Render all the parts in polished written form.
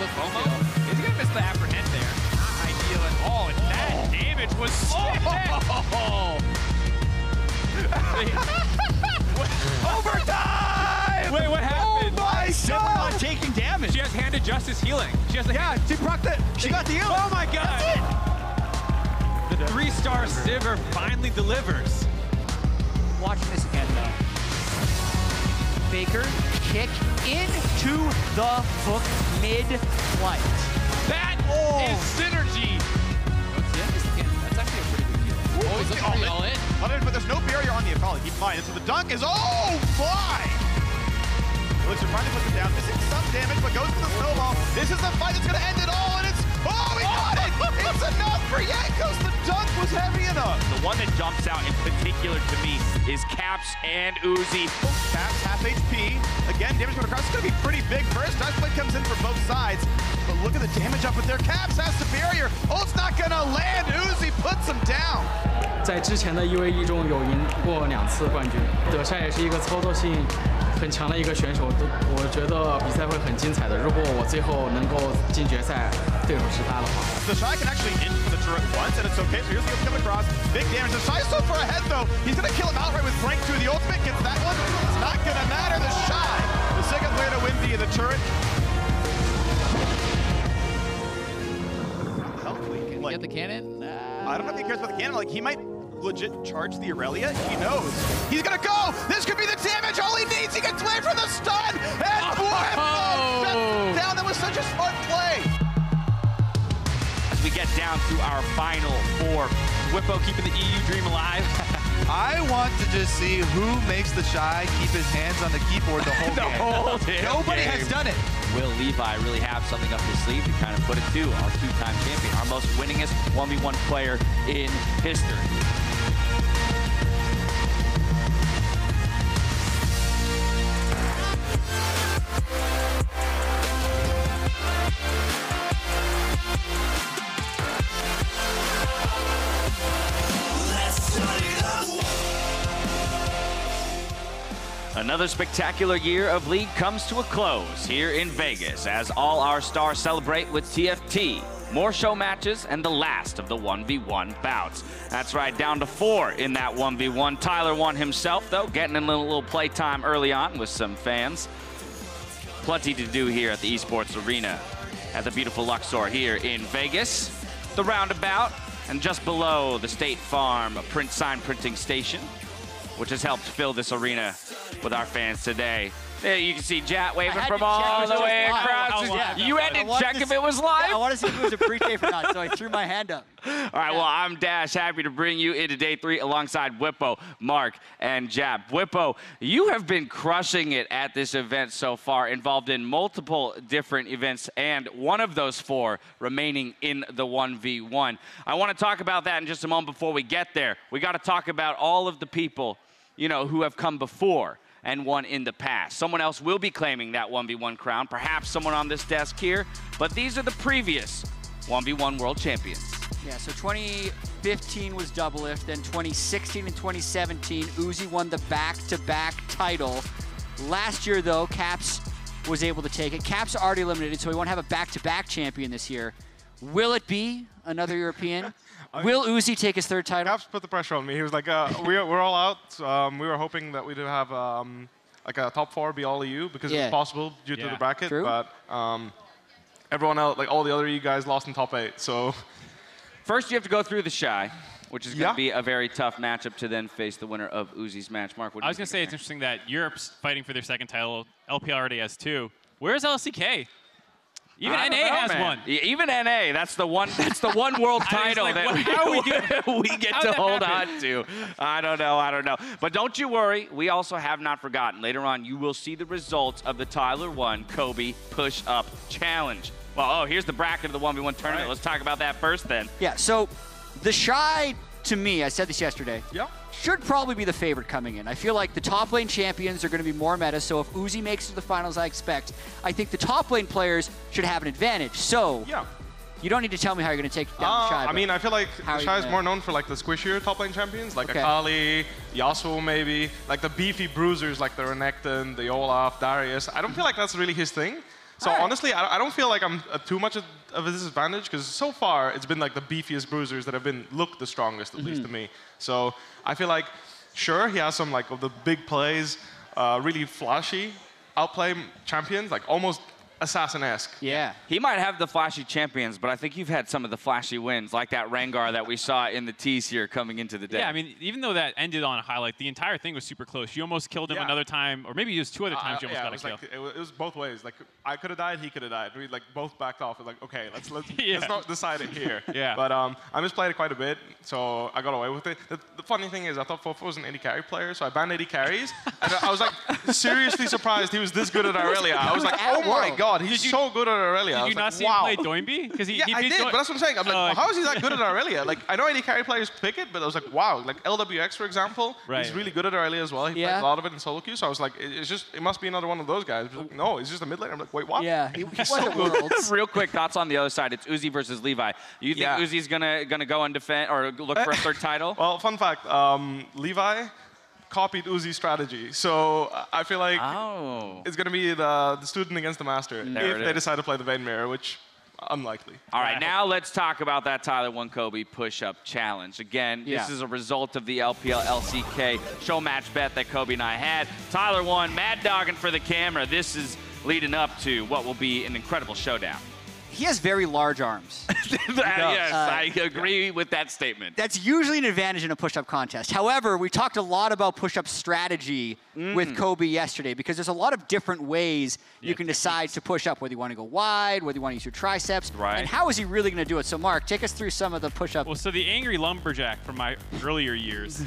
the FOMO. He's gonna miss the apprehend there. Not ideal at all. And that damage was Overtime! Wait, what happened? Oh my God! Not taking damage. She has hand justice healing. She has Yeah, she procced it. She got the heal. Oh my God! The 3-star Sivir finally delivers. Watching this again, though. Faker, kick into the hook mid-flight. That is synergy. That's actually a pretty good deal. Oh, he's looking all in. But there's no barrier on the Akali. Keep in mind, so the dunk is, oh my! Elixir finally puts it down, missing some damage, but goes for the snowball. This is the fight that's gonna end it all, and it's, oh, he got it! It's enough for Jankos. The dunk was heavy enough. The one that jumps out in particular to me is Caps and Uzi. Caps, half HP. Again, damage going across. It's going to be pretty big first. Dice Blade comes in for both sides. But look at the damage up with their Caps. Has the barrier. Ult's not going to land. Uzi puts him down. 在之前的1v1中有赢过2次冠军，德善也是一个操作性很强的一个选手，我觉得比赛会很精彩的。如果我最后能够进决赛，对手是他的话。The Shy can actually hit the turret once, and it's okay. So here's the coming across. Big damage. The Shy is so far ahead, though. He's going to kill him outright with Frank through the ultimate. Gets that one. It's not going to matter. The Shy, the second player to win the turret. Hopefully, Can he get the cannon? I don't know if he cares about the cannon. Like, he might legit charge the Aurelia. He knows. He's gonna go. This could be the damage. All he needs. He gets away from the stun. And shuts him down. That was such a smart play. As we get down to our final 4, Whippo keeping the EU dream alive. I want to just see who makes the Shy keep his hands on the keyboard the whole game. Nobody has done it. Will Levi really have something up his sleeve to kind of put it to our 2-time champion, our most winningest 1v1 player in history? Another spectacular year of League comes to a close here in Vegas as all our stars celebrate with TFT. More show matches and the last of the 1v1 bouts. That's right, down to 4 in that 1v1. Tyler won himself, though, getting in a little playtime early on with some fans. Plenty to do here at the Esports Arena at the beautiful Luxor here in Vegas. The roundabout, and just below the State Farm sign printing station, which has helped fill this arena with our fans today. There you can see Jat waving from all the way across. You had to check if it was live? Yeah, I want to see if it was a pre-tape or not, so I threw my hand up. All right, well, I'm Dash, happy to bring you into day 3 alongside Whippo, Mark, and Jap. Whippo, you have been crushing it at this event so far, involved in multiple different events, and one of those 4 remaining in the 1v1. I want to talk about that in just a moment. Before we get there, we got to talk about all of the people, you know, who have come before and won in the past. Someone else will be claiming that 1v1 crown, perhaps someone on this desk here, but these are the previous 1v1 world champions. Yeah, so 2015 was Doublelift, then 2016 and 2017, Uzi won the back-to-back title. Last year, though, Caps was able to take it. Caps already eliminated, so we won't have a back-to-back champion this year. Will it be another European? Will Uzi take his 3rd title? Caps put the pressure on me. He was like, we're all out. We were hoping that we'd have like a top 4 be all EU because it was possible due to the bracket. True. But everyone else, like all the other EU guys, lost in top 8. So first, you have to go through the Shy, which is going to be a very tough matchup to then face the winner of Uzi's match. Mark, what do you think? I was going to say it's interesting that Europe's fighting for their 2nd title. LPL already has 2. Where's LCK? Even NA has one. Even NA, that's the one world title that we get to hold on to. I don't know. But don't you worry, we also have not forgotten. Later on, you will see the results of the Tyler 1 Kobe Push-Up Challenge. Well, here's the bracket of the 1v1 tournament. Right. Let's talk about that first then. Yeah, so the Shy, to me, I said this yesterday, should probably be the favorite coming in. I feel like the top lane champions are going to be more meta, so if Uzi makes it to the finals, I expect, I think the top lane players should have an advantage. So You don't need to tell me how you're going to take down Shy. I mean, I feel like Shy is gonna... more known for like the squishier top lane champions, like okay. Akali, Yasuo maybe, like the beefy bruisers like the Renekton, the Olaf, Darius. I don't feel like that's really his thing. So honestly, I don't feel like I'm too much of a disadvantage because so far it's been like the beefiest bruisers that have been looked the strongest, at least to me. So I feel like, sure, he has some like of the big plays, really flashy outplay champions, like almost assassin-esque. Yeah. He might have the flashy champions, but I think you've had some of the flashy wins, like that Rengar that we saw in the tease here coming into the day. Yeah, I mean, even though that ended on a highlight, the entire thing was super close. You almost killed him another time, or maybe it was 2 other times you almost got a kill. Like, it was both ways. Like, I could have died, he could have died. We like both backed off. Like, okay, let's not decide it here. But I misplayed it quite a bit, so I got away with it. The funny thing is, I thought Fofo was an AD carry player, so I banned AD carries, and I was like seriously surprised he was this good at Irelia. I was like, oh my god, he's so good at Irelia. Did you not see him play Doinby? Because I did, but that's what I'm saying. I'm like, well, how is he that good at Irelia? Like, I know AD carry players pick it, but I was like, wow. Like LWX, for example, he's really good at Irelia as well. He plays a lot of it in solo queue, so I was like, it must be another one of those guys. Like, no, he's just a mid laner. I'm like, wait, what? Yeah, he wasn't Worlds. Real quick thoughts on the other side. It's Uzi versus Levi. You think Uzi's gonna go and defend or look for a third title? Well, fun fact, Levi copied Uzi's strategy. So I feel like it's going to be the student against the master if they decide to play the Vayne Mirror, which unlikely. All right, now let's talk about that Tyler 1 Kobe push-up challenge. Again, this is a result of the LPL LCK show match bet that Kobe and I had. Tyler won, mad dogging for the camera. This is leading up to what will be an incredible showdown. He has very large arms. Yes, I agree with that statement. That's usually an advantage in a push-up contest. However, we talked a lot about push-up strategy with Kobe yesterday because there's a lot of different ways you can decide to push up, whether you want to go wide, whether you want to use your triceps, and how is he really going to do it? So, Mark, take us through some of the push-up. Well, so the angry lumberjack from my earlier years.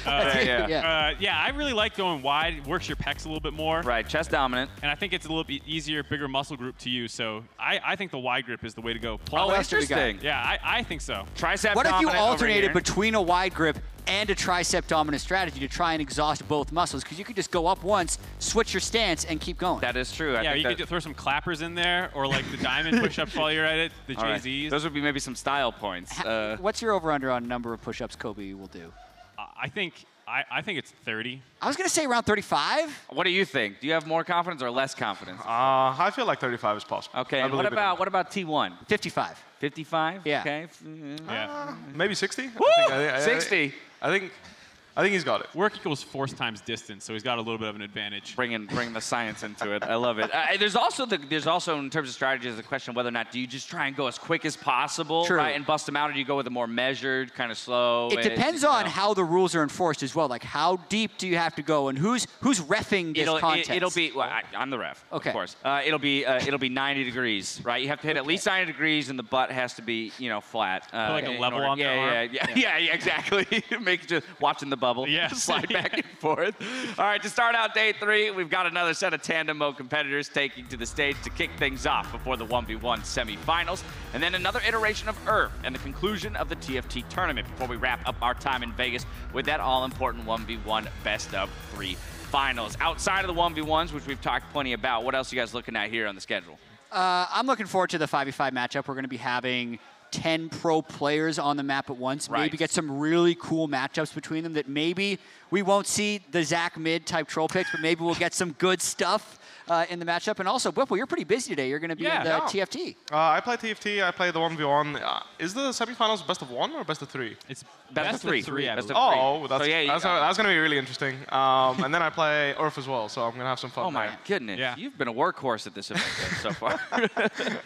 I really like going wide. It works your pecs a little bit more. Right, chest dominant. And I think it's a little bit easier, bigger muscle group to use. So I think the wide grip is the way to go. Oh, interesting. Yeah, I think so. Tricep what dominant. What if you alternated between a wide grip and a tricep dominant strategy to try and exhaust both muscles? Because you could just go up once, switch your stance, and keep going. That is true. Yeah, you could throw some clappers in there, or like the diamond push-ups while you're at it, the Jay-Z's. Those would be maybe some style points. What's your over-under on number of push-ups Kobe will do? I think it's 30. I was going to say around 35. What do you think? Do you have more confidence or less confidence? I feel like 35 is possible. Okay, and what about T1? 55. 55? Yeah. Okay. Maybe 60? Woo! 60. I think he's got it. Work equals force times distance, so he's got a little bit of an advantage. Bring the science into it. I love it. There's also in terms of strategy, the question of whether or not do you just try and go as quick as possible, right, and bust them out, or do you go with a more measured, kind of slow? It depends on how the rules are enforced as well. Like how deep do you have to go, and who's reffing this contest? It'll be. Well, I'm the ref. Okay. Of course. It'll be 90 degrees, right? You have to hit at least 90 degrees, and the butt has to be flat. Like a level on the arm. Yeah, exactly. Make just watching the bubble. Slide back and forth. All right, to start out day 3, we've got another set of tandem mode competitors taking to the stage to kick things off before the 1v1 semifinals, and then another iteration of Earth and the conclusion of the TFT tournament before we wrap up our time in Vegas with that all-important 1v1 best of 3 finals. Outside of the 1v1s, which we've talked plenty about, what else are you guys looking at here on the schedule? I'm looking forward to the 5v5 matchup. We're going to be having 10 pro players on the map at once. Maybe get some really cool matchups between them that maybe we won't see the Zach mid type troll picks, but maybe we'll get some good stuff in the matchup. And also, Whipple, you're pretty busy today. You're going to be in the TFT. I play TFT. I play the 1v1. Is the semifinals best of 1 or best of 3? It's best of 3. That's going to be really interesting. And then I play Earth as well, so I'm going to have some fun. Oh my goodness. Yeah. You've been a workhorse at this event so far.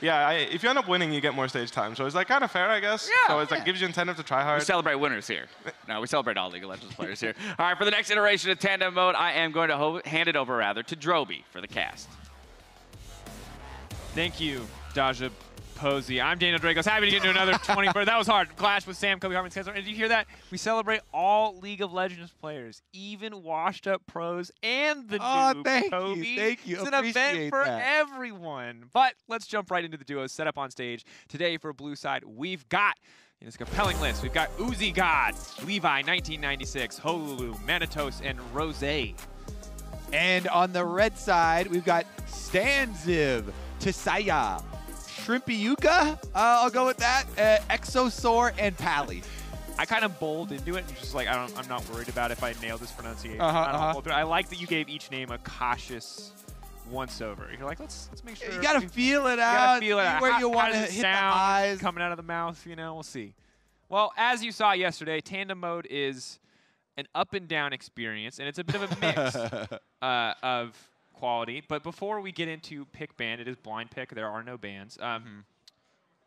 If you end up winning, you get more stage time. So it's like kind of fair, I guess. Yeah, so it's like gives you incentive to try hard. We celebrate winners here. No, we celebrate all League of Legends players here. All right, for the next iteration of tandem mode, I am going to hand it over to Droby for the cast. Thank you, Daja Posey. I'm Daniel Dragos. Happy to get into another 20. That was hard. Clash with Sam, Kobe Hartman, Spencer. And did you hear that? We celebrate all League of Legends players, even washed up pros and the noob, Kobe. Thank you. It's an event for everyone. But let's jump right into the duos set up on stage. Today for Blue Side, we've got this compelling list. We've got Uzi God, Levi 1996, Holulu, Manitos, and Rose. And on the red side, we've got Stanziv, Tisaya, Shrimpiuka. I'll go with that. Exosaur and Pally. I kind of bowled into it and just like I'm not worried about if I nail this pronunciation. I like that you gave each name a cautious once over. You're like, let's make sure. You gotta feel it out. Feel it out. Where you want to hit hit the eyes. coming out of the mouth. You know, we'll see. Well, as you saw yesterday, tandem mode is an up and down experience, and it's a bit of a mix of quality. But before we get into pick ban, it is blind pick. There are no bans.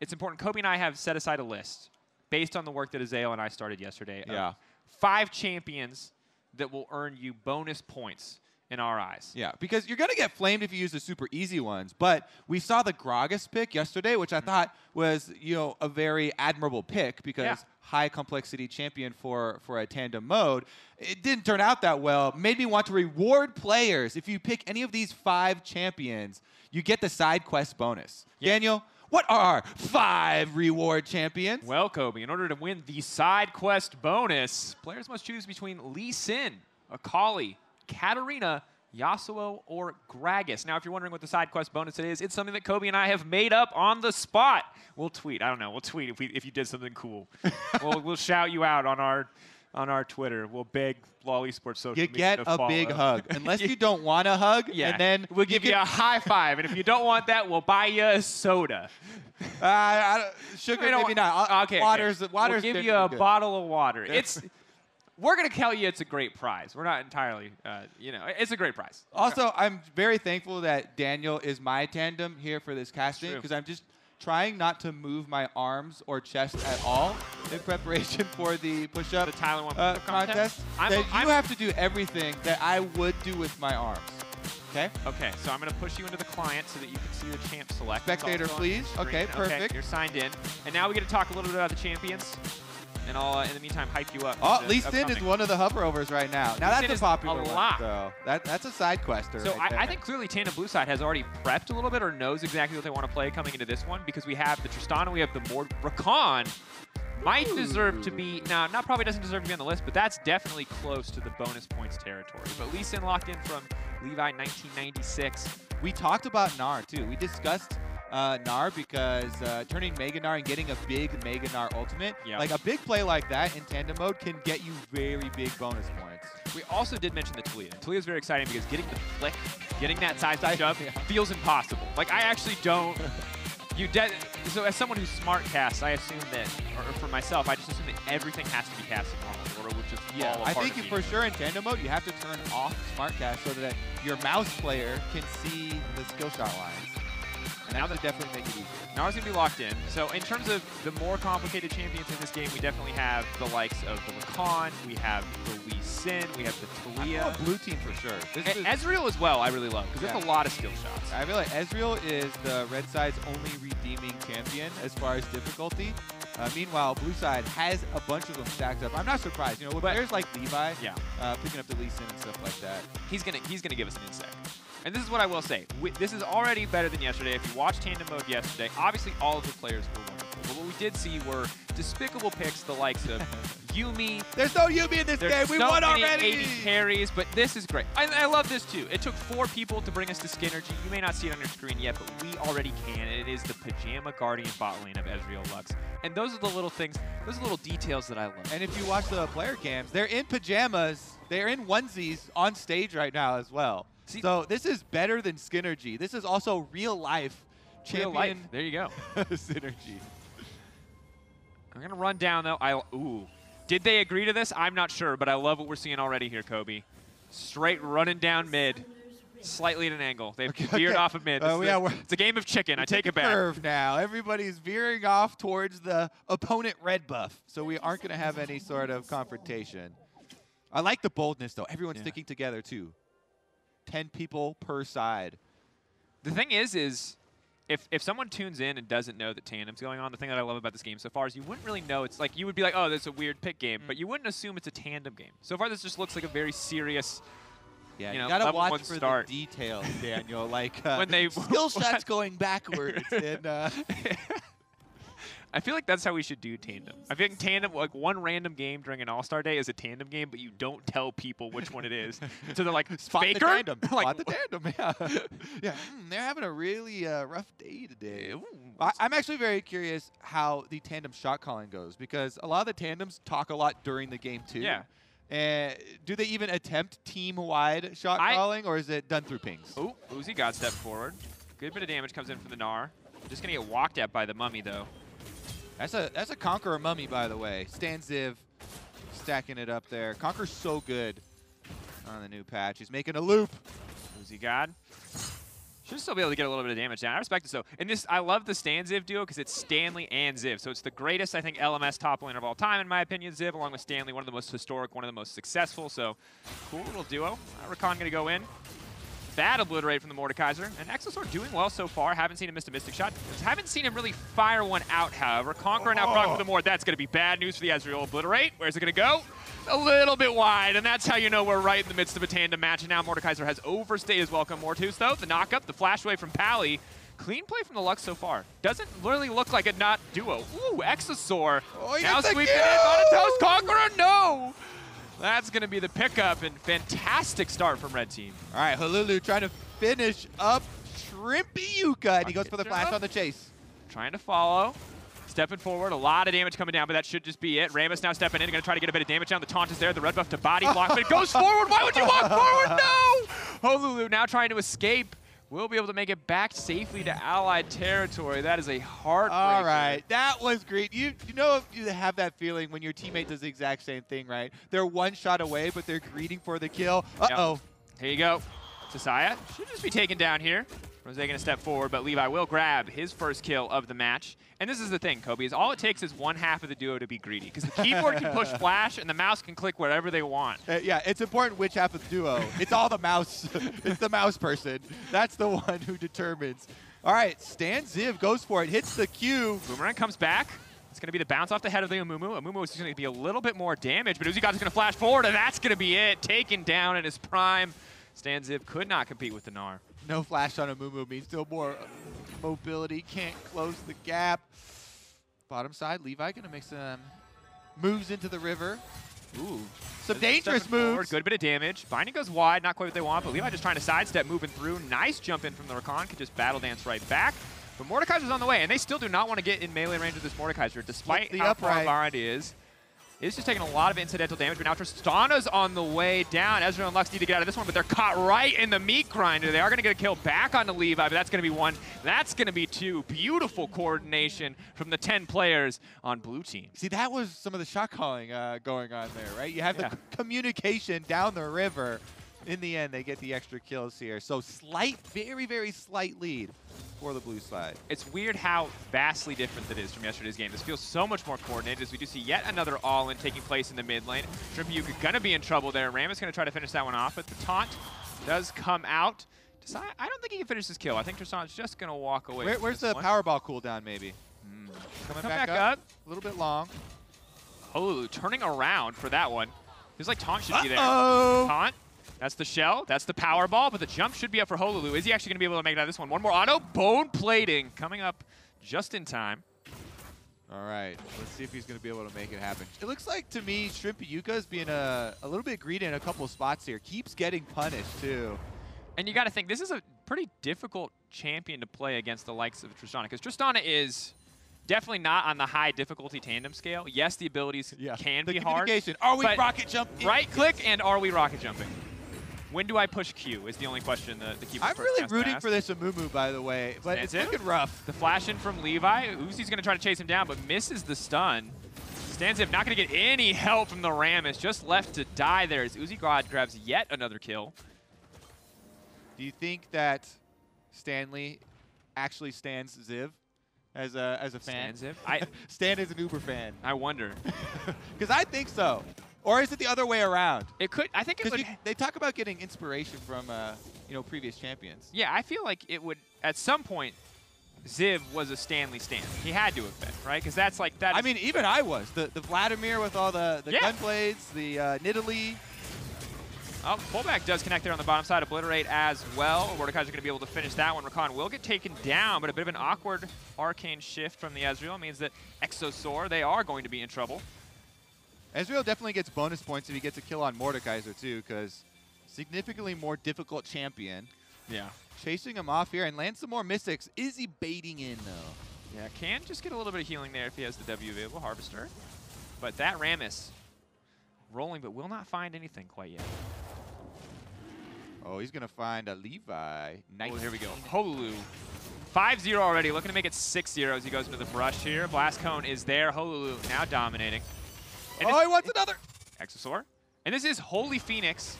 It's important. Kobe and I have set aside a list based on the work that Azael and I started yesterday. Yeah. 5 champions that will earn you bonus points in our eyes. Yeah, because you're going to get flamed if you use the super easy ones. But we saw the Gragas pick yesterday, which I thought was, a very admirable pick because high complexity champion for a tandem mode. It didn't turn out that well. Made me want to reward players. If you pick any of these 5 champions, you get the side quest bonus. Yeah. Daniel, what are 5 reward champions? Well, Kobe, in order to win the side quest bonus, players must choose between Lee Sin, Akali, Katarina, Yasuo, or Gragas. Now, if you're wondering what the side quest bonus is, it's something that Kobe and I have made up on the spot. We'll tweet. I don't know. We'll tweet if you did something cool. we'll shout you out on our Twitter. We'll beg LOL Esports social media You get to a follow. big hug. Unless you don't want a hug, and then we'll give you a high five. And if you don't want that, we'll buy you a soda. Sugar, maybe not. Okay, Water's we'll give you a good. bottle of water. We're going to tell you it's a great prize. We're not entirely, it's a great prize. Also, I'm very thankful that Daniel is my tandem here for this casting because I'm just trying not to move my arms or chest at all in preparation for the push-up The Tyler one contest. You have to do everything that I would do with my arms. Okay? Okay, so I'm going to push you into the client so that you can see the champ select. Spectator, please. Okay, perfect. Okay, you're signed in. And now we get to talk a little bit about the champions. And I'll, in the meantime, hype you up. Oh, Lee Sin is one of the hover-overs right now. Now, that's a popular one. So that's a side quester. So right I think clearly Tandem Blue Side has already prepped a little bit or knows exactly what they want to play coming into this one because we have the Tristana, we have the Mord. Rakan might deserve to be, now, not probably doesn't deserve to be on the list, but that's definitely close to the bonus points territory. But Lee Sin locked in from Levi 1996. We talked about Gnar, too. We discussed Gnar because turning Mega Gnar and getting a big Mega Gnar ultimate, like a big play like that in tandem mode can get you very big bonus points. We also did mention the Talia. Talia is very exciting because getting the flick, getting that side jump feels impossible. Like I actually don't. So as someone who's smart casts, I assume that, or for myself, I just assume that everything has to be casted normally, or it would just fall apart. I think for sure in tandem mode you have to turn off smart cast so that your mouse player can see the skill shot lines. And that would definitely make it easier. Now it's going to be locked in. So in terms of the more complicated champions in this game, we definitely have the likes of the Rakan, we have the Lee Sin, we have the Talia. Blue team for sure. Ezreal as well, I really love, because there's a lot of skill shots. I feel like Ezreal is the red side's only redeeming champion as far as difficulty. Meanwhile, blue side has a bunch of them stacked up. I'm not surprised. With players like Levi picking up the Lee Sin and stuff like that. He's gonna give us an insect. And this is what I will say. This is already better than yesterday. If you watched tandem mode yesterday, obviously all of the players were wonderful. But what we did see were despicable picks, the likes of Yuumi. There's no Yuumi in this game. We won already. 80 carries, but this is great. I love this too. It took 4 people to bring us to Skinnergy. You may not see it on your screen yet, but we already can. And it is the Pajama Guardian bot lane of Ezreal Lux. And those are the little things, those are the little details that I love. And if you watch the player cams, they're in pajamas. They're in onesies on stage right now as well. So this is better than Skinnergy. This is also real life champion. Real life. There you go. Synergy. I'm gonna run down though. Did they agree to this? I'm not sure, but I love what we're seeing already here, Kobe. Straight running down mid, slightly at an angle. They've veered off of mid. It's a game of chicken. I take it back. Curve now. Everybody's veering off towards the opponent red buff, so we aren't gonna have any sort of confrontation. I like the boldness though. Everyone's sticking together too. 10 people per side. The thing is if someone tunes in and doesn't know that tandem's going on, the thing that I love about this game so far is you wouldn't really know. It's like you would be like, oh, this is a weird pick game, but you wouldn't assume it's a tandem game. So far, this just looks like a very serious, you gotta watch for start. The details, Daniel. Like when they skill shots going backwards. And, I feel like that's how we should do tandem. I think tandem, like one random game during an All-Star Day is a tandem game, but you don't tell people which one it is. So they're like, Spot the Faker? tandem. Like, Spot the tandem, yeah. Yeah, they're having a really rough day today. Ooh. I'm actually very curious how the tandem shot calling goes, because a lot of the tandems talk a lot during the game too. Yeah. And do they even attempt team-wide shot calling, or is it done through pings? Oh, Uzi got stepped forward. Good bit of damage comes in from the Gnar. Just gonna get walked at by the Mummy though. That's a Conqueror Mummy, by the way. Stan Ziv stacking it up there. Conqueror's so good on the new patch. He's making a loop. Uzi God. Should still be able to get a little bit of damage down. I respect it so. And this, I love the Stan Ziv duo because it's Stanley and Ziv. So it's the greatest, I think, LMS top laner of all time, in my opinion. Ziv, along with Stanley, one of the most historic, one of the most successful. So cool little duo. Rakan going to go in. Bad obliterate from the Mordekaiser. And Exosaur doing well so far. Haven't seen him miss a Mystic Shot. Haven't seen him really fire one out, however. Conqueror now proc with the Mord. That's going to be bad news for the Ezreal obliterate. Where's it going to go? A little bit wide, and that's how you know we're right in the midst of a tandem match. And now Mordekaiser has overstayed his welcome. Mortus, though, the knock-up, the flash away from Pally. Clean play from the Lux so far. Doesn't really look like a not duo. Ooh, Exosaur. Now sweeping in. Thanatos, Conqueror, no! That's going to be the pickup, and fantastic start from Red Team. All right, Hululu trying to finish up Shrimpy Yuka, and he goes for the flash on the chase. Trying to follow. Stepping forward, a lot of damage coming down, but that should just be it. Rammus now stepping in, going to try to get a bit of damage down. The taunt is there, the red buff to body block, but it goes forward. Why would you walk forward? No! Hululu now trying to escape. Will be able to make it back safely to allied territory. That is a heartbreaker. All right, that was great. You know if you have that feeling when your teammate does the exact same thing, right? They're one shot away, but they're greeting for the kill. Uh-oh. Yep. Here you go. Josiah should just be taken down here. Rose going to step forward, but Levi will grab his first kill of the match. And this is the thing, Kobe, is all it takes is one half of the duo to be greedy, because the keyboard can push flash and the mouse can click wherever they want. Yeah, it's important which half of the duo. It's all the mouse. It's the mouse person. That's the one who determines. All right, Stan Ziv goes for it, hits the Q. Boomerang comes back. It's going to be the bounce off the head of the Amumu. Amumu is going to be a little bit more damage, but Uzi God's going to flash forward, and that's going to be it. Taken down in his prime. Stan Ziv could not compete with the Gnar. No flash on Amumu means still more mobility. Can't close the gap. Bottom side, Levi going to make some moves into the river. Ooh, some dangerous moves. Forward, good bit of damage. Binding goes wide, not quite what they want, but Levi just trying to sidestep, moving through. Nice jump in from the Rakan, could just battle dance right back. But Mordekaiser's on the way, and they still do not want to get in melee range with this Mordekaiser, despite how far behind he is. It's just taking a lot of incidental damage, but now Tristana's on the way down. Ezreal and Lux need to get out of this one, but they're caught right in the meat grinder. They are going to get a kill back onto Levi, but that's going to be one. That's going to be two. Beautiful coordination from the 10 players on blue team. See, that was some of the shot calling going on there, right? You have the communication down the river. In the end, they get the extra kills here. So slight, very, very slight lead for the blue side. It's weird how vastly different that is from yesterday's game. This feels so much more coordinated as we do see yet another all-in taking place in the mid lane. Shrimpy gonna be in trouble there. Ram is gonna try to finish that one off, but the taunt does come out. I don't think he can finish this kill. I think Tristana's just gonna walk away. Where's the Powerball cooldown, maybe? Coming back up. A little bit long. Hululu turning around for that one. Feels like taunt should be there. Taunt. That's the shell. That's the power ball, but the jump should be up for Hululu. Is he actually going to be able to make it out of this one? One more auto. Bone plating coming up just in time. All right. Let's see if he's going to be able to make it happen. It looks like, to me, Shrimpy Yuka is being a little bit greedy in a couple of spots here. Keeps getting punished, too. And you got to think, this is a pretty difficult champion to play against the likes of Tristana, because Tristana is definitely not on the high difficulty tandem scale. Yes, the abilities can be hard. Are we rocket jumping? Right click and are we rocket jumping? When do I push Q is the only question the keeper I'm really rooting for this Amumu, by the way, but it's looking rough. The flash in from Levi. Uzi's going to try to chase him down, but misses the stun. Stanziv not going to get any help from the Rammus, just left to die there as Uzi God grabs yet another kill. Do you think that Stanley actually stands Ziv as a fan? Stan Ziv? Stan is an Uber fan. I wonder. Because I think so. Or is it the other way around? It could. I think it would. They talk about getting inspiration from previous champions. Yeah, I feel like it would. At some point, Ziv was a Stanley stan. He had to have been, right? Because that's like that. I mean, even I was. The Vladimir with all the gunblades, the Nidalee. Oh, pullback does connect there on the bottom side. Obliterate as well. Mordekaiser's going to be able to finish that one. Rakan will get taken down, but a bit of an awkward arcane shift from the Ezreal means that Exosaur, they are going to be in trouble. Ezreal definitely gets bonus points if he gets a kill on Mordekaiser too, because significantly more difficult champion. Yeah. Chasing him off here and lands some more Mystics. Is he baiting in though? Yeah, can just get a little bit of healing there if he has the W available, Harvester. But that Rammus rolling, but will not find anything quite yet. Oh, he's going to find a Levi. Nice. Oh, here we go. Holulu. 5-0 already, looking to make it 6-0 as he goes into the brush here. Blast Cone is there. Holulu now dominating. And oh, he wants another. Exosaur. And this is Holy Phoenix,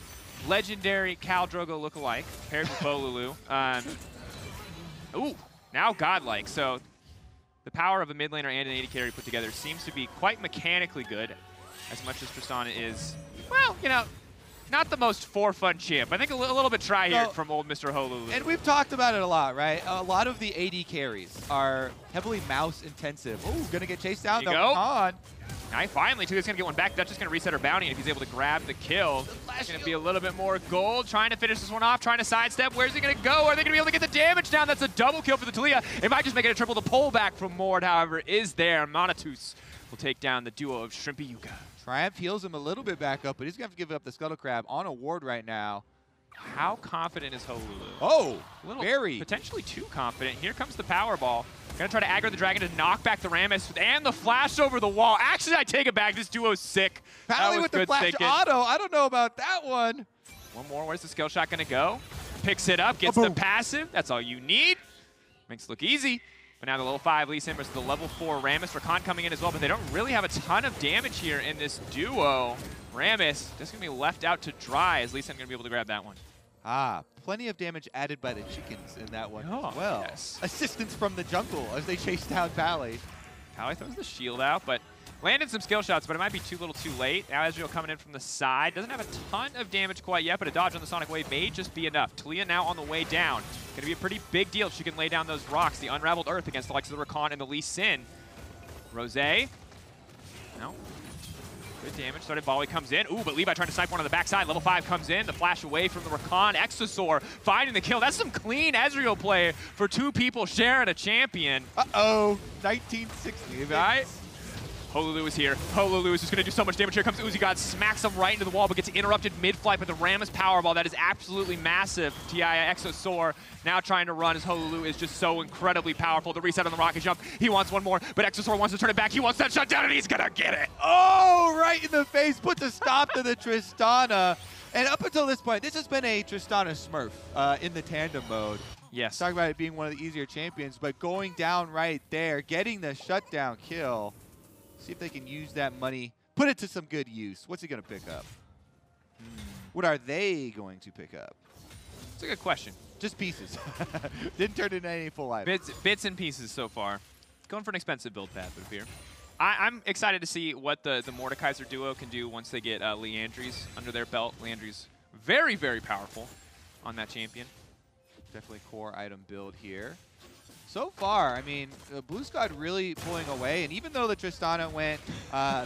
legendary Khal Drogo lookalike, paired with Bolulu. Ooh, now godlike. So the power of a mid laner and an AD carry put together seems to be quite mechanically good, as much as Tristana is, well, you know, not the most for-fun champ. I think a little bit try here from old Mr. Holulu. And we've talked about it a lot, right? A lot of the AD carries are heavily mouse intensive. Oh, gonna get chased down. There you go. On. Now finally, Tuga's gonna get one back. That's just gonna reset her bounty, and if he's able to grab the kill, it's gonna be a little bit more gold. Trying to finish this one off, trying to sidestep. Where's he gonna go? Are they gonna be able to get the damage down? That's a double kill for the Talia. It might just make it a triple. The pullback from Mord, however, is there. Monatus will take down the duo of Shrimpy Yuga. Triumph heals him a little bit back up, but he's going to have to give up the Scuttle Crab on a ward right now. How confident is Holulu? Oh, very. Potentially too confident. Here comes the Powerball. Gonna try to aggro the Dragon to knock back the Rammus, and the flash over the wall. Actually, I take it back. This duo's sick. Pally with the flash auto. I don't know about that one. One more. Where's the skill shot gonna go? Picks it up, gets the passive. That's all you need. Makes it look easy. But now the level 5 Lee Sin versus the level 4 Rammus. Rakan coming in as well, but they don't really have a ton of damage here in this duo. Rammus just going to be left out to dry as Lee Sin going to be able to grab that one. Ah, plenty of damage added by the chickens in that one as well. Yes. Assistance from the jungle as they chase down Pally. Pally throws the shield out, but landed some skill shots, but it might be too little too late. Now Ezreal coming in from the side. Doesn't have a ton of damage quite yet, but a dodge on the Sonic Wave may just be enough. Talia now on the way down. Going to be a pretty big deal if she can lay down those rocks. The Unraveled Earth against the likes of the Rakan and the Lee Sin. Rosé. No. Good damage. Started volley comes in. Ooh, but Levi trying to snipe one on the backside. Level 5 comes in. The flash away from the Rakan. Exosaur finding the kill. That's some clean Ezreal play for two people sharing a champion. Uh-oh. 1960. Right? Holulu is here. Holulu is just going to do so much damage. Here comes Uzi God, smacks him right into the wall, but gets interrupted mid-flight by the Rammus Powerball. That is absolutely massive. TI Exosaur now trying to run as Holulu is just so incredibly powerful. The reset on the rocket jump. He wants one more, but Exosaur wants to turn it back. He wants that shutdown, and he's going to get it. Oh, right in the face. Puts a stop to the Tristana. And up until this point, this has been a Tristana Smurf in the tandem mode. Yes. Talk about it being one of the easier champions, but going down right there, getting the shutdown kill. See if they can use that money, put it to some good use. What's he going to pick up? What are they going to pick up? It's a good question. Just pieces. Didn't turn into any full items. Bits and pieces so far. Going for an expensive build path, it would appear. I'm excited to see what the Mordekaiser duo can do once they get Leandry's under their belt. Leandry's very, very powerful on that champion. Definitely core item build here. So far, I mean, Blue Squad really pulling away, and even though the Tristana went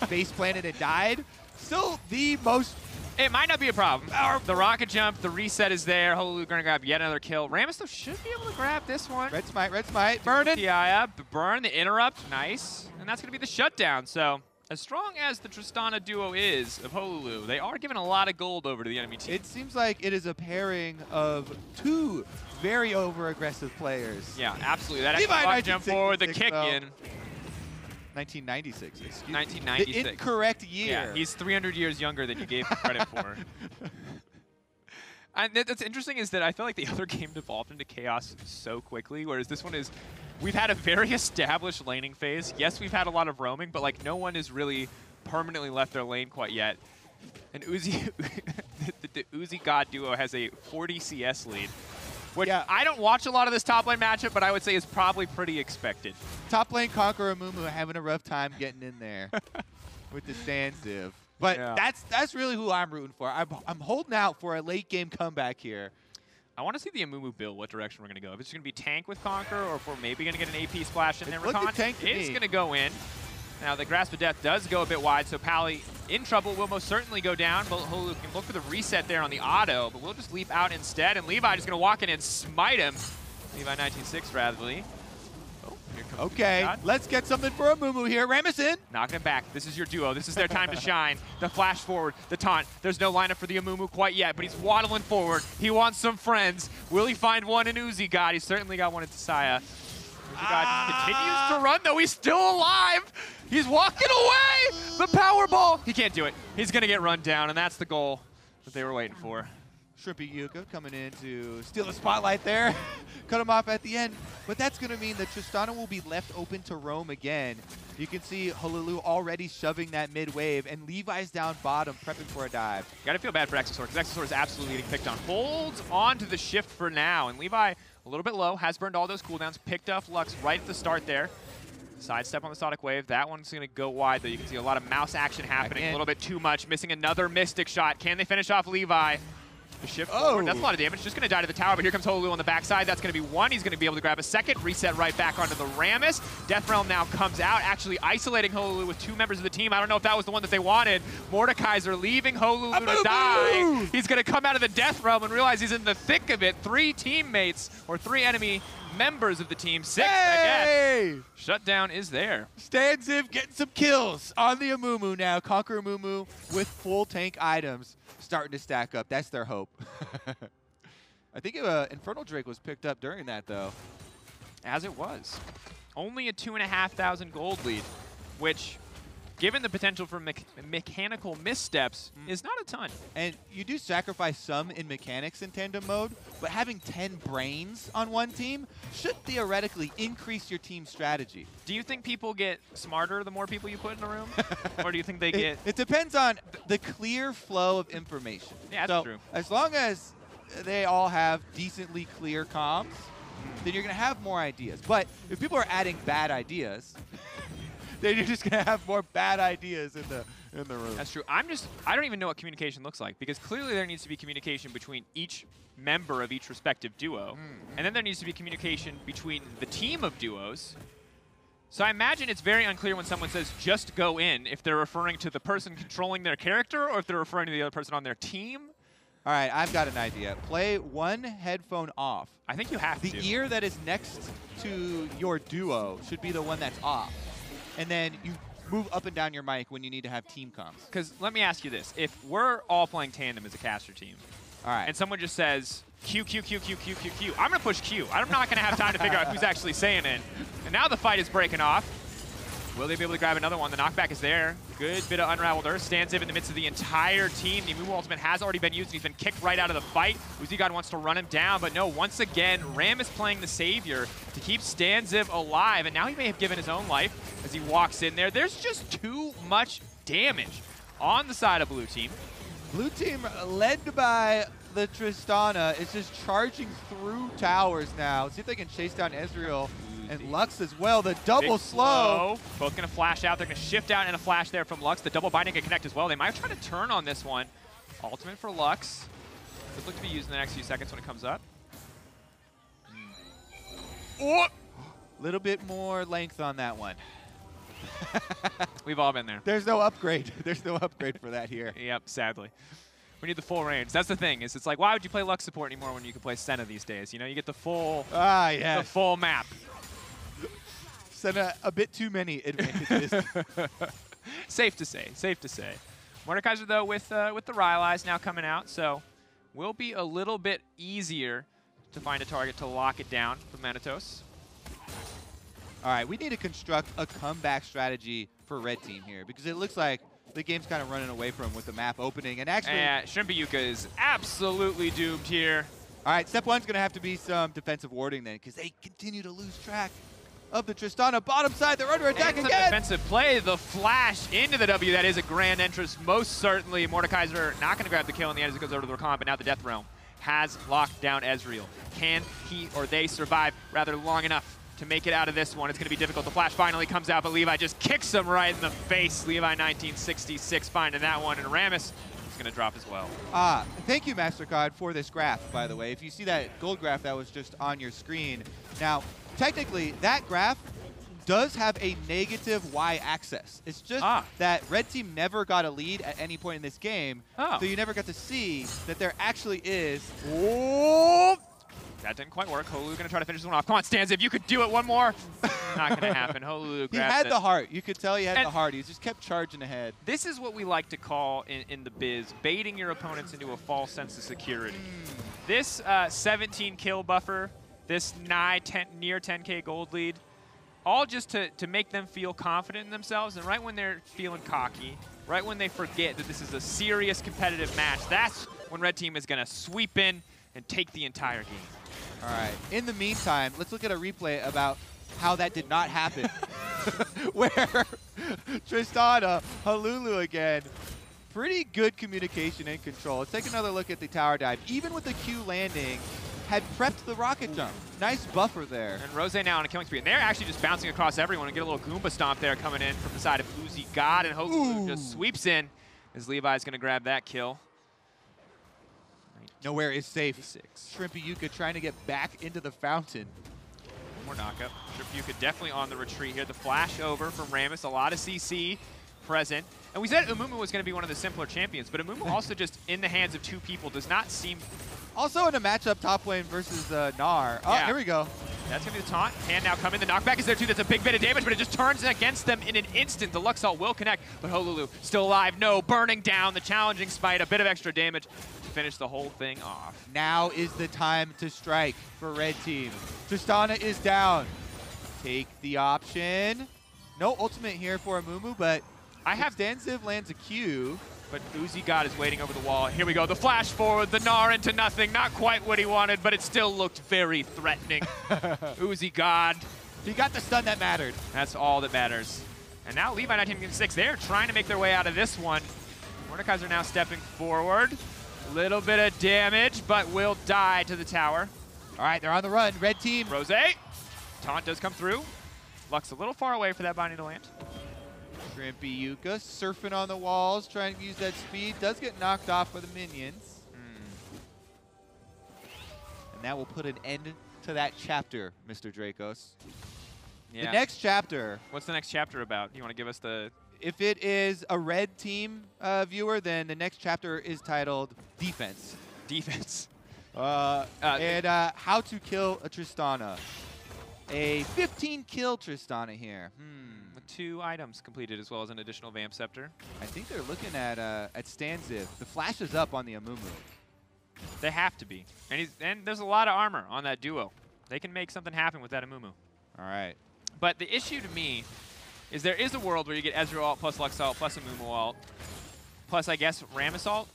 base planted and died, still the most... It might not be a problem. The rocket jump, the reset is there. Holulu gonna grab yet another kill. Rammus, though, should be able to grab this one. Red Smite, burning. Yeah, burn, the interrupt, nice. And that's gonna be the shutdown, so... As strong as the Tristana duo is of Holulu, they are giving a lot of gold over to the enemy team. It seems like it is a pairing of two very over-aggressive players. Yeah, absolutely. That extra jump forward, the kick in. 1996, excuse me. 1996. The incorrect year. Yeah, he's 300 years younger than you gave him credit for. And that's interesting is that I feel like the other game devolved into chaos so quickly, whereas this one is, we've had a very established laning phase. Yes, we've had a lot of roaming, but like no one has really permanently left their lane quite yet. And Uzi, the Uzi God duo has a 40 CS lead, which I don't watch a lot of this top lane matchup, but I would say is probably pretty expected. Top lane Conqueror Mumu having a rough time getting in there with the Stand Civ. But that's really who I'm rooting for. I'm holding out for a late game comeback here. I want to see the Amumu build, what direction we're going to go. If it's going to be tank with Conqueror, or if we're maybe going to get an AP splash in there. Rakan is going to go in. Now, the Grasp of Death does go a bit wide, so Pally in trouble will most certainly go down. But Holu can look for the reset there on the auto, but we'll just leap out instead, and Levi just going to walk in and smite him. Levi 19-6, ratherly. Oh, here comes Okay, let's get something for a Mumu here. Rammus in. Knocking it back. This is your duo. This is their time to shine. The flash forward, the taunt. There's no lineup for the Amumu quite yet, but he's waddling forward. He wants some friends. Will he find one in Uzi God? He's certainly got one in Tsaya. Uzi God continues to run, though. He's still alive. He's walking away. The power ball. He can't do it. He's going to get run down, and that's the goal that they were waiting for. Shrimpy Yuka coming in to steal the spotlight there. Cut him off at the end. But that's going to mean that Tristana will be left open to roam again. You can see Hololu already shoving that mid wave, and Levi's down bottom, prepping for a dive. Got to feel bad for Exosaur, because Exosaur is absolutely getting picked on. Holds on to the shift for now, and Levi a little bit low, has burned all those cooldowns, picked off Lux right at the start there. Sidestep on the Sonic Wave. That one's going to go wide, though. You can see a lot of mouse action happening, a little bit too much. Missing another Mystic shot. Can they finish off Levi? The shift forward. That's a lot of damage. Just going to die to the tower, but here comes Holu on the backside. That's going to be one. He's going to be able to grab a second. Reset right back onto the Rammus. Death Realm now comes out, actually isolating Holu with 2 members of the team. I don't know if that was the one that they wanted. Mordekaiser leaving Holu to die. He's going to come out of the Death Realm and realize he's in the thick of it. 3 teammates, or 3 enemy members of the team. 6, I guess. Shutdown is there. Stanziv getting some kills on the Amumu now. Conquer Amumu with full tank items. Starting to stack up. That's their hope. I think Infernal Drake was picked up during that, though. As it was. Only a 2,500 gold lead, which, given the potential for mechanical missteps, is not a ton. And you do sacrifice some in mechanics in tandem mode, but having 10 brains on one team should theoretically increase your team's strategy. Do you think people get smarter the more people you put in a room? Or do you think they get... It depends on the clear flow of information. Yeah, that's true. As long as they all have decently clear comms, then you're going to have more ideas. But if people are adding bad ideas, then you're just going to have more bad ideas in the room. That's true. I don't even know what communication looks like, because clearly there needs to be communication between each member of each respective duo. And then there needs to be communication between the team of duos. So I imagine it's very unclear when someone says just go in, if they're referring to the person controlling their character or if they're referring to the other person on their team. All right, I've got an idea. Play one headphone off. I think you have to. The ear that is next to your duo should be the one that's off. And then you move up and down your mic when you need to have team comms. Because let me ask you this. If we're all playing tandem as a caster team, all right, and someone just says, Q, Q, Q, Q, Q, Q, Q, I'm going to push Q. I'm not going to have time to figure out who's actually saying it. And now the fight is breaking off. Will they be able to grab another one? The knockback is there. Good bit of Unraveled Earth. Stanziv in the midst of the entire team. The Amumu Ultimate has already been used, and he's been kicked right out of the fight. Uzi God wants to run him down, but no, once again, Ram is playing the savior to keep Stanziv alive, and now he may have given his own life as he walks in there. There's just too much damage on the side of blue team. Blue team, led by the Tristana, is just charging through towers now. See if they can chase down Ezreal and Lux as well. The double slow. Both going to flash out. They're going to shift out and a flash there from Lux. The double binding can connect as well. They might try to turn on this one. Ultimate for Lux. Could look to be used in the next few seconds when it comes up. Oh! Little bit more length on that one. We've all been there. There's no upgrade. There's no upgrade for that here. Yep, sadly. We need the full range. That's the thing. Is it's like, why would you play Lux support anymore when you can play Senna these days? You know, you get the full, the full map. Senna, a bit too many advantages. Safe to say. Safe to say. Mordekaiser though with the Rylai's now coming out, so will be a little bit easier to find a target to lock it down for Manitos. All right, we need to construct a comeback strategy for red team here because it looks like the game's kind of running away from with the map opening. And actually, Shrimpy Yuka is absolutely doomed here. All right, step one's going to have to be some defensive warding then because they continue to lose track of the Tristana. Bottom side, they're under attack again. Defensive play, the flash into the W. That is a grand entrance, most certainly. Mordekaiser not going to grab the kill in the end as it goes over to the recon, but now the Death Realm has locked down Ezreal. Can he or they survive rather long enough to make it out of this one? It's going to be difficult. The flash finally comes out, but Levi just kicks him right in the face. Levi 1966 finding that one, and Rammus is going to drop as well. Thank you, MasterCard, for this graph, by the way. If you see that gold graph that was just on your screen. Now, technically, that graph does have a negative y-axis. It's just that red team never got a lead at any point in this game, so you never got to see that there actually is. Oh! That didn't quite work. Holulu gonna try to finish this one off. Come on, Stanza, if you could do it one more. Not gonna happen. Holulu grabbed He had it. the heart. You could tell he had the heart. He just kept charging ahead. This is what we like to call in the biz, baiting your opponents into a false sense of security. This 17 kill buffer, this near 10K gold lead, all just to make them feel confident in themselves, and right when they're feeling cocky, right when they forget that this is a serious competitive match, that's when red team is gonna sweep in and take the entire game. All right. In the meantime, let's look at a replay about how that did not happen. Where Tristana, Holulu again, pretty good communication and control. Let's take another look at the tower dive. Even with the Q landing, had prepped the rocket jump. Nice buffer there. And Rose now on a killing spree. And they're actually just bouncing across everyone and get a little Goomba stomp there coming in from the side of Uzi God. And Holulu just sweeps in as Levi's going to grab that kill. Nowhere is safe. Shrimpy Yuka trying to get back into the fountain. More knockup. Shrimpy Yuka definitely on the retreat here. The flash over from Rammus. A lot of CC present. And we said Amumu was going to be one of the simpler champions, but Amumu also just in the hands of two people does not seem... Also in a matchup top lane versus Gnar. Oh, Yeah. here we go. That's going to be the taunt. Hand now coming. The knockback is there too. That's a big bit of damage, but it just turns against them in an instant. The Luxalt will connect, but Holulu still alive. No, burning down the challenging smite. A bit of extra damage to finish the whole thing off. Now is the time to strike for red team. Tristana is down. Take the option. No ultimate here for Amumu, but Stanziv lands a Q. But Uzi God is waiting over the wall. Here we go. The flash forward, the Gnar into nothing. Not quite what he wanted, but it still looked very threatening. Uzi God. He got the stun that mattered. That's all that matters. And now Levi 19-6, they're trying to make their way out of this one. Mordekaiser now stepping forward. Little bit of damage, but will die to the tower. All right, they're on the run. Red team. Rose. Taunt does come through. Lux a little far away for that binding to land. Shrimpy Yuka surfing on the walls, trying to use that speed. Does get knocked off by the minions. And that will put an end to that chapter, Mr. Dracos. Yeah. The next chapter. What's the next chapter about? You want to give us the... If it is a red team viewer, then the next chapter is titled Defense. Defense. And how to kill a Tristana. A 15 kill Tristana here. With 2 items completed as well as an additional Vamp Scepter. I think they're looking at Stanziv. The flash is up on the Amumu. They have to be. And there's a lot of armor on that duo. They can make something happen with that Amumu. All right. But the issue to me is there is a world where you get Ezreal ult plus Lux ult plus Amumu ult plus, I guess, Rammus ult.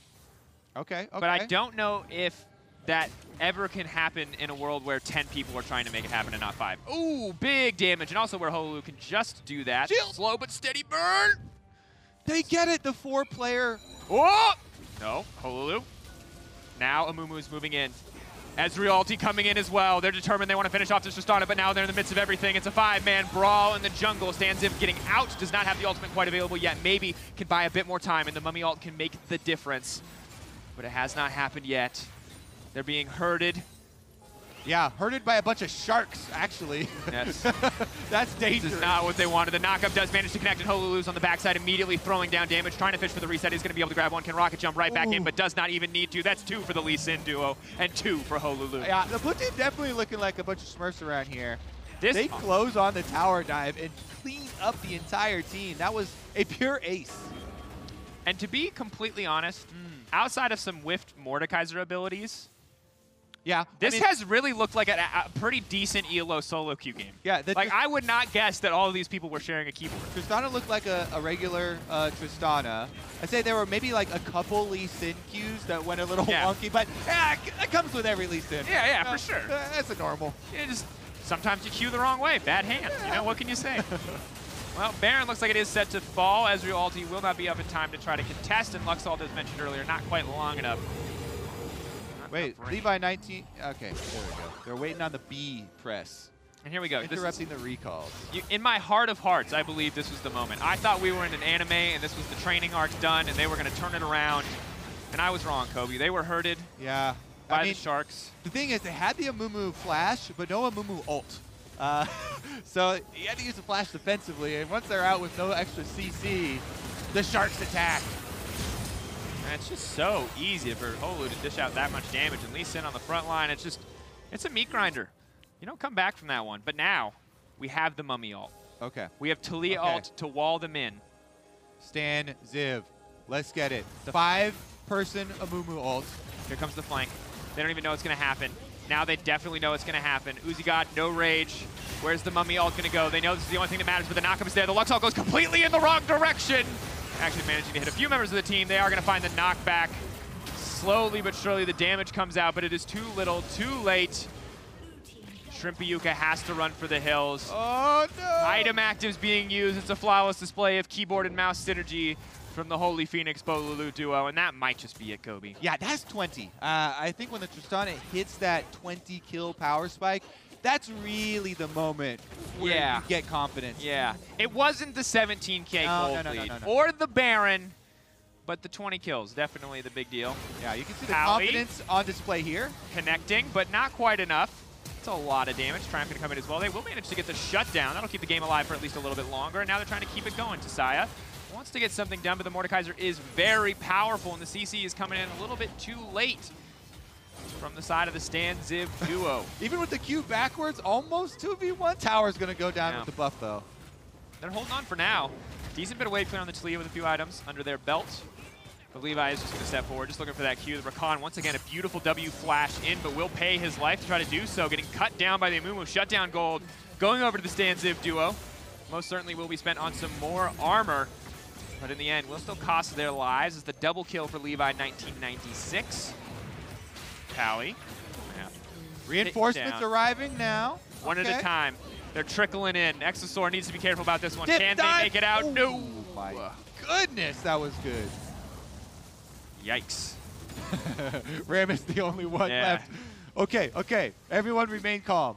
Okay. But I don't know if that ever can happen in a world where 10 people are trying to make it happen and not 5. Ooh, big damage. And also where Holulu can just do that. Shield. Slow but steady burn. They get it, the 4-player. Oh! No, Holulu. Now Amumu is moving in. Ezreal ulti coming in as well. They're determined they want to finish off this Tristana, but now they're in the midst of everything. It's a 5-man brawl in the jungle. Stanziv getting out, does not have the ultimate quite available yet. Maybe can buy a bit more time, and the Mummy ult can make the difference. But it has not happened yet. They're being herded. Yeah, herded by a bunch of sharks, actually. Yes. That's dangerous. This is not what they wanted. The knockup does manage to connect, and Holulu's on the backside, immediately throwing down damage, trying to fish for the reset. He's going to be able to grab one. Can rocket jump right back in, but does not even need to. That's 2 for the Lee Sin duo, and 2 for Holulu. Yeah, the blue team definitely looking like a bunch of Smurfs around here. They close on the tower dive and clean up the entire team. That was a pure ace. And to be completely honest, outside of some whiffed Mordekaiser abilities, yeah, this has really looked like a pretty decent ELO solo queue game. Yeah, like I would not guess that all of these people were sharing a keyboard. Tristana looked like a regular Tristana. I'd say there were maybe like a couple Lee Sin queues that went a little wonky, but yeah, that comes with every Lee Sin. Yeah, for sure. That's a normal. Just sometimes you queue the wrong way. Bad hands. You know, what can you say? Well, Baron looks like it is set to fall. Ezreal ulti will not be up in time to try to contest, and Luxalt, as mentioned earlier, not quite long enough. Wait, Levi 19. Okay, there we go. They're waiting on the B press. And here we go. Interrupting the recalls. In my heart of hearts, I believe this was the moment. I thought we were in an anime, and this was the training arc done, and they were going to turn it around. And I was wrong, Kobe. They were herded by the Sharks. The thing is, they had the Amumu flash, but no Amumu ult. So he had to use the flash defensively, and once they're out with no extra CC, the Sharks attack. And it's just so easy for Holu to dish out that much damage, and Lee Sin on the front line. It's a meat grinder. You don't come back from that one. But now we have the Mummy ult. Okay. We have Talia ult to wall them in. Stan, Ziv, let's get it. 5-person Amumu ult. Here comes the flank. They don't even know what's going to happen. Now they definitely know what's going to happen. Uzi God, no rage. Where's the Mummy ult going to go? They know this is the only thing that matters, but the knockup is there. The Lux ult goes completely in the wrong direction. Actually managing to hit a few members of the team. They are going to find the knockback. Slowly but surely the damage comes out, but it is too little, too late. Shrimpy Yuka has to run for the hills. Oh, no! Item actives being used. It's a flawless display of keyboard and mouse synergy from the Holy Phoenix Bolulu duo, and that might just be it, Kobe. Yeah, that's 20. I think when the Tristana hits that 20-kill power spike, that's really the moment where you get confidence. Yeah. It wasn't the 17K gold lead no. or the Baron, but the 20 kills, definitely the big deal. Yeah, you can see the Pally confidence on display here. Connecting, but not quite enough. It's a lot of damage. Triumph going to come in as well. They will manage to get the shutdown. That'll keep the game alive for at least a little bit longer. And now they're trying to keep it going. Tasaya wants to get something done, but the Mordekaiser is very powerful, and the CC is coming in a little bit too late from the side of the Stan Ziv duo. Even with the Q backwards, almost 2v1. Tower's going to go down with the buff, though. They're holding on for now. Decent bit of wave clear on the Talia with a few items under their belt. But Levi is just going to step forward, just looking for that Q. The Rakan, once again, a beautiful W flash in, but will pay his life to try to do so. Getting cut down by the Amumu. Shutdown gold going over to the Stan Ziv duo. Most certainly will be spent on some more armor. But in the end, will still cost their lives. It's the double kill for Levi 1996. Tally. Yeah. Reinforcements arriving now. One at a time. They're trickling in. Exosaur needs to be careful about this one. Dip Can dive. they make it out? Ooh, No. My goodness, that was good. Yikes. Ram is the only one left. Okay. Everyone remain calm.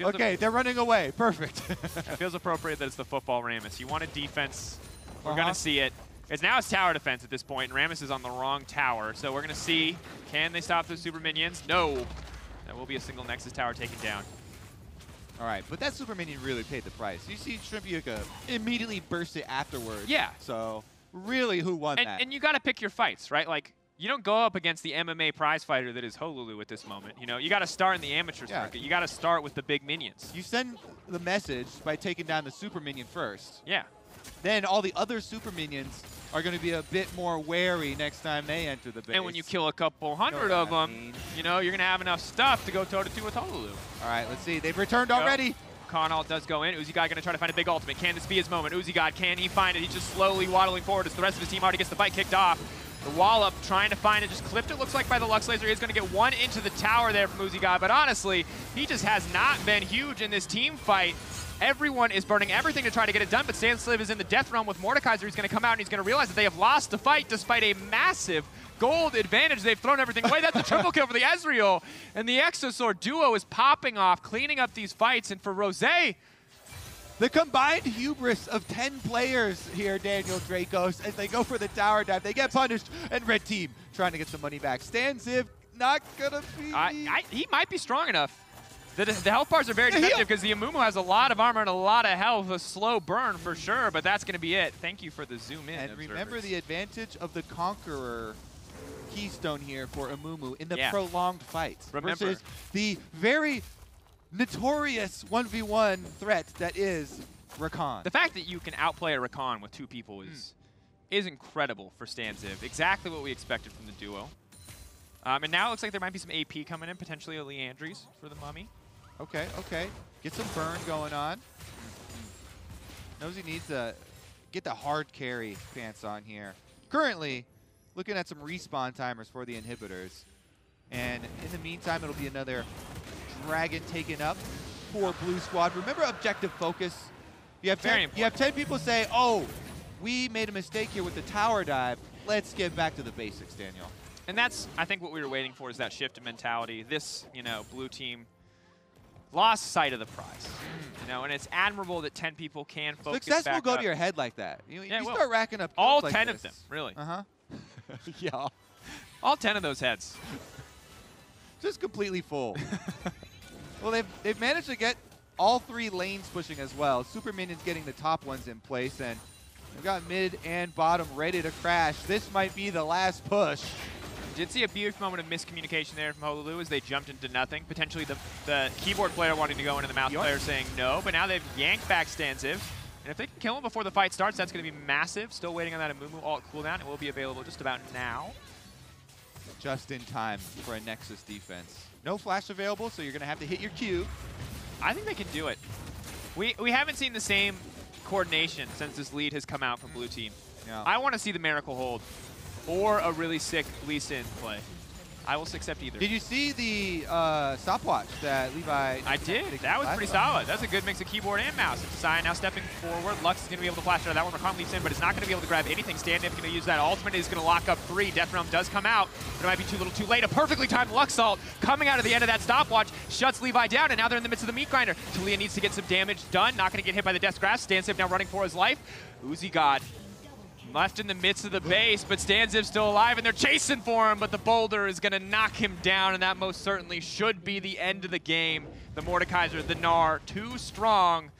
Okay, they're running away. Perfect. It feels appropriate that it's the football Rammus. You want a defense. We're going to see it. Now it's tower defense at this point, and Rammus is on the wrong tower. So we're going to see, can they stop those super minions? No. That will be a single Nexus tower taken down. All right, but that super minion really paid the price. You see Shrimpy Yuka immediately burst it afterwards. Yeah. So really, who won that? And you got to pick your fights, right? Like, you don't go up against the MMA prize fighter that is Holulu at this moment. You know, you got to start in the amateur circuit. You got to start with the big minions. You send the message by taking down the super minion first. Yeah. Then all the other super minions are going to be a bit more wary next time they enter the base. And when you kill a couple hundred of them, you know, you're going to have enough stuff to go toe-to-toe with Holulu. All right, let's see. They've returned already. Con ult does go in. Uzi God going to try to find a big ultimate. Can this be his moment? Uzi God, can he find it? He's just slowly waddling forward as the rest of his team already gets the fight kicked off. The wall up, trying to find it, just clipped it, looks like, by the Lux Laser. He's going to get one into the tower there from Uzi God, but honestly, he just has not been huge in this team fight. Everyone is burning everything to try to get it done, but Sandslave is in the death realm with Mordekaiser. He's going to come out and he's going to realize that they have lost the fight despite a massive gold advantage. They've thrown everything away. That's a triple kill for the Ezreal. And the Exosaur duo is popping off, cleaning up these fights. And for Rosé, the combined hubris of 10 players here, Daniel Dracos, as they go for the tower dive. They get punished, and red team trying to get some money back. Stan Ziv not going to be... he might be strong enough. The health bars are very defensive because the Amumu has a lot of armor and a lot of health, a slow burn for sure, but that's going to be it. Thank you for the zoom in. And remember the advantage of the Conqueror keystone here for Amumu in the prolonged fight versus the very notorious 1v1 threat that is Rakan. The fact that you can outplay a Rakan with two people is incredible for Stan Ziv. Exactly what we expected from the duo. And now it looks like there might be some AP coming in, potentially a Leandries for the Mummy. Okay. Get some burn going on. Knows he needs to get the hard carry pants on here. Currently, looking at some respawn timers for the inhibitors. And in the meantime, it'll be another Dragon taken up for Blue Squad. Remember objective focus? You have 10 people say, oh, we made a mistake here with the tower dive. Let's get back to the basics, Daniel. And that's, I think, what we were waiting for is that shift in mentality. This, blue team lost sight of the prize. And it's admirable that 10 people can focus Success back will go up. to your head like that. You Yeah, start racking up all like 10 this. of them, really. Yeah. All 10 of those heads. Just completely full. Well, they've managed to get all 3 lanes pushing as well. Super Minions getting the top ones in place, and we've got mid and bottom ready to crash. This might be the last push. Did see a brief moment of miscommunication there from Honolulu as they jumped into nothing. Potentially the keyboard player wanting to go into the mouse player saying no, but now they've yanked back Stanziv. And if they can kill him before the fight starts, that's going to be massive. Still waiting on that Amumu ult cooldown. It will be available just about now. Just in time for a Nexus defense. No flash available, so you're going to have to hit your Q. I think they can do it. We haven't seen the same coordination since this lead has come out from blue team. Yeah. I want to see the Miracle hold or a really sick Lee Sin play. I will accept either. Did you see the stopwatch that Levi? I did. That was pretty solid. That's a good mix of keyboard and mouse. It's Sai now stepping forward. Lux is going to be able to flash out of that one. Rakan leaps in, but it's not going to be able to grab anything. Standiff going to use that ultimate. He's going to lock up 3. Death Realm does come out, but it might be too little too late. A perfectly timed Lux ult coming out of the end of that stopwatch shuts Levi down, and now they're in the midst of the meat grinder. Talia needs to get some damage done. Not going to get hit by the Death's Grasp. Stanziv now running for his life. Uzi God left in the midst of the base, but Stanziv's still alive, and they're chasing for him, but the boulder is going to knock him down, and that most certainly should be the end of the game. The Mordekaiser, the Gnar, too strong.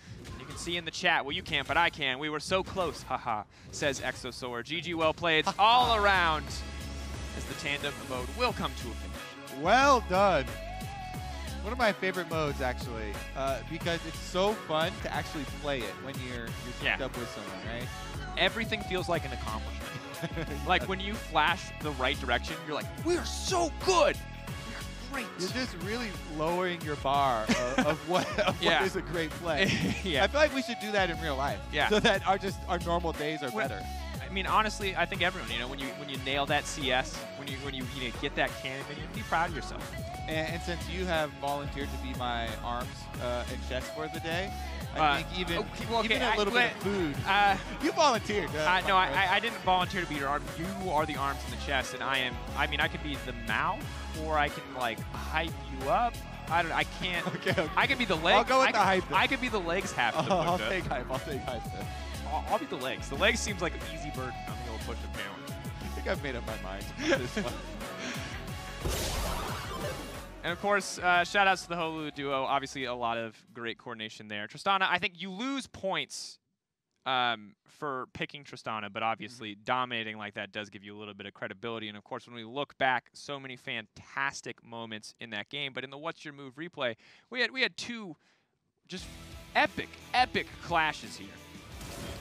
You can see in the chat, well, you can't, but I can. We were so close, haha, says Exosaur. GG, well played all around, as the tandem mode will come to a finish. Well done. One of my favorite modes, actually, because it's so fun to actually play it when you're synced up with someone, right? Everything feels like an accomplishment. Like when you flash the right direction, you're like, we're so good. We're great. You're just really lowering your bar of what is a great play. Yeah. I feel like we should do that in real life. Yeah. So that our normal days are better. I mean, honestly, I think everyone, when you nail that CS, when you get that cannon, then you be proud of yourself. And since you have volunteered to be my arms and chest for the day, I think even a little bit of food. You volunteered. No, I didn't volunteer to be your arm. You are the arms and the chest, and I could be the mouth, or I can like hype you up. I can't. Okay. I could be the legs. I'll go with the hype. I could be the legs half of the I'll take hype. I'll take hype then. I'll be the legs. The legs seems like an easy burden on the old push-up challenge. I think I've made up my mind for this one. And of course, shout outs to the Honolulu duo. Obviously, a lot of great coordination there. Tristana, I think you lose points for picking Tristana, but obviously dominating like that does give you a little bit of credibility. And of course, when we look back, so many fantastic moments in that game. But in the What's Your Move replay, we had 2 just epic clashes here.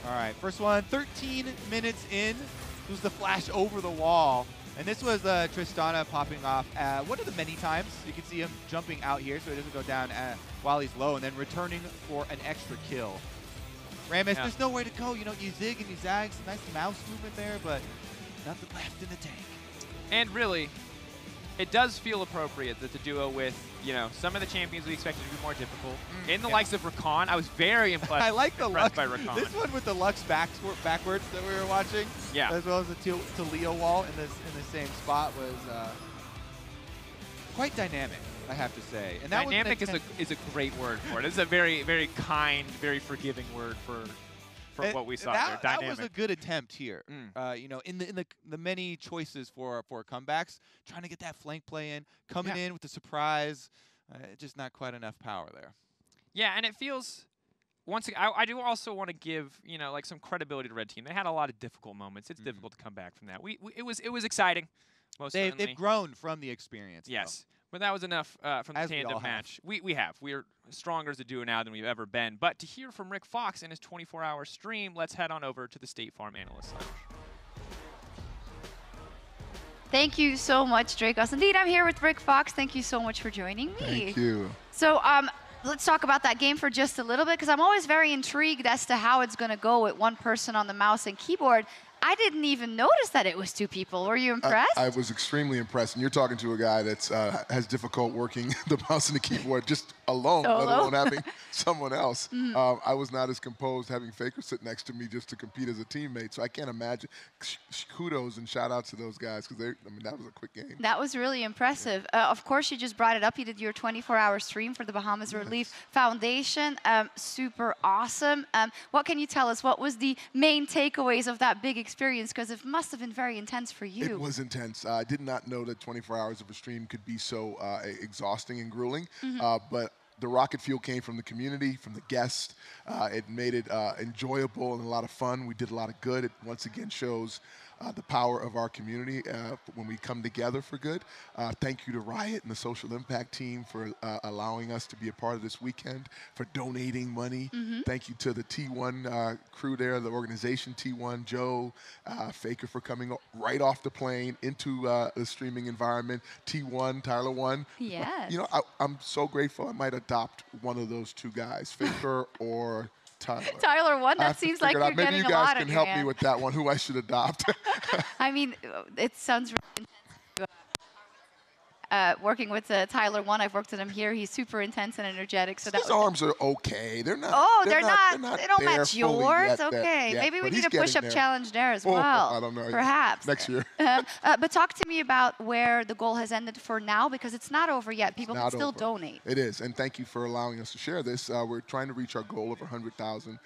All right, first one, 13 minutes in. It was the flash over the wall. And this was Tristana popping off one of the many times. You can see him jumping out here so he doesn't go down while he's low, and then returning for an extra kill. Rammus, there's nowhere to go. You zig and you zag, some nice mouse movement there, but nothing left in the tank. And really, it does feel appropriate that the duo with, some of the champions we expected to be more difficult. In the likes of Rakan, I was very impressed. I like the Lux by Rakan. This one with the Lux backwards that we were watching, as well as the Talia wall in the same spot was quite dynamic, I have to say. And that dynamic is a great word for it. It's a very, very kind, very forgiving word for what we saw there. Dynamic. That was a good attempt here. In the many choices for comebacks, trying to get that flank play in, coming in with the surprise, just not quite enough power there. Yeah, and it feels. Once again, I do also want to give like some credibility to Red Team. They had a lot of difficult moments. It's difficult to come back from that. It was exciting. They've grown from the experience. Yes. But that was enough from the tandem match. We're stronger as a duo now than we've ever been. But to hear from Rick Fox in his 24-hour stream, let's head on over to the State Farm Analyst Lounge. Thank you so much, Dracos. Indeed, I'm here with Rick Fox. Thank you so much for joining me. Thank you. So let's talk about that game for just a little bit, because I'm always very intrigued as to how it's going to go with one person on the mouse and keyboard. I didn't even notice that it was 2 people. Were you impressed? I was extremely impressed. And you're talking to a guy that's has difficult working the mouse and the keyboard just alone, let alone having someone else. I was not as composed having FLICKR sit next to me just to compete as a teammate. So I can't imagine. Kudos and shout out to those guys, because that was a quick game. That was really impressive. Of course, you just brought it up. You did your 24-hour stream for the Bahamas Relief Foundation. Super awesome. What can you tell us? What was the main takeaways of that big experience? Because it must have been very intense for you. It was intense. I did not know that 24 hours of a stream could be so exhausting and grueling. But the rocket fuel came from the community, from the guests. It made it enjoyable and a lot of fun. We did a lot of good. It once again shows the power of our community when we come together for good. Thank you to Riot and the Social Impact team for allowing us to be a part of this weekend, for donating money. Thank you to the T1 crew there, the organization T1, Joe, FLICKR for coming right off the plane into the streaming environment, T1, Tyler 1. Yes. You know, I'm so grateful. I might adopt one of those two guys, FLICKR or Tyler. Tyler 1, that seems like you're getting a lot. Maybe you guys can help me with that one, who I should adopt. I mean, it sounds really intense. Working with Tyler 1, I've worked with him here. He's super intense and energetic. So his arms are okay. They're not. Oh, they're not. They don't match yours. Yet, okay, yet, maybe we need a push-up challenge there as well. I don't know. Perhaps next year. But talk to me about where the goal has ended for now, because it's not over yet. People can still donate. It is, and thank you for allowing us to share this. We're trying to reach our goal of 100,000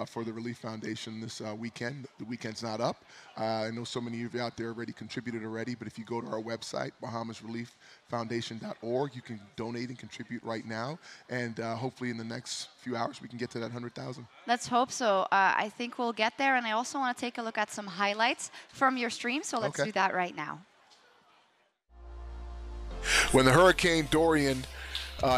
for the Relief Foundation this weekend. The weekend's not up. I know so many of you out there already contributed already, but if you go to our website, BahamasReliefFoundation.org, you can donate and contribute right now, and hopefully in the next few hours we can get to that 100,000. Let's hope so. I think we'll get there, and I also want to take a look at some highlights from your stream, so let's do that right now. When the Hurricane Dorian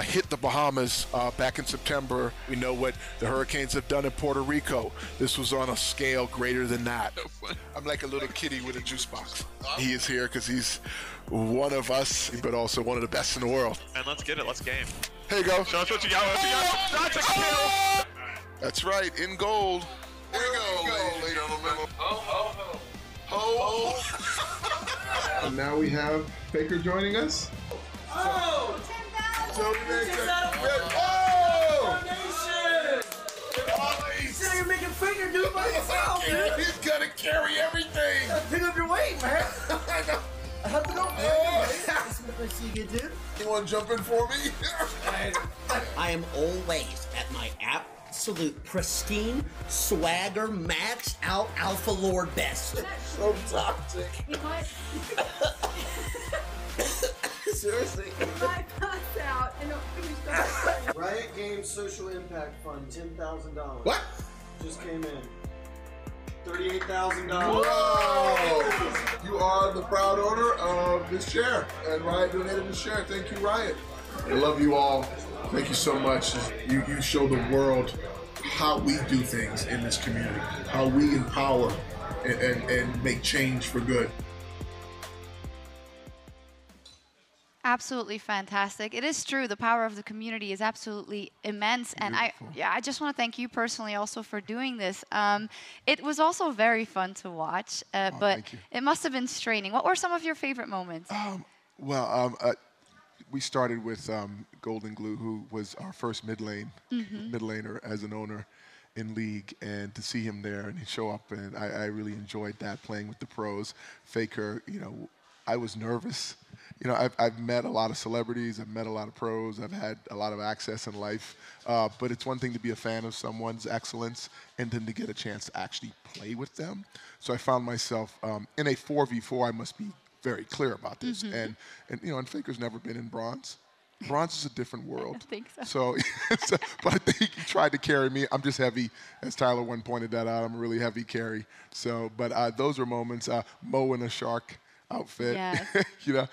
hit the Bahamas back in September, we know what the hurricanes have done in Puerto Rico. This was on a scale greater than that. I'm like a little kitty with a juice box. He is here because he's one of us, but also one of the best in the world. And let's get it. Let's game. Here you go. Show us what you got. That's a kill. That's right. In gold. There you go, ladies and gentlemen. And now we have FLICKR joining us. Oh! So you're making FLICKR do it by yourself, dude. He's gonna carry everything. Pick up your weight, man. I have to know. Let's see you, dude. You want to jump in for me? I am always at my absolute pristine, swagger, maxed out alpha lord best. So toxic. Seriously. I passed out and don't finish that. Riot Games Social Impact Fund, $10,000. What? Just came in. $38,000. Whoa! You are the proud owner of this chair, and Riot donated this chair. Thank you, Riot. I love you all. Thank you so much. You show the world how we do things in this community, how we empower and make change for good. Absolutely fantastic. It is true. The power of the community is absolutely immense. And I just want to thank you personally also for doing this. It was also very fun to watch, but it must have been straining. What were some of your favorite moments? We started with Golden Glue, who was our first mid laner as an owner in League, and to see him there and he show up, and I really enjoyed that, playing with the pros. FLICKR, you know, I was nervous. You know, I've met a lot of celebrities, I've met a lot of pros, I've had a lot of access in life, but it's one thing to be a fan of someone's excellence and then to get a chance to actually play with them. So I found myself in a 4v4, I must be very clear about this, and you know, and FLICKR's never been in bronze. Bronze is a different world. I think so. So, but I think he tried to carry me. I'm just heavy, as Tyler 1 pointed that out. I'm a really heavy carry. So, but those are moments. Mo in a shark outfit. Yes. You know,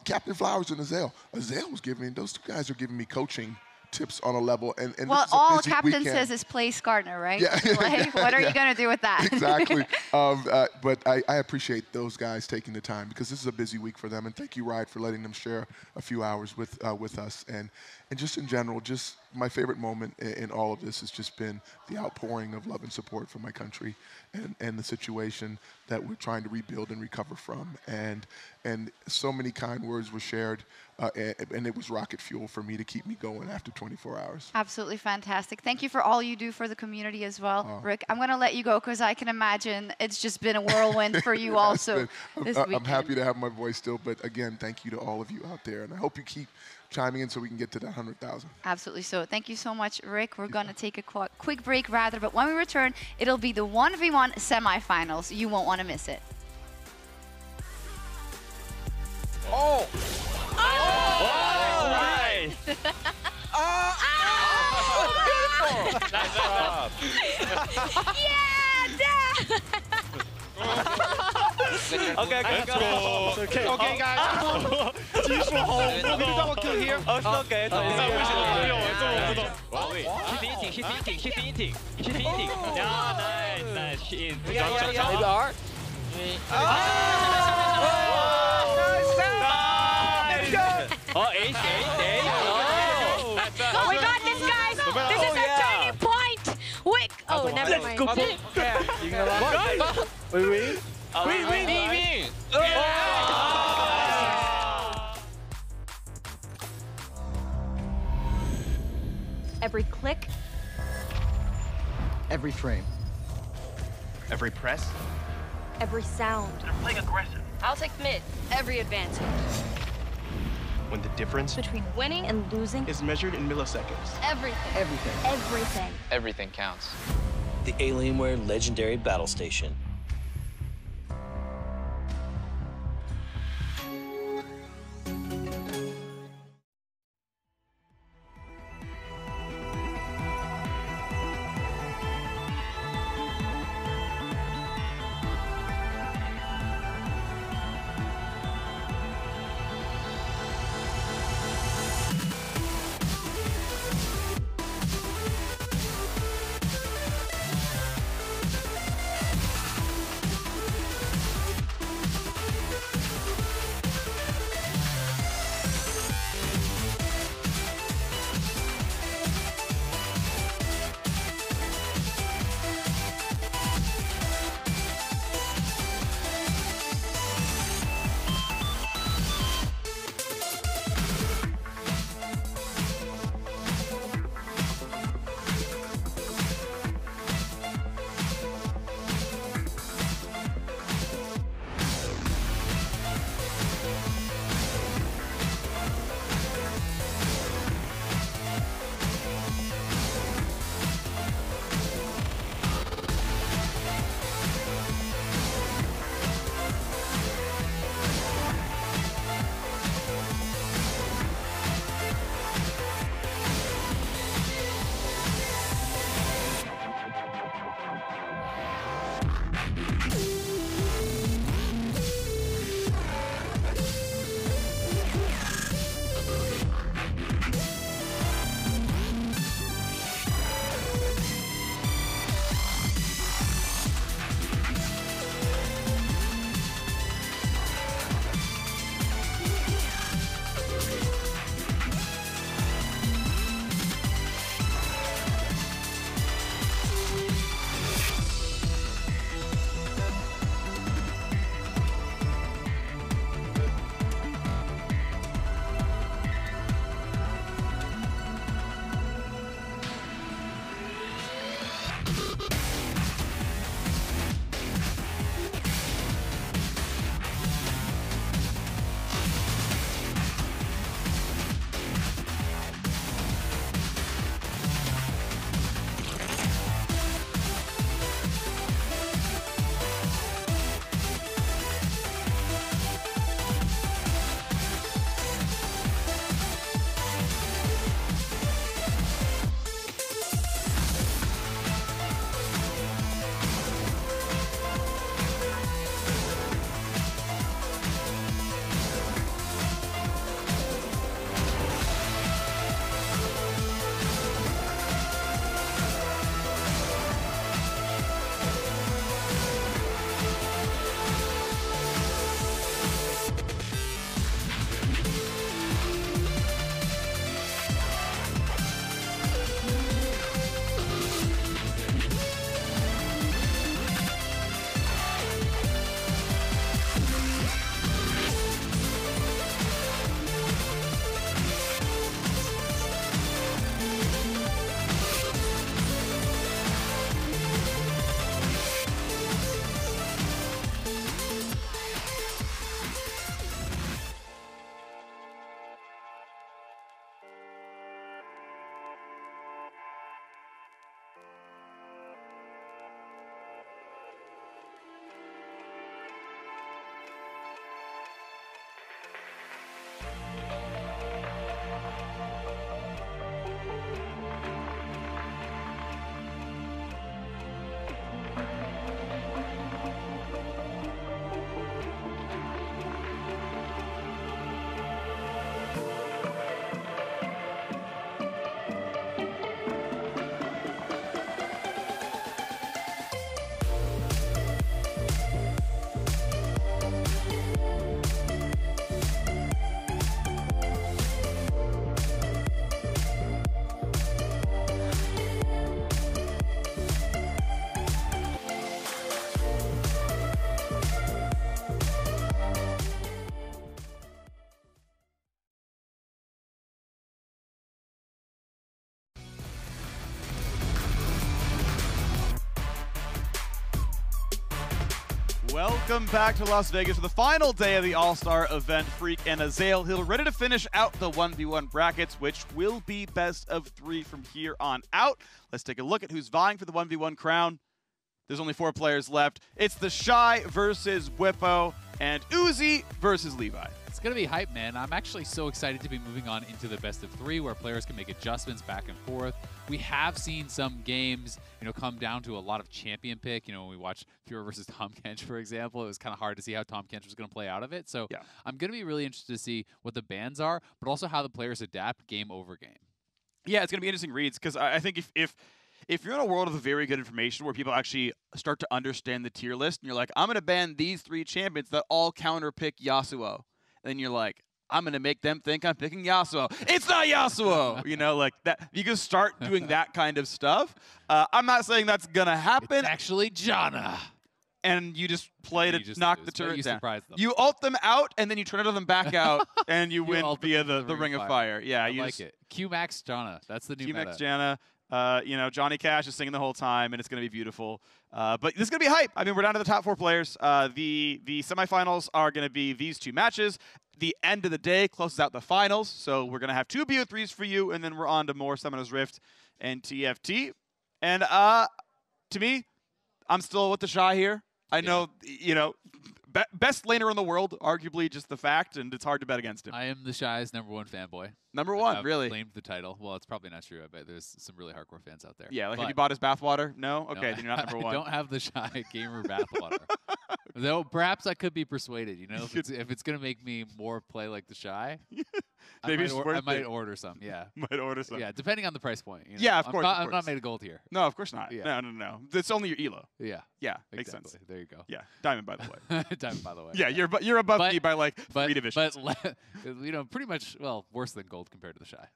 Captain Flowers and Azael. Azael was giving me, those two guys are giving me coaching tips on a level. And well, this is a all busy Captain weekend. says is play Gardner, right? Yeah. What are you going to do with that? Exactly. But I appreciate those guys taking the time, because this is a busy week for them. And thank you, Riot, for letting them share a few hours with us. And just in general, just my favorite moment in all of this has just been the outpouring of love and support for my country and the situation that we're trying to rebuild and recover from. And so many kind words were shared, and it was rocket fuel for me to keep me going after 24 hours. Absolutely fantastic. Thank you for all you do for the community as well, Rick. I'm going to let you go because I can imagine it's just been a whirlwind for you also this weekend. I'm happy to have my voice still, but again, thank you to all of you out there, and I hope you keep chiming in so we can get to that 100,000. Absolutely so. Thank you so much, Rick. We're going to take a quick break but when we return, it'll be the 1v1 semifinals. You won't want to miss it. Oh! Oh! Nice! Beautiful. Nice job. Yeah, Dad! Okay, let's go. Okay, okay, guys. 技术好，我们 double kill here. Okay, it's okay. Oh, we got this, guys! This is our turning point! Oh, never mind. Win. Every click, Every frame. Every press. every sound. They're playing aggressive. I'll take mid. Every advantage. When the difference Between winning and losing, is measured in milliseconds. everything. Everything. Everything. Everything counts. The Alienware Legendary Battle Station. Welcome back to Las Vegas for the final day of the All-Star event. Freak and Azael Hill ready to finish out the 1v1 brackets, which will be best of 3 from here on out. Let's take a look at who's vying for the 1v1 crown. There's only 4 players left. It's the Shy versus Whippo and Uzi versus Levi. It's going to be hype, man. I'm actually so excited to be moving on into the best of 3 where players can make adjustments back and forth. We have seen some games, come down to a lot of champion pick. When we watched Pure versus Tom Kench, for example, it was kind of hard to see how Tom Kench was going to play out of it. So yeah. I'm going to be really interested to see what the bans are, but also how the players adapt game over game. Yeah, it's going to be interesting reads because I think if you're in a world of very good information where people actually start to understand the tier list and you're like, I'm going to ban these 3 champions that all counter pick Yasuo. And then you're like, I'm going to make them think I'm picking Yasuo. It's not Yasuo! Like that. You can start doing that kind of stuff. I'm not saying that's going to happen. It's actually Janna. And you just play to knock the turret down. Surprise them. You ult them out, and then you turn them back out, and you win via the Ring of Fire. Yeah, I like it. Q-Max Janna. That's the new Q-Max Janna. Johnny Cash is singing the whole time, and it's going to be beautiful. But this is going to be hype. I mean, we're down to the top 4 players. The semifinals are going to be these 2 matches. The end of the day closes out the finals, so we're going to have 2 BO3s for you, and then we're on to more Summoner's Rift and TFT. And to me, I'm still with the Shy here. I know, best laner in the world, arguably just the fact, and it's hard to bet against him. I am the Shy's #1 fanboy. #1, really? Claimed the title. Well, it's probably not true. I bet there's some really hardcore fans out there. Yeah, like have you bought his bathwater? No? Okay, no, then you're not #1. I don't have the Shy gamer bathwater. Though perhaps I could be persuaded, if it's going to make me more play like the Shy. Maybe I might order some, yeah. Might order some. Yeah, depending on the price point. Yeah, of course. I'm not made of gold here. No, of course not. Yeah. No. It's only your elo. Yeah. Yeah, makes exactly. sense. There you go. Yeah, diamond, by the way. Diamond, by the way. Yeah, you're above me by like 3 divisions. But, pretty much, worse than gold compared to the Shy.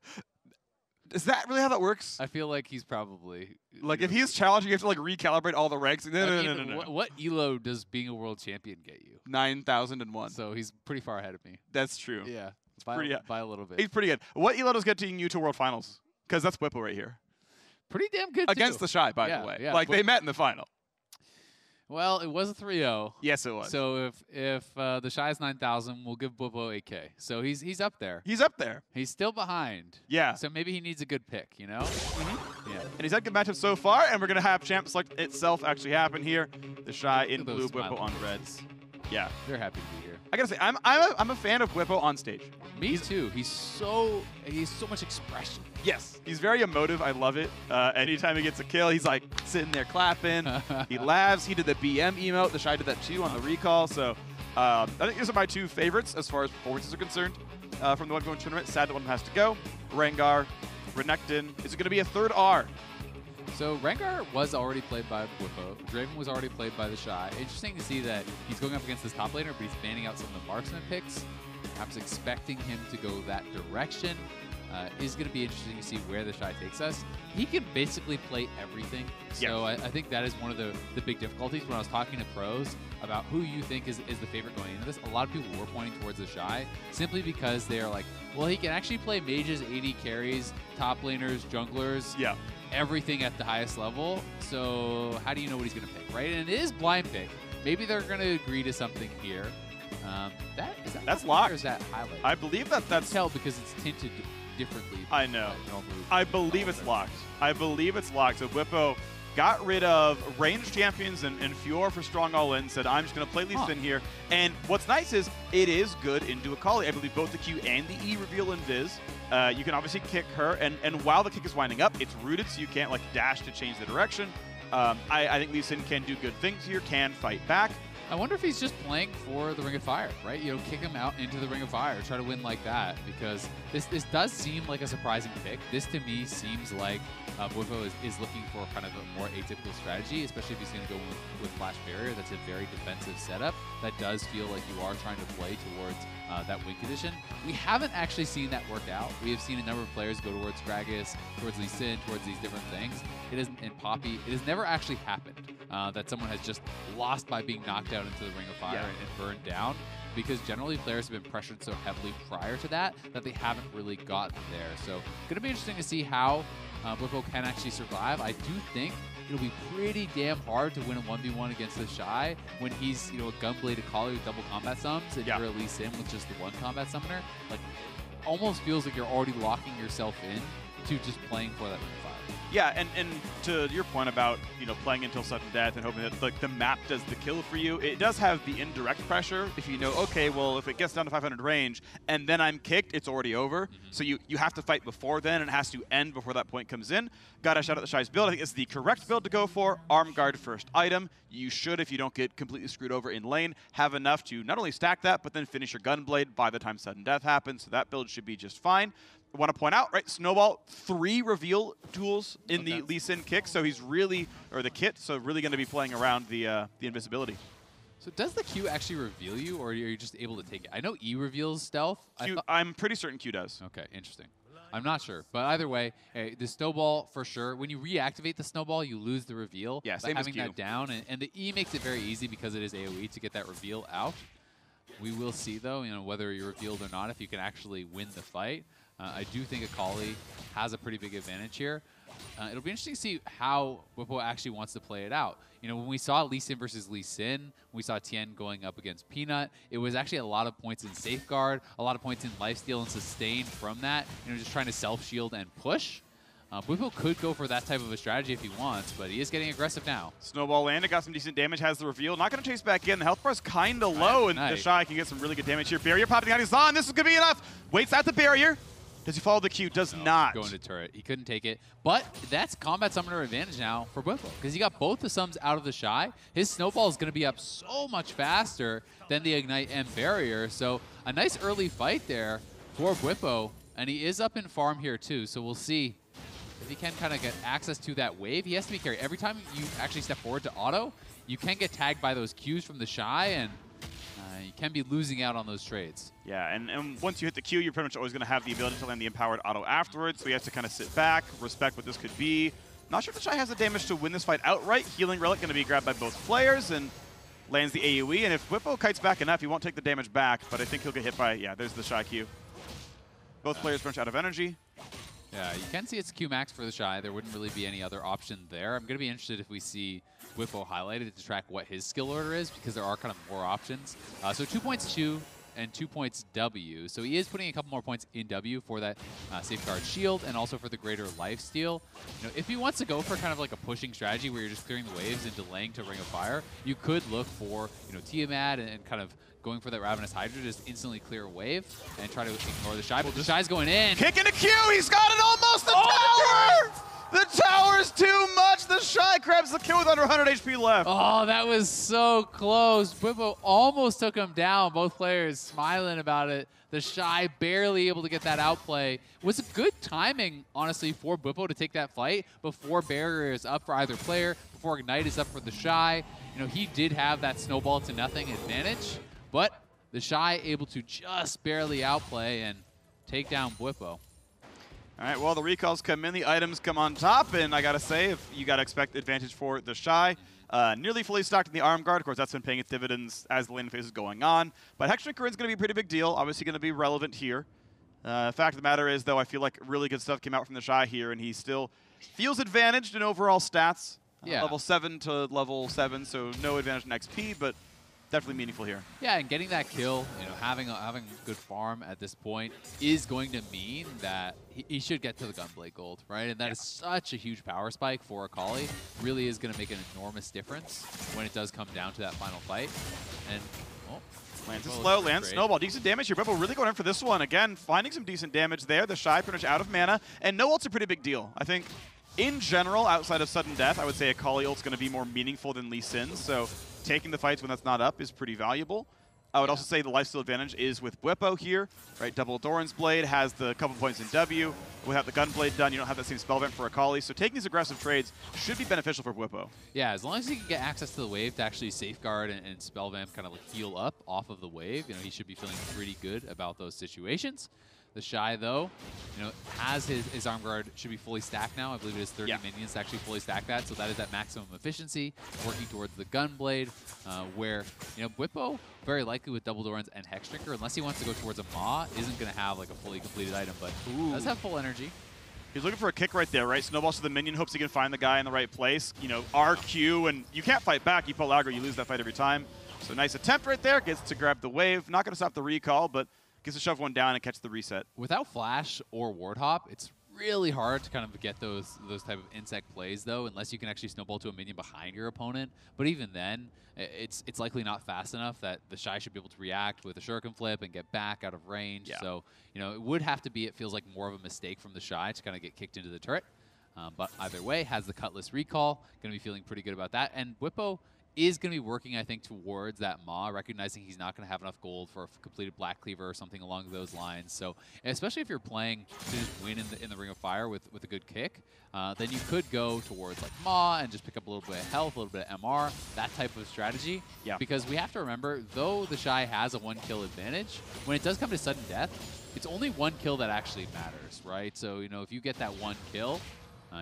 Is that really how that works? I feel like he's probably... Like, if he's challenging, you have to, recalibrate all the ranks. No. What elo does being a world champion get you? 9,001. So he's pretty far ahead of me. That's true. Yeah. By a little bit. He's pretty good. What elo does getting you to World Finals? Because that's Whippo right here. Pretty damn good, Against the Shy, by the way. Yeah. They met in the final. Well, it was a 3-0. Yes, it was. So if the Shy's 9,000, we'll give Whippo 8K. So he's up there. He's up there. He's still behind. Yeah. So maybe he needs a good pick, Mm-hmm. Yeah. And he's had good matchups so far, and we're going to have Champ Select itself actually happen here. The Shy in blue, Whippo on reds. Yeah. They're happy to be here. I got to say, I'm a fan of Whippo on stage. Me too. He's so much expression. Yes, he's very emotive. I love it. Anytime he gets a kill, he's like sitting there clapping. He laughs. He did the BM emote. The Shy did that too on the recall. So I think these are my 2 favorites as far as performances are concerned from the 1v1 tournament. Sad that one has to go. Rengar, Renekton. Is it going to be a 3rd R? So Rengar was already played by Whippo. Draven was already played by the Shy. Interesting to see that he's going up against this top laner, but he's banning out some of the marksman picks. Perhaps expecting him to go that direction. Is going to be interesting to see where the Shy takes us. He can basically play everything. So I think that is one of the big difficulties. When I was talking to pros about who you think is the favorite going into this, a lot of people were pointing towards the Shy simply because they're like, well, he can actually play mages, AD carries, top laners, junglers. Yeah. Everything at the highest level. So how do you know what he's going to pick, right? And it is blind pick. Maybe they're going to agree to something here. That's locked. Or is that highlight? I believe that's tell because it's tinted differently. I know. I believe it's locked. I believe it's locked. So Whippo got rid of ranged champions and Fior for strong all-in, said, I'm just going to play Lee Sin here. And what's nice is it is good into Akali. I believe both the Q and the E reveal Invis. You can obviously kick her, and while the kick is winding up, it's rooted, so you can't dash to change the direction. I think Lee Sin can do good things here, can fight back. I wonder if he's just playing for the Ring of Fire, right? Kick him out into the Ring of Fire, try to win like that, because this does seem like a surprising pick. This, to me, seems like Whippo is looking for kind of a more atypical strategy, especially if he's going to go with Flash Barrier. That's a very defensive setup. That does feel like you are trying to play towards that win condition. We haven't actually seen that work out. We have seen a number of players go towards Gragas, towards Lee Sin, towards these different things. It isn't in Poppy. It has never actually happened that someone has just lost by being knocked out into the Ring of Fire and burned down, because generally players have been pressured so heavily prior to that they haven't really gotten there. So going to be interesting to see how Bwipo can actually survive. I do think it'll be pretty damn hard to win a 1v1 against the Shy when he's, you know, a Gunblade Akali with double combat sums and you're at least in with just the one combat summoner. Like, almost feels like you're already locking yourself in to just playing for that Ring of Fire. Yeah, and to your point about, you know, playing until sudden death and hoping that like the map does the kill for you, it does have the indirect pressure. If you know, okay, well, if it gets down to 500 range and then I'm kicked, it's already over. So you have to fight before then, and it has to end before that point comes in. Gotta shout out the Shy's build. I think it's the correct build to go for. Arm guard first item. You should, if you don't get completely screwed over in lane, have enough to not only stack that, but then finish your Gunblade by the time sudden death happens. So that build should be just fine. I want to point out, right, Snowball, 3 reveal tools in the Lee Sin kick, so he's really, or the kit, so really going to be playing around the invisibility. So does the Q actually reveal you, or are you just able to take it? I know E reveals stealth. I'm pretty certain Q does. Okay, interesting. I'm not sure, but either way, hey, the Snowball for sure. When you reactivate the Snowball, you lose the reveal. Yeah, same as Q. Having that down, and the E makes it very easy because it is AoE to get that reveal out. We will see, though, you know, whether you're revealed or not, if you can actually win the fight. I do think Akali has a pretty big advantage here. It'll be interesting to see how Bwipo actually wants to play it out. You know, when we saw Lee Sin versus Lee Sin, when we saw Tien going up against Peanut, it was actually a lot of points in Safeguard, a lot of points in Lifesteal and Sustain from that, you know, just trying to self-shield and push. Bwipo could go for that type of a strategy if he wants, but he is getting aggressive now. Snowball landed, got some decent damage, has the reveal. Not going to chase back in. The health bar is kind of low, and the Shy can get some really good damage here. Barrier popping out his on. This is going to be enough. Waits at the barrier. Does he follow the Q? Does not. Going to turret. He couldn't take it. But that's combat summoner advantage now for Bwipo, because he got both the sums out of the Shy. His Snowball is going to be up so much faster than the Ignite and Barrier. So a nice early fight there for Bwipo. And he is up in farm here too. So we'll see if he can kind of get access to that wave. He has to be carried. Every time you actually step forward to auto, you can get tagged by those Qs from the Shy, and you can be losing out on those trades. Yeah, and once you hit the Q, you're pretty much always going to have the ability to land the empowered auto afterwards, so he has to kind of sit back, respect what this could be. Not sure if the Shy has the damage to win this fight outright. Healing Relic going to be grabbed by both players and lands the AoE, and if Bwipo kites back enough, he won't take the damage back, but I think he'll get hit by, yeah, there's the Shy Q. Both players bunch out of energy. Yeah, you can see it's Q max for the Shy. There wouldn't really be any other option there. I'm going to be interested if we see Bwipo highlighted to track what his skill order is, because there are kind of more options. So 2 points Q and 2 points W. So he is putting a couple more points in W for that Safeguard Shield and also for the greater lifesteal. You know, if he wants to go for kind of like a pushing strategy where you're just clearing the waves and delaying to Ring of Fire, you could look for, you know, Tiamat and kind of going for that Ravenous Hydra, just instantly clear a wave and try to ignore the Shy. But the Shy's going in. Kicking a Q, he's got it almost, the tower! The tower's too much, the Shy grabs the kill with under 100 HP left. Oh, that was so close. Bwipo almost took him down, both players smiling about it. The Shy barely able to get that outplay. It was a good timing, honestly, for Bwipo to take that fight before Barrier is up for either player, before Ignite is up for the Shy. You know, he did have that snowball to nothing advantage, but the Shy able to just barely outplay and take down Bwipo. All right, well, the recalls come in, the items come on top, and I got to say, if you got to expect advantage for the Shy. Nearly fully stocked in the arm guard. Of course, that's been paying its dividends as the lane phase is going on. But Hexdrinker is going to be a pretty big deal, obviously going to be relevant here. Fact of the matter is, though, I feel like really good stuff came out from the Shy here, and he still feels advantaged in overall stats. Level 7 to level 7, so no advantage in XP, but definitely meaningful here. Yeah, and getting that kill, you know, having a good farm at this point is going to mean that he should get to the Gunblade Gold, right? And that is such a huge power spike for Akali. Really is going to make an enormous difference when it does come down to that final fight. And lands it slow, lands Snowball. Decent damage here. Bwipo really going in for this one. Again, finding some decent damage there. The Shy pretty much out of mana. And no ult's a pretty big deal. I think in general, outside of sudden death, I would say Akali ult's going to be more meaningful than Lee Sin. So taking the fights when that's not up is pretty valuable. I would also say the lifesteal advantage is with Bwipo here, right? Double Doran's Blade has the couple points in W. Without the Gunblade done, you don't have that same spell event for Akali. So taking these aggressive trades should be beneficial for Bwipo. Yeah, as long as he can get access to the wave to actually safeguard and spell vamp, kind of like heal up off of the wave, you know, he should be feeling pretty good about those situations. The Shy, though, you know, has his arm guard should be fully stacked now. I believe it is 30 minions to actually fully stack that, so that is at maximum efficiency, working towards the Gunblade, where, you know, Bwipo, very likely with Double Dorans and Hexdrinker, unless he wants to go towards a Maw, isn't going to have like a fully completed item, but does have full energy. He's looking for a kick right there, right? Snowballs to the minion, hopes he can find the guy in the right place. You know, RQ, and you can't fight back. You pull aggro, you lose that fight every time. So nice attempt right there. Gets to grab the wave. Not going to stop the recall, but gets to shove one down and catch the reset. Without flash or ward hop, it's really hard to kind of get those type of insect plays, though, unless you can actually snowball to a minion behind your opponent. But even then, it's likely not fast enough that the Shy should be able to react with a shuriken flip and get back out of range. Yeah. So, you know, it would have to be, it feels like more of a mistake from the Shy to kind of get kicked into the turret. But either way, has the Cutlass recall. Going to be feeling pretty good about that. And Whippo is going to be working, I think, towards that Maw, recognizing he's not going to have enough gold for a completed Black Cleaver or something along those lines. So, especially if you're playing to just win in the Ring of Fire with a good kick, then you could go towards like Maw and just pick up a little bit of health, a little bit of MR, that type of strategy. Yeah. Because we have to remember, though the Shy has a 1-kill advantage, when it does come to sudden death, it's only 1 kill that actually matters, right? So, you know, if you get that 1 kill,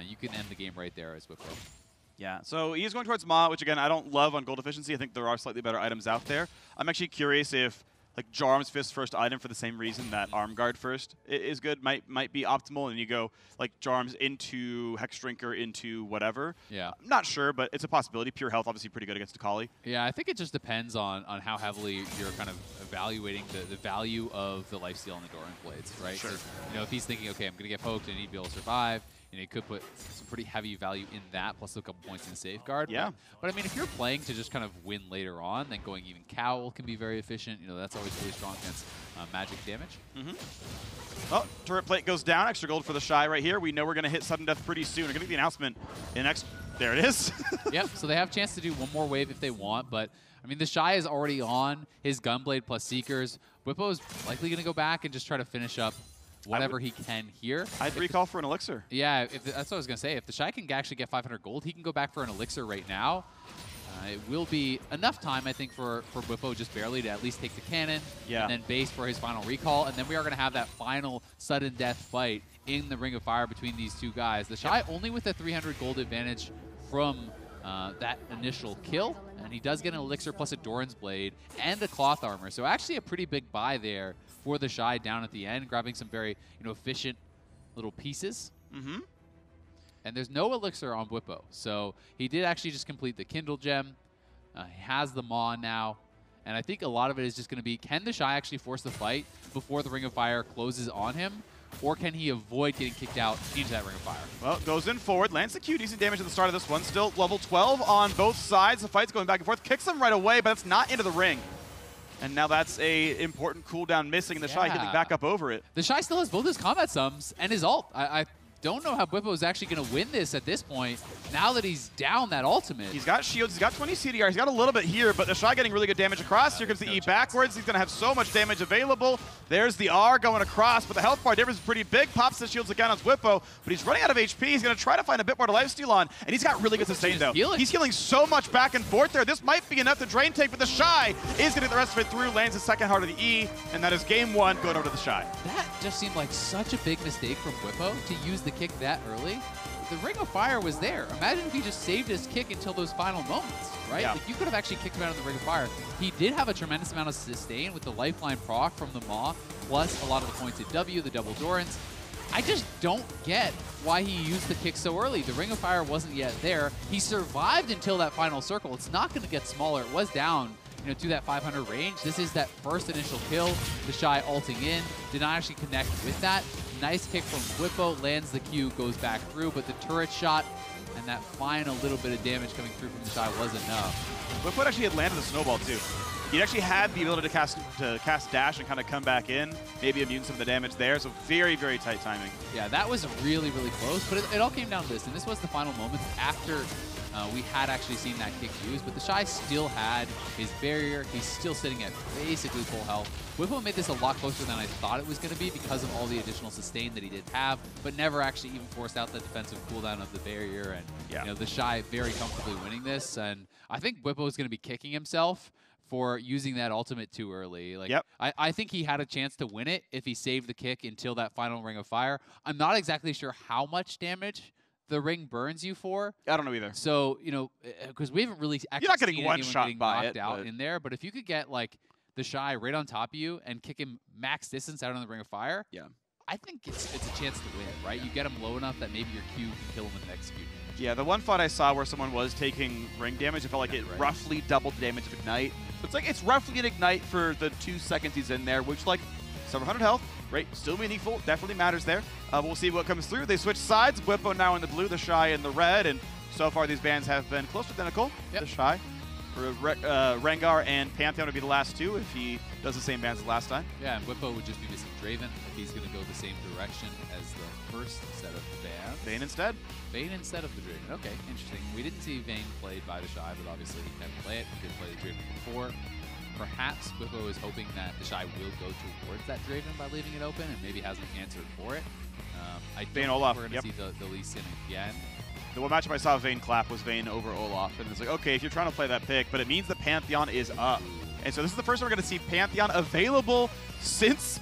you can end the game right there as Whippo. Yeah, so he's going towards Ma, which again, I don't love on gold efficiency. I think there are slightly better items out there. I'm actually curious if like Jarm's Fist first item, for the same reason that Arm Guard first is good, might be optimal, and you go like Jarm's into Hex Drinker into whatever. Yeah. I'm not sure, but it's a possibility. Pure Health obviously pretty good against Akali. Yeah, I think it just depends on how heavily you're kind of evaluating the value of the lifesteal on the Doran Blades, right? Sure. You know, if he's thinking, okay, I'm going to get poked and I need to be able to survive, and he could put some pretty heavy value in that, plus a couple points in Safeguard. Yeah. But I mean, if you're playing to just kind of win later on, then going even Cowl can be very efficient. You know, that's always really strong against magic damage. Well, turret plate goes down. Extra gold for the Shy right here. We know we're going to hit sudden death pretty soon. We're going to get the announcement in next. There it is. Yep, so they have a chance to do one more wave if they want, but I mean, the Shy is already on his Gunblade plus Seekers. Whippo's likely going to go back and just try to finish up whatever he can here. I'd recall for an Elixir. Yeah, that's what I was going to say. If the Shy can actually get 500 gold, he can go back for an Elixir right now. It will be enough time, I think, for Whippo just barely to at least take the cannon, Yeah. and then base for his final recall, and then we are going to have that final sudden death fight in the Ring of Fire between these two guys. The Shy only with a 300 gold advantage from that initial kill, and he does get an Elixir plus a Doran's Blade and a Cloth Armor, so actually a pretty big buy there for the Shy down at the end, grabbing some very efficient little pieces. And there's no Elixir on Whippo, so he did actually just complete the Kindle Gem. He has the Maw now, and I think a lot of it is just going to be, can the Shy actually force the fight before the Ring of Fire closes on him, or can he avoid getting kicked out into that Ring of Fire? Well, goes in forward, lands the Q, decent damage at the start of this one. Still level 12 on both sides. The fight's going back and forth. Kicks him right away, but it's not into the ring. And now that's a important cooldown missing, and the Shy getting back up over it. The Shy still has both his combat sums and his ult. I don't know how Whippo is actually going to win this at this point, now that he's down that ultimate. He's got shields, he's got 20 CDR, he's got a little bit here, but the Shy getting really good damage across. Here comes the E backwards. He's going to have so much damage available. There's the R going across, but the health bar difference is pretty big. Pops the shields again on Whippo, but he's running out of HP. He's going to try to find a bit more to lifesteal on, and he's got really good sustain, though. He's healing so much back and forth there. This might be enough to drain take, but the Shy is going to get the rest of it through, lands his second heart of the E, and that is game one going over to the Shy. That just seemed like such a big mistake from Whippo to use the kick that early. The Ring of Fire was there. Imagine if he just saved his kick until those final moments, right? Yeah. Like, you could have actually kicked him out of the Ring of Fire. He did have a tremendous amount of sustain with the Lifeline proc from the Maw, plus a lot of the points at W, the double Dorans. I just don't get why he used the kick so early. The Ring of Fire wasn't yet there. He survived until that final circle. It's not going to get smaller. It was down, to that 500 range. This is that first initial kill. The Shy ulting in. Did not actually connect with that. Nice kick from Whippo, lands the Q, goes back through, but the turret shot and that final little bit of damage coming through from the Shy was enough. Whippo actually had landed the snowball too. He actually had the ability to cast dash and kind of come back in, maybe immune some of the damage there, so very, very tight timing. Yeah, that was really, really close, but it all came down to this, and this was the final moments after we had actually seen that kick used, but the Shy still had his barrier. He's still sitting at basically full health. Whippo made this a lot closer than I thought it was going to be because of all the additional sustain that he did have, but never actually even forced out the defensive cooldown of the barrier, and the Shy very comfortably winning this, and I think Whippo is going to be kicking himself for using that ultimate too early. Like, I think he had a chance to win it if he saved the kick until that final Ring of Fire. I'm not exactly sure how much damage the ring burns you for. I don't know either. So, because we haven't really actually You're not getting seen one anyone shot getting by knocked it, out but in there, but if you could get like the Shy right on top of you and kick him max distance out on the Ring of Fire, I think it's a chance to win, right? You get him low enough that maybe your Q can kill him with an execute. Yeah, the one fight I saw where someone was taking ring damage, it felt like it roughly doubled the damage of Ignite. It's like it's roughly an Ignite for the 2 seconds he's in there, which like 700 health, right? Still meaningful, definitely matters there. We'll see what comes through. They switch sides. Bwipo now in the blue, the Shy in the red, and so far these bans have been close to identical. The Shy. For Rengar and Pantheon would be the last 2 if he does the same bans as last time. Yeah, and Bwipo would just be missing Draven if he's going to go the same direction as the first set of bans. Vayne instead? Vayne instead of the Draven. Okay, interesting. We didn't see Vayne played by the Shy, but obviously he can play it. He did play the Draven before. Perhaps Bwipo is hoping that the Shy will go towards that Draven by leaving it open and maybe hasn't answered for it. I don't think Olaf, we're going to see the Lee Sin again. The one matchup I saw Vayne clap was Vayne over Olaf, and it's like, okay, if you're trying to play that pick, but it means the Pantheon is up. And so this is the first time we're going to see Pantheon available since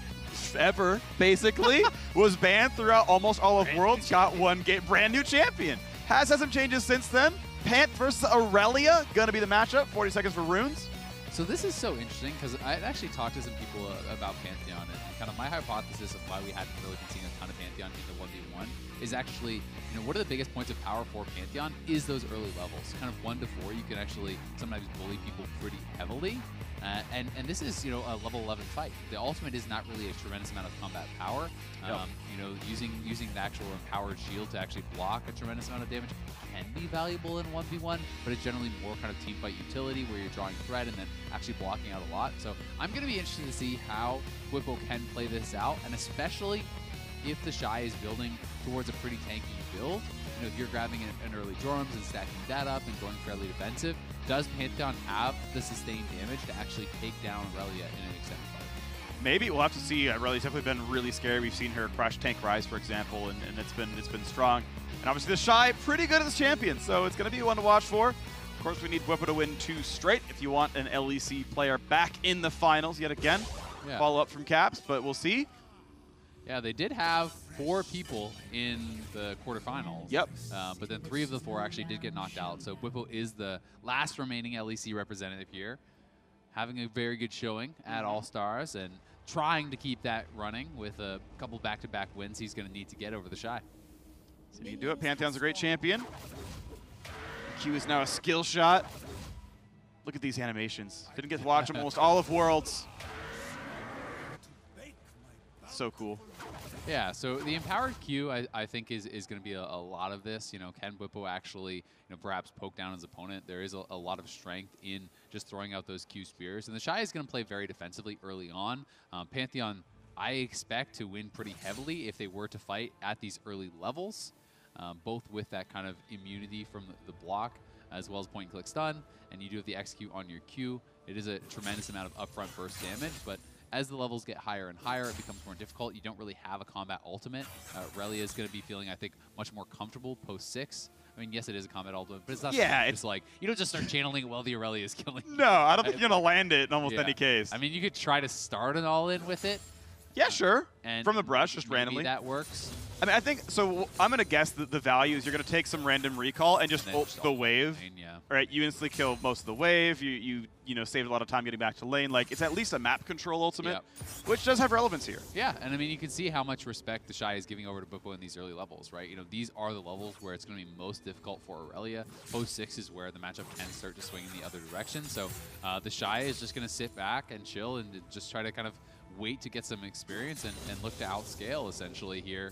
ever, basically. Was banned throughout almost all of Worlds, got one game, brand new champion. Has had some changes since then. Pant versus Aurelia, going to be the matchup, 40 seconds for runes. So this is so interesting because I actually talked to some people about Pantheon, and kind of my hypothesis of why we hadn't really been seeing a ton of Pantheon in the 1v1 is actually, you know, what are the biggest points of power for Pantheon is those early levels. Kind of 1 to 4, you can actually sometimes bully people pretty heavily. And this is, you know, a level 11 fight. The ultimate is not really a tremendous amount of combat power. You know, using the actual empowered shield to actually block a tremendous amount of damage can be valuable in 1v1, but it's generally more kind of team fight utility where you're drawing threat and then actually blocking out a lot. So I'm going to be interested to see how Bwipo can play this out, and especially if the Shy is building towards a pretty tanky build. You know, if you're grabbing an early Jorums and stacking that up and going fairly defensive, does Pantheon have the sustained damage to actually take down Aurelia in an extended fight? Maybe we'll have to see. Aurelia's definitely been really scary. We've seen her crush Tank Rise, for example, and it's been strong. And obviously the Shy, pretty good as champion, so it's going to be one to watch for. Of course, we need Bwipo to win 2 straight if you want an LEC player back in the finals yet again. Follow up from Caps, but we'll see. Yeah, they did have 4 people in the quarterfinals. Yep. But then 3 of the 4 actually did get knocked out. So Bwipo is the last remaining LEC representative here, having a very good showing at All-Stars and trying to keep that running with a couple back-to-back wins he's going to need to get over the Shy. So you can do it. Pantheon's a great champion. Q is now a skill shot. Look at these animations. Didn't get to watch them almost all of Worlds. So cool. Yeah, so the empowered Q, I think, is going to be a lot of this. You know, can Bwipo actually, you know, perhaps poke down his opponent? There is a lot of strength in just throwing out those Q spears. And the Shy is going to play very defensively early on. Pantheon, I expect to win pretty heavily if they were to fight at these early levels, both with that kind of immunity from the block as well as point-and-click stun. And you do have the execute on your Q. It is a tremendous amount of upfront burst damage, but as the levels get higher and higher, it becomes more difficult. You don't really have a combat ultimate. Aurelia is going to be feeling, I think, much more comfortable post-6. I mean, yes, it is a combat ultimate, but it's not it's like, you don't just start channeling it while the Aurelia is killing you. No, I don't think you're going to land it in almost any case. I mean, you could try to start an all-in with it. Yeah, sure. And from the brush, just randomly. That works. I mean, I think, so I'm going to guess that the value is you're going to take some random recall and just ult the wave. Right? You instantly kill most of the wave. You know, saved a lot of time getting back to lane. Like, it's at least a map control ultimate, which does have relevance here. Yeah, and I mean, you can see how much respect the Shy is giving over to Bwipo in these early levels, right? You know, these are the levels where it's going to be most difficult for Aurelia. Post-6 is where the matchup can start to swing in the other direction. So the Shy is just going to sit back and chill and just try to kind of wait to get some experience and look to outscale essentially here,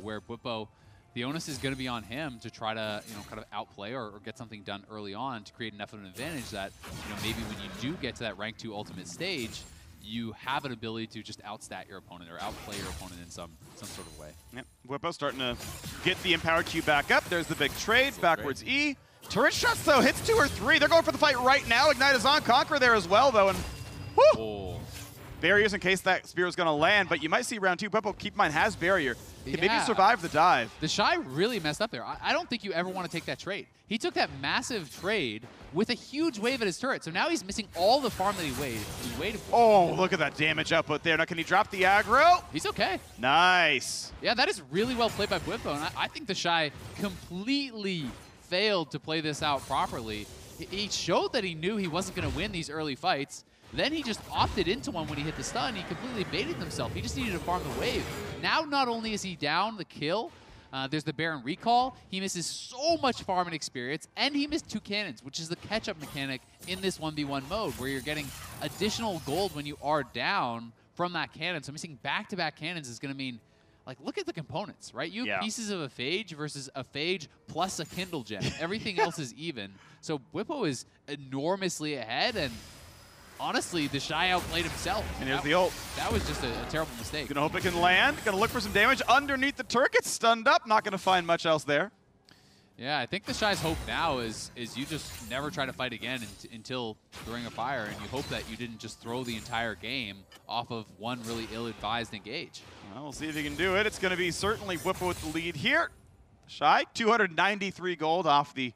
where Bwipo, the onus is going to be on him to try to, you know, kind of outplay or get something done early on to create enough of an advantage that, you know, maybe when you do get to that rank 2 ultimate stage, you have an ability to just outstat your opponent or outplay your opponent in some sort of way. Yep, Bwipo starting to get the empowered Q back up. There's the big trade, backwards E. Turret shots though, hits 2 or 3. They're going for the fight right now. Ignite is on, Conqueror there as well though, and whoo! Barriers in case that spear was going to land, but you might see round 2. Bwipo, keep in mind, has barrier. Can maybe survive the dive. The Shy really messed up there. I don't think you ever want to take that trade. He took that massive trade with a huge wave at his turret, so now he's missing all the farm that he waited for. Oh, look at that damage output there. Now, can he drop the aggro? He's okay. Nice. Yeah, that is really well played by Bwipo, and I think the Shy completely failed to play this out properly. He showed that he knew he wasn't going to win these early fights, Then he just opted into one when he hit the stun. He completely baited himself. He just needed to farm the wave. Now, not only is he down the kill, there's the Baron recall. He misses so much farming experience, and he missed 2 cannons, which is the catch-up mechanic in this 1v1 mode, where you're getting additional gold when you are down from that cannon. So missing back-to-back cannons is going to mean, like, look at the components, right? You have pieces of a Phage versus a Phage plus a Kindle gem. Everything else is even. So Bwipo is enormously ahead, and honestly, the Shy outplayed himself. And here's the ult. That was just a terrible mistake. Gonna hope it can land. Gonna look for some damage underneath the turret. Gets stunned up. Not gonna find much else there. Yeah, I think the Shy's hope now is you just never try to fight again until the Ring of Fire, and you hope that you didn't just throw the entire game off of one really ill-advised engage. Well, we'll see if he can do it. It's gonna be certainly Bwipo with the lead here. Shy, 293 gold off the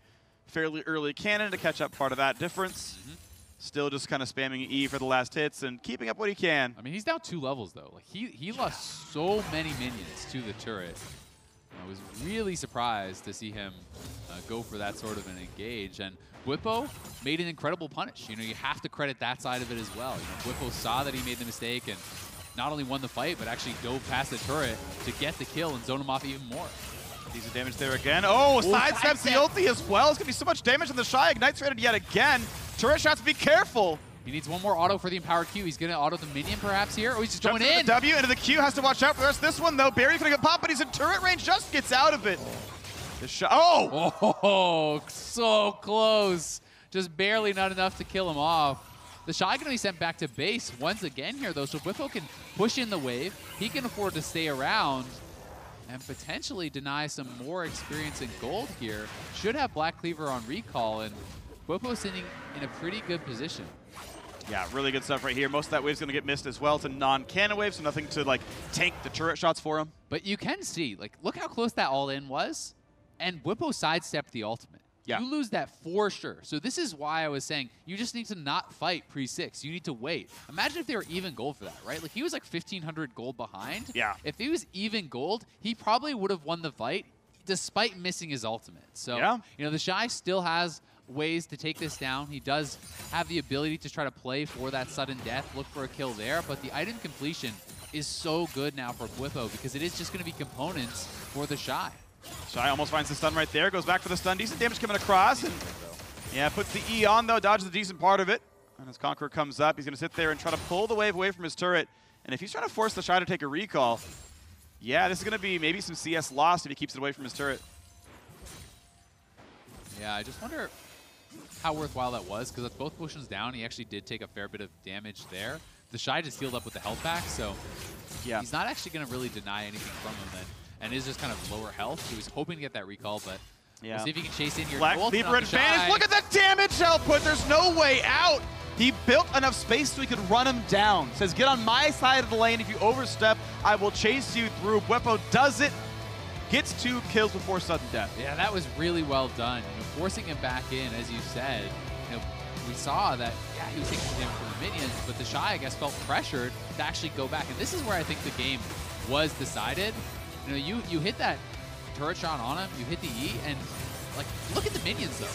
fairly early cannon to catch up part of that difference. Still just kind of spamming E for the last hits and keeping up what he can. I mean, he's down 2 levels, though. Like he lost so many minions to the turret. I was really surprised to see him go for that sort of an engage. And Bwipo made an incredible punish. You know, you have to credit that side of it as well. You know, Bwipo saw that he made the mistake and not only won the fight, but actually dove past the turret to get the kill and zone him off even more. Decent damage there again. Oh, sidesteps the ulti as well. It's going to be so much damage on the Shy. Ignites rated yet again. Turret shots, be careful. He needs one more auto for the empowered Q. He's going to auto the minion perhaps here. Oh, he's just Jumps going in. The W into the Q. Has to watch out for the rest of this one, though. Barry's going to get popped, but he's in turret range. Just gets out of it. The Shy. Oh, so close. Just barely not enough to kill him off. The Shy going to be sent back to base once again here, though, so Bwipo can push in the wave. He can afford to stay around and potentially deny some more experience in gold here. Should have Black Cleaver on recall, and Bwipo sitting in a pretty good position. Yeah, really good stuff right here. Most of that wave's going to get missed as well. It's a non-cannon wave, so nothing to, like, tank the turret shots for him. But you can see, like, look how close that all-in was, and Bwipo sidestepped the ultimate. Yeah. You lose that for sure. So this is why I was saying you just need to not fight pre-6. You need to wait. Imagine if they were even gold for that, right? Like, he was like 1,500 gold behind. Yeah. If he was even gold, he probably would have won the fight despite missing his ultimate. So, you know, the Shy still has ways to take this down. He does have the ability to try to play for that sudden death, look for a kill there, but the item completion is so good now for Bwipo because it is just going to be components for the Shy. Shy almost finds the stun right there, goes back for the stun. Decent damage coming across, and yeah, puts the E on, though, dodges a decent part of it. And as Conqueror comes up, he's going to sit there and try to pull the wave away from his turret. And if he's trying to force the Shy to take a recall, yeah, this is going to be maybe some CS lost if he keeps it away from his turret. Yeah, I just wonder how worthwhile that was, because with both potions down, he actually did take a fair bit of damage there. The Shy just healed up with the health pack, so he's not actually going to really deny anything from him then. And is just kind of lower health. He was hoping to get that recall, but we'll see if he can chase in here. Black Cleaver advantage. Look at that damage output. There's no way out. He built enough space so he could run him down. Says, get on my side of the lane. If you overstep, I will chase you through. Bwipo does it. Gets 2 kills before sudden death. Yeah, that was really well done. You know, forcing him back in, as you said. You know, we saw that, yeah, he was taking some damage from the minions, but the Shy, I guess, felt pressured to actually go back. And this is where I think the game was decided. You know, you hit that turret shot on him, you hit the E, and like, look at the minions though.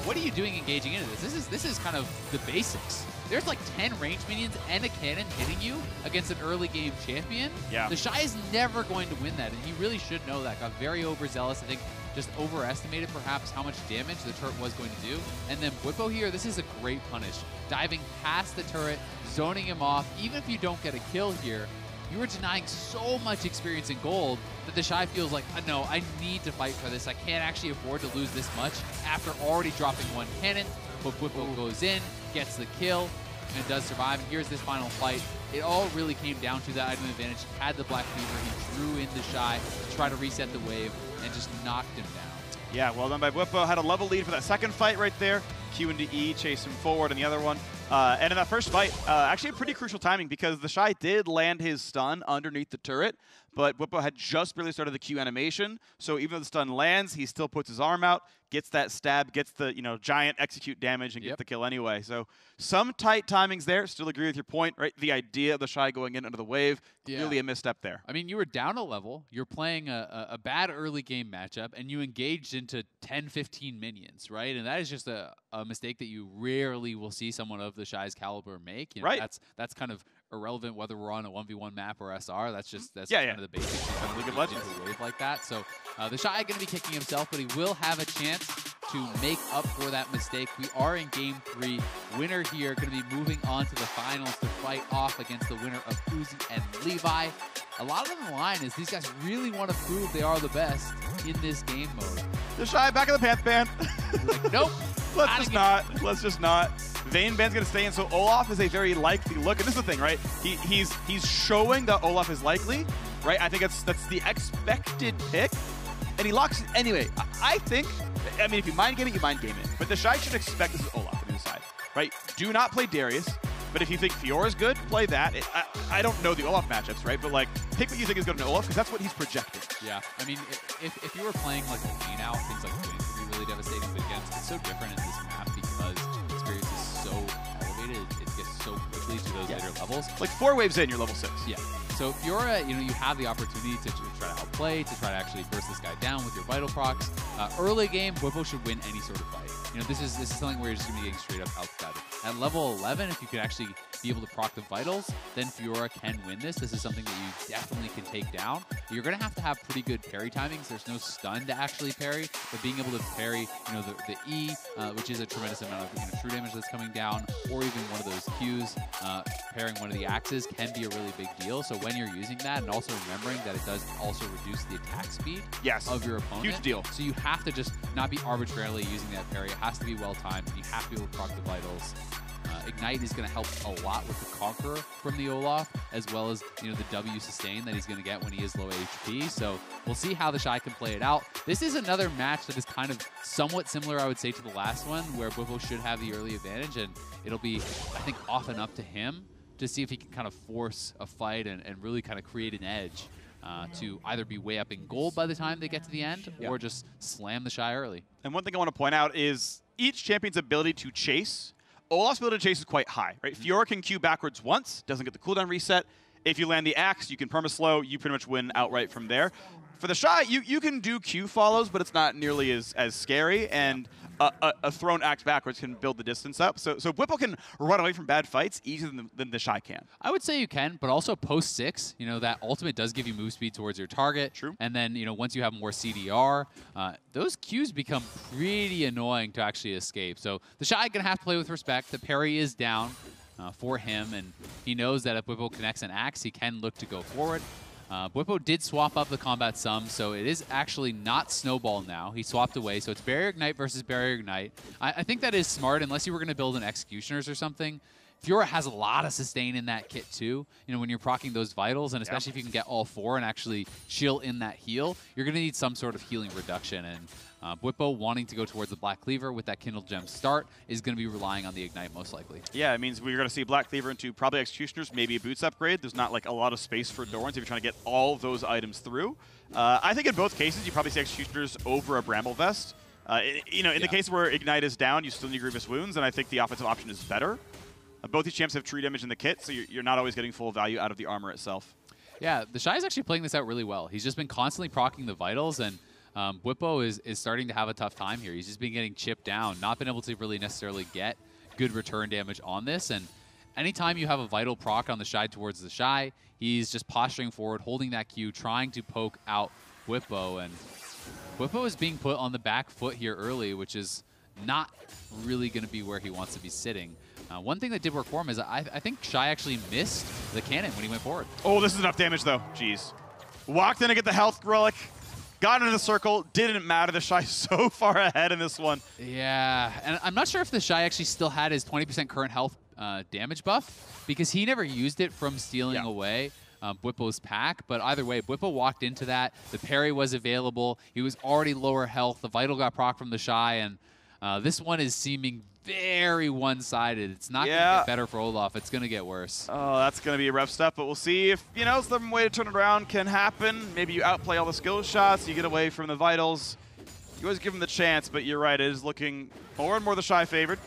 What are you doing engaging into this? This is kind of the basics. There's like 10 ranged minions and a cannon hitting you against an early game champion. Yeah. The Shy is never going to win that, and he really should know that. Got very overzealous. I think just overestimated perhaps how much damage the turret was going to do. And then Bwipo here, this is a great punish. Diving past the turret, zoning him off. Even if you don't get a kill here, you are denying so much experience in gold that the Shy feels like, no, I need to fight for this. I can't actually afford to lose this much after already dropping 1 cannon. But Bwipo goes in, gets the kill, and does survive. And here's this final fight. It all really came down to that item advantage. He had the Black Cleaver. He drew in the Shy to try to reset the wave and just knocked him down. Yeah, well done by Bwipo. Had a level lead for that second fight right there. Q into E, chase him forward in the other one. And in that first fight, actually pretty crucial timing because the Shy did land his stun underneath the turret, but Bwipo had just barely started the Q animation. So even though the stun lands, he still puts his arm out, gets that stab, gets the giant execute damage, and gets the kill anyway. So some tight timings there. Still agree with your point, right? The idea of the Shy going in under the wave, really a misstep there. I mean, you were down a level. You're playing a bad early game matchup, and you engaged into 10, 15 minions, right? And that is just a mistake that you rarely will see someone of the Shy's caliber make. You know, Right. That's kind of irrelevant whether we're on a 1v1 map or SR. That's just Yeah, kind of the basics of League of Legends. A wave like that. So the Shy going to be kicking himself, but he will have a chance to make up for that mistake. We are in Game 3. Winner here going to be moving on to the finals to fight off against the winner of Uzi and Levi. A lot of the line is these guys really want to prove they are the best in this game mode. The Shy back in the Pants Band. Like, nope. Let's just not. Vayne Band's gonna stay in, so Olaf is a very likely look. And this is the thing, right? He's showing that Olaf is likely, right? I think that's the expected pick. And he locks it anyway. I think, I mean, if you mind game it, you mind game it. But the Shy should expect this is Olaf on his side, right? Do not play Darius. But if you think Fiora's good, play that. I don't know the Olaf matchups, right? But like, pick what you think is good in Olaf, because that's what he's projecting. Yeah, I mean, if you were playing like a lane out, things like Twins would be really devastating. But again, it's so different in this map because experience is so elevated. It gets so quickly to those later levels. Like 4 waves in, you're level 6. Yeah. So Fiora, you have the opportunity to try to outplay, to try to actually burst this guy down with your vital procs. Early game, Bwipo should win any sort of fight. This is something where you're just going to be getting straight up outside. At level 11, if you can actually be able to proc the vitals, then Fiora can win this. This is something that you definitely can take down. You're going to have pretty good parry timings. There's no stun to actually parry, but being able to parry, the E, which is a tremendous amount of true damage that's coming down, or even one of those Qs, parrying one of the axes can be a really big deal. So when you're using that, and also remembering that it does also reduce the attack speed of your opponent. Huge deal. So you have to just not be arbitrarily using that parry. It has to be well timed. You have to be able to proc the vitals. Ignite is going to help a lot with the Conqueror from the Olaf, as well as the W sustain that he's going to get when he is low HP. So we'll see how the Shy can play it out. This is another match that is kind of somewhat similar, I would say, to the last one, where Bwipo should have the early advantage, and it'll be, I think, often up to him to see if he can kind of force a fight and really kind of create an edge to either be way up in gold by the time they get to the end, or just slam the Shy early. And one thing I want to point out is each champion's ability to chase. Olaf's ability to chase is quite high, right? Fiora can Q backwards once, doesn't get the cooldown reset. If you land the axe, you can perma-slow, you pretty much win outright from there. For the Shy, you can do Q follows, but it's not nearly as scary, and a thrown axe backwards can build the distance up. So Bwipo can run away from bad fights easier than the Shy can. I would say you can, but also post 6, that ultimate does give you move speed towards your target. True. And then, once you have more CDR, those Qs become pretty annoying to actually escape. So the Shy going to have to play with respect. The parry is down for him, and he knows that if Bwipo connects an axe, he can look to go forward. Bwipo did swap up the combat sum, so it is actually not Snowball now. He swapped away, so it's Barrier Ignite versus Barrier Ignite. I think that is smart, unless you were going to build an Executioners or something. Fiora has a lot of sustain in that kit too. When you're proccing those vitals, and especially if you can get all 4 and actually chill in that heal, you're going to need some sort of healing reduction. And Bwipo wanting to go towards the Black Cleaver with that Kindle Gem start is going to be relying on the Ignite most likely. Yeah, it means we're going to see Black Cleaver into probably Executioners, maybe a Boots upgrade. There's not like a lot of space for Dorans if you're trying to get all those items through. I think in both cases, you probably see Executioners over a Bramble Vest. In the case where Ignite is down, you still need Grievous Wounds, and I think the offensive option is better. Both these champs have true damage in the kit, so you're not always getting full value out of the armor itself. Yeah, the Shy is actually playing this out really well. He's just been constantly proccing the vitals, and Bwipo is starting to have a tough time here. He's just been getting chipped down, not been able to really necessarily get good return damage on this. And anytime you have a vital proc on the Shy towards the Shy, he's just posturing forward, holding that Q, trying to poke out Bwipo. And Bwipo is being put on the back foot here early, which is not really going to be where he wants to be sitting. One thing that did work for him is I think Shy actually missed the cannon when he went forward. Oh, this is enough damage, though. Jeez. Walked in to get the health relic, got into the circle, didn't matter. The Shy so far ahead in this one. Yeah, and I'm not sure if the Shy actually still had his 20% current health damage buff, because he never used it from stealing away Bwipo's pack. But either way, Bwipo walked into that. The parry was available. He was already lower health. The vital got proc from the Shy, and this one is seeming very one-sided. It's not going to get better for Olaf. It's going to get worse. Oh, that's going to be a rough stuff, but we'll see if, some way to turn it around can happen. Maybe you outplay all the skill shots, you get away from the vitals. You always give him the chance, but you're right, it is looking more and more the Shy favored.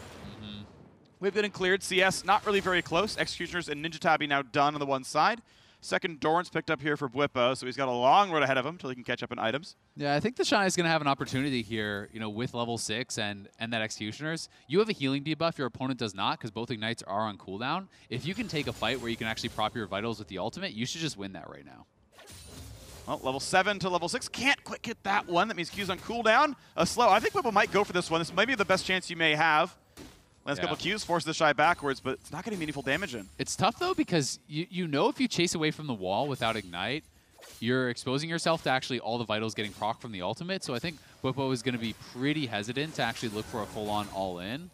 We've been cleared. CS not really very close. Executioners and Ninja Tabi now done on the one side. Second Doran's picked up here for Bwipo, so he's got a long road ahead of him until he can catch up in items. Yeah, I think the Shy is going to have an opportunity here, you know, with level 6 and that Executioners. You have a healing debuff, your opponent does not, because both Ignites are on cooldown. If you can take a fight where you can actually prop your vitals with the ultimate, you should just win that right now. Well, level 7 to level 6. Can't quite get that one. That means Q's on cooldown. Slow. I think Bwipo might go for this one. This might be the best chance you may have. Last couple Qs, force the Shy backwards, but it's not getting meaningful damage in. It's tough, though, because you know if you chase away from the wall without Ignite, you're exposing yourself to actually all the vitals getting proc from the ultimate. So I think Bwipo is going to be pretty hesitant to actually look for a full-on all-in.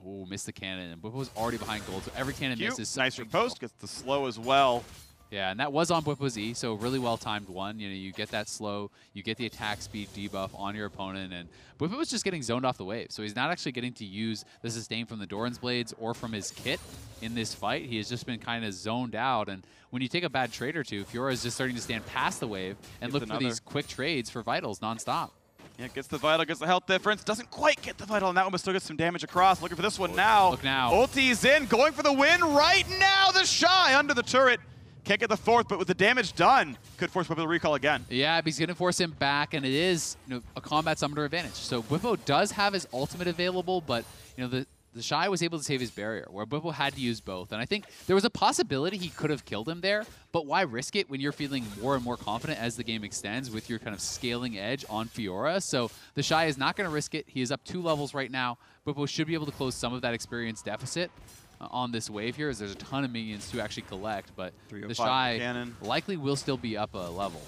Oh, missed the cannon. And Bwipo's already behind gold, so every cannon misses. Nice riposte, gets the slow as well. Yeah, and that was on Bwipo's E, so really well-timed one. You know, you get that slow, you get the attack speed debuff on your opponent, and Bwipo was just getting zoned off the wave, so he's not actually getting to use the sustain from the Doran's Blades or from his kit in this fight. He has just been kind of zoned out, and when you take a bad trade or two, Fiora is just starting to stand past the wave and look for these quick trades for vitals nonstop. Yeah, gets the vital, gets the health difference. Doesn't quite get the vital on that one, but still gets some damage across. Looking for this one now. Look now. Ulti's in, going for the win right now. The Shy under the turret. Can't get the fourth, but with the damage done, could force Bwipo to recall again. Yeah, but he's going to force him back, and it is, you know, a combat summoner advantage. So Bwipo does have his ultimate available, but you know the Shy was able to save his barrier, where Bwipo had to use both. And I think there was a possibility he could have killed him there, but why risk it when you're feeling more and more confident as the game extends with your kind of scaling edge on Fiora? So the Shy is not going to risk it. He is up 2 levels right now. Bwipo should be able to close some of that experience deficit on this wave here, as there's a ton of minions to actually collect, but the Shy likely will still be up a level.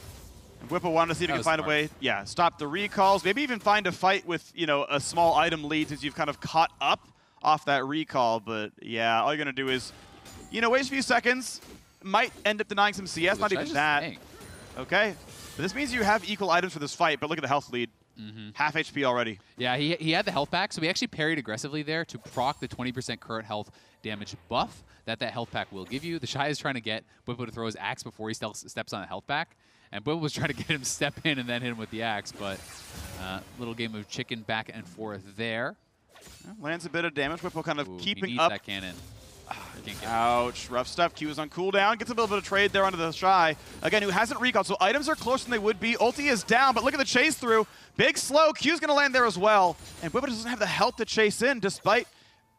And Bwipo wanted to see if he can find a way, stop the recalls, maybe even find a fight with, you know, a small item lead since you've kind of caught up off that recall, but yeah, all you're going to do is, you know, wait a few seconds, might end up denying some CS, not even that. Okay, but this means you have equal items for this fight, but look at the health lead. Half HP already. Yeah, he had the health pack, so he actually parried aggressively there to proc the 20% current health damage buff that health pack will give you. The Shy is trying to get Bwipo to throw his axe before he steps on a health pack, and Bwipo was trying to get him to step in and then hit him with the axe, but little game of chicken back and forth there. Lands a bit of damage. Bwipo kind of keeping needs up. That cannon. Ouch, rough stuff. Q is on cooldown, gets a little bit of trade there onto the Shy. Again, who hasn't recalled, so items are closer than they would be. Ulti is down, but look at the chase through. Big slow, Q's gonna land there as well. And Bwipo doesn't have the health to chase in, despite,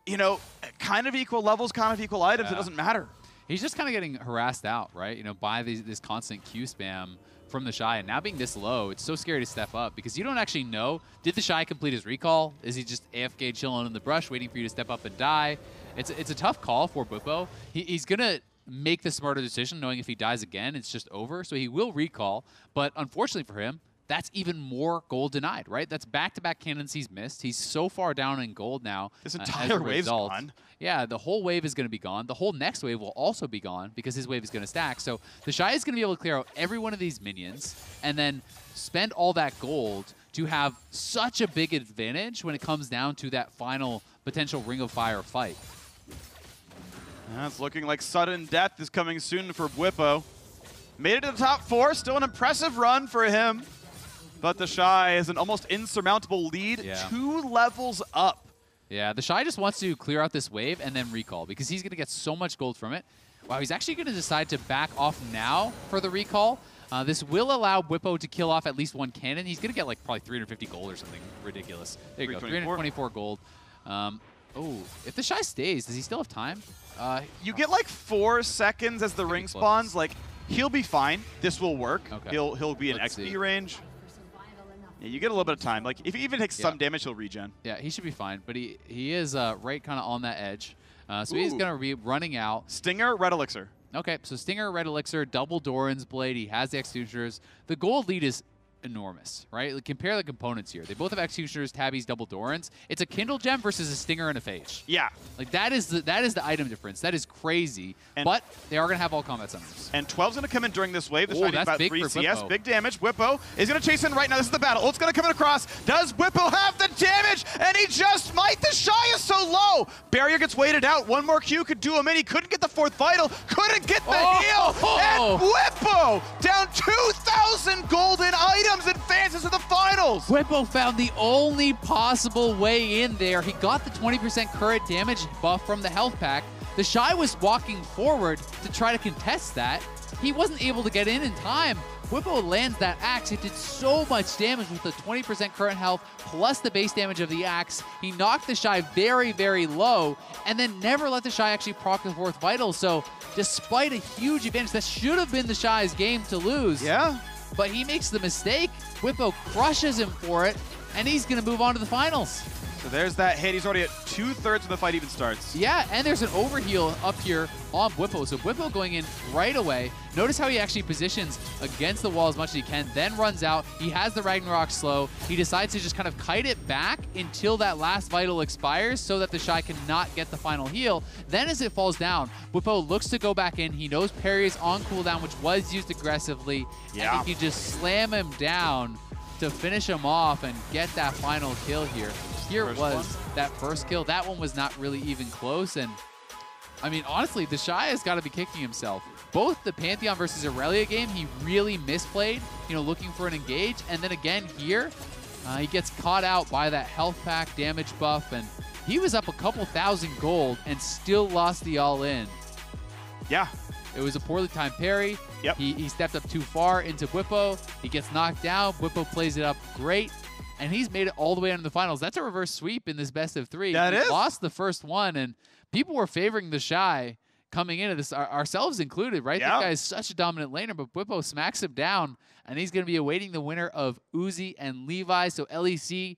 you know, kind of equal levels, kind of equal items, it doesn't matter. He's just kind of getting harassed out, right? You know, by this constant Q spam from the Shy, and now being this low, it's so scary to step up because you don't actually know, did the Shy complete his recall? Is he just AFK chilling in the brush waiting for you to step up and die? It's a tough call for Bwipo. He's going to make the smarter decision knowing if he dies again, it's just over. So he will recall, but unfortunately for him, that's even more gold denied, right? That's back-to-back cannons he's missed. He's so far down in gold now. This entire wave's gone. Yeah, the whole wave is going to be gone. The whole next wave will also be gone because his wave is going to stack. So the Shy is going to be able to clear out every one of these minions and then spend all that gold to have such a big advantage when it comes down to that final potential Ring of Fire fight. It's looking like sudden death is coming soon for Bwipo. Made it to the top 4, still an impressive run for him. But the Shy is an almost insurmountable lead, 2 levels up. Yeah, the Shy just wants to clear out this wave and then recall because he's going to get so much gold from it. Wow, he's actually going to decide to back off now for the recall. This will allow Bwipo to kill off at least 1 cannon. He's going to get like probably 350 gold or something ridiculous. There you go, 324 gold. Oh, if the Shy stays, does he still have time? You get like 4 seconds as the ring spawns. Like, he'll be fine. This will work. Okay. He'll be in XP range. Yeah, you get a little bit of time. Like, if he even takes some damage, he'll regen. Yeah, he should be fine. But he is right kind of on that edge. So he's going to be running out. Stinger, Red Elixir. Okay, so Stinger, Red Elixir, double Doran's Blade. He has the Executioners. The gold lead is enormous, right? Like, compare the components here. They both have Executioners, Tabbies, double Dorans. It's a Kindle Gem versus a Stinger and a Phage. Yeah. Like, that is the item difference. That is crazy. But they are going to have all combat summoners. And 12's going to come in during this wave. This Oh, might be that's about big 3 for CS. Bwipo. Big damage. Bwipo is going to chase in right now. This is the battle. Ult's going to come in across. Does Bwipo have the damage? And he just might. The Shy is so low. Barrier gets weighted out. 1 more Q could do him in. He couldn't get the 4th vital. Couldn't get the heal. And Bwipo down 2,000 golden items advances to the finals. Bwipo found the only possible way in there. He got the 20% current damage buff from the health pack. The Shy was walking forward to try to contest that. He wasn't able to get in time. Whippo lands that axe. It did so much damage with the 20% current health plus the base damage of the axe. He knocked the Shy very, very low and then never let the Shy actually proc the 4th vital. So despite a huge advantage, that should have been the Shy's game to lose. Yeah. But he makes the mistake. Whippo crushes him for it, and he's going to move on to the finals. So there's that hit. He's already at 2/3 of the fight even starts. Yeah, and there's an overheal up here on Whippo. So Whippo going in right away. Notice how he actually positions against the wall as much as he can, then runs out. He has the Ragnarok slow. He decides to just kind of kite it back until that last vital expires so that the Shy cannot get the final heal. Then as it falls down, Whippo looks to go back in. He knows parry is on cooldown, which was used aggressively. Yeah. And he can just slam him down to finish him off and get that final kill here. Here was that first kill. That one was not really even close. And I mean, honestly, the Shy has got to be kicking himself. Both the Pantheon versus Aurelia game, he really misplayed, you know, looking for an engage. And then again here, he gets caught out by that health pack damage buff. And he was up a couple thousand gold and still lost the all-in. Yeah. It was a poorly timed parry. Yep. He stepped up too far into Whippo. He gets knocked down. Whippo plays it up great. And he's made it all the way into the finals. That's a reverse sweep in this best of 3. That is. Lost the first one, and people were favoring the Shy coming into this, ourselves included, right? Yeah. This guy is such a dominant laner, but Whippo smacks him down, and he's going to be awaiting the winner of Uzi and Levi. So LEC,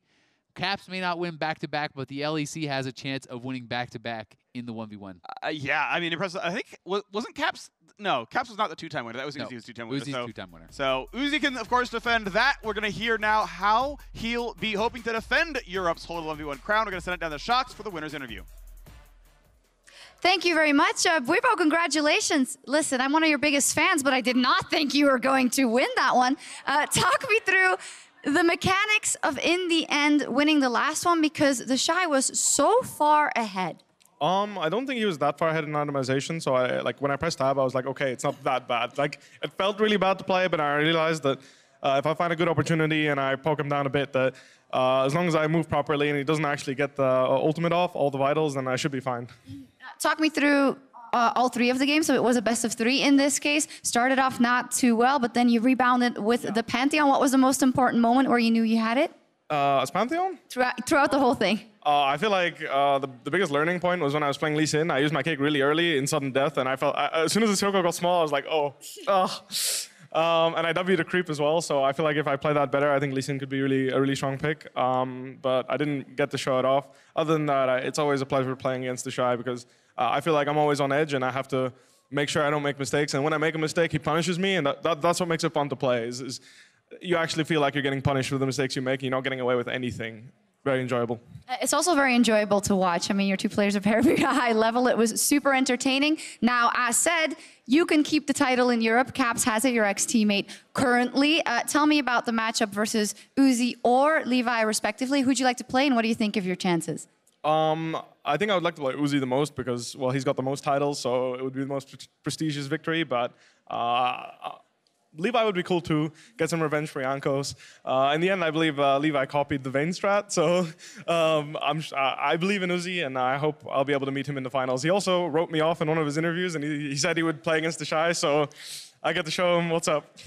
Caps may not win back-to-back, but the LEC has a chance of winning back-to-back in the 1v1. Yeah, I mean, impressive. I think, wasn't Caps? No, Caps was not the 2-time winner. That was Uzi's 2-time winner. Uzi's 2-time winner. So Uzi can, of course, defend that. We're going to hear now how he'll be hoping to defend Europe's whole 1v1 crown. We're going to send it down to Shocks for the winner's interview. Thank you very much. Whippo, congratulations. Listen, I'm one of your biggest fans, but I did not think you were going to win that one. Talk me through the mechanics of, in the end, winning the last one, because the Shy was so far ahead. I don't think he was that far ahead in randomization. So when I pressed tab, I was like, okay, it's not that bad. Like, it felt really bad to play, but I realized that if I find a good opportunity and I poke him down a bit, that as long as I move properly and he doesn't actually get the ultimate off, all the vitals, then I should be fine. Talk me through all 3 of the games. So it was a best of 3 in this case. Started off not too well, but then you rebounded with the Pantheon. What was the most important moment where you knew you had it? As Pantheon? Throughout the whole thing. I feel like the biggest learning point was when I was playing Lee Sin. I used my kick really early in sudden death, and I felt as soon as the circle got small, I was like, and I W'd a creep as well. So I feel like if I play that better, I think Lee Sin could be a really strong pick. But I didn't get to show it off. Other than that, it's always a pleasure playing against the Shy because I feel like I'm always on edge, and I have to make sure I don't make mistakes. And when I make a mistake, he punishes me, and that's what makes it fun to play. Is you actually feel like you're getting punished for the mistakes you make. You're not getting away with anything. Very enjoyable. It's also very enjoyable to watch. I mean, your 2 players are very, very high level. It was super entertaining. Now, as said, you can keep the title in Europe. Caps has it, your ex-teammate currently. Tell me about the matchup versus Uzi or Levi, respectively. Who'd you like to play, and what do you think of your chances? I think I would like to play Uzi the most because, well, he's got the most titles, so it would be the most prestigious victory. But Levi would be cool too, get some revenge for Jankos. In the end, I believe Levi copied the Vayne strat, so I believe in Uzi, and I hope I'll be able to meet him in the finals. He also wrote me off in one of his interviews, and he said he would play against the Shy, so I get to show him what's up.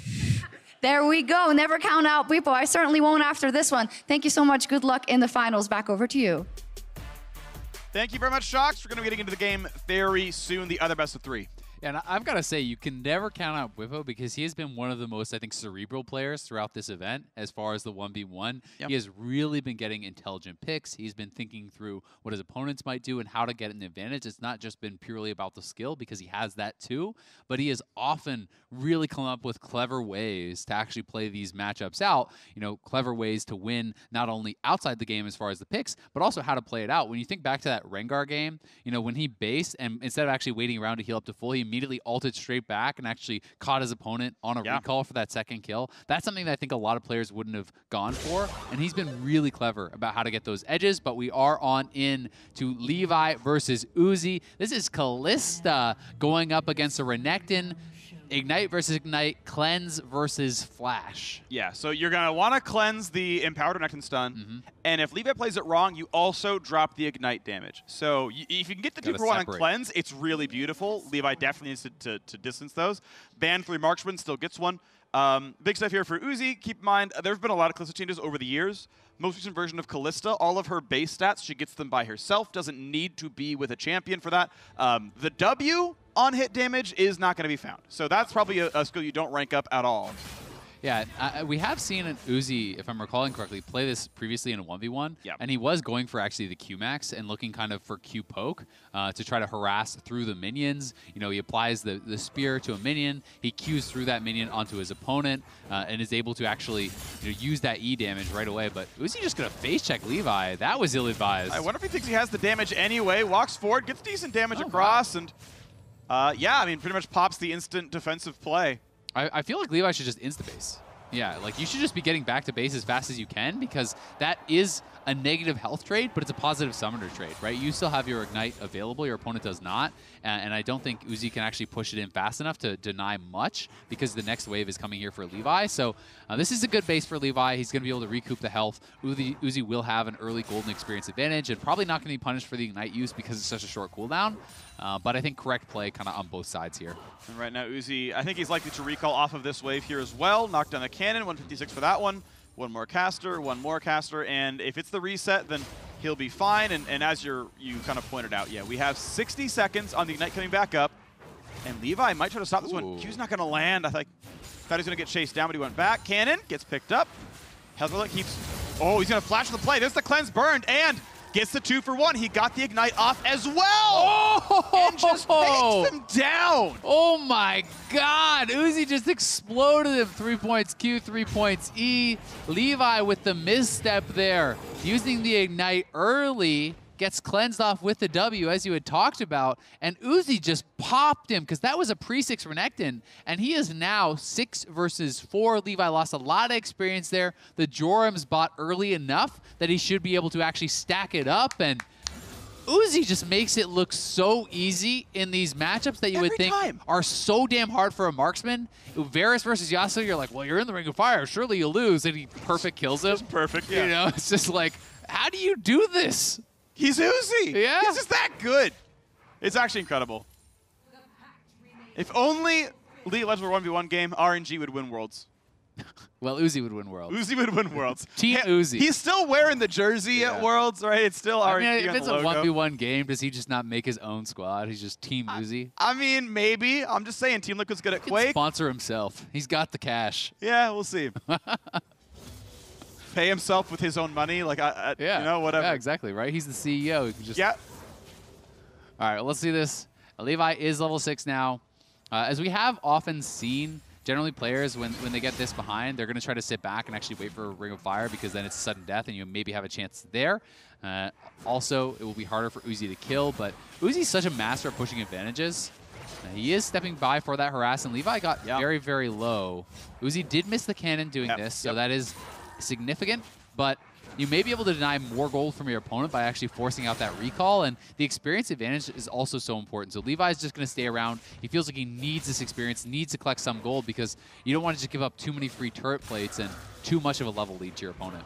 There we go. Never count out Whippo. I certainly won't after this one. Thank you so much. Good luck in the finals. Back over to you. Thank you very much, Shocks. We're going to be getting into the game very soon, the other best of 3. And I've got to say, you can never count out Whippo because he has been one of the most, I think, cerebral players throughout this event as far as the 1v1. Yep. He has really been getting intelligent picks. He's been thinking through what his opponents might do and how to get an advantage. It's not just been purely about the skill because he has that too, but he has often really come up with clever ways to actually play these matchups out, you know, clever ways to win not only outside the game as far as the picks, but also how to play it out. When you think back to that Rengar game, you know, when he based and instead of actually waiting around to heal up to full, he immediately ulted straight back and actually caught his opponent on a recall for that second kill. That's something that I think a lot of players wouldn't have gone for, and he's been really clever about how to get those edges, but we are on in to Levi versus Uzi. This is Callista going up against a Renekton. Ignite versus Ignite, Cleanse versus Flash. Yeah, so you're going to want to cleanse the Empowered Connect and Stun, and if Levi plays it wrong, you also drop the Ignite damage. So if you can get the 2 for 1 on Cleanse, it's really beautiful. Levi definitely needs to distance those. Ban 3 Marksman still gets one. Big stuff here for Uzi. Keep in mind, there have been a lot of Kalista changes over the years. Most recent version of Kalista, all of her base stats, she gets them by herself, doesn't need to be with a champion for that. The W on hit damage is not going to be found. So that's probably a skill you don't rank up at all. Yeah, we have seen an Uzi, if I'm recalling correctly, play this previously in a 1v1, and he was going for actually the Q-Max and looking kind of for Q-Poke to try to harass through the minions. You know, he applies the spear to a minion, he Qs through that minion onto his opponent, and is able to actually use that E damage right away. But Uzi just going to face check Levi. That was ill-advised. I wonder if he thinks he has the damage anyway. Walks forward, gets decent damage across, and yeah, I mean, pretty much pops the instant defensive play. I feel like Levi should just insta-base. Yeah, like you should just be getting back to base as fast as you can, because that is a negative health trade, but it's a positive summoner trade, right? You still have your Ignite available, your opponent does not, and I don't think Uzi can actually push it in fast enough to deny much, because the next wave is coming here for Levi. So this is a good base for Levi. He's going to be able to recoup the health. Uzi will have an early golden experience advantage, and probably not going to be punished for the Ignite use because it's such a short cooldown. But I think correct play kind of on both sides here. And right now, Uzi, I think he's likely to recall off of this wave here as well. Knock down the cannon, 156 for that one. One more caster, and if it's the reset, then he'll be fine. And as you kind of pointed out, yeah, we have 60 seconds on the Ignite coming back up, and Levi might try to stop this one. Q's not going to land. I thought he was going to get chased down, but he went back. Cannon gets picked up. Hezbollah keeps... Oh, he's going to flash the play. There's the cleanse burned, and gets the 2 for 1. He got the Ignite off as well! And just takes him down! Oh my god! Uzi just exploded him. 3 points Q, 3 points E. Levi with the misstep there. Using the Ignite early, gets cleansed off with the W, as you had talked about, and Uzi just popped him, because that was a pre-6 Renekton, and he is now 6 versus 4. Levi lost a lot of experience there. The Jorum's bought early enough that he should be able to actually stack it up, and Uzi just makes it look so easy in these matchups that you would think are so damn hard for a marksman. Varus versus Yasuo, you're like, well, you're in the Ring of Fire, surely you lose, and he perfect kills him. Just perfect, yeah. You know, it's just like, how do you do this? He's Uzi. Yeah. He's just that good. It's actually incredible. If only League of Legends were 1v1 game, RNG would win Worlds. Well, Uzi would win Worlds. Uzi would win Worlds. Team Uzi. He's still wearing the jersey at Worlds, right? It's still RNG. I mean, if it's a logo. 1v1 game, does he just not make his own squad? He's just Team Uzi? I mean, maybe. I'm just saying Team Liquid's good at Quake. Sponsor himself. He's got the cash. Yeah, we'll see. Pay himself with his own money, like you know, whatever. Yeah, exactly, right? He's the CEO. He can just... Yeah. All right, well, let's see this. Levi is level 6 now. As we have often seen, generally players, when they get this behind, they're going to try to sit back and actually wait for a Ring of Fire, because then it's sudden death and you maybe have a chance there. Also, it will be harder for Uzi to kill, but Uzi's such a master of pushing advantages. He is stepping by for that harass, and Levi got very, very low. Uzi did miss the cannon doing this, so that is significant, but you may be able to deny more gold from your opponent by actually forcing out that recall, and the experience advantage is also so important. So Levi's just going to stay around. He feels like he needs this experience, needs to collect some gold, because you don't want to just give up too many free turret plates and too much of a level lead to your opponent.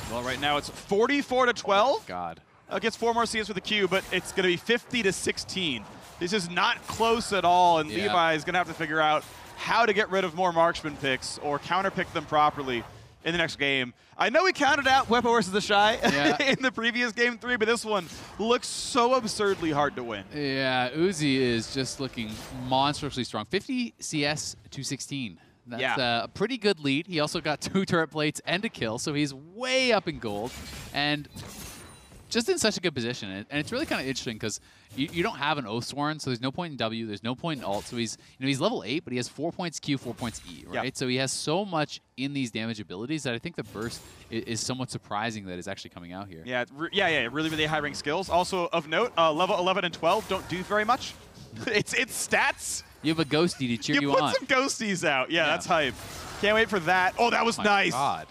Well, right now it's 44-12. God. Gets 4 more CS with the Q, but it's going to be 50-16. This is not close at all, and Levi is going to have to figure out how to get rid of more marksman picks or counter-pick them properly in the next game. I know we counted out Wepo versus the Shy in the previous game 3, but this one looks so absurdly hard to win. Yeah, Uzi is just looking monstrously strong. 50 CS to 16. That's a pretty good lead. He also got 2 turret plates and a kill, so he's way up in gold. And just in such a good position. And it's really kind of interesting because you don't have an Oathsworn, so there's no point in W, there's no point in ult. So he's level 8, but he has 4 points Q, 4 points E, right? Yep. So he has so much in these damage abilities that I think the burst is somewhat surprising that is actually coming out here. Yeah, really, really high ranked skills. Also of note, level 11 and 12 don't do very much. it's stats. You have a ghosty to cheer you put on. some ghosties out. Yeah, that's hype. Can't wait for that. Oh, that was nice. God.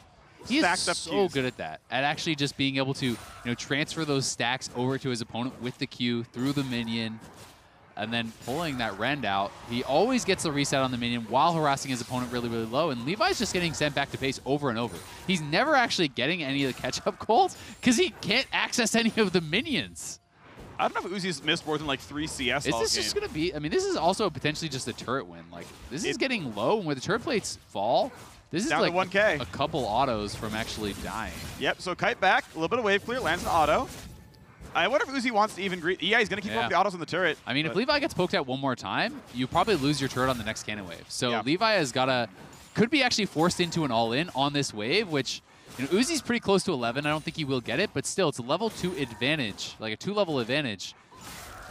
He is so good at that, at actually just being able to transfer those stacks over to his opponent with the Q through the minion. and then pulling that Rend out. He always gets the reset on the minion while harassing his opponent really, really low, and Levi's just getting sent back to base over and over. He's never actually getting any of the catch-up calls because he can't access any of the minions. I don't know if Uzi's missed more than like 3 CS Is all this game. just going to be, I mean, this is also potentially just a turret win. Like, this is getting low, and where the turret plates fall, this is Down like to 1K. a couple autos from actually dying. Yep, so kite back, a little bit of wave clear, lands an auto. I wonder if Uzi wants to even greet. Yeah, he's going to keep up with the autos on the turret. I mean, if Levi gets poked at one more time, you probably lose your turret on the next cannon wave. So Levi has got to, could be actually forced into an all-in on this wave, which, you know, Uzi's pretty close to 11. I don't think he will get it, but still, it's a level 2 advantage, like a 2-level advantage.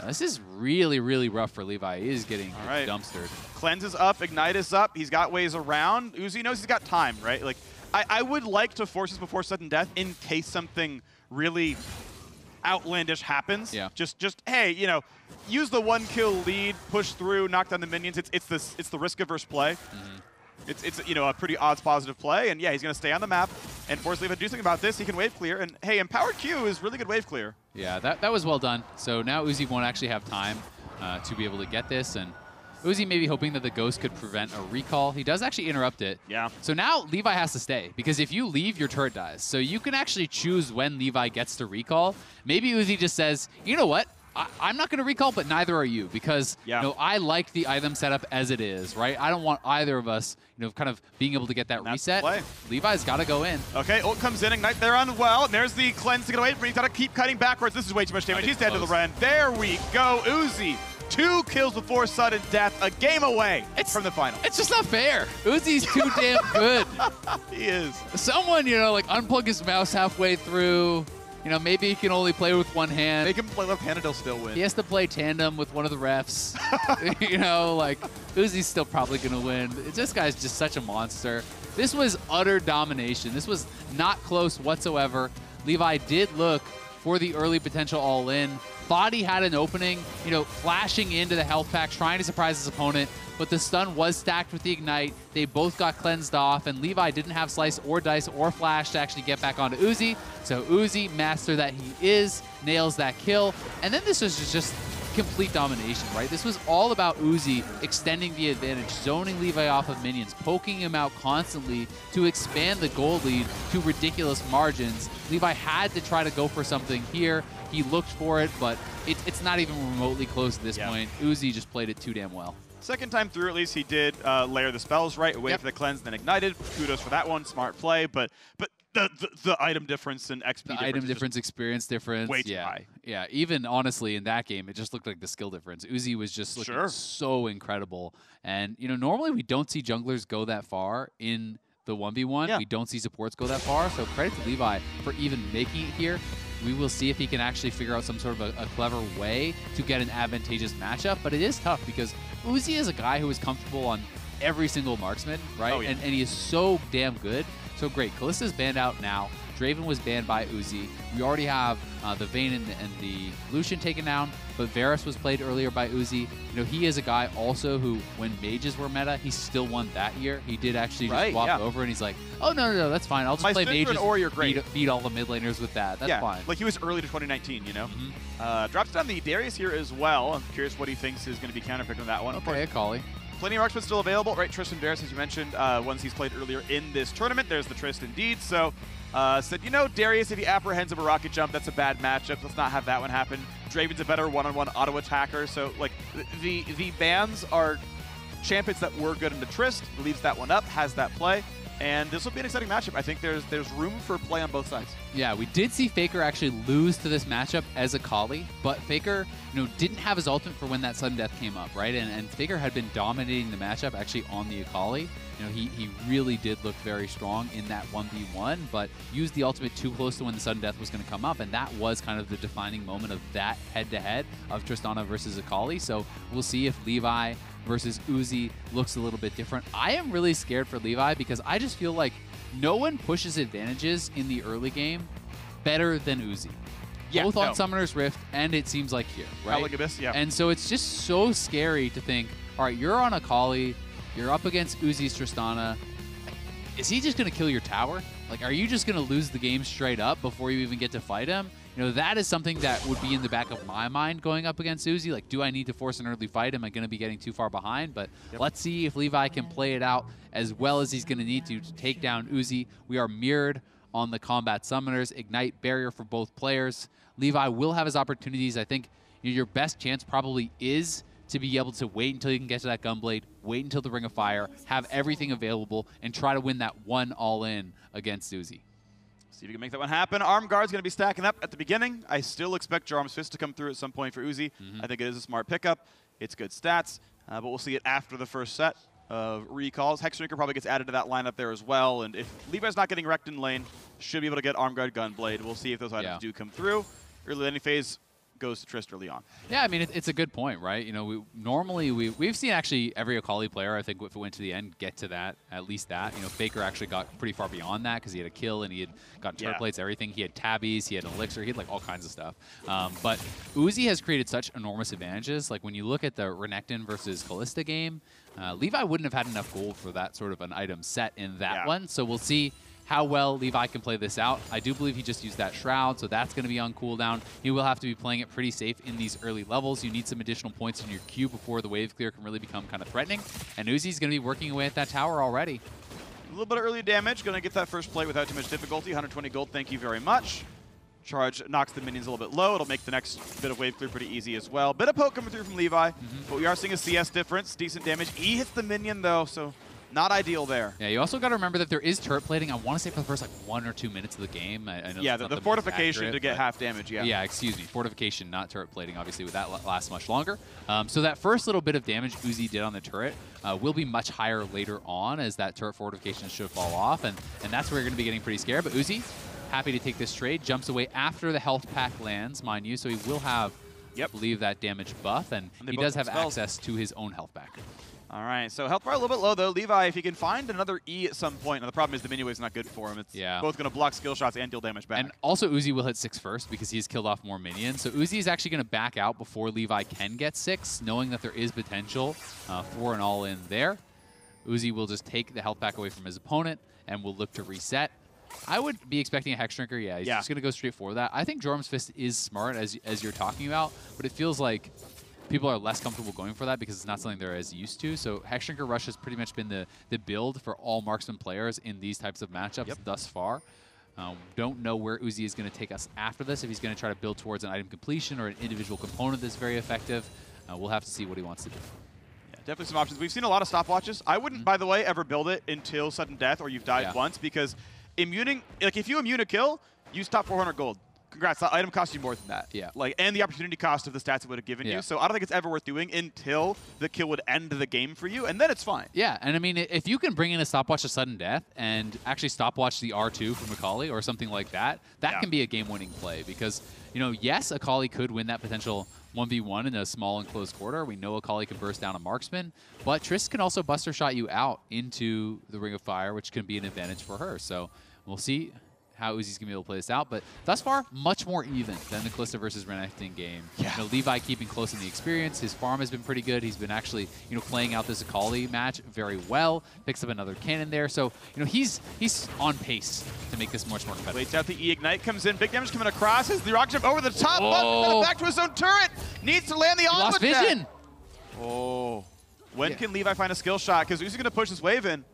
This is really, really rough for Levi. He is getting dumpstered. Cleanse is up, Ignite is up. He's got ways around. Uzi knows he's got time, right? Like, I would like to force this before sudden death in case something really outlandish happens. Yeah. Just hey, you know, use the 1-kill lead, push through, knock down the minions. It's the risk averse play. It's you know, a pretty odds positive play, and yeah, he's gonna stay on the map and force Levi to do something about this. He can wave clear, and hey, Empowered Q is really good wave clear. Yeah, that was well done. So now Uzi won't actually have time to be able to get this, and Uzi may be hoping that the Ghost could prevent a recall. He does actually interrupt it. Yeah. So now Levi has to stay, because if you leave, your turret dies. So you can actually choose when Levi gets to recall. Maybe Uzi just says, you know what? I'm not going to recall, but neither are you, because you know, I like the item setup as it is, right? I don't want either of us, you know, kind of being able to get that reset. Levi's got to go in. Okay, ult comes in, Ignite there on well, and there's the cleanse to get away from. He's got to keep cutting backwards. This is way too much damage. He's dead to the Ren. There we go, Uzi. 2 kills before sudden death, a game away from the final. It's just not fair. Uzi's too damn good. He is. Someone, you know, like unplug his mouse halfway through. You know, maybe he can only play with one hand. Make him play left-handed, he'll still win. He has to play tandem with one of the refs. You know, like, Uzi's still probably going to win. This guy's just such a monster. This was utter domination. This was not close whatsoever. Levi did look for the early potential all-in. Thought he had an opening, you know, flashing into the health pack, trying to surprise his opponent, but the stun was stacked with the Ignite. They both got cleansed off, and Levi didn't have Slice or Dice or Flash to actually get back onto Uzi. So Uzi, master that he is, nails that kill. And then this was just complete domination, right? This was all about Uzi extending the advantage, zoning Levi off of minions, poking him out constantly to expand the gold lead to ridiculous margins. Levi had to try to go for something here. He looked for it, but it's not even remotely close at this point. Uzi just played it too damn well. Second time through, at least, he did layer the spells right, wait for the cleanse, then ignited. Kudos for that one, smart play. But the item difference and XP difference. Item difference, experience difference. Way too high. Yeah, even honestly in that game, it just looked like the skill difference. Uzi was just looking so incredible. And, you know, normally we don't see junglers go that far in the 1v1. We don't see supports go that far. So credit to Levi for even making it here. We will see if he can actually figure out some sort of a clever way to get an advantageous matchup. But it is tough because Uzi is a guy who is comfortable on every single marksman, right? Oh, yeah. And he is so damn good. So great. Kallista's banned out now. Draven was banned by Uzi. We already have the Vayne and the Lucian taken down, but Varus was played earlier by Uzi. You know, he is a guy also who, when mages were meta, he still won that year. He did actually just swap over, and he's like, oh, no, that's fine. I'll just play mages, beat all the mid laners with that. That's fine. Like he was early to 2019, you know? Drops down the Darius here as well. I'm curious what he thinks is going to be counterpicked on that one. Okay, Akali. Plenty of marksmen still available, right? Tristan Varus, as you mentioned, ones he's played earlier in this tournament. There's the Tristan indeed. So said, you know, Darius, if he apprehends of a rocket jump, that's a bad matchup. Let's not have that one happen. Draven's a better one-on-one auto attacker. So, like, the bans are champions that were good into Trist, leaves that one up, has that play. And this will be an exciting matchup. I think there's room for play on both sides. Yeah, we did see FLICKR actually lose to this matchup as Akali, but FLICKR, you know, didn't have his ultimate for when that sudden death came up, right? And FLICKR had been dominating the matchup actually on the Akali. You know, he really did look very strong in that 1v1, but used the ultimate too close to when the sudden death was going to come up, and that was kind of the defining moment of that head-to-head of Tristana versus Akali. So we'll see if Levi versus Uzi looks a little bit different. I am really scared for Levi because I just feel like no one pushes advantages in the early game better than Uzi. Both on Summoner's Rift, and it seems like here, right? And so it's just so scary to think, all right, you're on Akali, you're up against Uzi's Tristana. Is he just going to kill your tower? Like, are you just going to lose the game straight up before you even get to fight him? You know, that is something that would be in the back of my mind going up against Uzi. Like, do I need to force an early fight? Am I going to be getting too far behind? But let's see if Levi can play it out as well as he's going to need to take down Uzi. We are mirrored on the combat summoners. Ignite barrier for both players. Levi will have his opportunities. I think your best chance probably is to be able to wait until you can get to that Gunblade, wait until the Ring of Fire, have everything available, and try to win that one all-in against Uzi. See if you can make that one happen. Arm Guard's going to be stacking up at the beginning. I still expect Jarom's Fist to come through at some point for Uzi. I think it is a smart pickup. It's good stats, but we'll see it after the first set of recalls. Hexdrinker probably gets added to that lineup there as well, and if Levi's not getting wrecked in lane, should be able to get Arm Guard Gunblade. We'll see if those items do come through. Early laning phase goes to Trist early on. Yeah, I mean, it's a good point, right? You know, we've seen actually every Akali player, I think, if it went to the end, get to that, at least that. You know, FLICKR actually got pretty far beyond that because he had a kill and he had got turret plates, everything. He had tabbies, he had elixir, he had like all kinds of stuff. But Uzi has created such enormous advantages. Like when you look at the Renekton versus Kalista game, Levi wouldn't have had enough gold for that sort of an item set in that one. So we'll see how well Levi can play this out. I do believe he just used that Shroud, so that's going to be on cooldown. He will have to be playing it pretty safe in these early levels. You need some additional points in your queue before the wave clear can really become kind of threatening. And Uzi's going to be working away at that tower already. A little bit of early damage. Going to get that first play without too much difficulty. 120 gold, thank you very much. Charge knocks the minions a little bit low. It'll make the next bit of wave clear pretty easy as well. Bit of poke coming through from Levi, but we are seeing a CS difference. Decent damage. E hits the minion though, so not ideal there. Yeah, you also got to remember that there is turret plating. I want to say for the first like 1 or 2 minutes of the game. I know yeah, the fortification accurate, to get half damage, Yeah, excuse me. Fortification, not turret plating. Obviously, with that lasts much longer. So that first little bit of damage Uzi did on the turret will be much higher later on as that turret fortification should fall off. And that's where you're going to be getting pretty scared. But Uzi, happy to take this trade. Jumps away after the health pack lands, mind you. So he will have, I believe, that damage buff. And he does have access to his own health pack. All right, so health bar a little bit low, though. Levi, if he can find another E at some point, now the problem is the minion wave's not good for him. It's both going to block skill shots and deal damage back. And also Uzi will hit 6 first because he's killed off more minions. So Uzi is actually going to back out before Levi can get 6, knowing that there is potential for an all-in there. Uzi will just take the health pack away from his opponent and will look to reset. I would be expecting a Hexdrinker. Yeah, he's just going to go straight for that. I think Jarom's Fist is smart, as you're talking about, but it feels like people are less comfortable going for that because it's not something they're as used to. So Hexdrinker Rush has pretty much been the build for all marksman players in these types of matchups thus far. Don't know where Uzi is going to take us after this, if he's going to try to build towards an item completion or an individual component that's very effective. We'll have to see what he wants to do. Yeah, definitely some options. We've seen a lot of stopwatches. I wouldn't, by the way, ever build it until sudden death or you've died once, because immuning, like if you immune a kill, you stop 400 gold. Congrats, that item costs you more than that. Yeah. Like, and the opportunity cost of the stats it would have given you. So I don't think it's ever worth doing until the kill would end the game for you, and then it's fine. Yeah, and I mean, if you can bring in a stopwatch of sudden death and actually stopwatch the R2 from Akali or something like that, that can be a game-winning play because, you know, yes, Akali could win that potential 1v1 in a small enclosed quarter. We know Akali can burst down a marksman, but Triss can also buster shot you out into the Ring of Fire, which can be an advantage for her. So we'll see how Uzi's going to be able to play this out. But thus far, much more even than the Kalista versus Renekton game. You know, Levi keeping close in the experience. His farm has been pretty good. He's been actually, you know, playing out this Akali match very well. Picks up another cannon there. So, you know, he's on pace to make this much more competitive. Waits out the E-Ignite, comes in. Big damage coming across. As the rock jump over the top. But back to his own turret. Needs to land the lost vision. Oh. When can Levi find a skill shot? Because Uzi's going to push this wave in.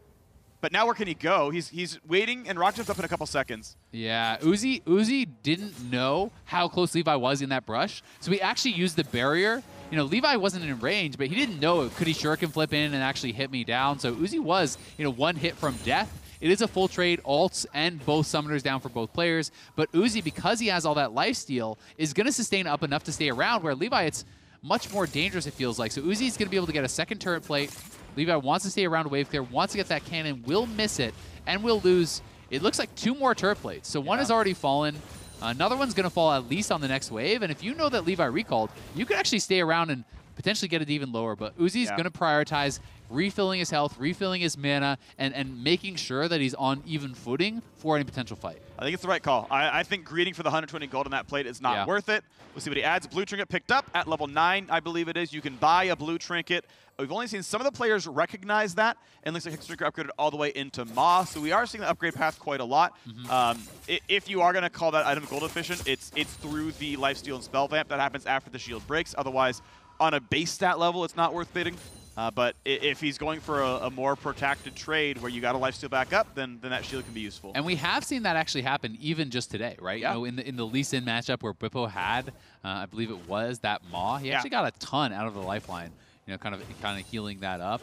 But now where can he go? He's waiting, and rock jumps up in a couple seconds. Yeah, Uzi didn't know how close Levi was in that brush, so he actually used the barrier. You know, Levi wasn't in range, but he didn't know, could he shuriken flip in and actually hit me down? So Uzi was, you know, 1 hit from death. It is a full trade, ults and both summoners down for both players, but Uzi, because he has all that lifesteal, is going to sustain up enough to stay around, where Levi, it's much more dangerous, it feels like. So Uzi's going to be able to get a second turret plate. Levi wants to stay around wave clear, wants to get that cannon, will miss it, and will lose, it looks like 2 more turret plates. So one has already fallen. Another one's going to fall at least on the next wave. And if you know that Levi recalled, you can actually stay around and potentially get it even lower. But Uzi's going to prioritize refilling his health, refilling his mana, and making sure that he's on even footing for any potential fight. I think it's the right call. I think greeting for the 120 gold on that plate is not worth it. We'll see what he adds. Blue trinket picked up at level 9, I believe it is. You can buy a blue trinket. We've only seen some of the players recognize that, and looks like Hextrinker upgraded all the way into Ma, so we are seeing the upgrade path quite a lot. If you are going to call that item gold efficient, it's through the lifesteal and spell vamp. That happens after the shield breaks. Otherwise, on a base stat level, it's not worth bidding. But if he's going for a more protected trade where you got a lifesteal back up, then that shield can be useful. And we have seen that actually happen even just today, right? Yeah. You know, in the Lee Sin matchup where Bwipo had, I believe it was that Maw, he actually got a ton out of the lifeline, you know, kind of healing that up.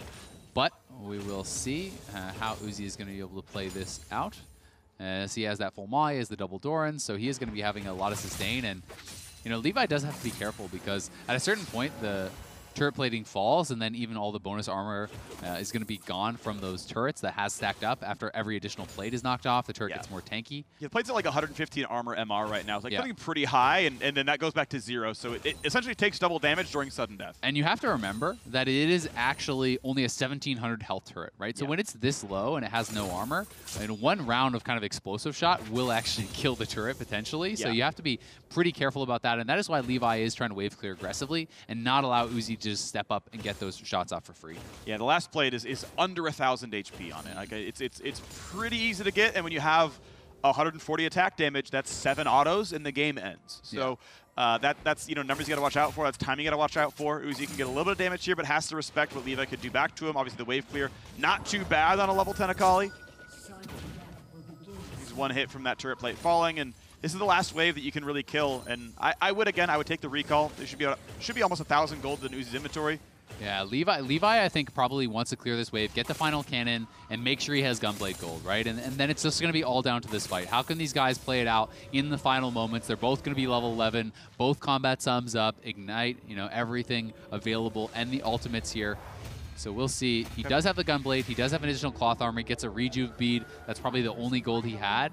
But we will see how Uzi is going to be able to play this out. As he has that full Maw, he has the double Doran, so he is going to be having a lot of sustain. And, you know, Levi does have to be careful because at a certain point, the turret plating falls, and then even all the bonus armor is going to be gone from those turrets that has stacked up after every additional plate is knocked off. The turret gets more tanky. Yeah, the plate's at like 115 armor MR right now. It's like something pretty high, and then that goes back to 0. So it essentially takes double damage during sudden death. And you have to remember that it is actually only a 1700 health turret, right? So when it's this low and it has no armor, and one round of kind of explosive shot will actually kill the turret potentially. So you have to be pretty careful about that, and that is why Levi is trying to wave clear aggressively and not allow Uzi to just step up and get those shots off for free. Yeah, the last plate is under 1,000 HP on it. Like it's pretty easy to get, and when you have 140 attack damage, that's 7 autos and the game ends. So that's numbers you got to watch out for. That's timing you got to watch out for. Uzi can get a little bit of damage here, but has to respect what Levi could do back to him. Obviously, the wave clear not too bad on a level 10 Akali. He's one hit from that turret plate falling, and this is the last wave that you can really kill. And I would take the recall. There should be almost 1,000 gold in Uzi's inventory. Yeah, Levi, I think, probably wants to clear this wave, get the final cannon, and make sure he has Gunblade gold, right? And then it's just going to be all down to this fight. How can these guys play it out in the final moments? They're both going to be level 11, both combat sums up, ignite, everything available, and the ultimates here. So we'll see. He does have the Gunblade. He does have an additional cloth armor. He gets a rejuve bead. That's probably the only gold he had.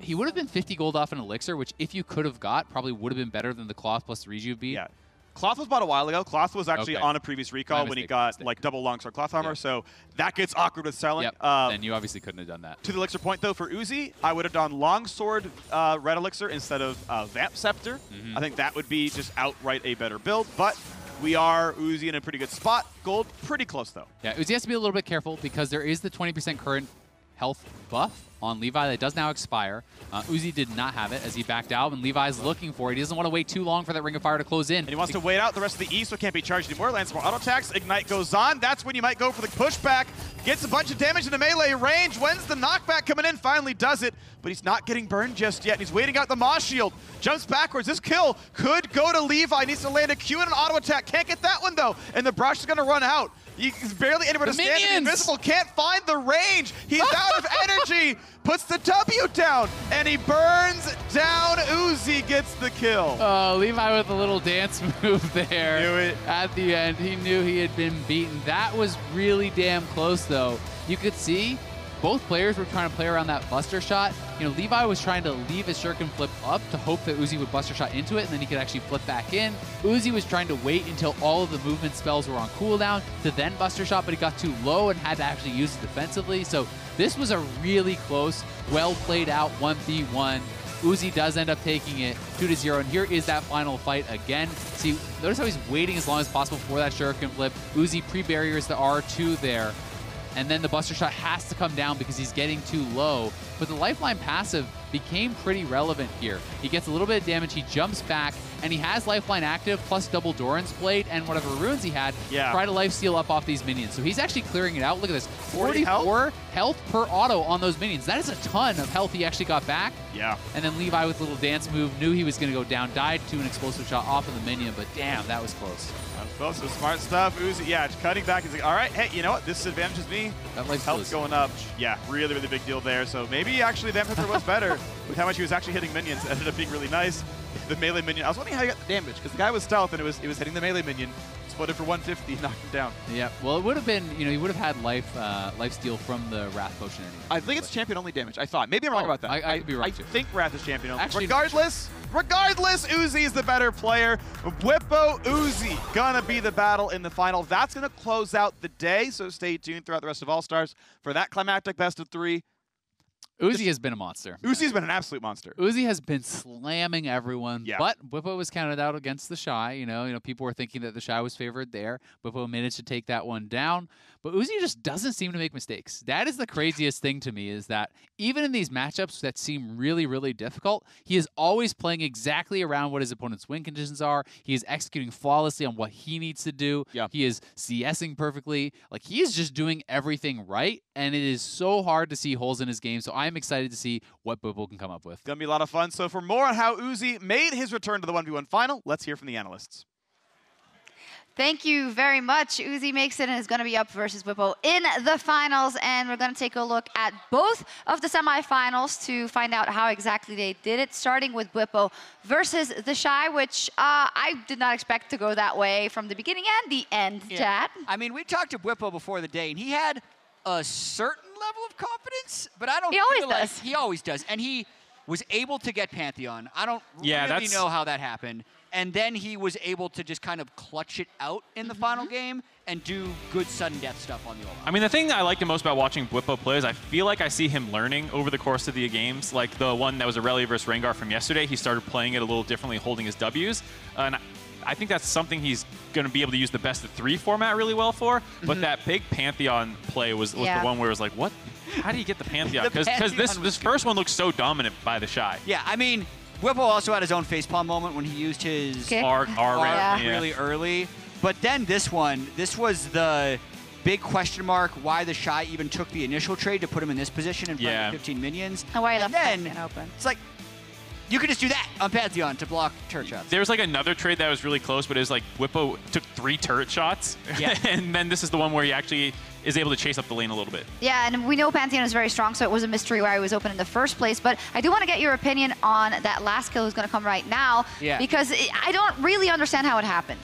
He would have been 50 gold off an elixir, which if you could have got, probably would have been better than the cloth plus the rejuve bead. Yeah. Cloth was bought a while ago. Cloth was actually on a previous recall when he got like double longsword cloth armor, so that gets awkward with selling. Then you obviously couldn't have done that. To the elixir point though, for Uzi, I would have done longsword red elixir instead of vamp scepter. I think that would be just outright a better build, but we are Uzi in a pretty good spot. Gold pretty close though. Yeah, Uzi has to be a little bit careful because there is the 20% current health buff on Levi that does now expire. Uzi did not have it as he backed out, and Levi's looking for it. He doesn't want to wait too long for that Ring of Fire to close in. And he wants to wait out the rest of the East, so it can't be charged anymore. Lands more auto attacks. Ignite goes on. That's when you might go for the pushback. Gets a bunch of damage into melee range. When's the knockback coming in? Finally does it, but he's not getting burned just yet. He's waiting out the Maw shield. Jumps backwards. This kill could go to Levi. Needs to land a Q and an auto attack. Can't get that one though, and the brush is going to run out. He's barely anywhere to stand. Invisible, can't find the range. He's out of energy. Puts the W down, and he burns down. Uzi gets the kill. Oh, Levi with a little dance move there. Knew it. At the end, he knew he had been beaten. That was really damn close, though. You could see both players were trying to play around that Buster Shot. Levi was trying to leave his shuriken flip up to hope that Uzi would Buster Shot into it, and then he could actually flip back in. Uzi was trying to wait until all of the movement spells were on cooldown to then Buster Shot, but he got too low and had to actually use it defensively. So this was a really close, well played out 1v1. Uzi does end up taking it 2-0, and here is that final fight again. See, notice how he's waiting as long as possible for that shuriken flip. Uzi pre-barriers the R2 there. And then the Buster Shot has to come down because he's getting too low. But the Lifeline passive became pretty relevant here. He gets a little bit of damage, he jumps back, and he has Lifeline active plus double Doran's Blade and whatever runes he had. Try to lifesteal up off these minions. So he's actually clearing it out. Look at this, 44 health per auto on those minions. That is a ton of health he actually got back. Yeah. And then Levi with a little dance move, knew he was going to go down, died to an explosive shot off of the minion, but damn, that was close. That was close. So smart stuff. Uzi, cutting back. He's like, all right, hey, you know what? This advantages me. That life's health's going up. Yeah, really, really big deal there. So maybe actually Vamp Hitler was better with how much he was actually hitting minions. It ended up being really nice. The melee minion, I was wondering how he got the damage, because the guy was stealth and it was hitting the melee minion. exploded for 150, knocked him down. Yeah, well, it would have been, you know, he would have had life steal from the Wrath Potion anyway. I think it's champion only damage. I thought. Maybe I'm wrong about that. I could be wrong too. I think Wrath is champion only. Actually, regardless, Uzi is the better player. Bwipo, Uzi gonna be the battle in the final. That's gonna close out the day. So stay tuned throughout the rest of All Stars for that climactic best of 3. Uzi has been a monster. Uzi's been an absolute monster. Uzi has been slamming everyone, yeah. But Bwipo was counted out against the Shy. You know, people were thinking that the Shy was favored there. Bwipo managed to take that one down. But Uzi just doesn't seem to make mistakes. That is the craziest thing to me, is that even in these matchups that seem really, really difficult, he is always playing exactly around what his opponent's win conditions are. He is executing flawlessly on what he needs to do. Yeah. He is CSing perfectly. Like, he is just doing everything right, and it is so hard to see holes in his game. So I'm excited to see what Bwipo can come up with. Gonna be a lot of fun. So for more on how Uzi made his return to the 1v1 final, let's hear from the analysts. Thank you very much. Uzi makes it and is going to be up versus Bwipo in the finals. And we're going to take a look at both of the semifinals to find out how exactly they did it, starting with Bwipo versus the Shy, which I did not expect to go that way from the beginning and the end, Chad. I mean, we talked to Bwipo before the day, and he had a certain level of confidence, but I don't He always does. He always does. And he was able to get Pantheon. I don't really know how that happened. And then he was able to just kind of clutch it out in the final game and do good sudden death stuff on the Olaf. I mean, the thing I like the most about watching Bwipo play is I feel like I see him learning over the course of the games. Like the one that was Aurelia versus Rengar from yesterday, he started playing it a little differently, holding his Ws. And I think that's something he's going to be able to use the best of 3 format really well for. But that big Pantheon play was the one where it was like, what? How do you get the Pantheon? Because this first one looks so dominant by the Shy. Yeah, I mean, Bwipo also had his own facepalm moment when he used his R really early. But then this was the big question mark why the Shy even took the initial trade to put him in this position in front of 15 minions. And why he left Pantheon open. It's like, you could just do that on Pantheon to block turret shots. There was like another trade that was really close, but it was like Bwipo took 3 turret shots. Yeah. And then this is the one where he actually is able to chase up the lane a little bit. Yeah, and we know Pantheon is very strong, so it was a mystery why he was open in the first place. But I do want to get your opinion on that last kill who's going to come right now, because I don't really understand how it happened.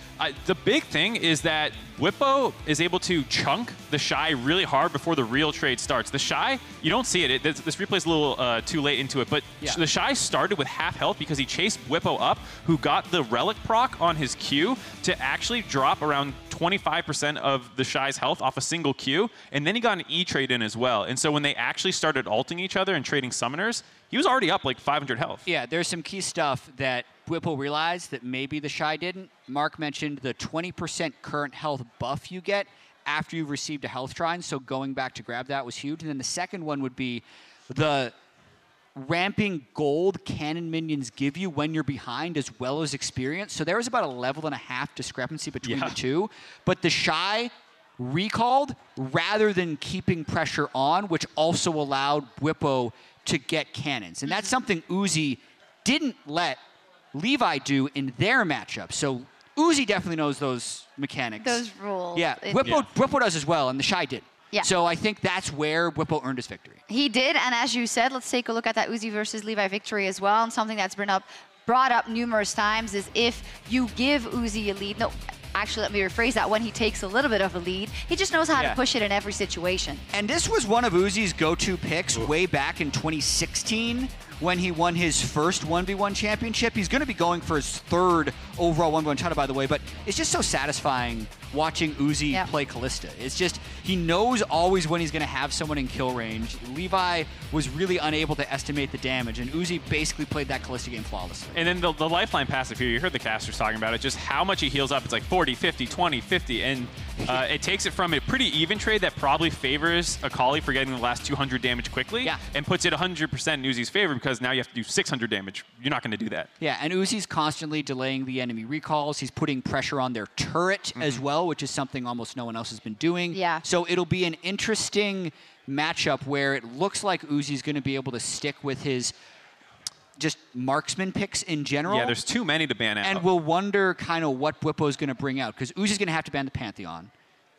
The big thing is that Bwipo is able to chunk the Shy really hard before the real trade starts. The Shy, you don't see it. This replay is a little too late into it, but the Shy started with half health because he chased Bwipo up, who got the Relic proc on his Q to actually drop around 25% of the Shy's health off a single Q, and then he got an E trade in as well. And so when they actually started ulting each other and trading summoners, he was already up like 500 health. Yeah, there's some key stuff that Bwipo realized that maybe the Shy didn't. Mark mentioned the 20% current health buff you get after you've received a health shrine, so going back to grab that was huge. And then the second one would be the ramping gold cannon minions give you when you're behind, as well as experience. So there was about a level and a half discrepancy between the two. But the Shy recalled rather than keeping pressure on, which also allowed Bwipo to get cannons. And that's something Uzi didn't let Levi do in their matchup. So Uzi definitely knows those mechanics. Those rules. Yeah, Bwipo does as well, and the Shy did. Yeah. So I think that's where Bwipo earned his victory. He did, and as you said, let's take a look at that Uzi versus Levi victory as well. And something that's been brought up numerous times is if you give Uzi a lead, no, actually let me rephrase that, when he takes a little bit of a lead, he just knows how to push it in every situation. And this was one of Uzi's go-to picks way back in 2016 when he won his first 1v1 championship. He's going to be going for his 3rd overall 1v1 title, by the way, but it's just so satisfying watching Uzi play Callista. It's just, he knows always when he's going to have someone in kill range. Levi was really unable to estimate the damage, and Uzi basically played that Callista game flawlessly. And then the lifeline passive here, you heard the casters talking about it, just how much he heals up. It's like 40, 50, 20, 50, and it takes it from a pretty even trade that probably favors Akali for getting the last 200 damage quickly, and puts it 100% in Uzi's favor, because now you have to do 600 damage. You're not going to do that. Yeah, and Uzi's constantly delaying the enemy recalls. He's putting pressure on their turret as well, which is something almost no one else has been doing. Yeah. So it'll be an interesting matchup where it looks like Uzi's going to be able to stick with his just marksman picks in general. Yeah, there's too many to ban out. And we'll wonder kind of what Bwipo's going to bring out, because Uzi's going to have to ban the Pantheon.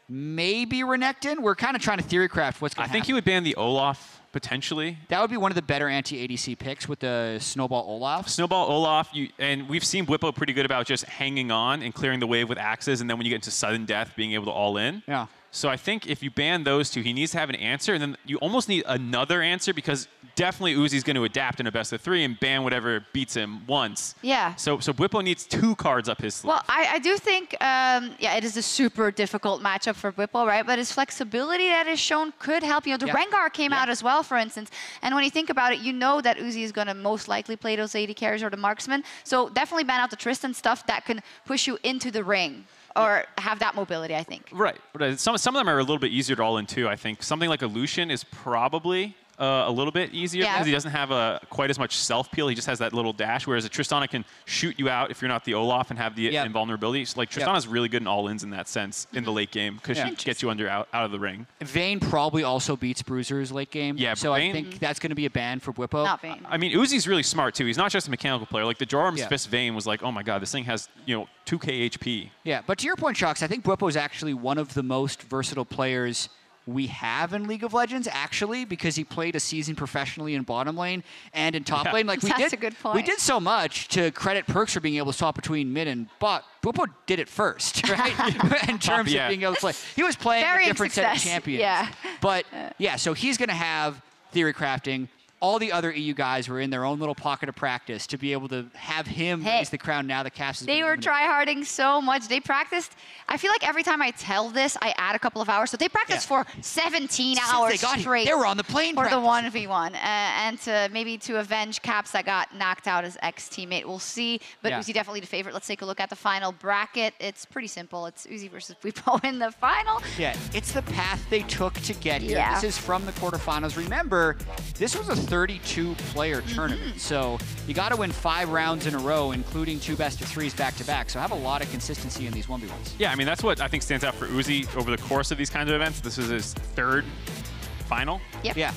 Maybe Renekton. We're kind of trying to theory craft what's going to happen. I think he would ban the Olaf potentially. That would be one of the better anti-ADC picks with the Snowball Olaf. Snowball Olaf, and we've seen Whippo pretty good about just hanging on and clearing the wave with axes, and then when you get into sudden death, being able to all in. Yeah. So I think if you ban those two, he needs to have an answer, and then you almost need another answer because definitely Uzi's going to adapt in a best of 3 and ban whatever beats him once. Yeah. So Whippo needs 2 cards up his sleeve. Well, I do think, yeah, it is a super difficult matchup for Whippo, right? But his flexibility that is shown could help. You know, the Rengar came out as well, for instance. And when you think about it, you know that Uzi is going to most likely play those AD carries or the marksman. So definitely ban out the Tristan stuff that can push you into the ring. Or have that mobility, I think. Right. Some of them are a little bit easier to all in too, I think. Something like a Lucian is probably a little bit easier because he doesn't have quite as much self-peel. He just has that little dash, whereas a Tristana can shoot you out if you're not the Olaf and have the invulnerability. So, like, Tristana's really good in all-ins in that sense in the late game because she gets you out of the ring. Vayne probably also beats Bruiser's late game. Yeah, so I think that's going to be a ban for Whippo. Not Vayne. I mean, Uzi's really smart, too. He's not just a mechanical player. Like, the Jorum's Fist Vayne was like, oh, my God, this thing has, 2k HP. Yeah, but to your point, Shocks, I think Whippo is actually one of the most versatile players we have in League of Legends, actually, because he played a season professionally in bottom lane and in top lane. Like That's a good point. We did so much to credit Perks for being able to swap between mid and bot. Whippo did it first, right? in terms of being able to play. He was playing a different set of champions. Yeah. But, yeah, so he's going to have theory crafting. All the other EU guys were in their own little pocket of practice to be able to have him raise the crown now that Caps is. They were tryharding so much. They practiced. I feel like every time I tell this, I add a couple of hours. So they practiced for 17 hours straight. They were on the plane for the 1v1, and maybe to avenge Caps that got knocked out as ex-teammate. We'll see. But Uzi definitely the favorite. Let's take a look at the final bracket. It's pretty simple. It's Uzi versus Whippo in the final. Yeah, it's the path they took to get here. This is from the quarterfinals. Remember, this was a 32-player tournament, so you got to win 5 rounds in a row, including 2 best-of-3s back-to-back. So have a lot of consistency in these 1v1s. Yeah, I mean, that's what I think stands out for Uzi over the course of these kinds of events. This is his 3rd final. Yep. Yeah.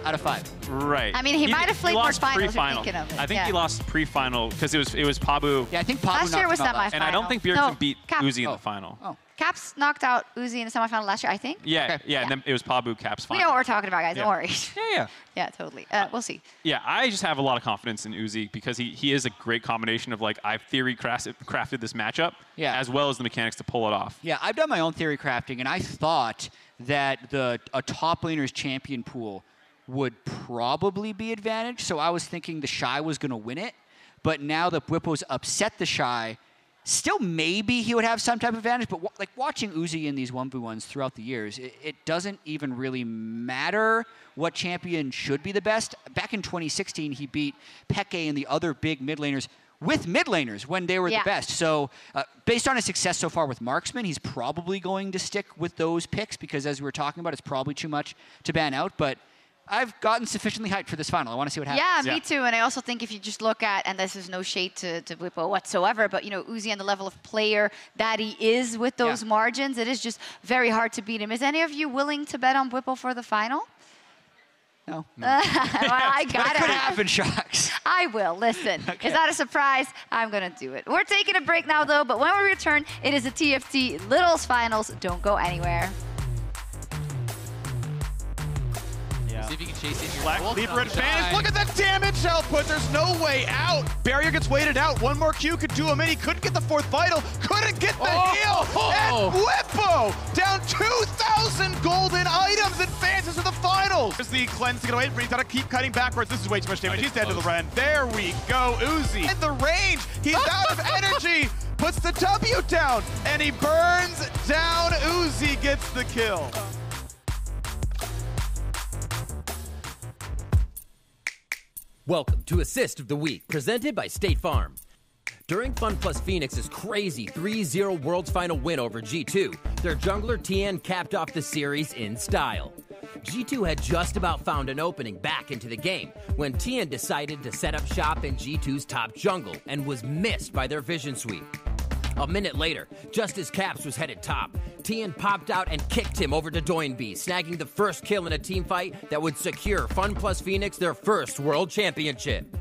Out of 5. Right. I mean, he might have played more finals. I think he lost pre-final because it was Pabu. Yeah, I think Pabu last year was semifinal. And I don't think Bjergsen beat Uzi in the final. Oh. Caps knocked out Uzi in the semifinal last year, I think. Yeah, and then it was Pabu Caps final. We know what we're talking about, guys. Don't worry. Yeah. Yeah, totally. We'll see. Yeah, I just have a lot of confidence in Uzi because he is a great combination of, like, I've theory crafted this matchup as well as the mechanics to pull it off. Yeah, I've done my own theory crafting, and I thought that a top laner's champion pool would probably be advantage. So I was thinking the Shy was going to win it. But now that Whippo's upset the Shy, still maybe he would have some type of advantage. But like watching Uzi in these 1v1s throughout the years, it doesn't even really matter what champion should be the best. Back in 2016, he beat Peke and the other big mid laners with mid laners when they were the best. So based on his success so far with Marksman, he's probably going to stick with those picks because as we were talking about, it's probably too much to ban out. But I've gotten sufficiently hyped for this final. I want to see what happens. Yeah, me too. And I also think if you just look at, and this is no shade to Whippo whatsoever, but Uzi and the level of player that he is with those margins, it is just very hard to beat him. Is any of you willing to bet on Whippo for the final? No. Well, I got it. That could happen, Shocks. I will. Listen, Is that a surprise? I'm going to do it. We're taking a break now, though, but when we return, it is the TFT Littles Finals. Don't go anywhere. See if you can chase in your Black Leaper advantage. Look at that damage output. There's no way out. Barrier gets weighted out. One more Q could do him in. He couldn't get the 4th vital. Couldn't get the heal. And Whippo down 2,000 golden items advances to the finals. There's the cleanse to get away, but he's got to keep cutting backwards. This is way too much damage. He's dead to the Ren. There we go. Uzi. And the range. He's out of energy. Puts the W down. And he burns down. Uzi gets the kill. Welcome to Assist of the Week, presented by State Farm. During Fun Plus Phoenix's crazy 3-0 World's Final win over G2, their jungler Tien capped off the series in style. G2 had just about found an opening back into the game when Tien decided to set up shop in G2's top jungle and was missed by their vision sweep. A minute later, just as Caps was headed top, Tien popped out and kicked him over to Doinby, snagging the first kill in a teamfight that would secure Fun Plus Phoenix their first world championship.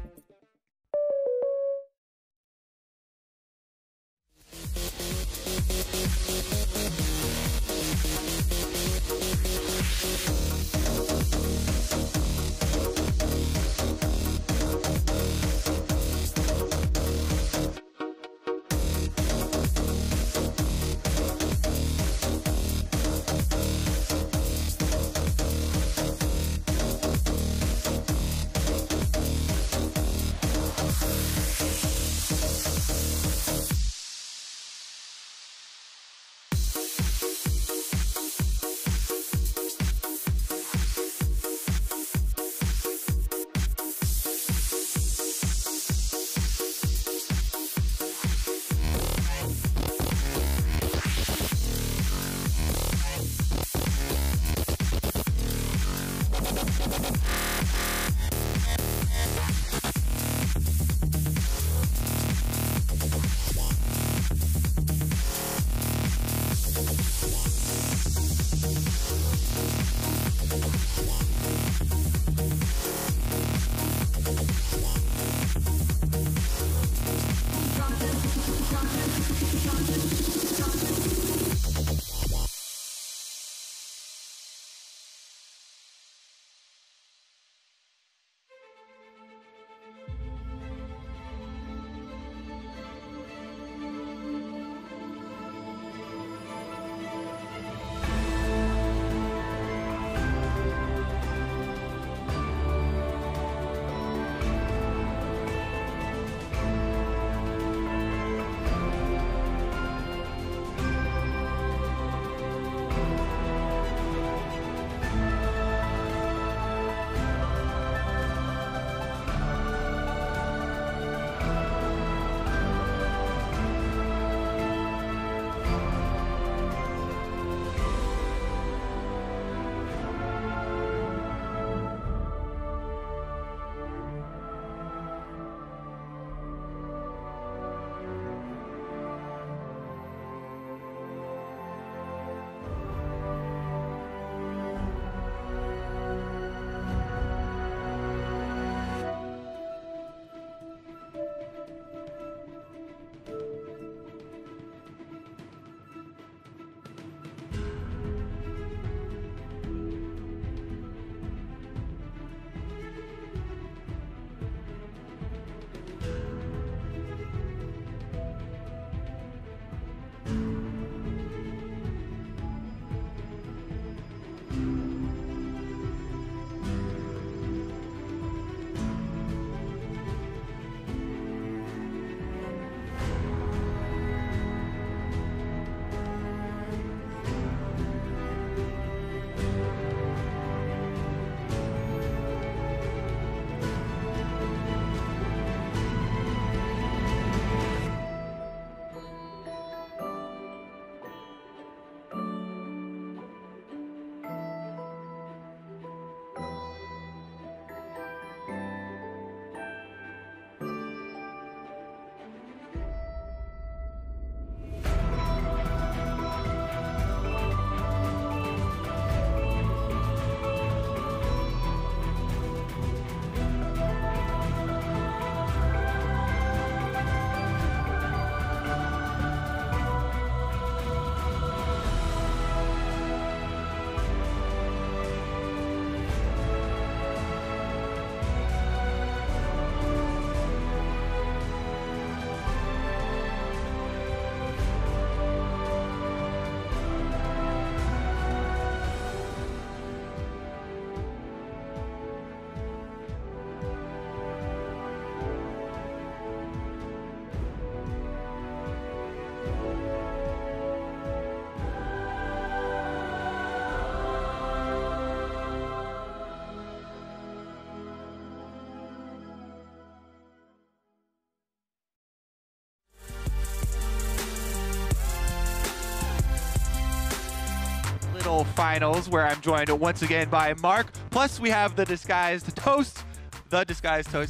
final finals, where I'm joined once again by Mark. Plus, we have the disguised toast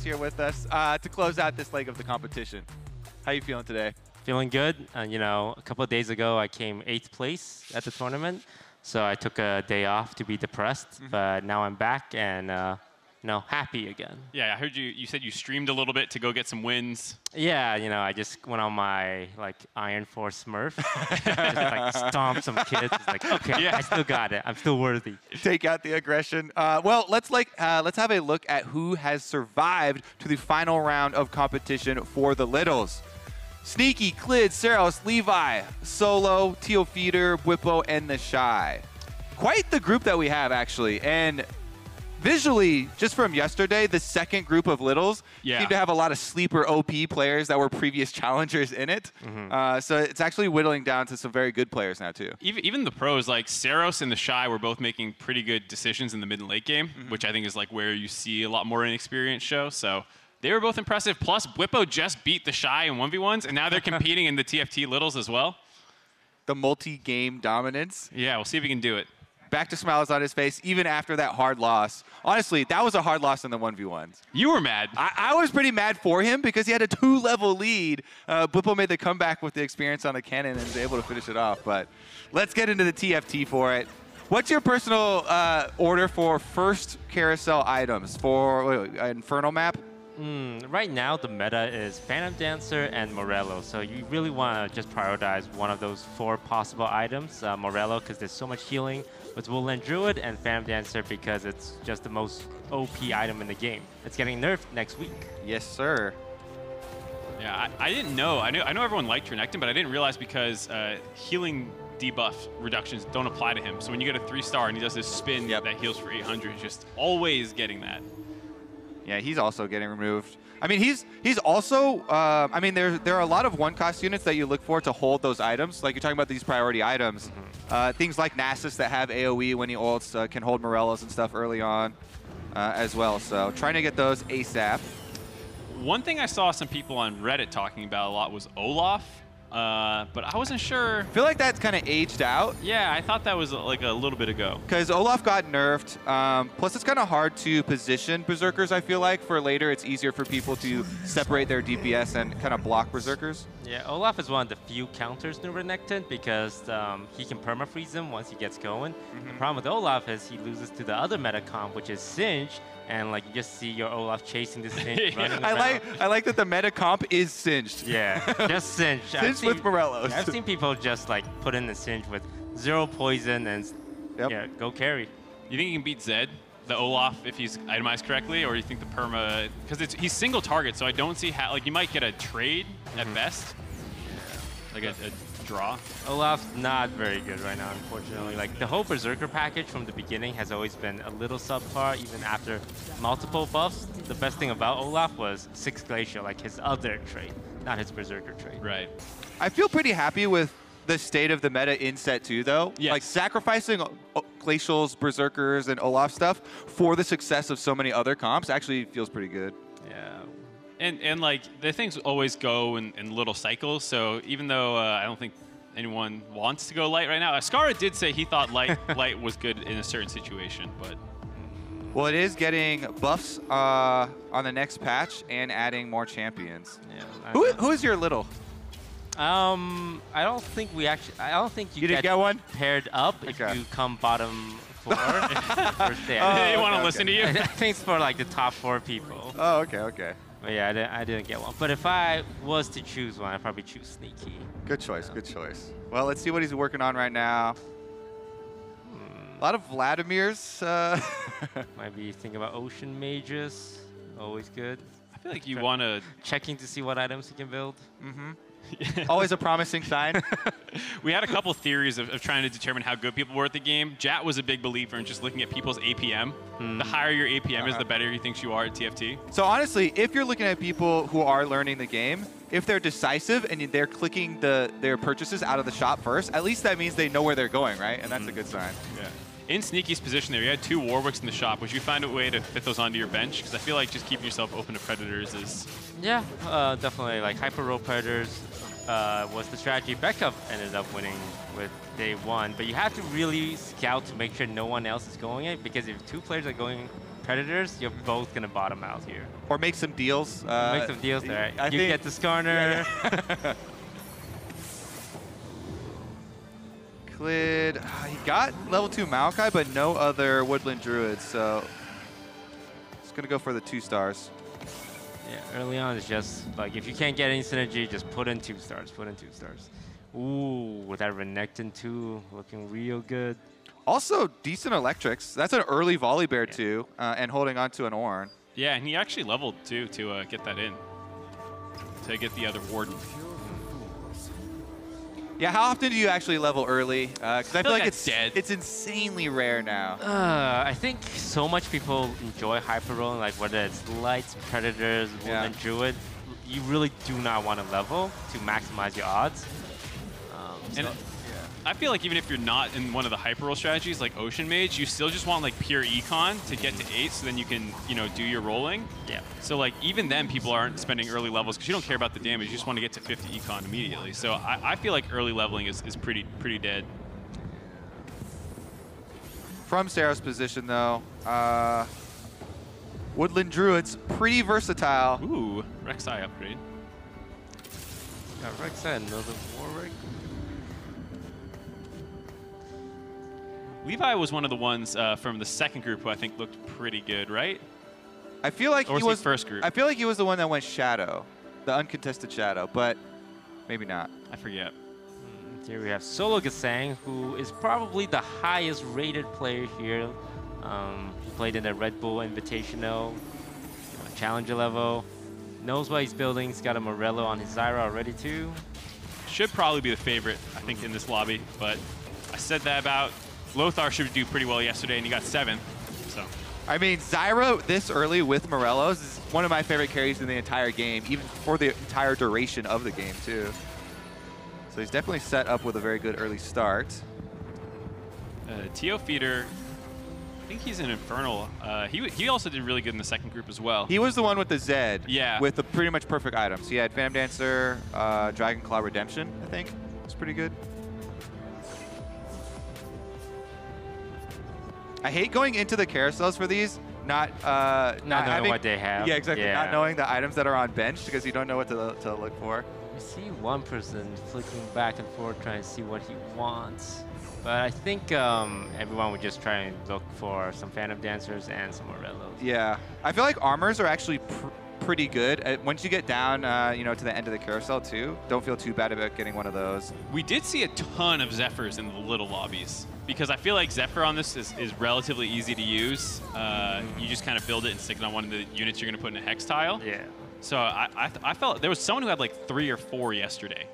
here with us to close out this leg of the competition. How you feeling today? Feeling good. You know, a couple of days ago, I came 8th place at the tournament, so I took a day off to be depressed. But now I'm back and you know, happy again. Yeah, I heard you said you streamed a little bit to go get some wins. Yeah, you know, I just went on my like Iron Force Smurf, just like stomp some kids. It's like, okay, yeah. I still got it. I'm still worthy. Take out the aggression. Well, let's have a look at who has survived to the final round of competition for the Littles. Sneaky, Clid, Saros, Levi, Solo, Teal Feeder, Whippo, and the Shy. Quite the group that we have, actually. And visually, just from yesterday, the second group of Littles seem to have a lot of sleeper OP players that were previous challengers in it. So it's actually whittling down to some very good players now, too. Even the pros, like Saros and the Shy, were both making pretty good decisions in the mid and late game, which I think is like where you see a lot more inexperienced show. So they were both impressive. Plus, Whippo just beat the Shy in 1v1s, and now they're competing in the TFT Littles as well. The multi-game dominance. Yeah, we'll see if he can do it. Back to smiles on his face, even after that hard loss. Honestly, that was a hard loss in the 1v1s. You were mad. I was pretty mad for him because he had a 2-level lead. Whippo made the comeback with the experience on the cannon and was able to finish it off. But let's get into the TFT for it. What's your personal order for first carousel items for Infernal map? Right now, the meta is Phantom Dancer and Morello, so you really want to just prioritize one of those 4 possible items. Morello, because there's so much healing with Woodland Druid, and Phantom Dancer because it's just the most OP item in the game. It's getting nerfed next week. Yes, sir. Yeah, I didn't know. I know everyone liked Renekton, but I didn't realize because healing debuff reductions don't apply to him. So when you get a 3-star and he does this spin that heals for 800, he's just always getting that. Yeah, he's also getting removed. I mean, he's also, I mean, there are a lot of one-cost units that you look for to hold those items. Like you're talking about these priority items. Things like Nasus that have AoE when he ults can hold Morellos and stuff early on as well. So trying to get those ASAP. One thing I saw some people on Reddit talking about a lot was Olaf. But I wasn't sure. I feel like that's kind of aged out. Yeah, I thought that was like a little bit ago. Because Olaf got nerfed. Plus, it's kind of hard to position Berserkers, I feel like. For later, it's easier for people to separate their DPS and kind of block Berserkers. Yeah, Olaf is one of the few counters to Renekton because he can perma-freeze them once he gets going. The problem with Olaf is he loses to the other meta comp, which is Singe. And like you just see your Olaf chasing this Singe running around. I like that the meta comp is Singed. Yeah, just Singe. Singe with Morellos. I've seen people just like put in the Singe with 0 poison and yeah, go carry. You think you can beat Zed, the Olaf, if he's itemized correctly, or you think the perma? Because he's single target, so I don't see how. Like you might get a trade at best, like a draw. Olaf's not very good right now, unfortunately. Like the whole Berserker package from the beginning has always been a little subpar, even after multiple buffs. The best thing about Olaf was 6 Glacial, like his other trait, not his Berserker trait. Right. I feel pretty happy with the state of the meta in set 2, though. Yes. Like sacrificing Glacials, Berserkers, and Olaf stuff for the success of so many other comps actually feels pretty good. Yeah. And like the things always go in little cycles. So even though I don't think anyone wants to go light right now, Ascara did say he thought light was good in a certain situation, but. Well, it is getting buffs on the next patch and adding more champions. Yeah. Who is your little? I don't think we actually. I don't think you didn't get one paired up if you come bottom 4. First day. They want to listen to you. I think it's for like the top 4 people. Oh, okay. But yeah, I didn't get one. But if I was to choose one, I'd probably choose Sneaky. Good choice. Well, let's see what he's working on right now. A lot of Vladimirs. Might be thinking about Ocean Mages. Always good. I feel like you want to... Checking to see what items he can build. Always a promising sign. We had a couple theories of trying to determine how good people were at the game. Jat was a big believer in just looking at people's APM. The higher your APM is, the better he thinks you are at TFT. So honestly, if you're looking at people who are learning the game, if they're decisive and they're clicking their purchases out of the shop first, at least that means they know where they're going, right? And that's a good sign. Yeah. In Sneaky's position there, you had 2 Warwicks in the shop. Would you find a way to fit those onto your bench? Because I feel like just keeping yourself open to Predators is... Yeah, definitely. Like Hyper Roll Predators, was the strategy Beckup ended up winning with day 1. But you have to really scout to make sure no one else is going it, because if 2 players are going Predators, you're both going to bottom out here. Or make some deals. Make some deals there. You get the Skarner. Yeah. Clid, he got level 2 Maokai, but no other Woodland Druids, so he's going to go for the 2 stars. Yeah, early on, it's just like, if you can't get any synergy, just put in 2 stars, put in 2 stars. Ooh, with that Renekton too, looking real good. Also, decent electrics. That's an early volley bear too, and holding on to an Ornn. Yeah, and he actually leveled too to get that in, to get the other Warden. Yeah, how often do you actually level early? Because I feel like it's insanely rare now. I think so much people enjoy hyper rolling, like whether it's Lights, Predators, Woodland Druid. You really do not want to level to maximize your odds. I feel like even if you're not in one of the hyper roll strategies like Ocean Mage, you still just want like pure econ to get to 8, so then you can, you know, do your rolling. Yeah. So like even then people aren't spending early levels because you don't care about the damage, you just want to get to 50 econ immediately. So I feel like early leveling is pretty dead. From Serap's position though, Woodland Druid's pretty versatile. Ooh, Rek'Sai upgrade. Got Rek'Sai, another Warwick. Levi was one of the ones from the second group who I think looked pretty good, right? I feel like he was first group. I feel like he was the one that went Shadow, the uncontested Shadow, but maybe not. I forget. Here we have Solo Gasang, who is probably the highest rated player here. He played in the Red Bull Invitational, Challenger level. Knows what he's building. He's got a Morello on his Zyra already too. Should probably be the favorite, I think, in this lobby, but I said that about Lothar should do pretty well yesterday, and he got 7th. So, I mean, Zyra this early with Morellos is one of my favorite carries in the entire game, even for the entire duration of the game, too. So he's definitely set up with a very good early start. Tio Feeder, I think he's an Infernal. He also did really good in the second group as well. He was the one with the Zed, yeah, with the pretty much perfect items. He had Phantom Dancer, Dragon Claw Redemption, I think. It's pretty good. I hate going into the carousels for these, not knowing what they have. Yeah, exactly. Yeah. Not knowing the items that are on bench because you don't know what to look for. You see one person flicking back and forth trying to see what he wants. But I think everyone would just try and look for some Phantom Dancers and some Morellos. Yeah. I feel like armors are actually pretty good. Once you get down you know, to the end of the carousel too, don't feel too bad about getting one of those. We did see a ton of Zephyrs in the little lobbies, because I feel like Zephyr on this is relatively easy to use. You just kind of build it and stick it on one of the units you're going to put in a hex tile. Yeah. So I felt there was someone who had like 3 or 4 yesterday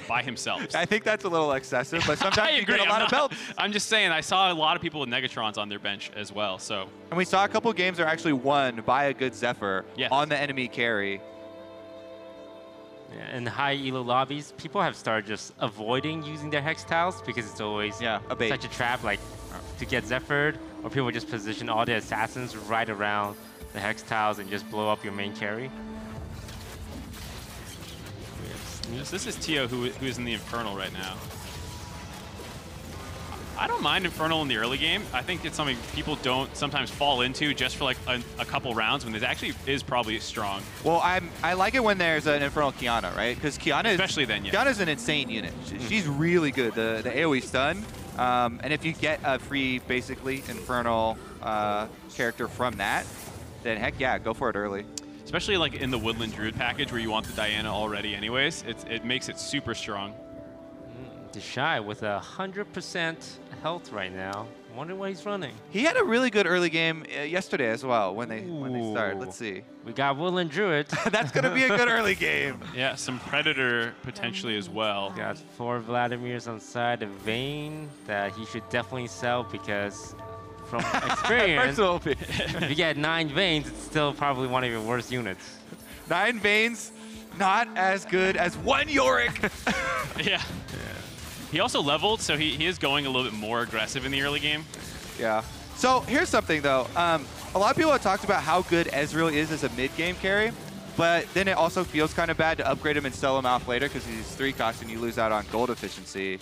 by himself. I think that's a little excessive, but sometimes you get a lot of belts. I'm just saying, I saw a lot of people with Negatrons on their bench as well. So. And we saw a couple games that are actually won by a good Zephyr on the enemy carry. Yeah, in high elo lobbies, people have started just avoiding using their hex tiles because it's always such a trap, like to get Zephyr'd, or people just position all the assassins right around the hex tiles and just blow up your main carry. Yes, this is Tio who is in the Infernal right now. I don't mind Infernal in the early game. I think it's something people don't sometimes fall into just for like a couple rounds when it actually is probably strong. Well, I like it when there's an Infernal Kiana, right? Because Kiana is, especially then, yeah. Kiana's an insane unit. She's really good. The AoE stun. And if you get a free, basically, Infernal character from that, then heck yeah, go for it early. Especially like in the Woodland Druid package where you want the Diana already anyways, it makes it super strong. Deshae with 100% health right now. Wonder what he's running. He had a really good early game yesterday as well when they started. Let's see. We got Woodland Druid. That's going to be a good early game. Yeah, some Predator potentially as well. Got 4 Vladimirs on side, a Vayne that he should definitely sell because from experience, if you get 9 Vaynes, it's still probably one of your worst units. 9 Vaynes, not as good as 1 Yorick. Yeah. He also leveled, so he is going a little bit more aggressive in the early game. Yeah. So here's something, though. A lot of people have talked about how good Ezreal is as a mid-game carry. but then it also feels kind of bad to upgrade him and sell him off later because he's 3-cost and you lose out on gold efficiency.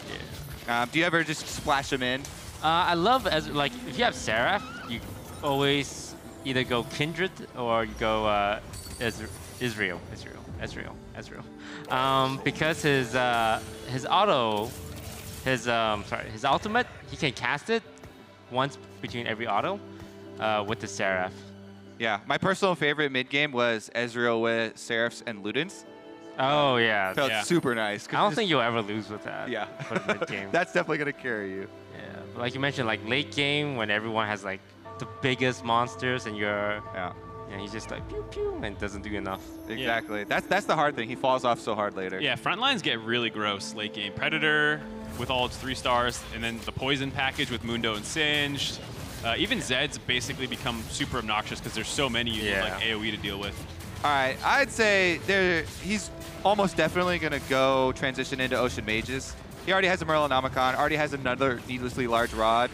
Yeah. Do you ever just splash him in? I love, like, if you have Seraph, you always either go Kindred or you go Israel. Because his ultimate, he can cast it once between every auto with the Seraph. Yeah, my personal favorite mid game was Ezreal with Seraphs and Ludens. Oh yeah, felt super nice. I don't think you'll ever lose with that. Yeah, for the mid game. That's definitely gonna carry you. Yeah, but like you mentioned, like late game when everyone has like the biggest monsters and you're he's just like pew pew and doesn't do enough. Exactly. That's the hard thing. He falls off so hard later. Yeah, front lines get really gross late game. Predator with all its 3 stars, and then the poison package with Mundo and Singed. Even Zed's basically become super obnoxious because there's so many you need like AoE to deal with. All right, I'd say he's almost definitely going to go transition into Ocean Mages. He already has a Merlinomicon, already has another needlessly large rod.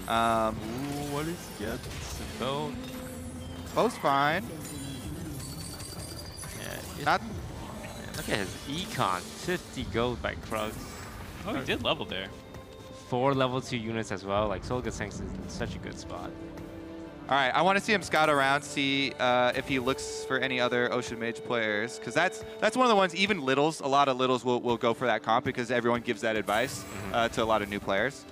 What is he get? Bow's fine. Yeah, look at his econ, 50 gold by Krugs. Oh, he did level there. 4 level 2 units as well. Like Solga Sinks is in such a good spot. All right, I want to see him scout around, see if he looks for any other Ocean Mage players, because that's one of the ones. Even littles, a lot of littles will go for that comp because everyone gives that advice to a lot of new players.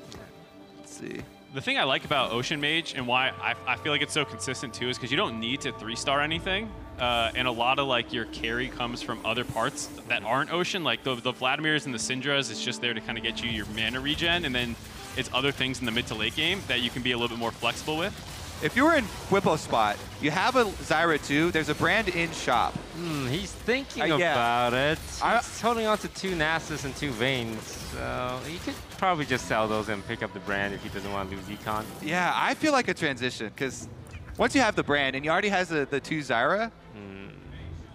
Let's see. The thing I like about Ocean Mage and why I feel like it's so consistent too is because you don't need to 3-star anything. And a lot of like your carry comes from other parts that aren't Ocean, like the Vladimirs and the Syndras. It's just there to kind of get you your mana regen, and then it's other things in the mid to late game that you can be a little bit more flexible with. If you were in Whippo's spot, you have a Zyra too. There's a brand in shop. He's thinking about it. He's holding on to 2 Nasus and 2 Veins. So he could probably just sell those and pick up the brand if he doesn't want to lose econ. Yeah, I feel like a transition because once you have the brand and you already has the 2 Zyra,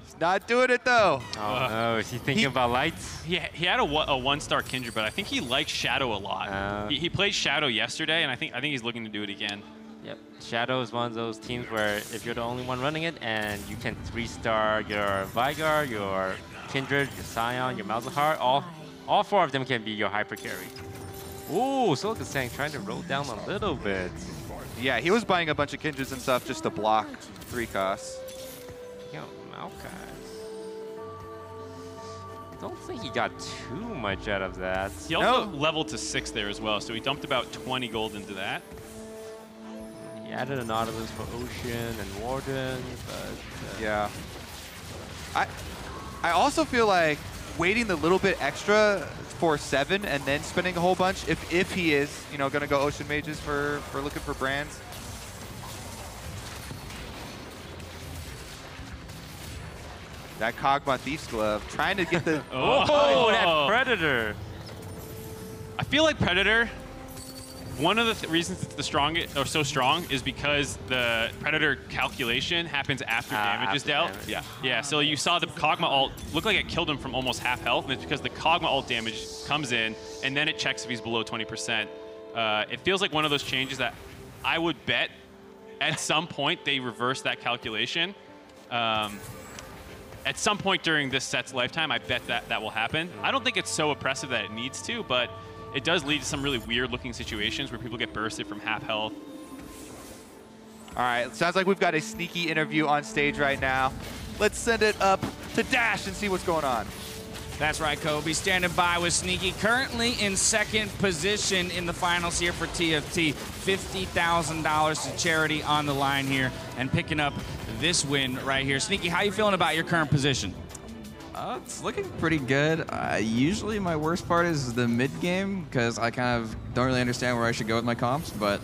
he's not doing it though. Oh no, is he thinking about lights? He had a 1-star Kindred, but I think he likes Shadow a lot. He played Shadow yesterday, and I think he's looking to do it again. Yep, Shadow is one of those teams where if you're the only one running it and you can 3-star your Veigar, your Kindred, your Scion, your Malzahar, all 4 of them can be your hyper carry. Ooh, Solga Sang trying to roll down a little bit. Yeah, he was buying a bunch of Kindreds and stuff just to block 3 costs. Yo, Maokai. Don't think he got too much out of that. He also leveled to 6 there as well, so he dumped about 20 gold into that. He added a Nautilus for Ocean and Warden, but... yeah. I also feel like waiting a little bit extra for 7 and then spending a whole bunch, if he is, going to go Ocean Mages for looking for brands. That Kog'Maw Thief's Glove, trying to get the... oh, that Predator! I feel like Predator, one of the reasons it's the strongest or so strong is because the Predator calculation happens after damage is dealt. Yeah, so you saw the Kog'Maw ult look like it killed him from almost half health, and it's because the Kog'Maw ult damage comes in, and then it checks if he's below 20%. It feels like one of those changes that I would bet at some point they reverse that calculation. At some point during this set's lifetime, I bet that will happen. I don't think it's so oppressive that it needs to, but it does lead to some really weird-looking situations where people get bursted from half health. All right, sounds like we've got a sneaky interview on stage right now. Let's send it up to Dash and see what's going on. That's right, Kobe. Standing by with Sneaky. Currently in 2nd position in the finals here for TFT. $50,000 to charity on the line here and picking up this win right here. Sneaky, how you feeling about your current position? It's looking pretty good. Usually my worst part is the mid game because I kind of don't really understand where I should go with my comps, but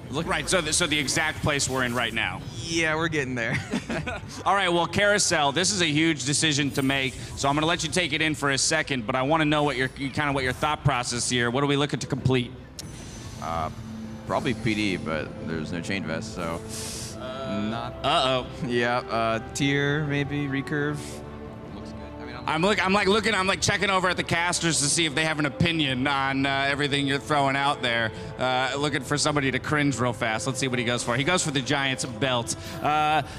right, so the exact place we're in right now. Yeah, we're getting there. All right, well, Carousel, this is a huge decision to make, so I'm going to let you take it in for a second, but I want to know what your thought process here. What are we looking to complete? Probably PD, but there's no chain vest, so not. Uh-oh. Yeah, tier maybe recurve. I'm like checking over at the casters to see if they have an opinion on everything you're throwing out there. Looking for somebody to cringe real fast. Let's see what he goes for. He goes for the Giants belt.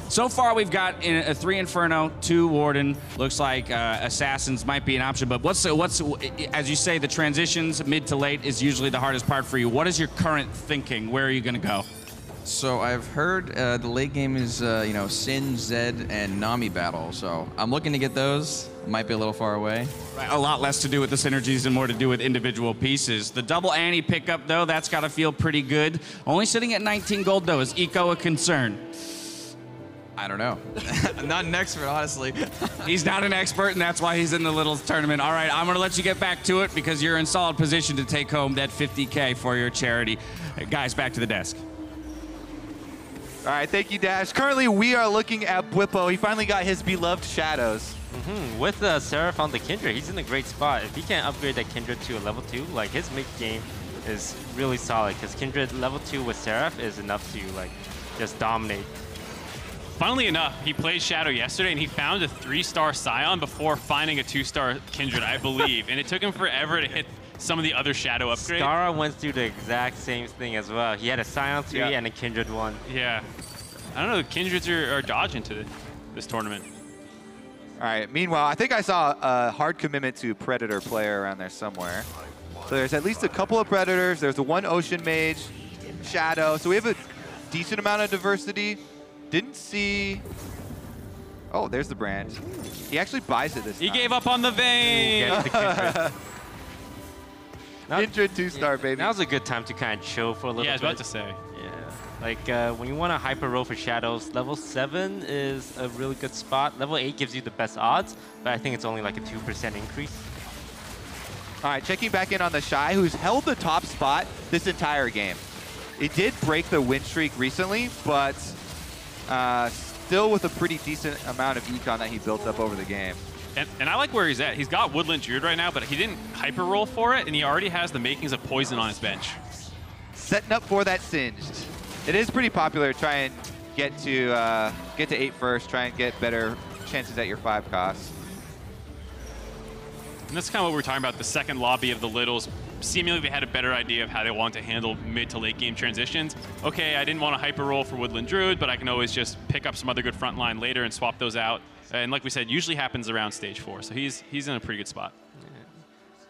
So far, we've got a 3 Inferno, 2 Warden. Looks like Assassins might be an option. But what's as you say, the transitions mid to late is usually the hardest part for you. What is your current thinking? Where are you going to go? So I've heard the late game is, Sin, Zed, and Nami battle. So I'm looking to get those. Might be a little far away. Right, a lot less to do with the synergies and more to do with individual pieces. The double Annie pickup, though, that's got to feel pretty good. Only sitting at 19 gold, though. Is Eco a concern? I don't know. I'm not an expert, honestly. He's not an expert, and that's why he's in the little tournament. All right, I'm going to let you get back to it because you're in solid position to take home that $50K for your charity. Guys, back to the desk. All right, thank you, Dash. Currently, we are looking at Bwipo. He finally got his beloved Shadows. With Seraph on the Kindred, he's in a great spot. If he can upgrade that Kindred to a level 2, like his mid game is really solid because Kindred level 2 with Seraph is enough to like just dominate. Funnily enough, he played Shadow yesterday and he found a 3-star Scion before finding a 2-star Kindred, I believe. And it took him forever to hit some of the other Shadow upgrades. Skara went through the exact same thing as well. He had a Scion 3 and a Kindred 1. Yeah. I don't know, the Kindreds are dodging to this tournament. All right, meanwhile, I think I saw a hard commitment to Predator player around there somewhere. So there's at least a couple of Predators. There's the 1 Ocean Mage, Shadow. So we have a decent amount of diversity. Didn't see... Oh, there's the brand. He actually buys it this time. He gave up on the vein! Kindred 2-star, baby. Now's a good time to kind of chill for a little bit. Yeah, I was about to say. Yeah. Like, when you want to hyper roll for Shadows, level 7 is a really good spot. Level 8 gives you the best odds, but I think it's only like a 2% increase. All right, checking back in on the Shy, who's held the top spot this entire game. It did break the win streak recently, but still with a pretty decent amount of econ that he built up over the game. And I like where he's at. He's got Woodland Druid right now, but he didn't hyper roll for it, and he already has the makings of Poison on his bench. Setting up for that Singed. It is pretty popular to try and get to 8 first, try and get better chances at your 5 costs. And that's kind of what we were talking about, the second lobby of the Littles. Seemingly they had a better idea of how they want to handle mid to late game transitions. Okay, I didn't want to hyper roll for Woodland Druid, but I can always just pick up some other good front line later and swap those out. And like we said, usually happens around stage 4, so he's in a pretty good spot.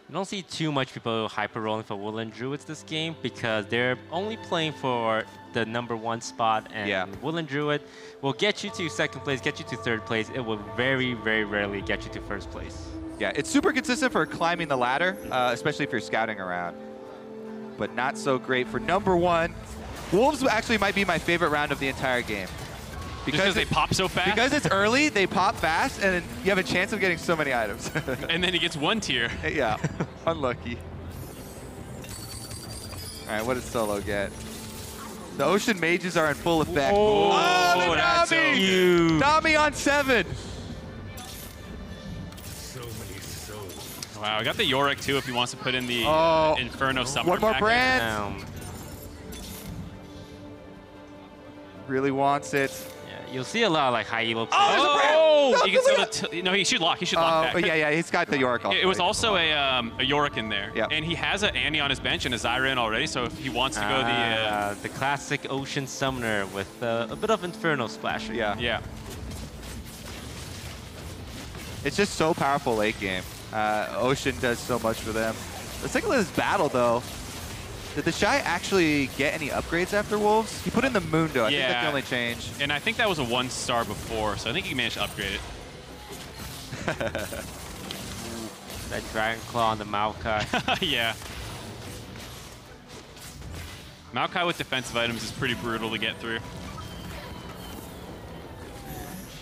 I don't see too much people hyper rolling for Woodland Druids this game because they're only playing for the #1 spot, and Woodland Druid will get you to 2nd place, get you to 3rd place. It will very, very rarely get you to 1st place. Yeah, it's super consistent for climbing the ladder, especially if you're scouting around, but not so great for #1. Wolves actually might be my favorite round of the entire game. Because they pop so fast? Because it's early, they pop fast, and you have a chance of getting so many items. And then he gets 1 tier. Yeah, unlucky. All right, what did Solo get? The Ocean Mages are in full effect. Oh, the that's so Nami! huge. Nami on 7. Wow, I got the Yorick too if he wants to put in the Inferno Summoner. One more pack. brand. Really wants it. Yeah, you'll see a lot of like high elo players. Oh, you can see the he should lock. He should lock back. Yeah, he's got the Yorick. It was also a Yorick in there. Yeah. And he has an Annie on his bench and a Zyra in already, so if he wants to go the classic Ocean Summoner with a bit of Inferno splash. Yeah. It's just so powerful late game. Ocean does so much for them. Let's take a look at this battle, though. Did the Shy actually get any upgrades after Wolves? He put in the Mundo. I think that's the only change. And I think that was a 1-star before, so I think he managed to upgrade it. That Dragon Claw on the Maokai. Yeah. Maokai with defensive items is pretty brutal to get through.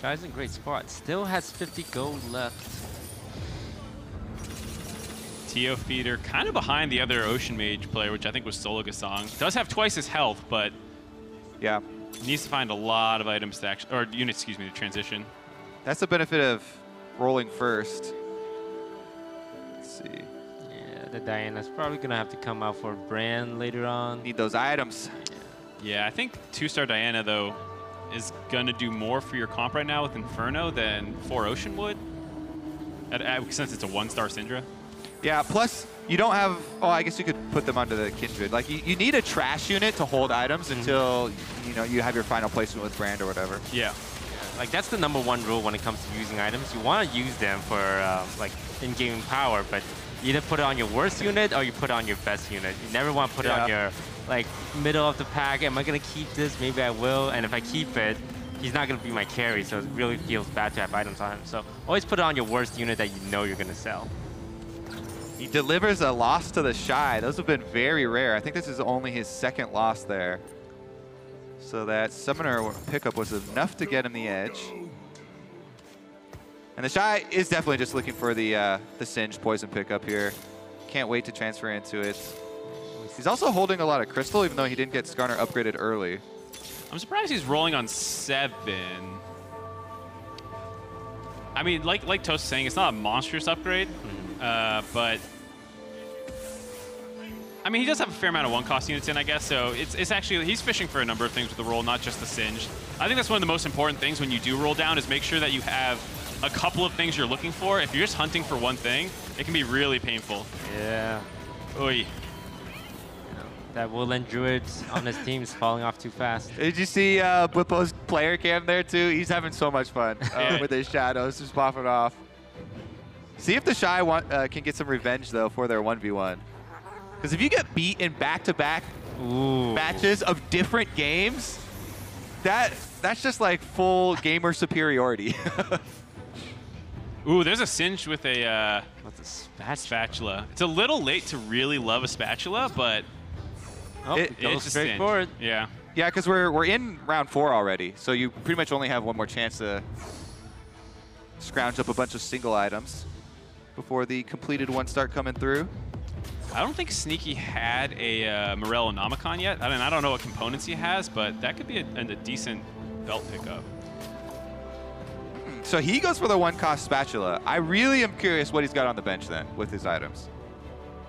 Shy's in a great spot. Still has 50 gold left. Tio Feeder kind of behind the other Ocean Mage player, which I think was Solo Gasong. Does have twice his health, but yeah, needs to find a lot of items to actually, or units, excuse me, to transition. That's the benefit of rolling first. Let's see. Yeah, the Diana's probably gonna have to come out for Brand later on. Need those items. Yeah, I think 2-star Diana though is gonna do more for your comp right now with Inferno than 4 Ocean would. since it's a 1-star Syndra. Yeah, plus you don't have, oh, I guess you could put them onto the Kindred. Like, you need a trash unit to hold items until, you know, you have your final placement with Brand or whatever. Yeah. Like, that's the #1 rule when it comes to using items. You want to use them for, like, in-game power, but you either put it on your worst unit or you put it on your best unit. You never want to put it on your, like, middle of the pack. Am I going to keep this? Maybe I will. And if I keep it, he's not going to be my carry, so it really feels bad to have items on him. So always put it on your worst unit that you know you're going to sell. He delivers a loss to the Shy. Those have been very rare. I think this is only his 2nd loss there. So that Summoner pickup was enough to get him the edge. And the Shy is definitely just looking for the Singed Poison pickup here. Can't wait to transfer into it. He's also holding a lot of Crystal, even though he didn't get Skarner upgraded early. I'm surprised he's rolling on 7. I mean, like Toast is saying, it's not a monstrous upgrade, but I mean, he does have a fair amount of 1-cost units in, I guess, so it's actually, he's fishing for a number of things with the roll, not just the Singed. I think that's one of the most important things when you do roll down is make sure that you have a couple of things you're looking for. If you're just hunting for one thing, it can be really painful. Yeah. Oy. That Woodland Druid on his team is falling off too fast. Did you see Whippo's player cam there too? He's having so much fun with his shadows, just popping off. See if the Shy can get some revenge though for their 1v1. Because if you get beat in back-to-back matches of different games, that's just like full gamer superiority. Ooh, there's a Singe with a what's a spatula. It's a little late to really love a spatula, but it goes straight forward. Yeah. Yeah, because we're in round 4 already, so you pretty much only have one more chance to scrounge up a bunch of single items before the completed one start coming through. I don't think Sneaky had a Morello Nomicon yet. I mean, I don't know what components he has, but that could be a decent belt pickup. So he goes for the 1-cost spatula. I really am curious what he's got on the bench then with his items.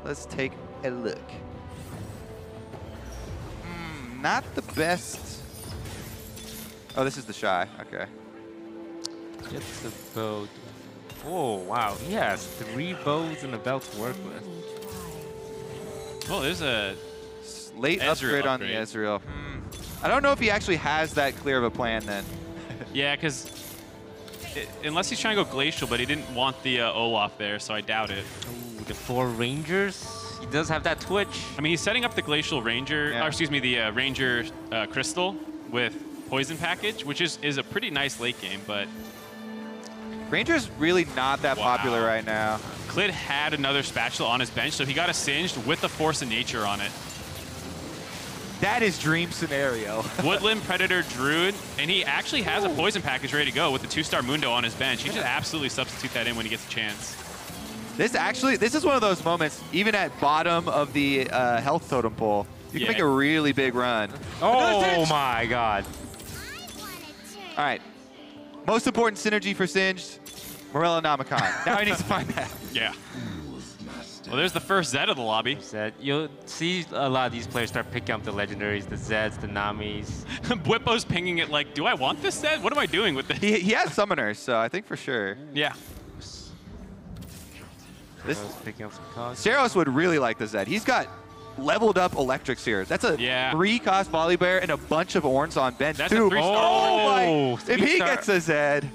Let's take a look. Not the best. Oh, this is the Shy. Okay. Gets the bow. Oh, wow. He has 3 bows and a belt to work with. Well, there's a late upgrade on the Ezreal. I don't know if he actually has that clear of a plan then. Yeah, because unless he's trying to go Glacial, but he didn't want the Olaf there, so I doubt it. Ooh, the 4 Rangers. He does have that Twitch. I mean, he's setting up the Glacial Ranger, or excuse me, the Ranger Crystal with Poison Package, which is a pretty nice late game, but Ranger's really not that popular right now. Clid had another spatula on his bench, so he got a Singed with the Force of Nature on it. That is dream scenario. Woodland Predator Druid, and he actually has a Poison Package ready to go with the 2-star Mundo on his bench. He should absolutely substitute that in when he gets a chance. This is one of those moments, even at bottom of the health totem pole, you can make a really big run. Oh my god. All right. Most important synergy for Singed, Morello Nomicon. Now he needs to find that. Yeah. Well, there's the first Zed of the lobby. You'll see a lot of these players start picking up the legendaries, the Zeds, the Namis. Bwippo's pinging it like, do I want this Zed? What am I doing with this? He has summoners, so I think for sure. Yeah. This picking up some cogs. Zeros would really like the Zed. He's got leveled up Electrics here. That's a 3-cost Volley Bear and a bunch of Orns on bench too. Oh my! If he gets a Zed.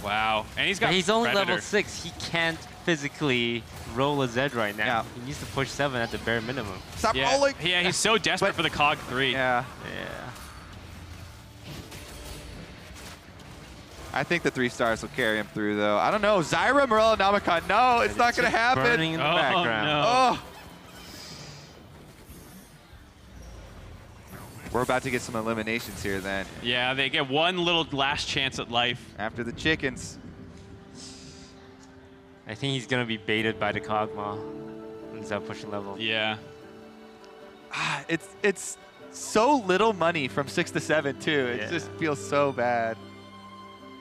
Wow. And he's got He's only Predator. level 6. He can't physically roll a Zed right now. Yeah. He needs to push 7 at the bare minimum. Stop rolling! Yeah, he's so desperate for the Cog 3. Yeah. Yeah. I think the 3 stars will carry him through, though. I don't know. Zyra, Morello, Nomicon. No, it's not going to happen. Burning in the background. No. Oh. We're about to get some eliminations here, then. Yeah, they get one little last chance at life. After the chickens. I think he's going to be baited by the Kog'Maw instead of pushing level. Yeah. It's so little money from 6 to 7, too. It just feels so bad.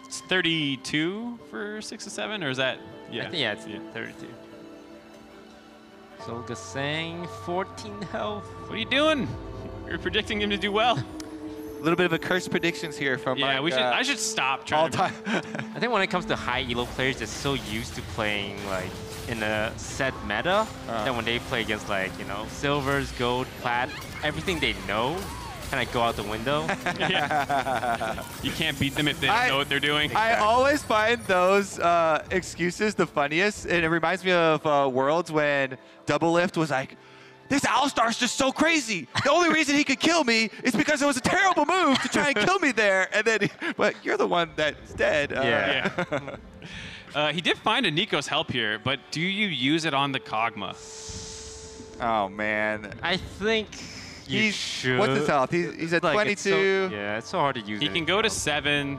It's 32 for 6 to 7, or is that? Yeah, I think, it's 32. Solga saying 14 health. What are you doing? You're predicting him to do well. little bit of a curse predictions here from I should stop trying to. I think when it comes to high elo players, they're so used to playing like in a set meta that when they play against like silvers, gold, plat, everything they know kind of go out the window. You can't beat them if they don't know what they're doing. I always find those excuses the funniest, and it reminds me of Worlds when Double Lift was like, this Alistar's just so crazy. The only reason he could kill me is because it was a terrible move to try and kill me there. And then, but you're the one that's dead. He did find a Nico's help here, but do you use it on the Kog'Maw? Oh, man. I think you should. What's his health? He's at 22. It's so hard to use. He can go to 7.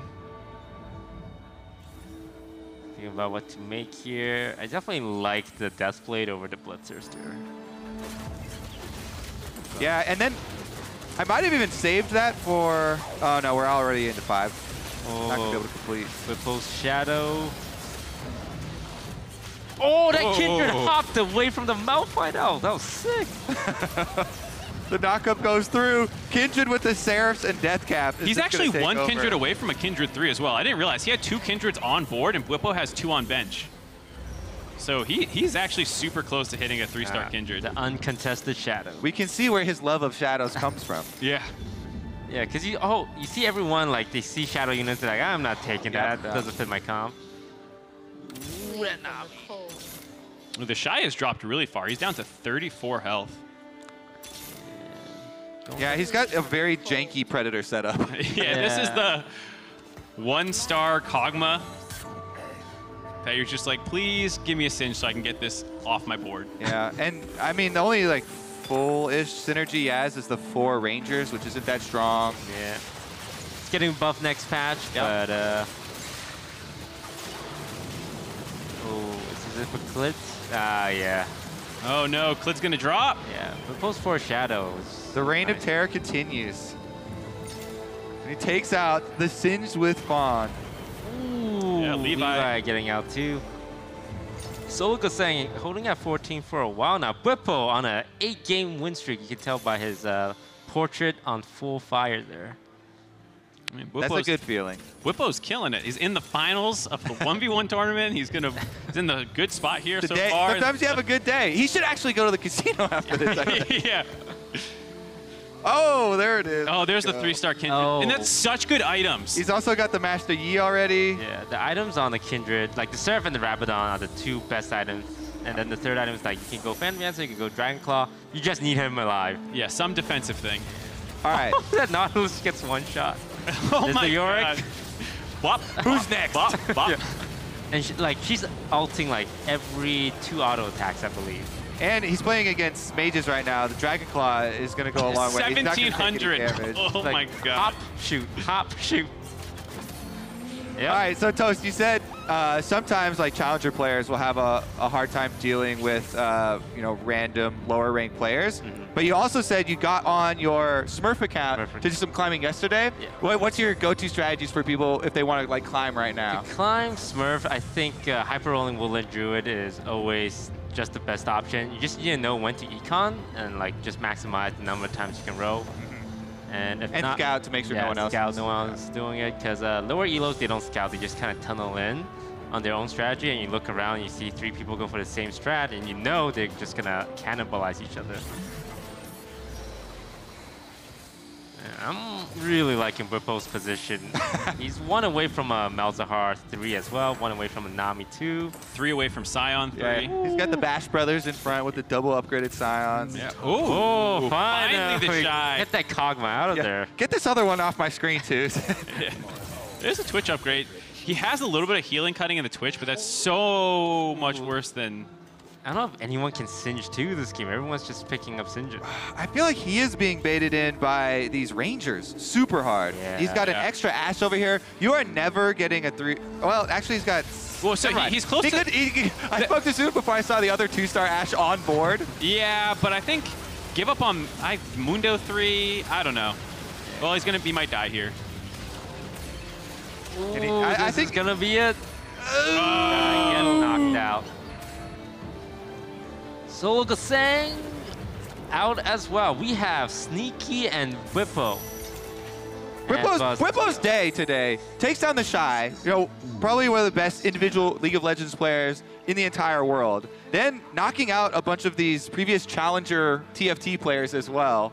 Think about what to make here. I definitely like the Deathblade over the Bloodthirster. Yeah, and then I might have even saved that for... Oh, no, we're already into 5. Not going to be able to complete. Whipple's Shadow. Oh, that Kindred hopped away from the Malphite. Oh, that was sick. The knockup goes through. Kindred with the Seraphs and Death Cap. He's actually one Kindred away from a Kindred 3 as well. I didn't realize he had 2 Kindreds on board, and Whippo has 2 on bench. So he's actually super close to hitting a 3-star Kindred. The uncontested Shadow. We can see where his love of shadows comes from. Yeah, because you see everyone, like, they see Shadow units, they're like, I'm not taking that. Doesn't fit my comp. The Shy has dropped really far. He's down to 34 health. Yeah, he's got a very janky Predator setup. Yeah, this is the 1-star Kog'Maw that you're just like, please give me a Singe so I can get this off my board. Yeah, and I mean, the only like full-ish synergy he has is the 4 Rangers, which isn't that strong. Yeah. It's getting buffed next patch, but oh, is it for Klitz? Yeah. Oh no, Klid's gonna drop. Yeah, but post 4 Shadows. The Reign of Terror continues. And he takes out the Singe with Fawn. Ooh, yeah, Levi getting out too. Solika saying holding at 14 for a while now. Whippo on a 8-game win streak. You can tell by his portrait on full fire there. I mean, that's a good feeling. Whippo's killing it. He's in the finals of the 1v1 tournament. He's in the good spot here so far. Sometimes you have a good day. He should actually go to the casino after this. Yeah. Oh, there it is. Oh, there's the 3-star Kindred. Oh. And that's such good items. He's also got the Master Yi already. Yeah, the items on the Kindred, like the Seraph and the Rabadon are the 2 best items. And then the 3rd item is like, you can go Phantom Dancer, you can go Dragon Claw. You just need him alive. Yeah, some defensive thing. All right. That Nautilus gets 1 shot. Oh my God. Bop. Who's next? Bop, bop. Yeah. And she's ulting like every 2 auto attacks, I believe. And he's playing against mages right now. The Dragon Claw is going to go a long way. 1,700. Oh like, my God. Hop, shoot. Yep. All right, so Toast, you said sometimes like challenger players will have a hard time dealing with random lower ranked players. But you also said you got on your Smurf account to do some climbing yesterday. Yeah. What's your go-to strategies for people if they want to like climb right now? To climb Smurf, I think hyper rolling Woodland Druid is always just the best option. You just need to know when to econ and like just maximize the number of times you can roll. And if not, scout to make sure no one else is doing it, because lower elos, they don't scout, they just kind of tunnel in on their own strategy, and you look around and you see 3 people go for the same strat, and you know they're just gonna cannibalize each other. I'm really liking Whippo's position. He's 1 away from a Malzahar 3 as well, 1 away from a Nami 2. 3 away from Scion 3. Yeah, he's got the Bash Brothers in front with the double upgraded Scions. Yeah. Oh, finally the Shy. Get that Kog'Maw out of there. Get this other one off my screen too. There's a Twitch upgrade. He has a little bit of healing cutting in the Twitch, but that's so much worse than... I don't know if anyone can Singe too this game. Everyone's just picking up Singes. I feel like he is being baited in by these Rangers super hard. Yeah. He's got an extra Ashe over here. You are never getting a 3... Well, actually, he's got... Well, so he's close to... I spoke to Zoom before I saw the other 2-star Ashe on board. Yeah, but I think give up on Mundo 3. I don't know. Well, he might die here. Ooh, I think it's going to be it. Get knocked out. Solga Sang out as well. We have Sneaky and Whippo. Whippo's day today takes down the Shy, you know, probably one of the best individual League of Legends players in the entire world. Then knocking out a bunch of these previous challenger TFT players as well.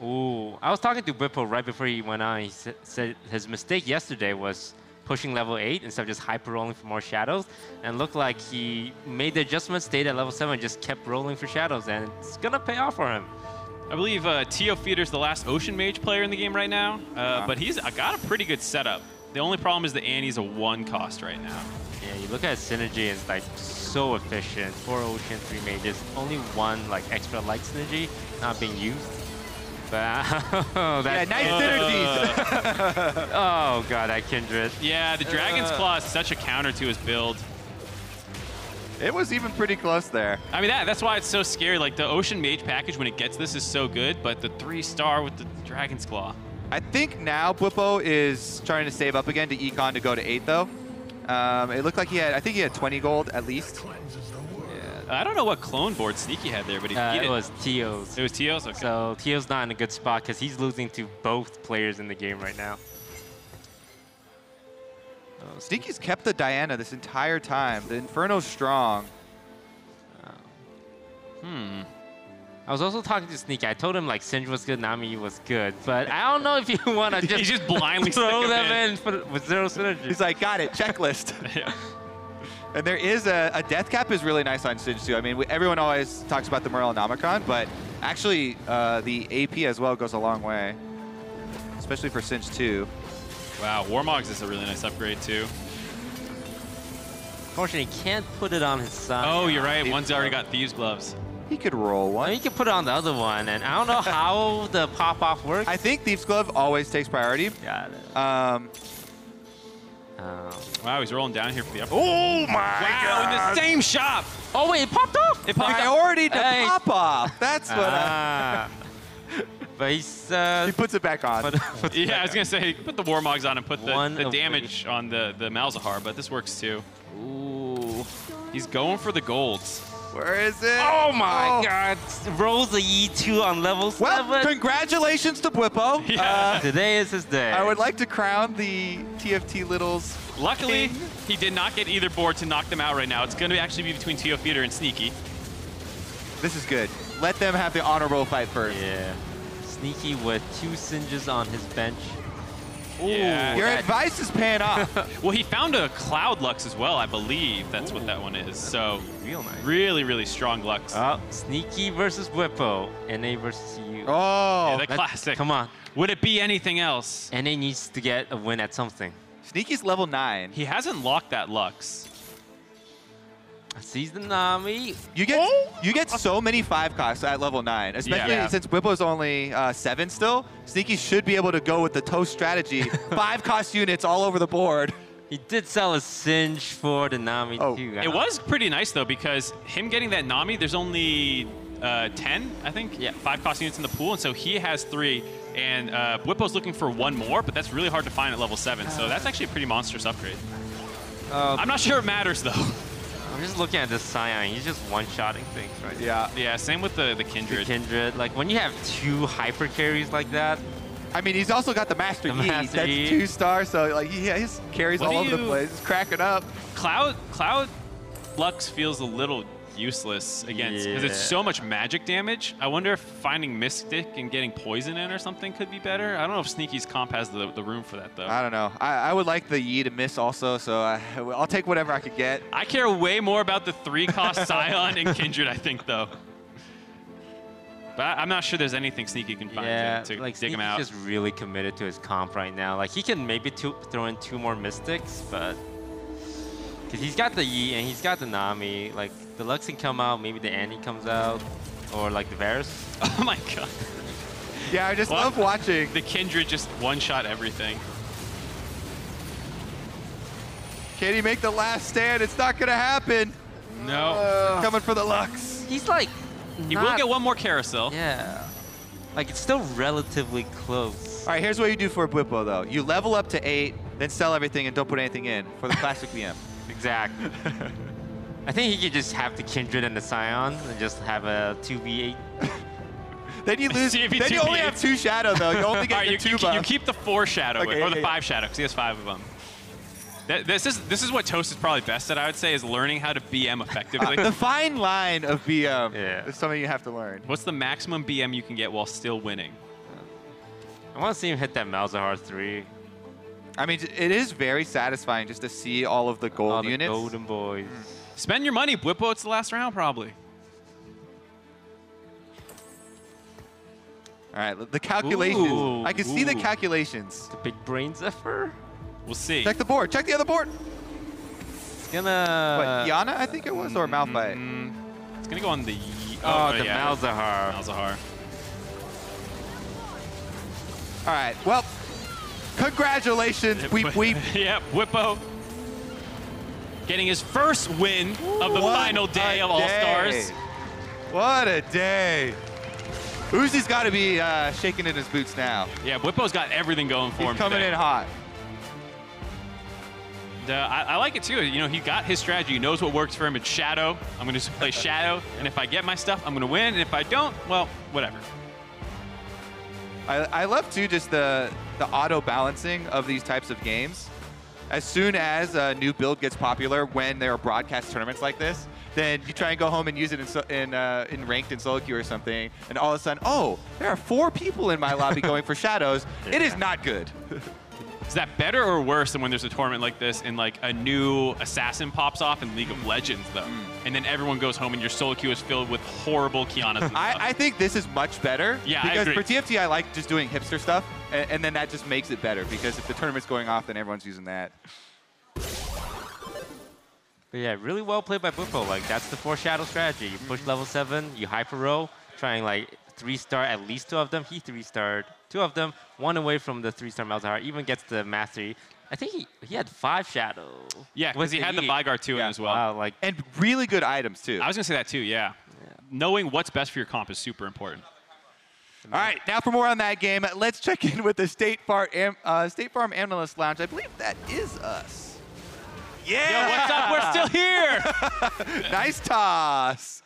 Ooh, I was talking to Whippo right before he went on. He said his mistake yesterday was pushing level 8 instead of just hyper rolling for more shadows, and looked like he made the adjustment, stayed at level 7, and just kept rolling for shadows, and it's gonna pay off for him. I believe Tio Feeder's the last Ocean Mage player in the game right now, but he's got a pretty good setup. The only problem is the Annie's a 1 cost right now. Yeah, you look at synergy, it's like so efficient. 4 Ocean, 3 Mages, only 1 like extra light synergy not being used. But yeah, nice synergies. Oh god, that Kindred. Yeah, the Dragon's Claw is such a counter to his build. It was even pretty close there. I mean, that's why it's so scary. Like, the Ocean Mage package, when it gets this, is so good, but the 3-star with the Dragon's Claw. I think now Whippo is trying to save up again to Econ to go to 8, though. It looked like I think he had 20 gold at least. I don't know what clone board Sneaky had there, but he it was Tio's. It was Tio's? Okay. So Tio's not in a good spot because he's losing to both players in the game right now. Sneaky's kept the Diana this entire time. The Inferno's strong. I was also talking to Sneaky. I told him like Sindri was good, Nami was good, but I don't know if you want to just, just blindly throw them in with 0 synergy. He's like, got it, checklist. Yeah. And there is a death cap is really nice on Sindri too. I mean, everyone always talks about the Morellonomicon, but actually the AP as well goes a long way, especially for Sindri too. Wow, Warmogs is a really nice upgrade too. Unfortunately, he can't put it on his side. Oh, you're right. One's already got Thieves' Gloves. He could roll one. He could put it on the other one, and I don't know how the pop-off works. I think Thieves' Glove always takes priority. Got it. Wow, he's rolling down here for the upper. Oh my God! In the same shop. Oh wait, it popped off. It popped priority to pop off. That's what. But he's he puts it back on. Yeah, I was gonna say put the Warmogs on and put the damage on the Malzahar, but this works too. Ooh. He's going for the golds. Where is it? Oh my God! Rolls the E2 on level 7. Well, congratulations to Whippo. Yeah. Today is his day. I would like to crown the TFT Littles. Luckily, he did not get either board to knock them out right now. It's going to actually be between Tio Feeder and Sneaky. This is good. Let them have the honorable fight first. Yeah. Sneaky with 2 Singes on his bench. Ooh, yeah. Your advice is paying off. Well, he found a Cloud Lux as well, I believe. That's what that one is. So, real nice. Really, really strong Lux. Oh, Sneaky versus Whippo. NA versus you. Oh. Yeah, the classic. Come on. Would it be anything else? NA needs to get a win at something. Sneaky's level 9. He hasn't locked that Lux. Sees the Nami. You get so many 5 costs at level 9, especially since Whippo's only 7 still. Sneaky should be able to go with the toast strategy. 5 cost units all over the board. He did sell a Singe for the Nami too. It was pretty nice though, because him getting that Nami, there's only 10, I think. Yeah, 5 cost units in the pool, and so he has 3. And Whippo's looking for 1 more, but that's really hard to find at level 7. So that's actually a pretty monstrous upgrade. I'm not sure it matters though. I'm just looking at this Scion. He's just one-shotting things, right? Yeah, same with the Kindred. The Kindred. Like, when you have 2 hyper carries like that. I mean, he's also got the Master Yi. That's 2-star, so like he has carries all over the place. It's cracking up. Cloud Lux feels a little useless against, because it's so much magic damage. I wonder if finding Mystic and getting poison in or something could be better. I don't know if Sneaky's comp has the room for that though. I don't know. I would like the Yi to miss also, so I'll take whatever I could get. I care way more about the 3-cost Scion and Kindred, I think though. But I'm not sure there's anything Sneaky can find to dig him out. He's just really committed to his comp right now. Like, he can maybe throw in 2 more Mystics, but because he's got the Yi and he's got the Nami. Like, the Lux can come out, maybe the Annie comes out, or like the Varus. Oh my God. Yeah, I just love watching. The Kindred just one-shot everything. Can he make the last stand? It's not going to happen. No. Coming for the Lux. He's like... He will get 1 more carousel. Yeah. Like, it's still relatively close. All right, here's what you do for Whippo, though. You level up to 8, then sell everything and don't put anything in for the classic VM. Exactly. I think he could just have the Kindred and the Scion and just have a 2v8. Then you lose. Then you only have 2 shadow though. You only get your 2 buff. You keep the 4 shadow Okay, or the 5 shadow because he has 5 of them. This is what Toast is probably best at, I would say, is learning how to BM effectively. The fine line of BM is something you have to learn. What's the maximum BM you can get while still winning? I want to see him hit that Malzahar 3. I mean, it is very satisfying just to see all of the gold units. Golden boys. Spend your money, Whippo. It's the last round, probably. All right, the calculations. Ooh, I can see the calculations. The big brains effort. We'll see. Check the board. Check the other board. It's gonna... What, Yana, I think it was, or Malphite? It's going to go on the... the Malzahar. Malzahar. All right, well, congratulations. Yep, Whippo getting his first win of the final day of All-Stars. What a day. Uzi's got to be shaking in his boots now. Yeah, Whippo's got everything going for him. He's coming in hot. I like it too. You know, he got his strategy. He knows what works for him. It's Shadow. I'm going to play Shadow, and if I get my stuff, I'm going to win. And if I don't, well, whatever. I love too just the auto balancing of these types of games. As soon as a new build gets popular, when there are broadcast tournaments like this, then you try and go home and use it in ranked in solo queue or something, and all of a sudden, oh, there are 4 people in my lobby going for shadows. It is not good. Is that better or worse than when there's a tournament like this and like a new assassin pops off in League of Legends though, and then everyone goes home and your solo queue is filled with horrible Kianas? I think this is much better. Yeah, because I agree. for TFT, I like just doing hipster stuff, and then that just makes it better because if the tournament's going off, then everyone's using that. But yeah, really well played by Whippo. Like, that's the 4 shadow strategy. You push level 7, you hyper roll, trying like 3-star at least 2 of them. He 3-starred 2 of them, 1 away from the 3-star Malzahar. Even gets the mastery. I think he had 5 shadow. Yeah, because he had the Vygar 2 in as well. Wow, like, and really good items too. I was gonna say that too. Yeah. Knowing what's best for your comp is super important. All right, now for more on that game, let's check in with the State Farm Analyst Lounge. I believe that is us. Yeah! Yo, what's up? We're still here! Nice toss.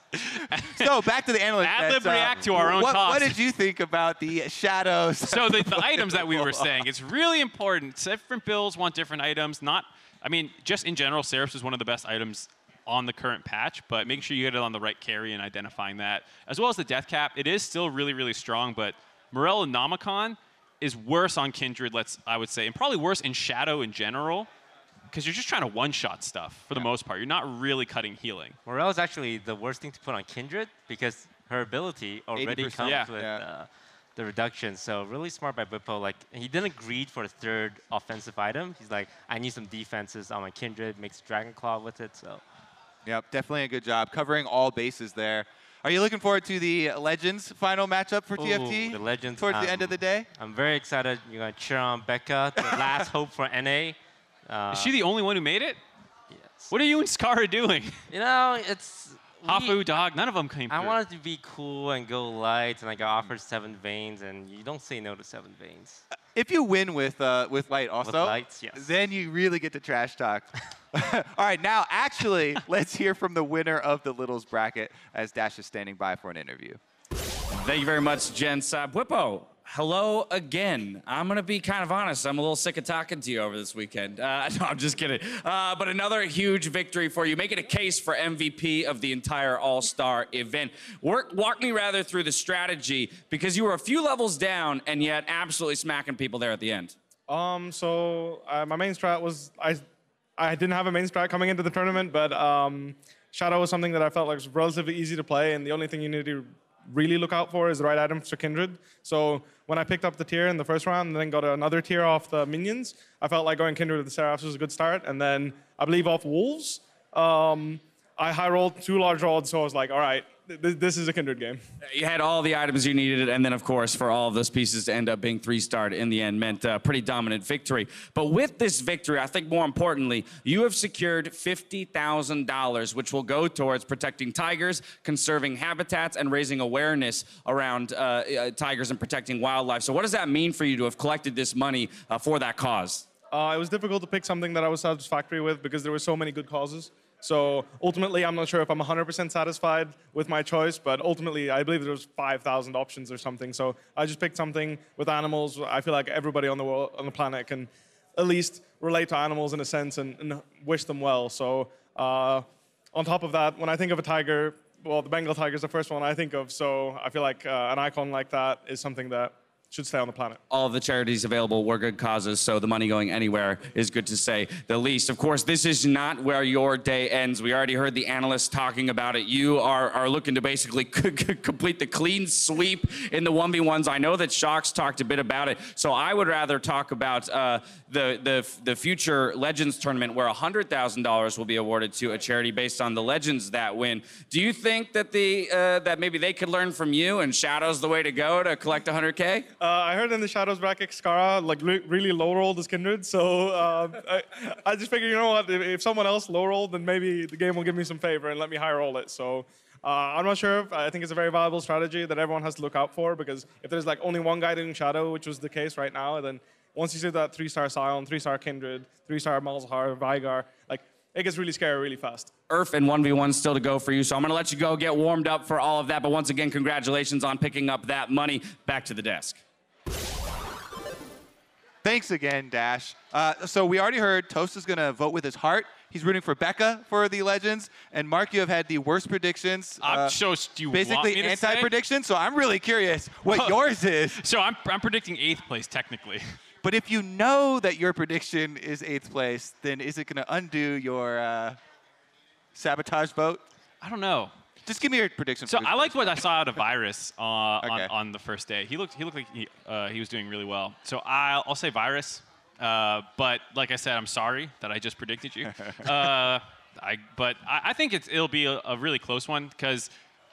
So back to the analyst. Ad-lib react to our own toss. What did you think about the shadows? So the items that we were saying, it's really important. Different builds want different items. I mean, just in general, Seraphs is one of the best items on the current patch, but making sure you get it on the right carry and identifying that. As well as the death cap, it is still really, really strong, but Morel and Nomicon is worse on Kindred, I would say, and probably worse in Shadow in general, because you're just trying to one-shot stuff for the most part. You're not really cutting healing. Morel is actually the worst thing to put on Kindred because her ability already 80%. comes with the reduction. So really smart by Whippo. Like, he didn't greed for the 3rd offensive item. He's like, I need some defenses on my Kindred, makes Dragon Claw with it. So, yep, definitely a good job covering all bases there. Are you looking forward to the Legends final matchup for TFT? The Legends. Towards the end of the day? I'm very excited. You're going to cheer on Becca, the last hope for NA. Is she the only one who made it? Yes. What are you and Scar doing? You know, it's... Hafu, Dog, none of them came through. I wanted to be cool and go light, and I got offered 7 veins, and you don't say no to 7 veins. If you win with light also, with lights, yes. Then you really get to trash talk. All right, now actually, let's hear from the winner of the Littles bracket as Dash is standing by for an interview. Thank you very much, gents. Whippo, hello again. I'm going to be kind of honest. I'm a little sick of talking to you over this weekend. No, I'm just kidding. But another huge victory for you. Making a case for MVP of the entire All-Star event. Walk me rather through the strategy, because you were a few levels down and yet absolutely smacking people there at the end. So my main strat was, I didn't have a main strat coming into the tournament, but Shadow was something that I felt like was relatively easy to play, and the only thing you need to really look out for is the right items for Kindred. So when I picked up the tier in the first round and then got another tier off the minions, I felt like going Kindred with the Seraphs was a good start. And then I believe off Wolves, I high rolled 2 large rods, so I was like, all right, this is a Kindred game. You had all the items you needed, and then, of course, for all of those pieces to end up being 3-starred in the end meant a pretty dominant victory. But with this victory, I think more importantly, you have secured $50,000, which will go towards protecting tigers, conserving habitats, and raising awareness around tigers and protecting wildlife. So what does that mean for you to have collected this money for that cause? It was difficult to pick something that I was satisfactory with because there were so many good causes. So ultimately, I'm not sure if I'm 100% satisfied with my choice, but ultimately, I believe there was 5,000 options or something. So I just picked something with animals. I feel like everybody on the world, on the planet can at least relate to animals in a sense and wish them well. So on top of that, when I think of a tiger, well, the Bengal tiger is the first one I think of. So I feel like an icon like that is something that should stay on the planet. All of the charities available were good causes, so the money going anywhere is good to say the least. Of course, this is not where your day ends. We already heard the analysts talking about it. You are looking to basically complete the clean sweep in the 1v1s. I know that Shox talked a bit about it, so I would rather talk about the future Legends tournament where $100,000 will be awarded to a charity based on the Legends that win. Do you think that that maybe they could learn from you and Shadow's the way to go to collect 100K? I heard in the Shadows bracket, Skara like really low rolled his Kindred, so I just figured, you know what, if someone else low rolled, then maybe the game will give me some favor and let me high roll it. So I'm not sure. I think it's a very valuable strategy that everyone has to look out for, because if there's like only one guy doing Shadow, which was the case right now, then once you see that 3-star Scion, 3-star Kindred, 3-star Malzahar, Veigar, like it gets really scary really fast. Earth and 1v1 still to go for you, so I'm going to let you go get warmed up for all of that. But once again, congratulations on picking up that money. Back to the desk. Thanks again, Dash. So we already heard Toast is going to vote with his heart. He's rooting for Becca for the Legends. And Mark, you have had the worst predictions. Basically anti-prediction. So I'm really curious what yours is. So I'm predicting 8th place, technically. But if you know that your prediction is 8th place, then is it going to undo your sabotage vote? I don't know. Just give me your prediction. So I liked what I saw out of Virus on the first day. He looked like he was doing really well. So I'll say Virus. But like I said, I'm sorry that I just predicted you. But I think it'll be a really close one, because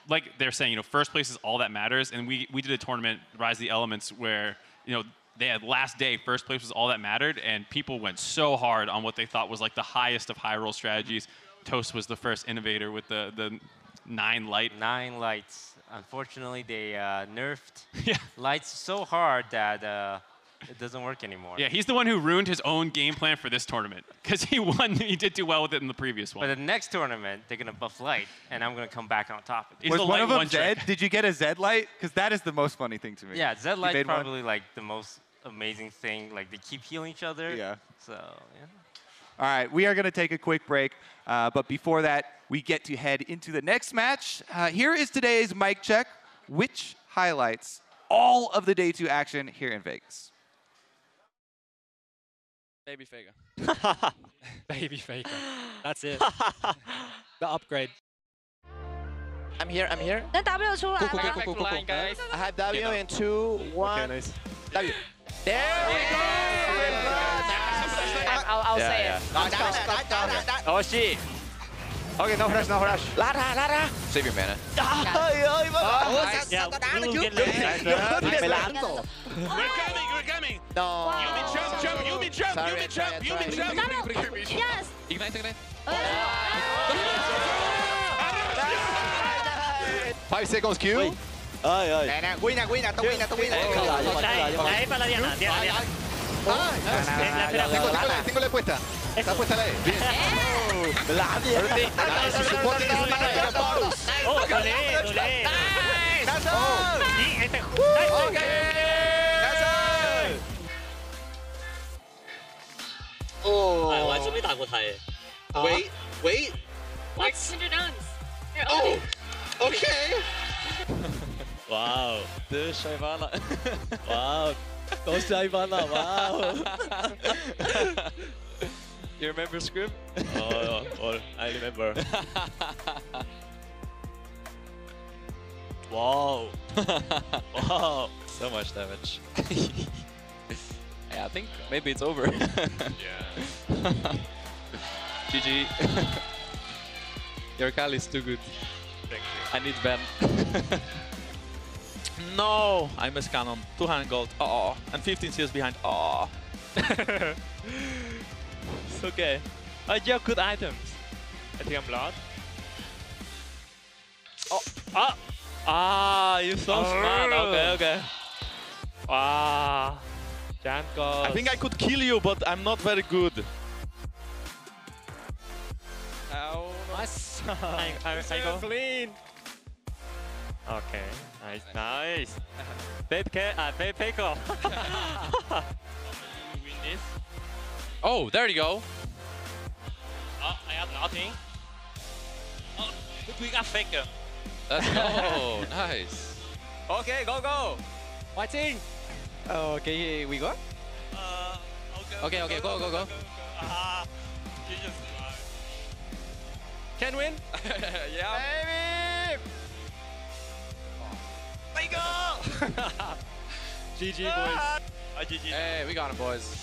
like they're saying, you know, first place is all that matters. And we did a tournament, Rise of the Elements, where, you know, they had last day, first place was all that mattered, and people went so hard on what they thought was like the highest of high roll strategies. Toast was the first innovator with the 9 light. 9 lights. Unfortunately, they nerfed lights so hard that it doesn't work anymore. Yeah, he's the one who ruined his own game plan for this tournament, because he won. He did do well with it in the previous one. But the next tournament, they're gonna buff light, and I'm gonna come back on top of it. Was one of them Zed? Did you get a Zed light? Because that is the most funny thing to me. Yeah, Zed light probably like the most amazing thing. Like they keep healing each other. Yeah. So yeah. All right, we are going to take a quick break. But before that, we get to head into the next match. Here is today's mic check, which highlights all of the day 2 action here in Vegas. Baby Faker. Baby Faker. That's it. The upgrade. I'm here. Then W 出来了。 Cool. Guys. I have W in 2, 1. Okay, nice. W. There we go. I'll say it. Oh shit. Okay, no flash. Lara. Save your mana. We're coming. No. Yumi jump. Yes. Ignite. 5 seconds Q. Win. Tengo la puesta. Está puesta la E. Bien. Se supone que es una bonus. 완전 没打过他耶。 Wait. What's in the dunks? Oh. Okay. Wow. Das ist Ivana. Wow. Das ist Ivana. Wow. You remember Scrim? Oh, I remember. Wow. Wow. So much damage. Yeah, I think maybe it's over. Yeah. GG. Your Kali is too good. Thank you. I need Ben. No, I missed cannon. 200 gold. Oh, and 15 CS behind. Oh. It's okay. You have good items. I think I'm loud. Oh. You're so smart. Okay. Wow. I think I could kill you, but I'm not very good. Ow. I go clean. Okay, nice, nice. Peiko. Win this. Oh, there you go. Oh, I have nothing. Oh, we got FLICKR. Let's go. Nice. Okay, go. Fighting. Okay, we go? Okay, go. Jesus. Can win? Yeah. Baby! FLICKR! GG, boys. GG. Hey, we got him, boys.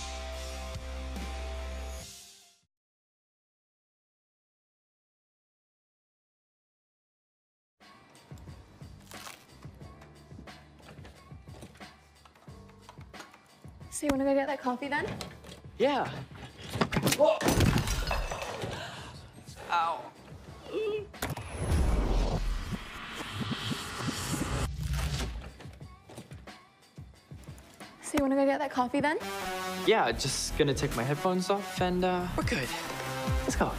So you want to go get that coffee then? Yeah. Whoa. Ow. So you want to go get that coffee then? Yeah, just gonna take my headphones off and we're good. Let's go.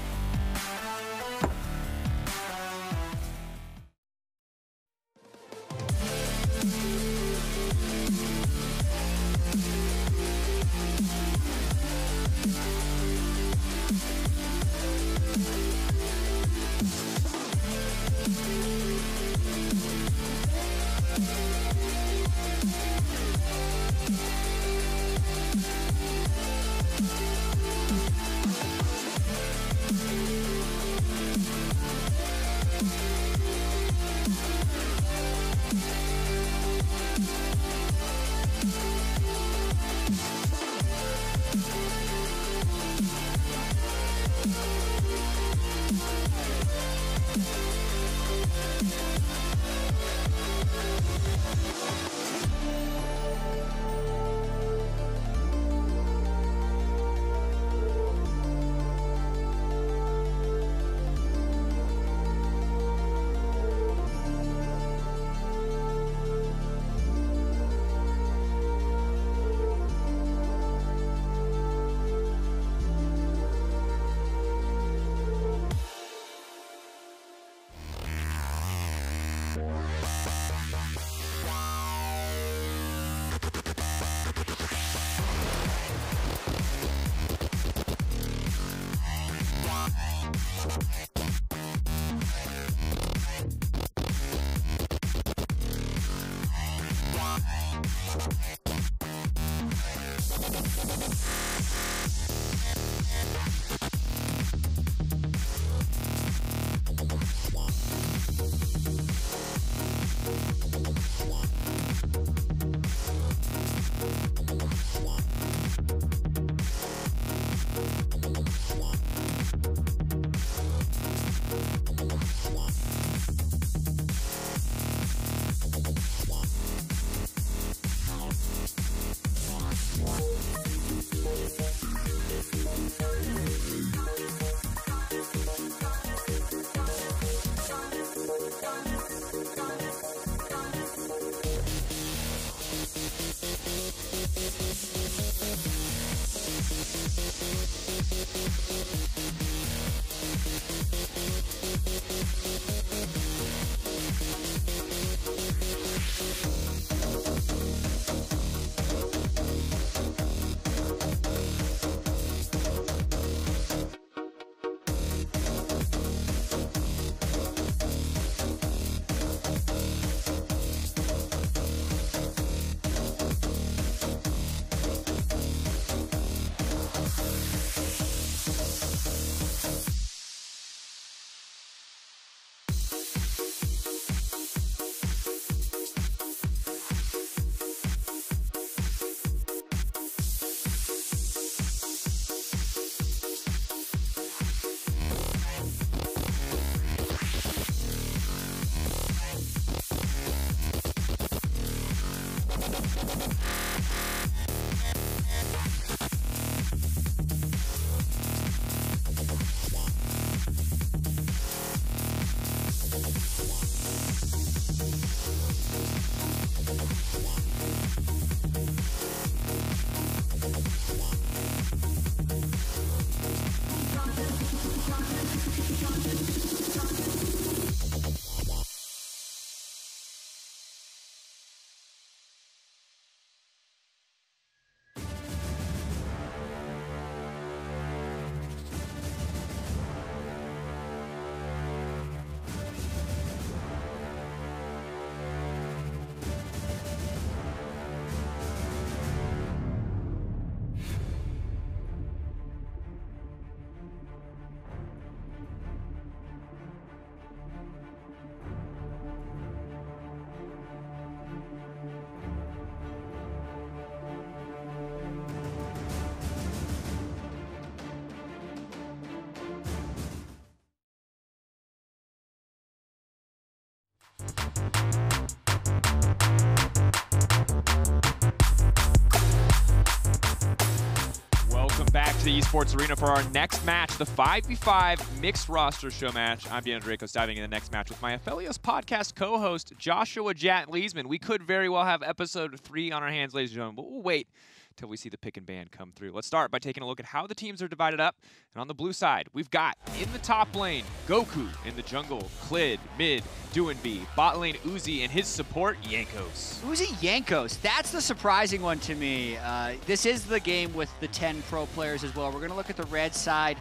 Welcome back to the Esports Arena for our next match, the 5v5 mixed roster show match. I'm Deanna Dracos, diving into the next match with my Aphelios podcast co-host, Joshua Jat Leesman. We could very well have episode 3 on our hands, ladies and gentlemen, but we'll wait till we see the pick and ban come through. Let's start by taking a look at how the teams are divided up. And on the blue side, we've got in the top lane, Goku. In the jungle, Clid. Mid, Doinb. Bot lane, Uzi. And his support, Jankos. Uzi Jankos, that's the surprising one to me. This is the game with the 10 pro players as well. We're going to look at the red side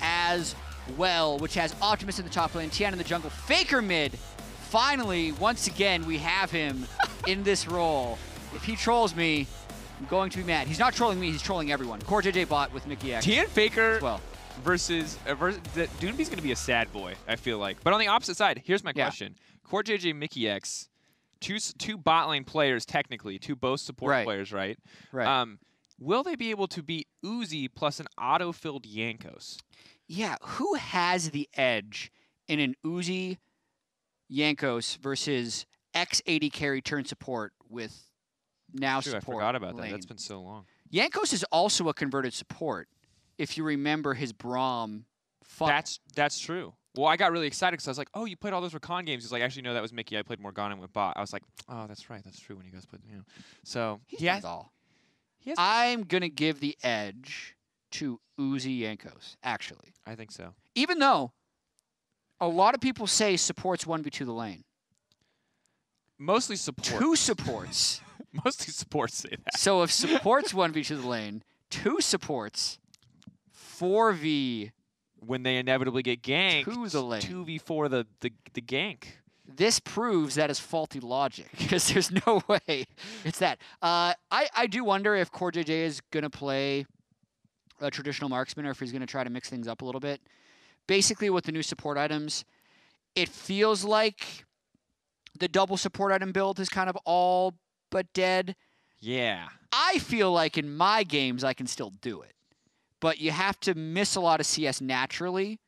as well, which has Optimus in the top lane, Tian in the jungle, FLICKR mid. Finally, once again, we have him in this role. If he trolls me, I'm going to be mad. He's not trolling me, he's trolling everyone. Core JJ bot with Mickey X. Tian FLICKR well. versus Doinb's going to be a sad boy, I feel like. But on the opposite side, here's my question. Core JJ, Mickey X, two bot lane players, technically, two both support players, right? Right. Will they be able to beat Uzi plus an auto-filled Jankos? Yeah, who has the edge in an Uzi Jankos versus X80 carry turn support with now Shoot, support I forgot about lane. that. That's been so long. Jankos is also a converted support, if you remember his Braum fun. That's true. Well, I got really excited because I was like, oh, you played all those Rakan games. He's like, actually, no, that was Mickey. I played Morgana with bot. I was like, oh, that's right. That's true when you guys played, you know. So, That's all. I'm going to give the edge to Uzi Jankos, actually. I think so. Even though a lot of people say supports 1v2 the lane. Mostly supports. 2 supports. Mostly supports say that. So if supports 1v2 the lane, 2 supports 4v when they inevitably get ganked, to the lane. 2v4 the gank. This proves that is faulty logic because there's no way it's that. I do wonder if Core JJ is going to play a traditional marksman or if he's going to try to mix things up a little bit. Basically, with the new support items, it feels like the double support item build is kind of all but dead. Yeah. I feel like in my games I can still do it. But you have to miss a lot of CS naturally,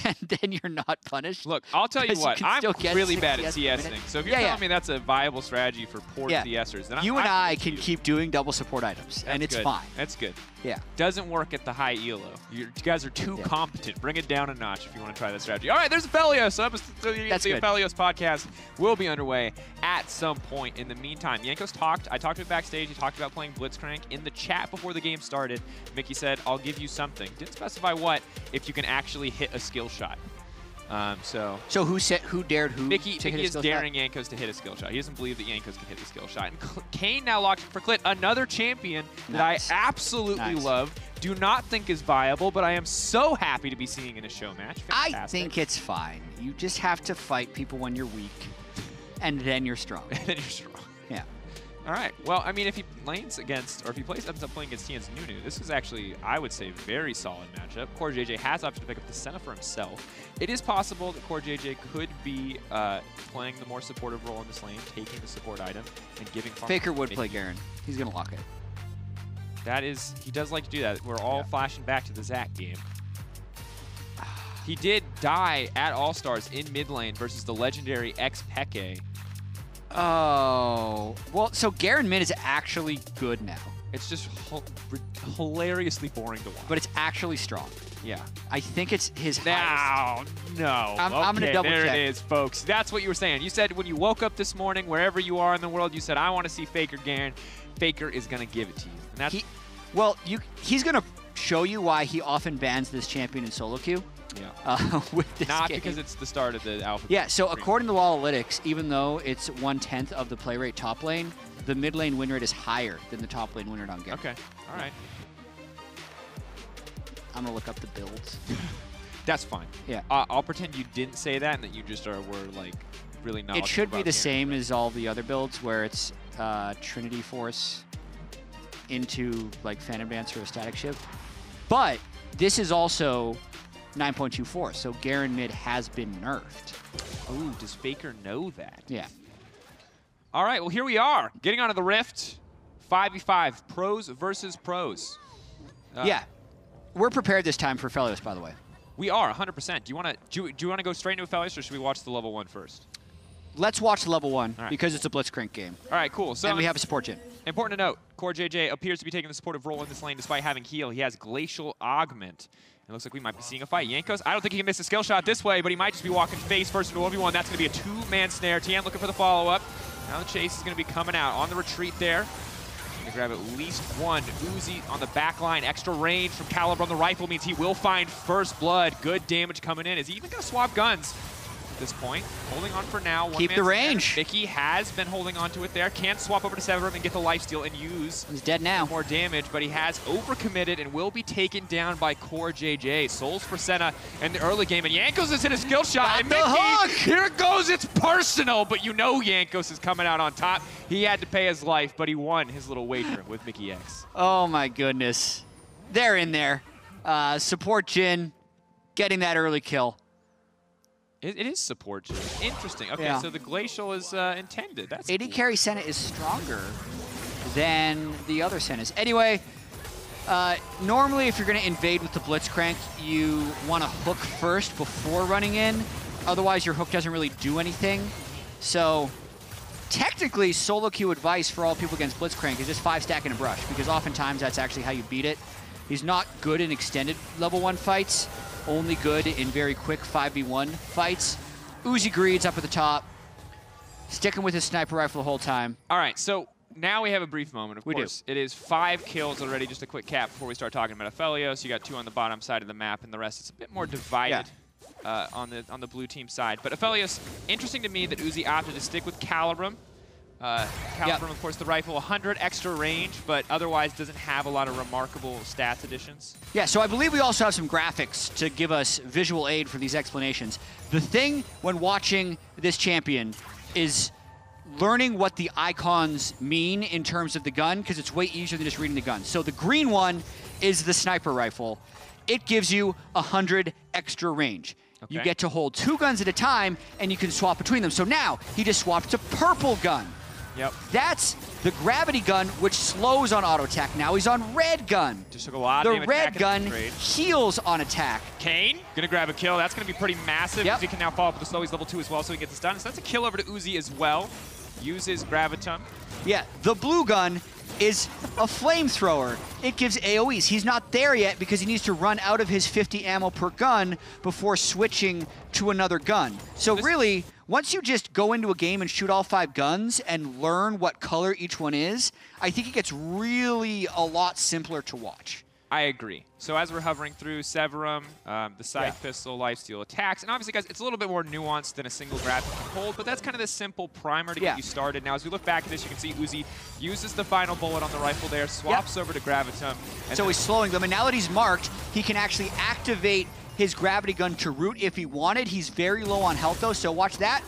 and then you're not punished. Look, I'll tell you what, I'm really bad at CS CSing. So if you're telling me that's a viable strategy for poor CSers, then you and I can keep doing double support items, and it's fine. That's good. Yeah. Doesn't work at the high elo. You guys are too competent. Bring it down a notch if you want to try that strategy. All right, there's Aphelios. So the Aphelios podcast will be underway at some point. In the meantime, Jankos I talked to him backstage. He talked about playing Blitzcrank. In the chat before the game started, Mickey said, I'll give you something. Didn't specify what, if you can actually hit a skill shot. So who dared who? Mickey to hit is daring Jankos to hit a skill shot. He doesn't believe that Jankos can hit a skill shot. And Kane now locked in for Clit, another champion that I absolutely love. Do not think is viable, but I am so happy to be seeing in a show match. Fantastic. I think it's fine. You just have to fight people when you're weak, and then you're strong. And then you're strong. Yeah. All right. Well, I mean, if he lanes against, or if he ends up playing against Tian's Nunu, this is actually, I would say, a very solid matchup. Core JJ has option to pick up the Senna for himself. It is possible that Core JJ could be playing the more supportive role in this lane, taking the support item, and giving FLICKR would play Garen. He's going to lock it. That is, he does like to do that. We're all flashing back to the Zac game. He did die at All-Stars in mid lane versus the legendary X-Peke. Oh. Well, so Garen mid is actually good now. It's just hilariously boring to watch. But it's actually strong. Yeah. I think it's his highest. No. I'm going to double check. There it is, folks. That's what you were saying. You said when you woke up this morning, wherever you are in the world, you said, I want to see FLICKR Garen. FLICKR is going to give it to you. And that's he's going to show you why he often bans this champion in solo queue. Yeah. With this Not game. because it's the start of the alpha. Yeah, so according to Analytics, even though it's 1/10 of the play rate top lane, the mid lane win rate is higher than the top lane win rate on Garen. Okay. All right. I'm going to look up the builds. That's fine. Yeah. I'll pretend you didn't say that and that you just were like really knowledgeable. It should be about the Garen, same as all the other builds where it's Trinity Force into like Phantom Dancer or Static Shift. But this is also 9.24, so Garen mid has been nerfed. Ooh, does FLICKR know that? Yeah. All right, well, here we are. Getting onto the Rift. 5v5, pros versus pros. Yeah. We're prepared this time for Aphelios, by the way. We are, 100%. Do you want to go straight into Aphelios, or should we watch the level 1 first? let's watch level 1 because it's a Blitzcrank game. All right, cool. So and we have a support Jhin. Important to note, Core JJ appears to be taking the supportive role in this lane despite having heal. He has Glacial Augment. It looks like we might be seeing a fight. Jankos, I don't think he can miss a skill shot this way, but he might just be walking face first into 1v1. That's going to be a 2-man snare. Tian looking for the follow-up. Now the chase is going to be coming out on the retreat there. Going to grab at least one. Uzi on the back line. Extra range from Caliber on the rifle means he will find first blood. Good damage coming in. Is he even going to swap guns? This point, holding on for now. Keep the range. Mickey has been holding on to it there. Can't swap over to Severum and get the lifesteal and use. He's dead now. More damage, but he has overcommitted and will be taken down by Core JJ. Souls for Senna in the early game, and Jankos is in a skill shot. And Mickey, hook. Here it goes. It's personal, but you know Jankos is coming out on top. He had to pay his life, but he won his little wager with Mickey X. Oh my goodness, they're in there. Support Jhin, getting that early kill. It is support Jhin. Interesting. Okay, Yeah. so the Glacial is intended. That's AD cool. carry Senna is stronger than the other Sennas. Anyway, normally if you're going to invade with the Blitzcrank, you want to hook first before running in. Otherwise, your hook doesn't really do anything. So technically, solo queue advice for all people against Blitzcrank is just 5-stack in a brush, because oftentimes that's actually how you beat it. He's not good in extended level 1 fights. Only good in very quick 5v1 fights. Uzi Greed's up at the top, sticking with his sniper rifle the whole time. All right, so now we have a brief moment, of We course. It is 5 kills already, just a quick cap before we start talking about Aphelios. You got 2 on the bottom side of the map, and the rest is a bit more divided on the blue team side. But Aphelios, interesting to me that Uzi opted to stick with Calibrum. Calibrum, of course, the rifle, 100 extra range, but otherwise doesn't have a lot of remarkable stats additions. Yeah, so I believe we also have some graphics to give us visual aid for these explanations. The thing when watching this champion is learning what the icons mean in terms of the gun, because it's way easier than just reading the gun. So the green one is the sniper rifle. It gives you 100 extra range. Okay. You get to hold 2 guns at a time, and you can swap between them. So now he just swapped to purple gun. Yep. That's the gravity gun, which slows on auto attack. Now he's on red gun. Just took a lot of The red gun heals on attack. Kane gonna grab a kill. That's gonna be pretty massive. Yep. Uzi can now follow up with the slow. He's level 2 as well, so he gets this done. So that's a kill over to Uzi as well. Uses Gravitum. Yeah, the blue gun is a flamethrower. It gives AoEs. He's not there yet because he needs to run out of his 50 ammo per gun before switching to another gun. So really, once you just go into a game and shoot all 5 guns and learn what color each one is, I think it gets really a lot simpler to watch. I agree. So as we're hovering through Severum, the side pistol, lifesteal attacks, and obviously, guys, it's a little bit more nuanced than a single graphic can hold, but that's kind of the simple primer to get you started. Now, as we look back at this, you can see Uzi uses the final bullet on the rifle there, swaps over to Gravitum. So he's slowing them, and now that he's marked, he can actually activate his gravity gun to root if he wanted. He's very low on health, though, so watch that.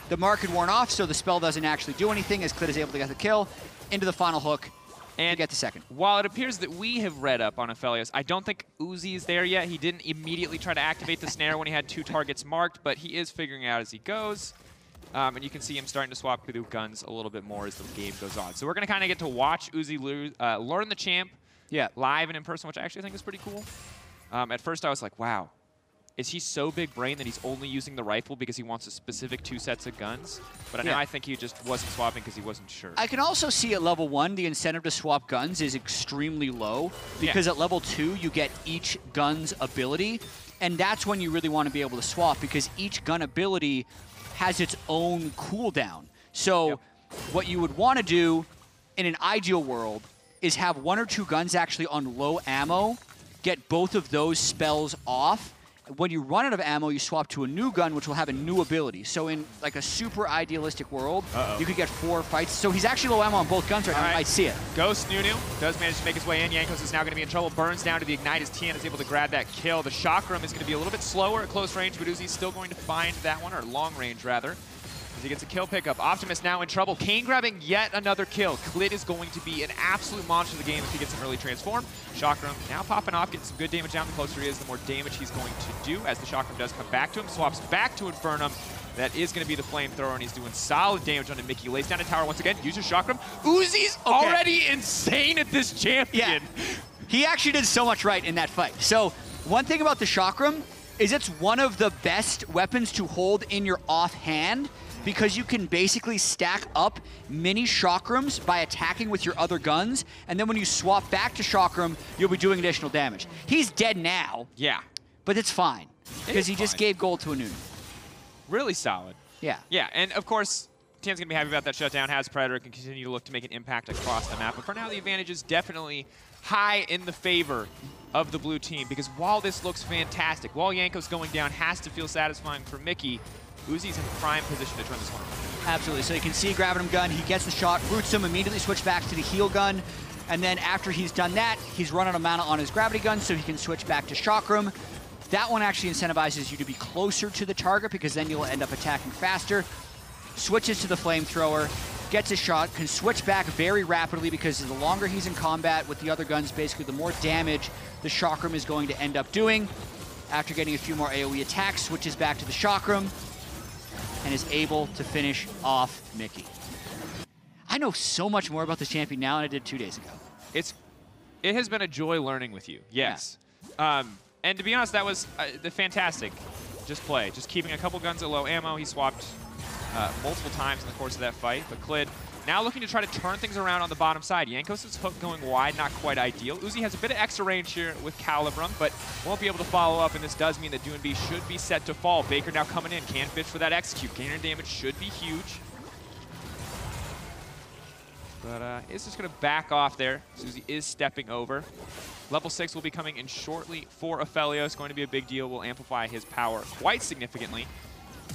The mark had worn off, so the spell doesn't actually do anything, as Clit is able to get the kill into the final hook. And get the second. While it appears that we have read up on Aphelios, I don't think Uzi is there yet. He didn't immediately try to activate the snare when he had 2 targets marked, but he is figuring it out as he goes. And you can see him starting to swap through guns a little bit more as the game goes on. So we're going to kind of get to watch Uzi learn the champ live and in person, which I actually think is pretty cool. At first I was like, wow, is he so big brain that he's only using the rifle because he wants a specific 2 sets of guns? But now I think he just wasn't swapping because he wasn't sure. I can also see at level 1, the incentive to swap guns is extremely low because at level 2, you get each gun's ability. And that's when you really want to be able to swap because each gun ability has its own cooldown. So what you would want to do in an ideal world is have 1 or 2 guns actually on low ammo, get both of those spells off. When you run out of ammo, you swap to a new gun, which will have a new ability. So in like a super idealistic world, you could get 4 fights. So he's actually low ammo on both guns right now. You might see it. Ghost Nunu does manage to make his way in. Yankos is now going to be in trouble. Burns down to the Ignite as Tian is able to grab that kill. The Chakram is going to be a little bit slower at close range, but Uzi's still going to find that one, or long range rather. As he gets a kill pickup. Optimus now in trouble. Kane grabbing yet another kill. Clit is going to be an absolute monster of the game if he gets an early transform. Chakram now popping off, getting some good damage down. The closer he is, the more damage he's going to do. As the Chakram does come back to him, swaps back to Infernum. That is going to be the flamethrower, and he's doing solid damage onto Mickey. Lays down a tower once again, uses Chakram. Uzi's already insane at this champion. Yeah. He actually did so much right in that fight. So one thing about the Chakram is it's one of the best weapons to hold in your offhand because you can basically stack up mini chakrams by attacking with your other guns, and then when you swap back to chakram, you'll be doing additional damage. He's dead now. Yeah. But it's fine, because he just gave gold to a Nunu. Really solid. Yeah. Yeah, and of course, Tian's going to be happy about that shutdown, has Predator, can continue to look to make an impact across the map. But for now, the advantage is definitely high in the favor of the blue team, because while this looks fantastic, while Yanko's going down has to feel satisfying for Mickey, Uzi's in prime position to turn this one around. Absolutely. So you can see grabbing him gun, he gets the shot, roots him, immediately switch back to the heal gun, and then after he's done that, he's run out of mana on his gravity gun, so he can switch back to chakram. That one actually incentivizes you to be closer to the target, because then you'll end up attacking faster. Switches to the flamethrower, gets a shot, can switch back very rapidly, because the longer he's in combat with the other guns, basically the more damage the chakram is going to end up doing. After getting a few more AoE attacks, switches back to the chakram, and is able to finish off Mickey. I know so much more about this champion now than I did 2 days ago. It has been a joy learning with you, yes. Yeah. And to be honest, that was the fantastic play. Just keeping a couple guns at low ammo. He swapped multiple times in the course of that fight. But Clid now looking to try to turn things around on the bottom side. Jankos' hook going wide, not quite ideal. Uzi has a bit of extra range here with Calibrum, but won't be able to follow up, and this does mean that DoNB should be set to fall. Baker now coming in, can fish for that execute. Gainer damage should be huge. But is just going to back off there. Uzi is stepping over. Level 6 will be coming in shortly for Aphelios. Going to be a big deal. Will amplify his power quite significantly.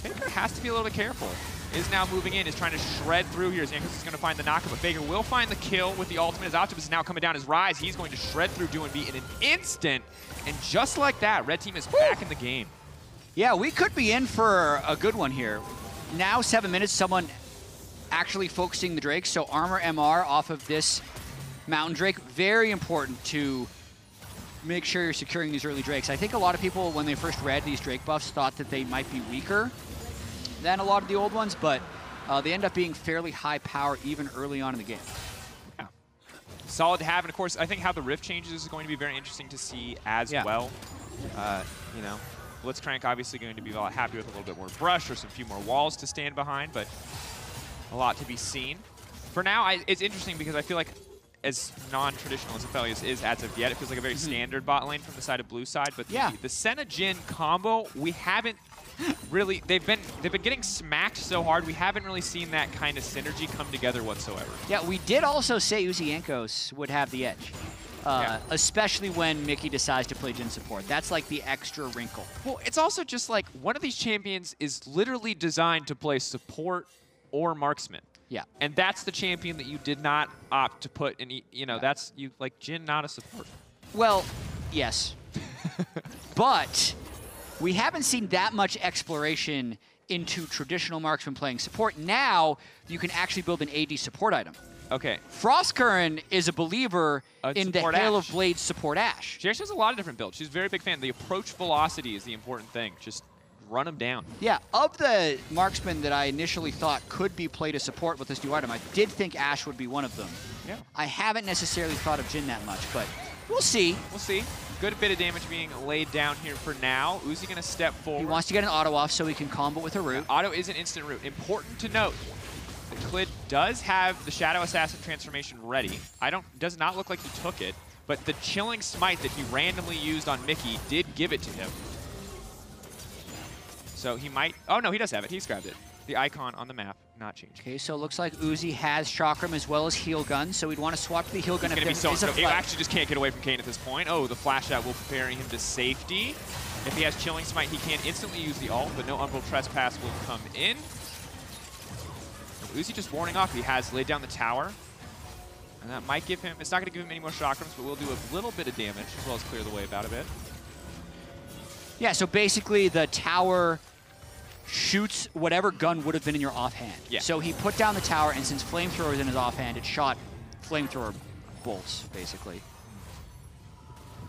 Baker has to be a little bit careful. Is now moving in, is trying to shred through here. Jankos is going to find the knockup, but Baker will find the kill with the ultimate. As Optimus is now coming down his rise, he's going to shred through DoNB in an instant. And just like that, Red Team is back in the game. Yeah, we could be in for a good one here. Now 7 minutes, someone actually focusing the Drake. So armor MR off of this Mountain Drake, very important to make sure you're securing these early Drakes. I think a lot of people, when they first read these Drake buffs, thought that they might be weaker than a lot of the old ones, but they end up being fairly high power even early on in the game. Yeah. Solid to have, and of course, I think how the Rift changes is going to be very interesting to see as well. You know, Blitzcrank obviously going to be happy with a little bit more brush or some few more walls to stand behind, but a lot to be seen. For now, it's interesting because I feel like as non-traditional as Aphelios is as of yet, it feels like a very standard bot lane from the side of blue side, but the Senna Jhin combo, we haven't really, they've been getting smacked so hard, we haven't really seen that kind of synergy come together whatsoever. Yeah, we did also say Uzi Jankos would have the edge, especially when Mickey decides to play Jhin support. That's like the extra wrinkle. Well, it's also just like one of these champions is literally designed to play support or marksman. Yeah. And that's the champion that you did not opt to put in, you know, that's, you like Jhin, not a support. Well, yes. But we haven't seen that much exploration into traditional marksman playing support. Now you can actually build an AD support item. Okay. Frostcurrent is a believer in the Hail of Blades support Ashe. She actually has a lot of different builds. She's a very big fan. The approach velocity is the important thing. Just run them down. Yeah, of the marksmen that I initially thought could be played as support with this new item, I did think Ashe would be one of them. Yeah. I haven't necessarily thought of Jhin that much, but we'll see. We'll see. Good bit of damage being laid down here for now. Uzi going to step forward. He wants to get an auto off so he can combo with a root. Auto is an instant root. Important to note, the Clid does have the Shadow Assassin transformation ready. Does not look like he took it, but the Chilling Smite that he randomly used on Mickey did give it to him. So he might, oh no, he does have it. He's grabbed it. The icon on the map, not changed. Okay, so it looks like Uzi has Chakram as well as Heal Gun, so we'd want to swap to the Heal Gun. He's going to be so he actually just can't get away from Kayn at this point. Oh, the flash out will prepare him to safety. If he has Chilling Smite, he can instantly use the ult, but no Umbral Trespass will come in. And Uzi just warning off. He has laid down the tower. And that might give him, it's not going to give him any more Chakrams, but will do a little bit of damage, as well as clear the way out a bit. Yeah, so basically the tower shoots whatever gun would have been in your offhand. Yeah. So he put down the tower, and since Flamethrower is in his offhand, it shot Flamethrower bolts, basically.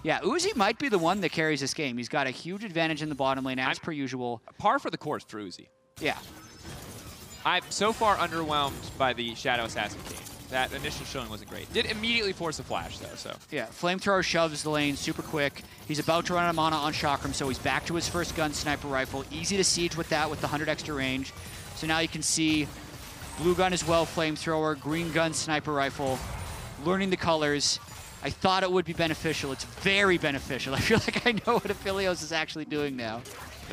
Yeah, Uzi might be the one that carries this game. He's got a huge advantage in the bottom lane, as per usual. Par for the course for Uzi. Yeah. I'm so far underwhelmed by the Shadow Assassin Kayn. That initial showing wasn't great. Did immediately force a flash, though, so. Yeah, Flamethrower shoves the lane super quick. He's about to run out of mana on Chakram, so he's back to his first gun, Sniper Rifle. Easy to siege with that with the 100 extra range. So now you can see blue gun as well, flamethrower, green gun, sniper rifle, learning the colors. I thought it would be beneficial. It's very beneficial. I feel like I know what Aphelios is actually doing now.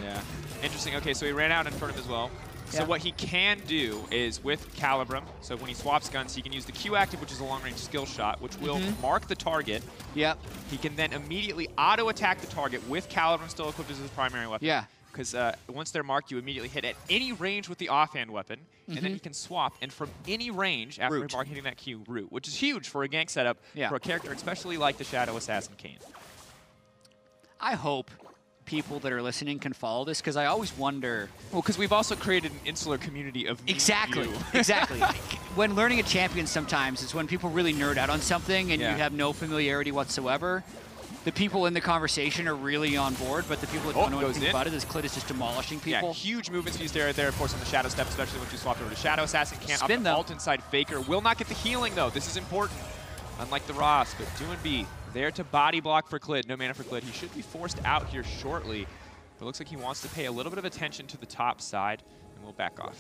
Yeah, interesting. Okay, so he ran out in front of him as well. So what he can do is with Calibrum, so when he swaps guns, he can use the Q active, which is a long-range skill shot, which will mark the target. Yep. He can then immediately auto-attack the target with Calibrum still equipped as his primary weapon. Yeah. Because once they're marked, you immediately hit at any range with the offhand weapon, and then he can swap, and from any range, after hitting that Q, root, which is huge for a gank setup for a character, especially like the Shadow Assassin Kayn. I hope people that are listening can follow this, because I always wonder. Well, because we've also created an insular community of exactly. When learning a champion, sometimes it's when people really nerd out on something and you have no familiarity whatsoever. The people in the conversation are really on board, but the people that don't know anything about it, this Clit is just demolishing people. Yeah, huge movement speed there, of course, on the Shadow Step, especially once you swap over to Shadow Assassin. Can't spin up ult inside FLICKR. Will not get the healing, though. This is important. Unlike the Ross, but DoinB there to body block for Clit. No mana for Clit. He should be forced out here shortly. But it looks like he wants to pay a little bit of attention to the top side, and we'll back off.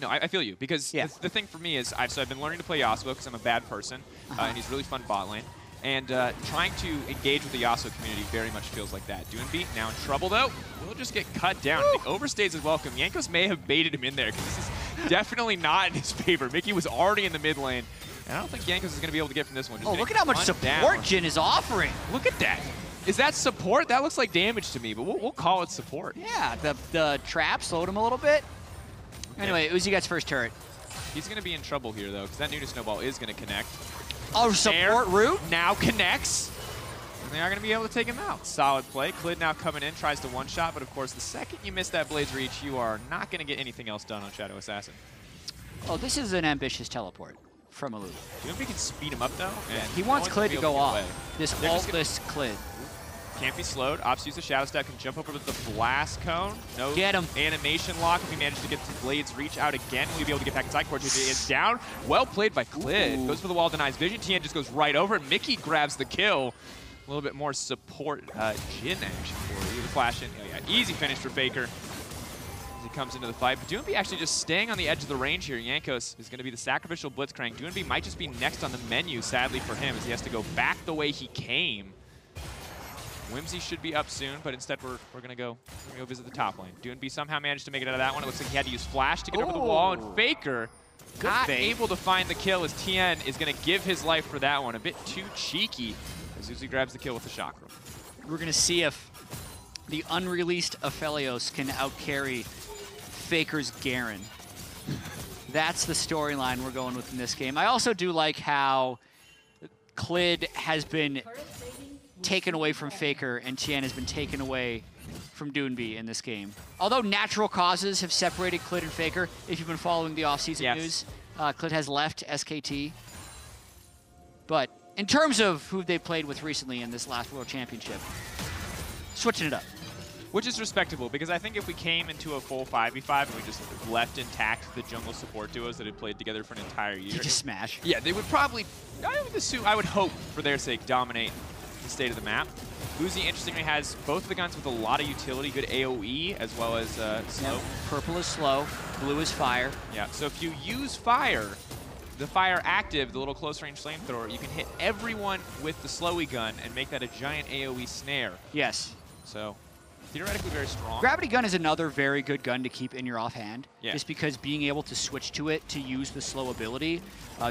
No, I feel you, because the thing for me is, I've been learning to play Yasuo because I'm a bad person, and he's really fun bot lane. And trying to engage with the Yasuo community very much feels like that. DoinB now in trouble, though. Will just get cut down. The overstays is welcome. Jankos may have baited him in there, because this is definitely not in his favor. Mickey was already in the mid lane. And I don't think Jankos is going to be able to get from this one. Just look at how much support Jin is offering. Look at that. Is that support? That looks like damage to me, but we'll call it support. Yeah, the trap slowed him a little bit. Anyway, Uzi gets first turret. He's going to be in trouble here, though, because that Nunu Snowball is going to connect. Oh, support root? Now connects. And they are going to be able to take him out. Solid play. Clid now coming in, tries to one-shot, but of course, the second you miss that Blade's Reach, you are not going to get anything else done on Shadow Assassin. Oh, this is an ambitious teleport from Alulu. Do you think we can speed him up, though? Yeah, he wants Clid to go off. This ultless Clid. Can't be slowed. Ops use the Shadow Step, can jump over with the Blast Cone. No get him. Animation lock. If he manages to get the Blade's Reach out again, will he be able to get back inside? Cortez is down. Well played by Clid. Goes for the wall, denies vision. Tien just goes right over, and Mickey grabs the kill. A little bit more support Jin action for you. The flash in. Easy finish for FLICKR as he comes into the fight. But DoinB actually just staying on the edge of the range here. Jankos is going to be the sacrificial Blitzcrank. DoinB might just be next on the menu, sadly for him, as he has to go back the way he came. Whimsy should be up soon, but instead we're gonna go visit the top lane. DoinB somehow managed to make it out of that one. It looks like he had to use Flash to get over the wall, and FLICKR not able to find the kill as Tien is gonna give his life for that one. A bit too cheeky as Uzi grabs the kill with the chakra. We're gonna see if the unreleased Aphelios can outcarry FLICKR's Garen. That's the storyline we're going with in this game. I also do like how Clid has been taken away from FLICKR, and Tien has been taken away from DoinB in this game. Although natural causes have separated Clid and FLICKR, if you've been following the off-season news, Clid has left SKT. But in terms of who they played with recently in this last World Championship, switching it up. Which is respectable, because I think if we came into a full 5v5 and we just left intact the jungle support duos that had played together for an entire year. You just smash. Yeah, they would probably, I would hope, for their sake, dominate the state of the map. Uzi, interestingly, has both of the guns with a lot of utility, good AoE, as well as slow. Yep. Purple is slow, blue is fire. Yeah, so if you use fire, the fire active, the little close range flamethrower, you can hit everyone with the slowy gun and make that a giant AoE snare. Yes. So, theoretically very strong. Gravity gun is another very good gun to keep in your offhand, yeah. Just because being able to switch to it to use the slow ability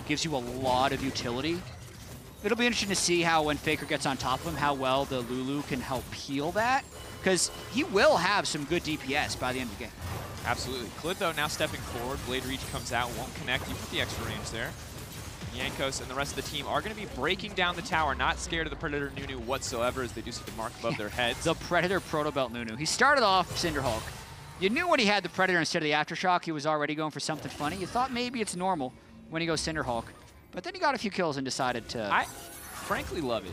gives you a lot of utility. It'll be interesting to see how when FLICKR gets on top of him, how well the Lulu can help heal that, because he will have some good DPS by the end of the game. Absolutely. Clid, though, now stepping forward. Blade Reach comes out, won't connect. You put the extra range there. Jankos and the rest of the team are going to be breaking down the tower, not scared of the Predator Nunu whatsoever, as they do see the mark above their heads. The Predator Protobelt Nunu. He started off Cinderhulk. You knew when he had the Predator instead of the Aftershock, he was already going for something funny. You thought maybe it's normal when he goes Cinderhulk. But then he got a few kills and decided to... I frankly love it.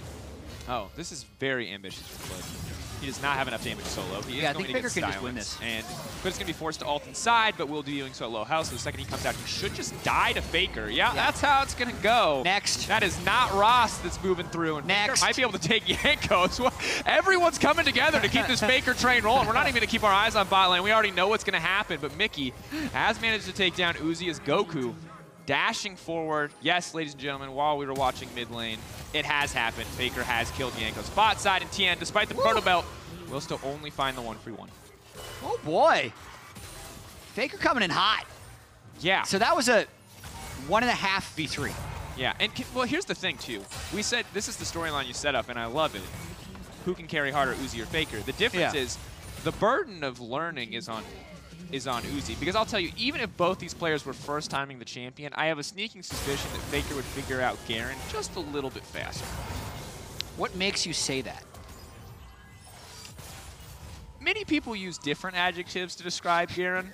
Oh, this is very ambitious for Clid. He does not have enough damage solo. He is I going think to get FLICKR can just win silenced. this. And Cliff's going to be forced to ult inside, but will be doing so at low health. So the second he comes out, he should just die to FLICKR. Yeah, that's how it's going to go. Next. That is not Ross that's moving through. And FLICKR might be able to take Yankos. Everyone's coming together to keep this FLICKR train rolling. We're not even going to keep our eyes on bot lane. We already know what's going to happen. But Mickey has managed to take down Uzi as Goku. Dashing forward. Yes, ladies and gentlemen, while we were watching mid lane, it has happened. FLICKR has killed Yankos. Bot side and Tien, despite the proto belt, will still only find the 1-3-1. Oh boy. FLICKR coming in hot. Yeah. So that was a 1.5 v3. Yeah, and well, here's the thing too. We said this is the storyline you set up, and I love it. Who can carry harder, Uzi or FLICKR? The difference is the burden of learning is on Uzi, because I'll tell you, even if both these players were first timing the champion, I have a sneaking suspicion that FLICKR would figure out Garen just a little bit faster. What makes you say that? Many people use different adjectives to describe Garen.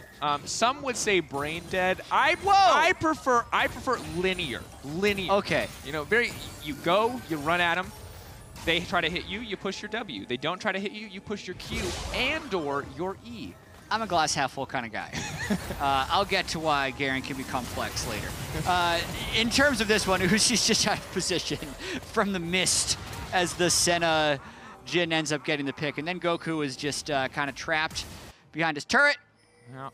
Some would say brain dead. I prefer linear. Linear. Okay. You know, you go, you run at them. They try to hit you, you push your W. They don't try to hit you, you push your Q and/or your E. I'm a glass half full kind of guy. I'll get to why Garen can be complex later. In terms of this one, Uzi's just out of position from the mist as the Senna Jin ends up getting the pick. And then Goku is just kind of trapped behind his turret. Yeah.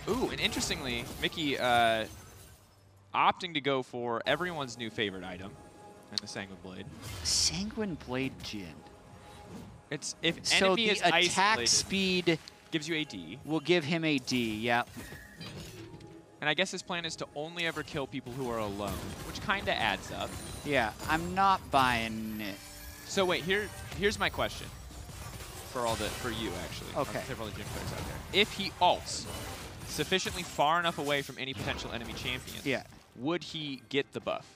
Ooh, and interestingly, Mickey opting to go for everyone's new favorite item, and the Sanguine Blade. Sanguine Blade Jin. It's if so enemy the is attack isolated, speed gives you a D. Will give him a D, yeah. And I guess his plan is to only ever kill people who are alone, which kind of adds up. Yeah, I'm not buying it. So wait, here's my question for you actually. Okay. For all the gym players out there. If he ults sufficiently far enough away from any potential enemy champion, would he get the buff?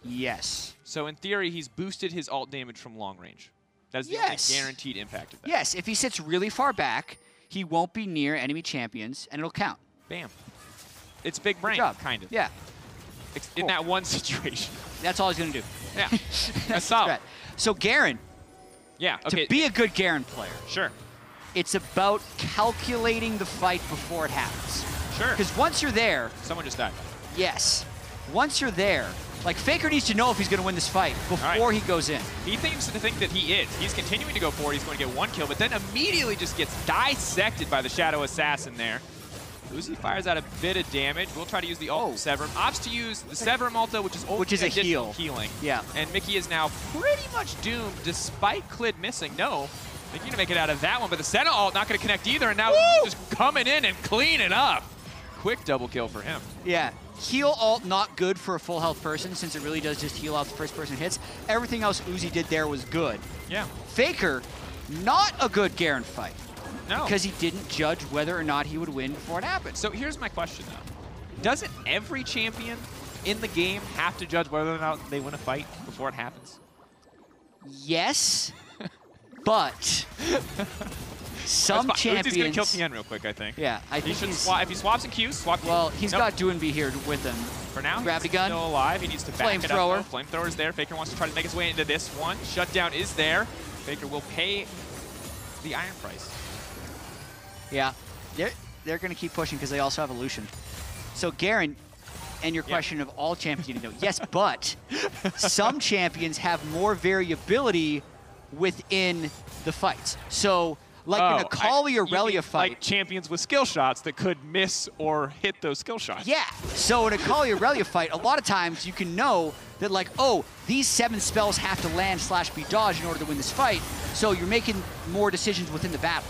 Yes. So in theory, he's boosted his ult damage from long range. That is the only guaranteed impact of that. Yes, if he sits really far back, he won't be near enemy champions, and it'll count. Bam. It's big brain, kind of. Yeah. In that one situation. That's all he's going to do. Yeah. That's solid. So Garen. Yeah, okay. To be a good Garen player. Sure. It's about calculating the fight before it happens. Sure. Because once you're there. Someone just died. Yes. Once you're there, like FLICKR needs to know if he's going to win this fight before he goes in. He seems to think that he is. He's continuing to go forward. He's going to get one kill, but then immediately just gets dissected by the Shadow Assassin there. Uzi fires out a bit of damage. We'll try to use the ult Severum. Opts to use the Severum ulta, which is a heal. Healing. Yeah. And Mickey is now pretty much doomed despite Clid missing. No. Mickey gonna make it out of that one, but the Senna ult not gonna connect either, and now just coming in and clean it up. Quick double kill for him. Yeah. Heal ult not good for a full health person since it really does just heal out the first person hits. Everything else Uzi did there was good. Yeah. FLICKR, not a good Garen fight. No. Because he didn't judge whether or not he would win before it happened. So here's my question though. Doesn't every champion in the game have to judge whether or not they win a fight before it happens? Yes, but some champions... Uzi's gonna kill Tien real quick, I think. Yeah, I think he should if he swaps and Qs, swap. Well, he's got Doinby here with him. For now, Gravity he's gun. Still alive. He needs to back it Flamethrower. up. Flamethrower's there. FLICKR wants to try to make his way into this one. Shutdown is there. FLICKR will pay the iron price. Yeah, they're going to keep pushing because they also have Illusion. So Garen, and your question of all champions you need to know, yes, but some champions have more variability within the fights. So like in a Kali or Relia fight. Like champions with skill shots that could miss or hit those skill shots. Yeah, so in a Kali or Relia fight, a lot of times you can know that like, oh, these 7 spells have to land / be dodged in order to win this fight, so you're making more decisions within the battle.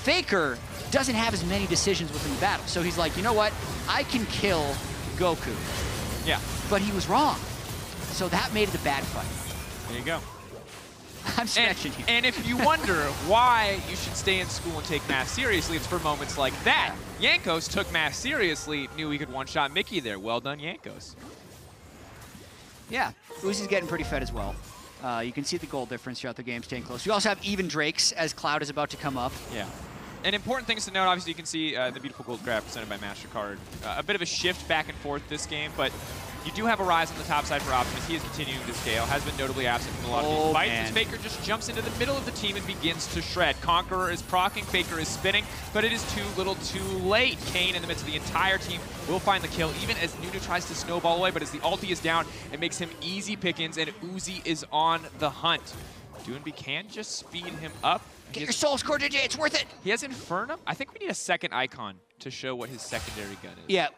FLICKR doesn't have as many decisions within the battle. So he's like, you know what? I can kill Goku. Yeah. But he was wrong. So that made it a bad fight. There you go. I'm stretching you. And if you wonder why you should stay in school and take math seriously, it's for moments like that. Yankos took math seriously, knew he could one-shot Mickey there. Well done, Yankos. Yeah, Uzi's getting pretty fed as well. You can see the goal difference throughout the game staying close. You also have even Drakes as Cloud is about to come up. Yeah. And important things to note, obviously you can see the beautiful gold graph presented by MasterCard. A bit of a shift back and forth this game, but You do have a rise on the top side for Optimus. He is continuing to scale, has been notably absent from a lot of these fights. As Faker just jumps into the middle of the team and begins to shred. Conqueror is proccing, Faker is spinning, but it is too little too late. Kane in the midst of the entire team will find the kill, even as Nunu tries to snowball away, but as the ulti is down, it makes him easy pickings, and Uzi is on the hunt. Doonby can just speed him up. Get your soul score, JJ, it's worth it. He has Infernum. I think we need a second icon to show what his secondary gun is. Yeah,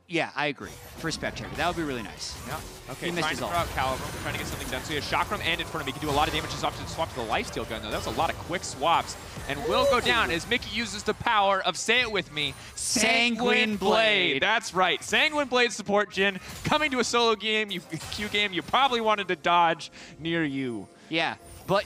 yeah, I agree. For Spectator, that would be really nice. Yeah. Okay, he missed trying his to ult. throw out Caliber, trying to get something done. So he has Chakram and Infernum. He can do a lot of damage just off to swap to the lifesteal gun, though. That was a lot of quick swaps. And will go down as Mickey uses the power of, say it with me, Sanguine Blade. That's right. Sanguine Blade support, Jin. Coming to a solo game, queue game you probably wanted to dodge near you. Yeah, but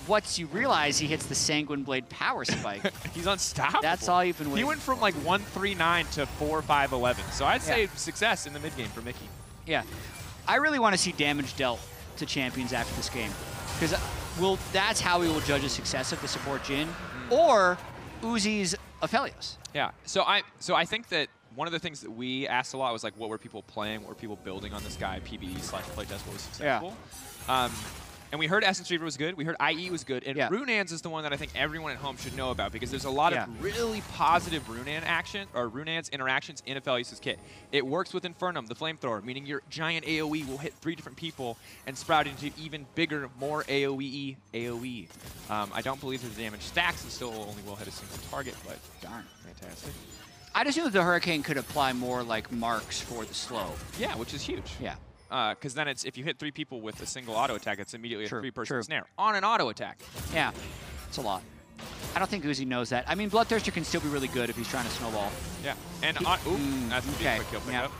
once you realize he hits the Sanguine Blade power spike. He's unstoppable. That's all you've been waiting. He went from like 139 to 4511. So I'd say success in the mid game for Mickey. Yeah. I really want to see damage dealt to champions after this game. Because that's how we will judge the success of the support Jin or Uzi's Aphelios. Yeah. So I think that one of the things that we asked a lot was like, what were people playing? What were people building on this guy? PBE/playtest, what was successful? Yeah. And we heard Essence Reaver was good. We heard IE was good. And Runaan's is the one that I think everyone at home should know about because there's a lot of really positive Runaan action or Runaan's interactions in Aphelios' kit. It works with Infernum, the flamethrower, meaning your giant AoE will hit 3 different people and sprout into even bigger, more AoE AoE. I don't believe the damage stacks and still only will hit a single target, but darn, fantastic. I just knew that the Hurricane could apply more like marks for the slow. Yeah, which is huge. Yeah. Because then it's if you hit 3 people with a single auto attack, it's immediately a 3-person snare True. on an auto attack. Yeah, it's a lot. I don't think Uzi knows that. I mean, Bloodthirster can still be really good if he's trying to snowball. Yeah, and that's a quick kill pickup.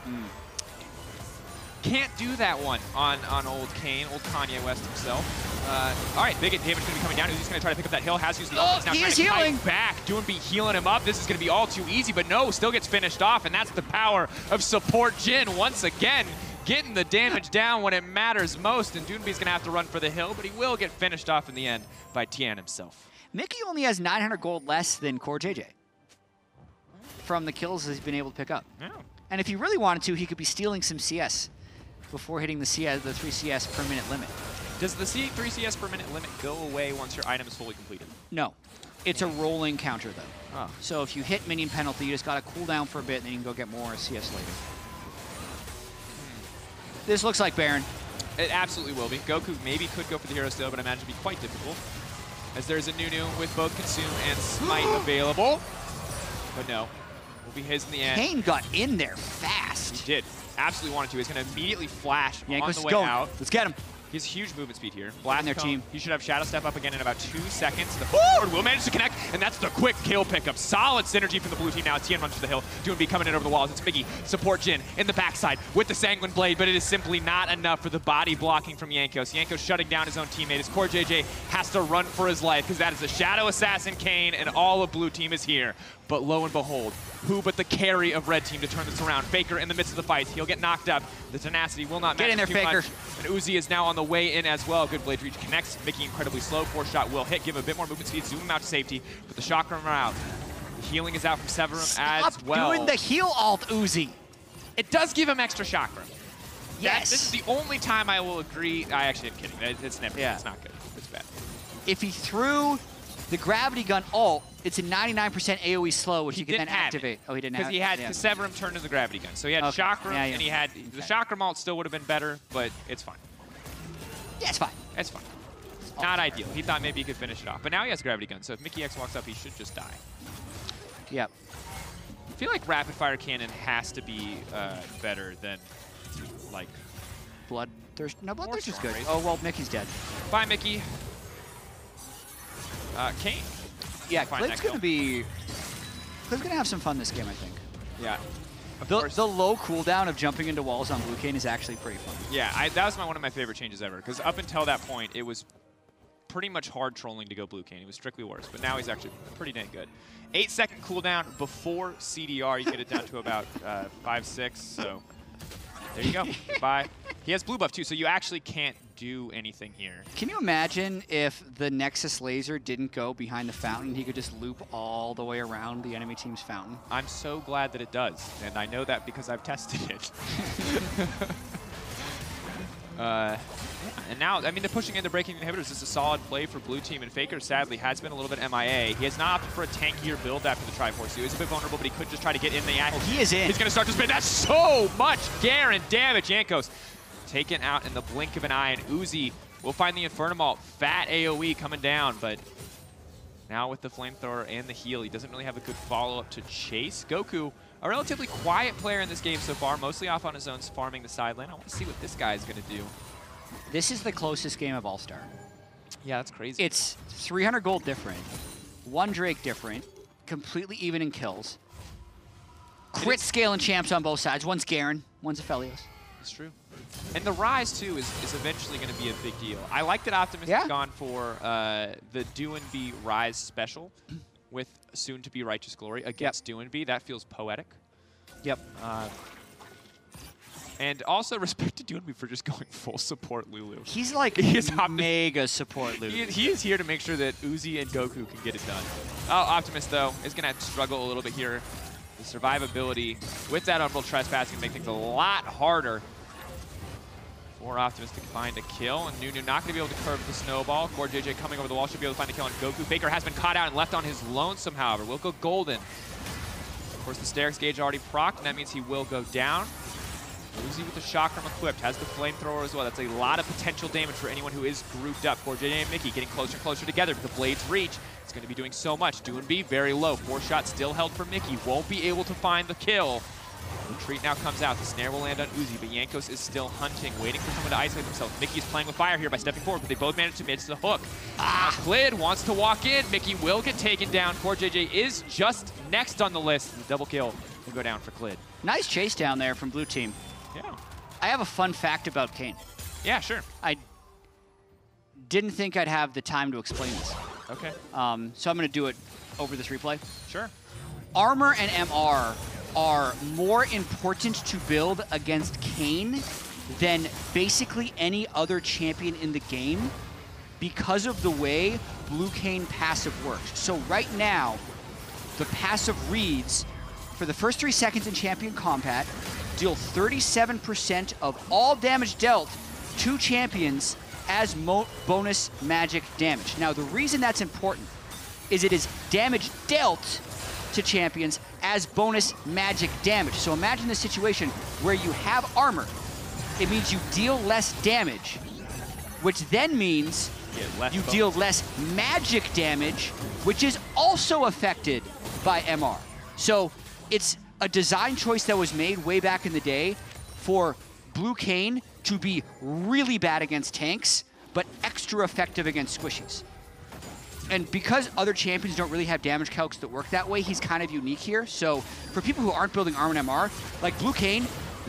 Can't do that one on old Kane, old Kanye West himself. All right, big damage going to be coming down. Uzi's going to try to pick up that hill. Has used the ult. Now he trying is to healing. fight back. Doonby healing him up. This is going to be all too easy, but no, still gets finished off, and that's the power of support Jin once again. Getting the damage down when it matters most, and Doonby's going to have to run for the hill, but he will get finished off in the end by Tian himself. Mickey only has 900 gold less than Core JJ from the kills he's been able to pick up. Yeah. And if he really wanted to, he could be stealing some CS before hitting the 3 CS per minute limit. Does the 3 CS per minute limit go away once your item is fully completed? No. It's a rolling counter, though. Oh. So if you hit minion penalty, you just got to cool down for a bit, and then you can go get more CS later. This looks like Baron. It absolutely will be. Goku maybe could go for the hero still, but I imagine it'd be quite difficult. As there's a Nunu with both Consume and Smite available. But no, will be his in the end. Kane got in there fast. He did. Absolutely wanted to. He's going to immediately flash on the way going. out. Let's get him. He has huge movement speed here. Blast their Cone. team. He should have Shadow Step up again in about 2 seconds. The forward will manage to connect, and that's the quick kill pickup. Solid synergy from the blue team now. Tian runs to the hill. Doonby coming in over the walls. It's Miggy. Support Jin in the backside with the Sanguine Blade, but it is simply not enough for the body blocking from Jankos. Jankos shutting down his own teammate. His Core JJ has to run for his life because that is a Shadow Assassin Kane, and all of blue team is here. But lo and behold, who but the carry of red team to turn this around? Faker in the midst of the fight. He'll get knocked up. The tenacity will not matter. Get in there, too Faker. much. And Uzi is now on the way in as well. Good blade reach connects. Mickey incredibly slow. 4-shot will hit. Give a bit more movement speed. Zoom him out to safety. But the chakram are out. The healing is out from Severum as well. Stop doing the heal alt, Uzi. It does give him extra chakram. Yes. This is the only time I will agree. I actually am kidding. It's never. Yeah. It's not good. It's bad. If he threw the gravity gun ult, it's a 99% AoE slow, which you can then activate. Oh, he didn't have it? Because he had Severum turn to the gravity gun. So he had chakram, and he had the chakram ult still would have been better, but it's fine. Yeah, it's fine. It's fine. Not ideal. He thought maybe he could finish it off. But now he has gravity gun, so if Mickey X walks up, he should just die. Yep. I feel like rapid fire cannon has to be better than like Bloodthirster. No, Bloodthirster's good. Race. Oh, well, Mickey's dead. Bye, Mickey. Kane. Yeah, Clint's going to have some fun this game, I think. Yeah. The low cooldown of jumping into walls on Blue Kane is actually pretty fun. Yeah, that was one of my favorite changes ever, because up until that point, it was pretty much hard trolling to go Blue Kane. He was strictly worse, but now he's actually pretty dang good. 8-second cooldown before CDR. You get it down to about 5-6, so there you go. Bye. He has blue buff, too, so you actually can't do anything here. Can you imagine if the Nexus laser didn't go behind the fountain? He could just loop all the way around the enemy team's fountain. I'm so glad that it does, and I know that because I've tested it. And now, I mean, they're pushing into breaking inhibitors. This is a solid play for blue team, and FLICKR, sadly, has been a little bit MIA. He has not opted for a tankier build after the Triforce. He was a bit vulnerable, but he could just try to get in the act. Oh, he is in. He's going to start to spin. That's so much Garen damage. Jankos taken out in the blink of an eye, and Uzi will find the Infernal. Fat AoE coming down, but now with the flamethrower and the heal, he doesn't really have a good follow-up to chase. Goku, a relatively quiet player in this game so far, mostly off on his own, farming the side lane. I want to see what this guy is going to do. This is the closest game of All-Star. Yeah, that's crazy. It's 300 gold different, 1 Drake different, completely even in kills. Crit scale and champs on both sides. One's Garen, one's Aphelios. It's true. And the Rise, too, is eventually going to be a big deal. I like that Optimus has gone for the Do&B Rise special with soon-to-be Righteous Glory against Do&B. That feels poetic. Yep. And also respect to Do&B for just going full support Lulu. He's like mega support Lulu. He is here to make sure that Uzi and Goku can get it done. Oh, Optimus, though, is going to have to struggle a little bit here. The survivability with that Umbral Trespass can make things a lot harder for Optimus to find a kill. And Nunu not going to be able to curve the snowball. Core JJ coming over the wall should be able to find the kill on Goku. FLICKR has been caught out and left on his lonesome, however. Will go golden. Of course, the Sterix gauge already procced, and that means he will go down. Uzi with the chakram equipped, has the flamethrower as well. That's a lot of potential damage for anyone who is grouped up. Core JJ and Mickey getting closer and closer together. The blades reach. It's going to be doing so much. Do&B very low. 4 shots still held for Mickey. Won't be able to find the kill. Retreat now comes out. The snare will land on Uzi, but Jankos is still hunting, waiting for someone to isolate themselves. Mickey is playing with fire here by stepping forward, but they both managed to miss the hook. Clid wants to walk in. Mickey will get taken down. Core JJ is just next on the list. The double kill will go down for Clid. Nice chase down there from blue team. Yeah. I have a fun fact about Kayn. Yeah, sure. I didn't think I'd have the time to explain this. Okay. So I'm going to do it over this replay. Sure. Armor and MR are more important to build against Kayn than basically any other champion in the game because of the way blue Kayn passive works. So right now, the passive reads, for the first 3 seconds in champion combat, deal 37% of all damage dealt to champions as bonus magic damage. Now, the reason that's important is it is damage dealt to champions as bonus magic damage. So imagine the situation where you have armor. It means you deal less damage, which then means you deal less magic damage, which is also affected by MR. So it's a design choice that was made way back in the day for blue Kayn to be really bad against tanks, but extra effective against squishies. And because other champions don't really have damage calcs that work that way, he's kind of unique here. So for people who aren't building armor and MR, like blue Kayn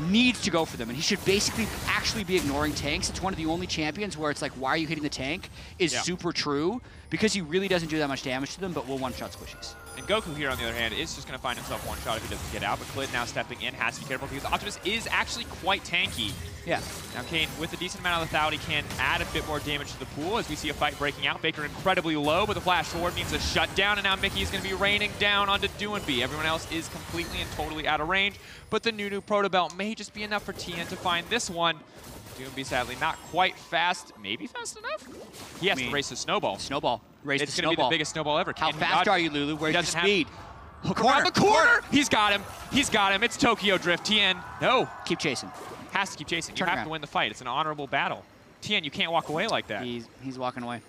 needs to go for them, and he should basically actually be ignoring tanks. It's one of the only champions where it's like, why are you hitting the tank is super true, because he really doesn't do that much damage to them, but will one-shot squishies. And Goku here, on the other hand, is just going to find himself one shot if he doesn't get out. But Clid now stepping in, has to be careful because Optimus is actually quite tanky. Yeah. Now Kayn, with a decent amount of lethality, can add a bit more damage to the pool as we see a fight breaking out. FLICKR incredibly low, but the flash forward means a shutdown, and now Mickey is going to be raining down onto Do&B. Everyone else is completely and totally out of range, but the Nunu Proto Belt may just be enough for TN to find this one. Do&B sadly not quite fast, maybe fast enough? He has to race the snowball. Snowball. Race it's the going to be snowball. the biggest snowball ever. How fast are you, Lulu? Where's your speed? Hook around the corner! He's got him. He's got him. It's Tokyo Drift. TN, no. Keep chasing. Has to keep chasing. Turn you have around. to win the fight. It's an honorable battle. TN, you can't walk away like that. He's walking away.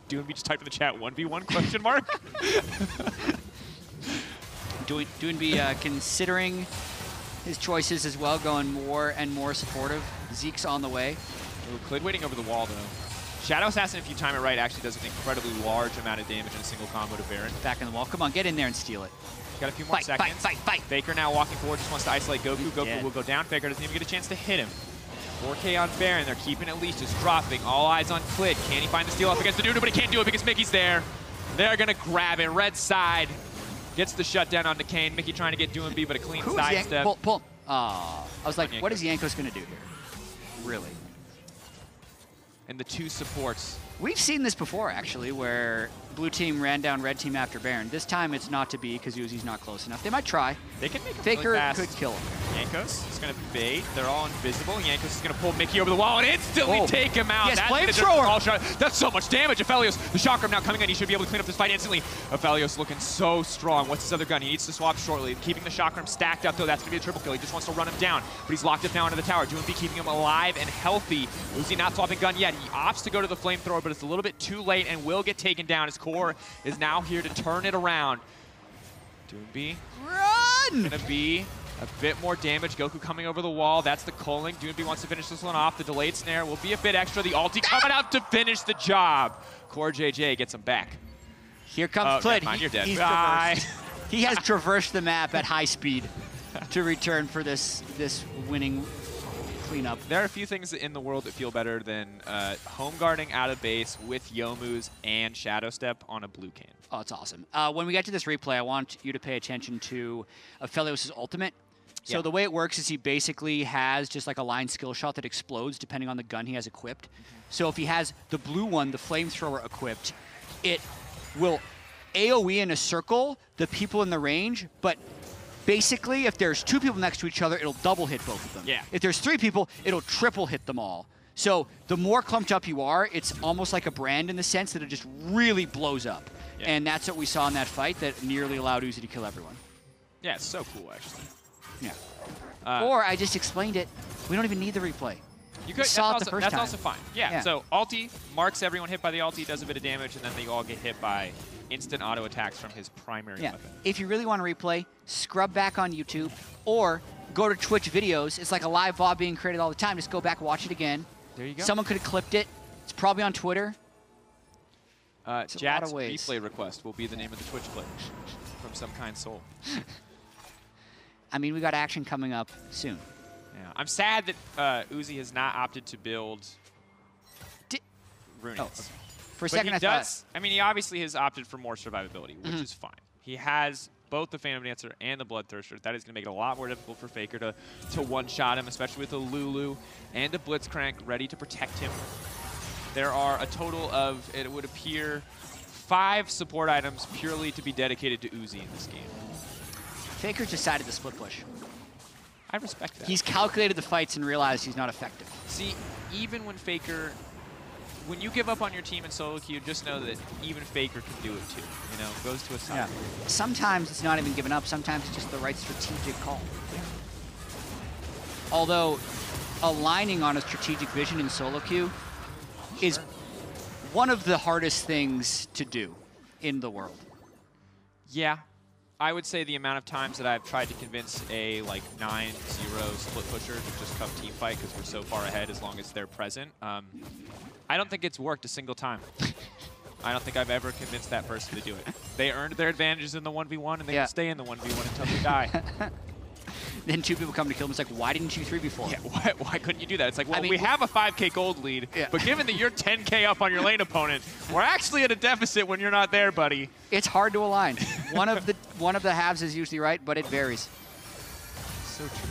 Do&B just typed in the chat, 1v1 question mark? Do&B considering his choices as well, going more and more supportive. Zeke's on the way. Ooh, Clid waiting over the wall, though. Shadow Assassin, if you time it right, actually does an incredibly large amount of damage in a single combo to Baron. Back in the wall. Come on, get in there and steal it. Got a few more seconds. Fight. FLICKR now walking forward, just wants to isolate Goku. Goku will go down. FLICKR doesn't even get a chance to hit him. 4K on Baron. They're keeping it leash, just dropping. All eyes on Clid. Can he find the steal up against the Nunu? But he can't do it because Mickey's there. They're going to grab it. Red side gets the shutdown onto Kayn. Mickey trying to get Do&B, but a clean sidestep. Pull. I was like, what is Jankos going to do here? Really? And the two supports. We've seen this before, actually, where blue team ran down red team after Baron. This time it's not to be because Uzi's not close enough. They might try. They can make him FLICKR really fast. could kill him. Jankos is going to bait. They're all invisible. Jankos is going to pull Mickey over the wall and instantly take him out. Yes, flamethrower. That's so much damage. Aphelios, the chakram now coming in. He should be able to clean up this fight instantly. Aphelios looking so strong. What's his other gun? He needs to swap shortly. Keeping the chakram stacked up, though. That's going to be a triple kill. He just wants to run him down, but he's locked up now into the tower. Doomby keeping him alive and healthy. Uzi not swapping gun yet. He opts to go to the flamethrower, but it's a little bit too late and will get taken down. His core is now here to turn it around. Doomby. Run! Gonna be a bit more damage. Goku coming over the wall. That's the culling. Doomby wants to finish this one off. The delayed snare will be a bit extra. The ulti coming out to finish the job. Core JJ gets him back. Here comes Flint. You're dead. He's traversed. He has traversed the map at high speed to return for this winning cleanup. There are a few things in the world that feel better than home guarding out of base with Youmu's and Shadow Step on a blue can. Oh, it's awesome. When we get to this replay, I want you to pay attention to Aphelios' ultimate. So the way it works is he basically has just like a line skill shot that explodes depending on the gun he has equipped. So if he has the blue one, the flamethrower equipped, it will AoE in a circle the people in the range, but basically if there's 2 people next to each other, it'll double hit both of them. Yeah. If there's 3 people, it'll triple hit them all. So the more clumped up you are, it's almost like a brand in the sense that it just really blows up. Yeah. And that's what we saw in that fight that nearly allowed Uzi to kill everyone. Yeah, it's so cool, actually. Yeah. Or I just explained it. We don't even need the replay. You could, saw it the first time. That's also fine. Yeah, so ulti marks everyone hit by the ulti, does a bit of damage, and then they all get hit by instant auto attacks from his primary weapon. If you really want to replay, scrub back on YouTube or go to Twitch videos. It's like a live VOD being created all the time. Just go back, watch it again. There you go. Someone could have clipped it. It's probably on Twitter. Jat's replay request will be the name of the Twitch clip from some kind soul. I mean, we got action coming up soon. Yeah, I'm sad that Uzi has not opted to build Runates. Oh, okay. For a second, I thought. I mean, he obviously has opted for more survivability, which is fine. He has both the Phantom Dancer and the Bloodthirster. That is going to make it a lot more difficult for Faker to one-shot him, especially with a Lulu and a Blitzcrank ready to protect him. There are a total of, it would appear, 5 support items purely to be dedicated to Uzi in this game. Faker decided to split push. I respect that. He's calculated the fights and realized he's not effective. See, even when Faker, when you give up on your team in solo queue, just know that even Faker can do it too. You know, goes to a side. Yeah. Sometimes it's not even giving up. Sometimes it's just the right strategic call. Yeah. Although, aligning on a strategic vision in solo queue is one of the hardest things to do in the world. Yeah. I would say the amount of times that I've tried to convince a 9-0 split pusher to just come team fight because we're so far ahead as long as they're present, I don't think it's worked a single time. I don't think I've ever convinced that person to do it. They earned their advantages in the 1v1 and they can stay in the 1v1 until they die. Then 2 people come to kill him. It's like, why didn't you 3 before? Yeah, why couldn't you do that? It's like, well, I mean, we have a 5K gold lead, but given that you're 10K up on your lane opponent, we're actually at a deficit when you're not there, buddy. It's hard to align. one of the halves is usually right, but it varies. So true.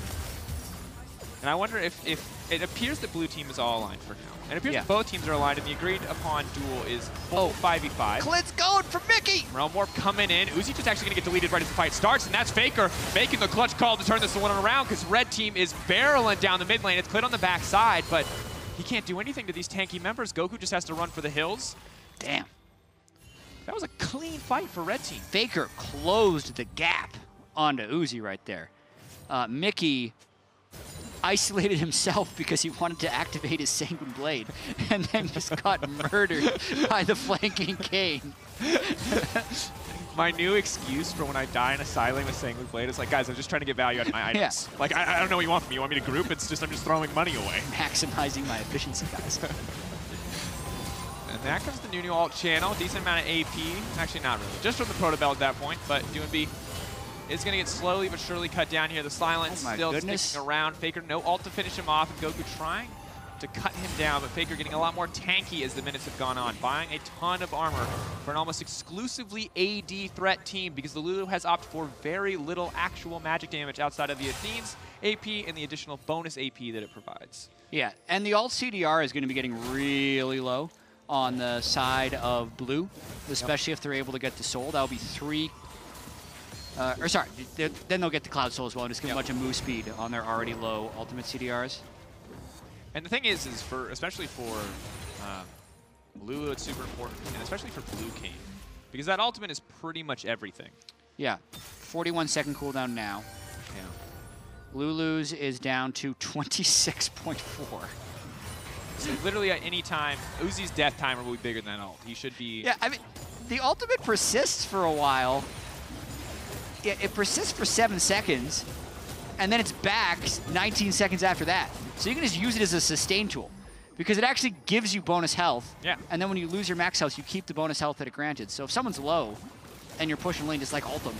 And I wonder if it appears that blue team is all aligned for now. And it appears that both teams are aligned, and the agreed upon duel is 5v5. Clint's going for Mickey! Realm Warp coming in. Uzi just actually going to get deleted right as the fight starts, and that's Faker making the clutch call to turn this one around because red team is barreling down the mid lane. It's Clint on the backside, but he can't do anything to these tanky members. Goku just has to run for the hills. Damn. That was a clean fight for red team. Faker closed the gap onto Uzi right there. Mickey isolated himself because he wanted to activate his Sanguine Blade and then just got murdered by the flanking Kane. My new excuse for when I die in a side lane with Sanguine Blade is like, guys, I'm just trying to get value out of my items. Like, I don't know what you want from me. You want me to group? It's just, I'm just throwing money away. Maximizing my efficiency, guys. And that comes the new alt channel. Decent amount of AP. Actually, not really. Just from the Protobell at that point, but Doomby is going to get slowly but surely cut down here. The silence still sticking around. Faker, no ult to finish him off, and Goku trying to cut him down, but Faker getting a lot more tanky as the minutes have gone on, buying a ton of armor for an almost exclusively AD threat team because the Lulu has opted for very little actual magic damage outside of the Athene's AP and the additional bonus AP that it provides. Yeah, and the ult CDR is going to be getting really low on the side of blue, especially if they're able to get the soul. That'll be 3 Or sorry, then they'll get the Cloud Soul as well and just give a bunch of move speed on their already low ultimate CDRs. And the thing is especially for Lulu, it's super important, and especially for Blue King, because that ultimate is pretty much everything. Yeah, 41-second cooldown now. Yeah. Lulu's is down to 26.4. So literally at any time, Uzi's death timer will be bigger than that ult. He should be... Yeah, I mean, the ultimate persists for a while. Yeah, it persists for 7 seconds, and then it's back 19 seconds after that. So you can just use it as a sustain tool, because it actually gives you bonus health. Yeah. And then when you lose your max health, you keep the bonus health that it granted. So if someone's low and you're pushing lane, just like ult them.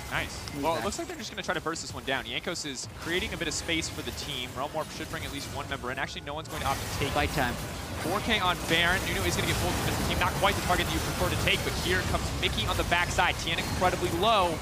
Nice. Well, it looks like they're just going to try to burst this one down. Jankos is creating a bit of space for the team. Realm Warp should bring at least one member in. Actually, no one's going to opt to take. Fight time. 4K on Baron. Nuno is going to get pulled from this team. Not quite the target that you prefer to take, but here comes Mickey on the backside. Tien incredibly low.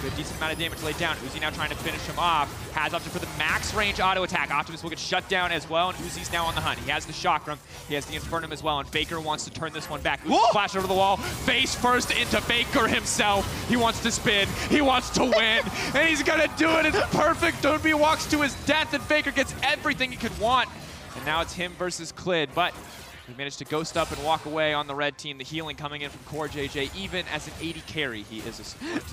Good decent amount of damage laid down. Uzi now trying to finish him off. Has Optimus for the max range auto attack. Optimus will get shut down as well, and Uzi's now on the hunt. He has the Chakram. He has the Infernum as well, and FLICKR wants to turn this one back. Uzi flash over the wall. Face first into FLICKR himself. He wants to spin. He wants to win, and he's going to do it. It's perfect. Doonby walks to his death, and FLICKR gets everything he could want. And now it's him versus Clid, but he managed to ghost up and walk away on the red team. The healing coming in from Core JJ. Even as an 80 carry, he is a support.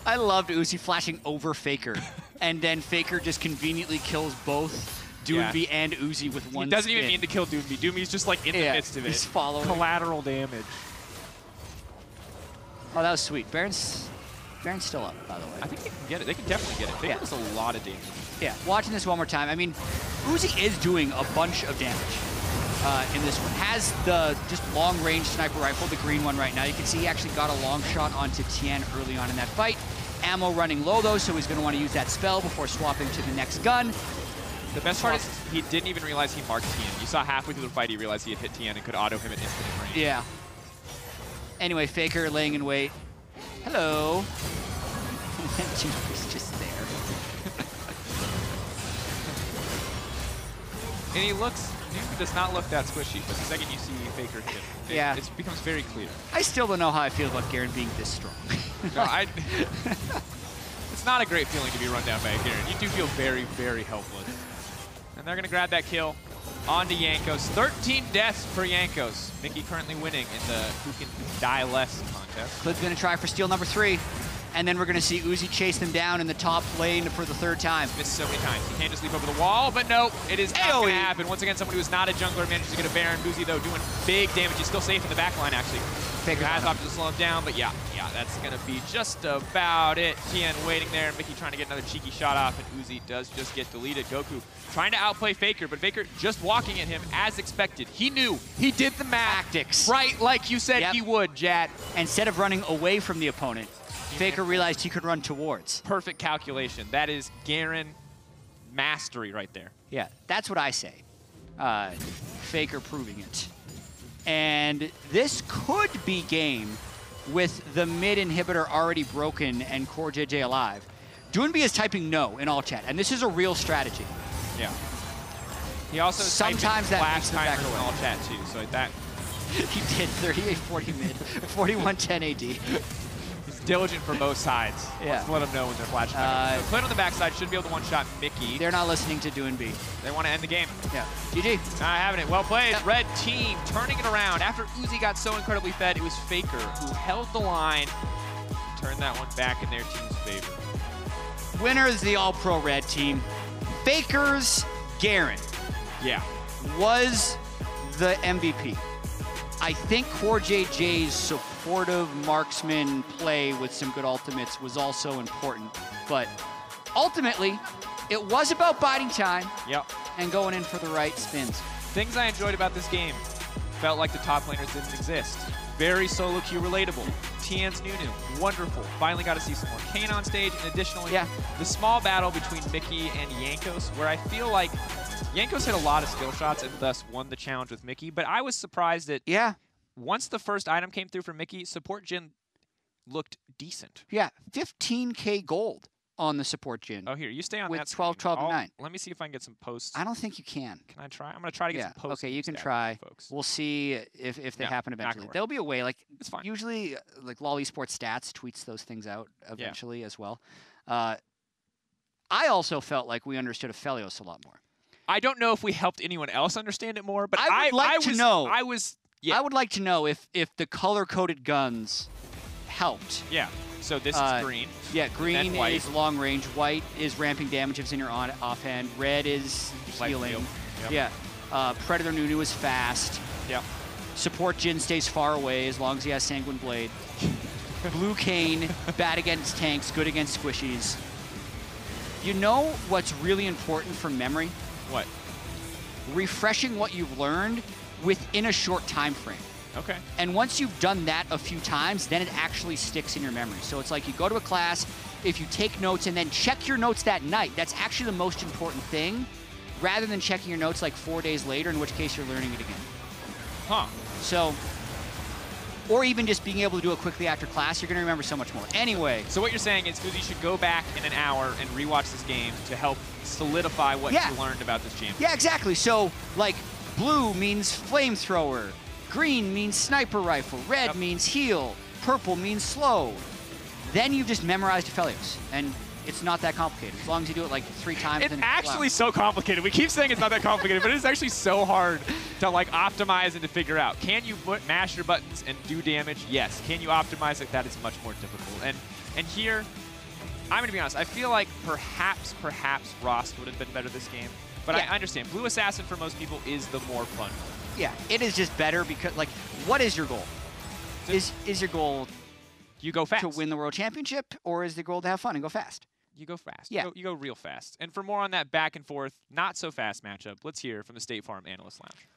I loved Uzi flashing over FLICKR, and then FLICKR just conveniently kills both Doonby and Uzi with one He doesn't spin. even mean to kill Doonby. Doonby's just like in the midst of it. He's following. Collateral damage. Oh, that was sweet. Baron's still up, by the way. I think they can get it. They can definitely get it. They does a lot of damage. Yeah, watching this one more time, I mean, Uzi is doing a bunch of damage in this one. Has the just long-range sniper rifle, the green one right now. You can see he actually got a long shot onto Tien early on in that fight. Ammo running low, though, so he's going to want to use that spell before swapping to the next gun. The best part is he didn't even realize he marked Tien. You saw halfway through the fight he realized he had hit Tien and could auto him at infinite range. Yeah. Anyway, FLICKR laying in wait. Hello. He's just there. And he does not look that squishy, but the second you see FLICKR hit him, it becomes very clear. I still don't know how I feel about Garen being this strong. No, it's not a great feeling to be run down by Garen. You do feel very, very helpless. And they're going to grab that kill onto Jankos. 13 deaths for Jankos. Mickey currently winning in the who can die less contest. Clid's going to try for steal number 3. And then we're going to see Uzi chase them down in the top lane for the 3rd time. Missed so many times. He can't just leap over the wall, but no, it is not going to happen. Once again, someone who is not a jungler manages to get a Baron. Uzi, though, doing big damage. He's still safe in the back line, actually. FLICKR has opted to slow him down, but yeah, that's going to be just about it. Tien waiting there, Mickey trying to get another cheeky shot off, and Uzi does just get deleted. Goku trying to outplay FLICKR, but FLICKR just walking at him as expected. He knew. He did the math. Tactics. Right, like you said he would, Jad. Instead of running away from the opponent, FLICKR realized he could run towards. Perfect calculation. That is Garen mastery right there. Yeah, that's what I say. FLICKR proving it. And this could be game with the mid inhibitor already broken and Core JJ alive. Doonby is typing no in all chat, and this is a real strategy. Yeah. He also sometimes that flash makes the back timers in all chat too, so like that. He did 38-40 mid, 41-10 AD. He's diligent for both sides. Yeah. Let's let him know when they're flashing. So Clid on the backside should be able to one-shot Mickey. They're not listening to Doonby. They want to end the game. Yeah. GG. Not having it. Well played. Yep. Red team turning it around. After Uzi got so incredibly fed, it was FLICKR who held the line, turned that one back in their team's favor. Winner is the All-Pro Red team. FLICKR's Garen. Yeah. Was the MVP. I think Core JJ's supportive marksman play with some good ultimates was also important. But ultimately, it was about biding time and going in for the right spins. Things I enjoyed about this game. Felt like the top laners didn't exist. Very solo queue relatable. Tien's Nunu, wonderful. Finally got to see some more Kane on stage. And additionally, the small battle between Mickey and Jankos, where I feel like Jankos hit a lot of skill shots and thus won the challenge with Mickey. But I was surprised that once the first item came through for Mickey, support Jhin looked decent. Yeah, 15K gold on the support gin. Oh, here, you stay on with that 12, screen. 12, and 9. Let me see if I can get some posts. I don't think you can. Can I try? I'm going to try to get some posts. Okay, you can try. We'll see if they happen eventually. There'll be a way. Like it's fine. Usually, like LoL Esports Stats tweets those things out eventually as well. I also felt like we understood Aphelios a lot more. I don't know if we helped anyone else understand it more, but I would like to know. I would like to know if the color-coded guns helped. Yeah. So this is green. Yeah, green is long range. White is ramping damage if it's in your offhand. Red is healing. Yep. Yeah. Predator Nunu is fast. Yeah. Support Jin stays far away as long as he has Sanguine Blade. Blue Kane, bad against tanks, good against squishies. You know what's really important for memory? What? Refreshing what you've learned within a short time frame. Okay. And once you've done that a few times, then it actually sticks in your memory. So it's like you go to a class, if you take notes and then check your notes that night, that's actually the most important thing, rather than checking your notes like 4 days later, in which case you're learning it again. Huh. So, or even just being able to do it quickly after class, you're going to remember so much more. Anyway. So what you're saying is you should go back in an hour and rewatch this game to help solidify what you learned about this champion. Yeah, exactly. So, like, blue means flamethrower. Green means sniper rifle. Red means heal. Purple means slow. Then you've just memorized Aphelios. And it's not that complicated. As long as you do it like 3 times. It's actually so complicated. We keep saying it's not that complicated, but it's actually so hard to like optimize and to figure out. Can you mash your buttons and do damage? Yes. Can you optimize it? That is much more difficult. And here, I'm going to be honest. I feel like perhaps Rost would have been better this game. But I understand. Blue Assassin for most people is the more fun. Yeah, it is just better because, like, what is your goal? Is your goal you go fast to win the world championship, or is the goal to have fun and go fast? You go fast. Yeah. You go real fast. And for more on that back and forth, not so fast matchup, let's hear from the State Farm Analyst Lounge.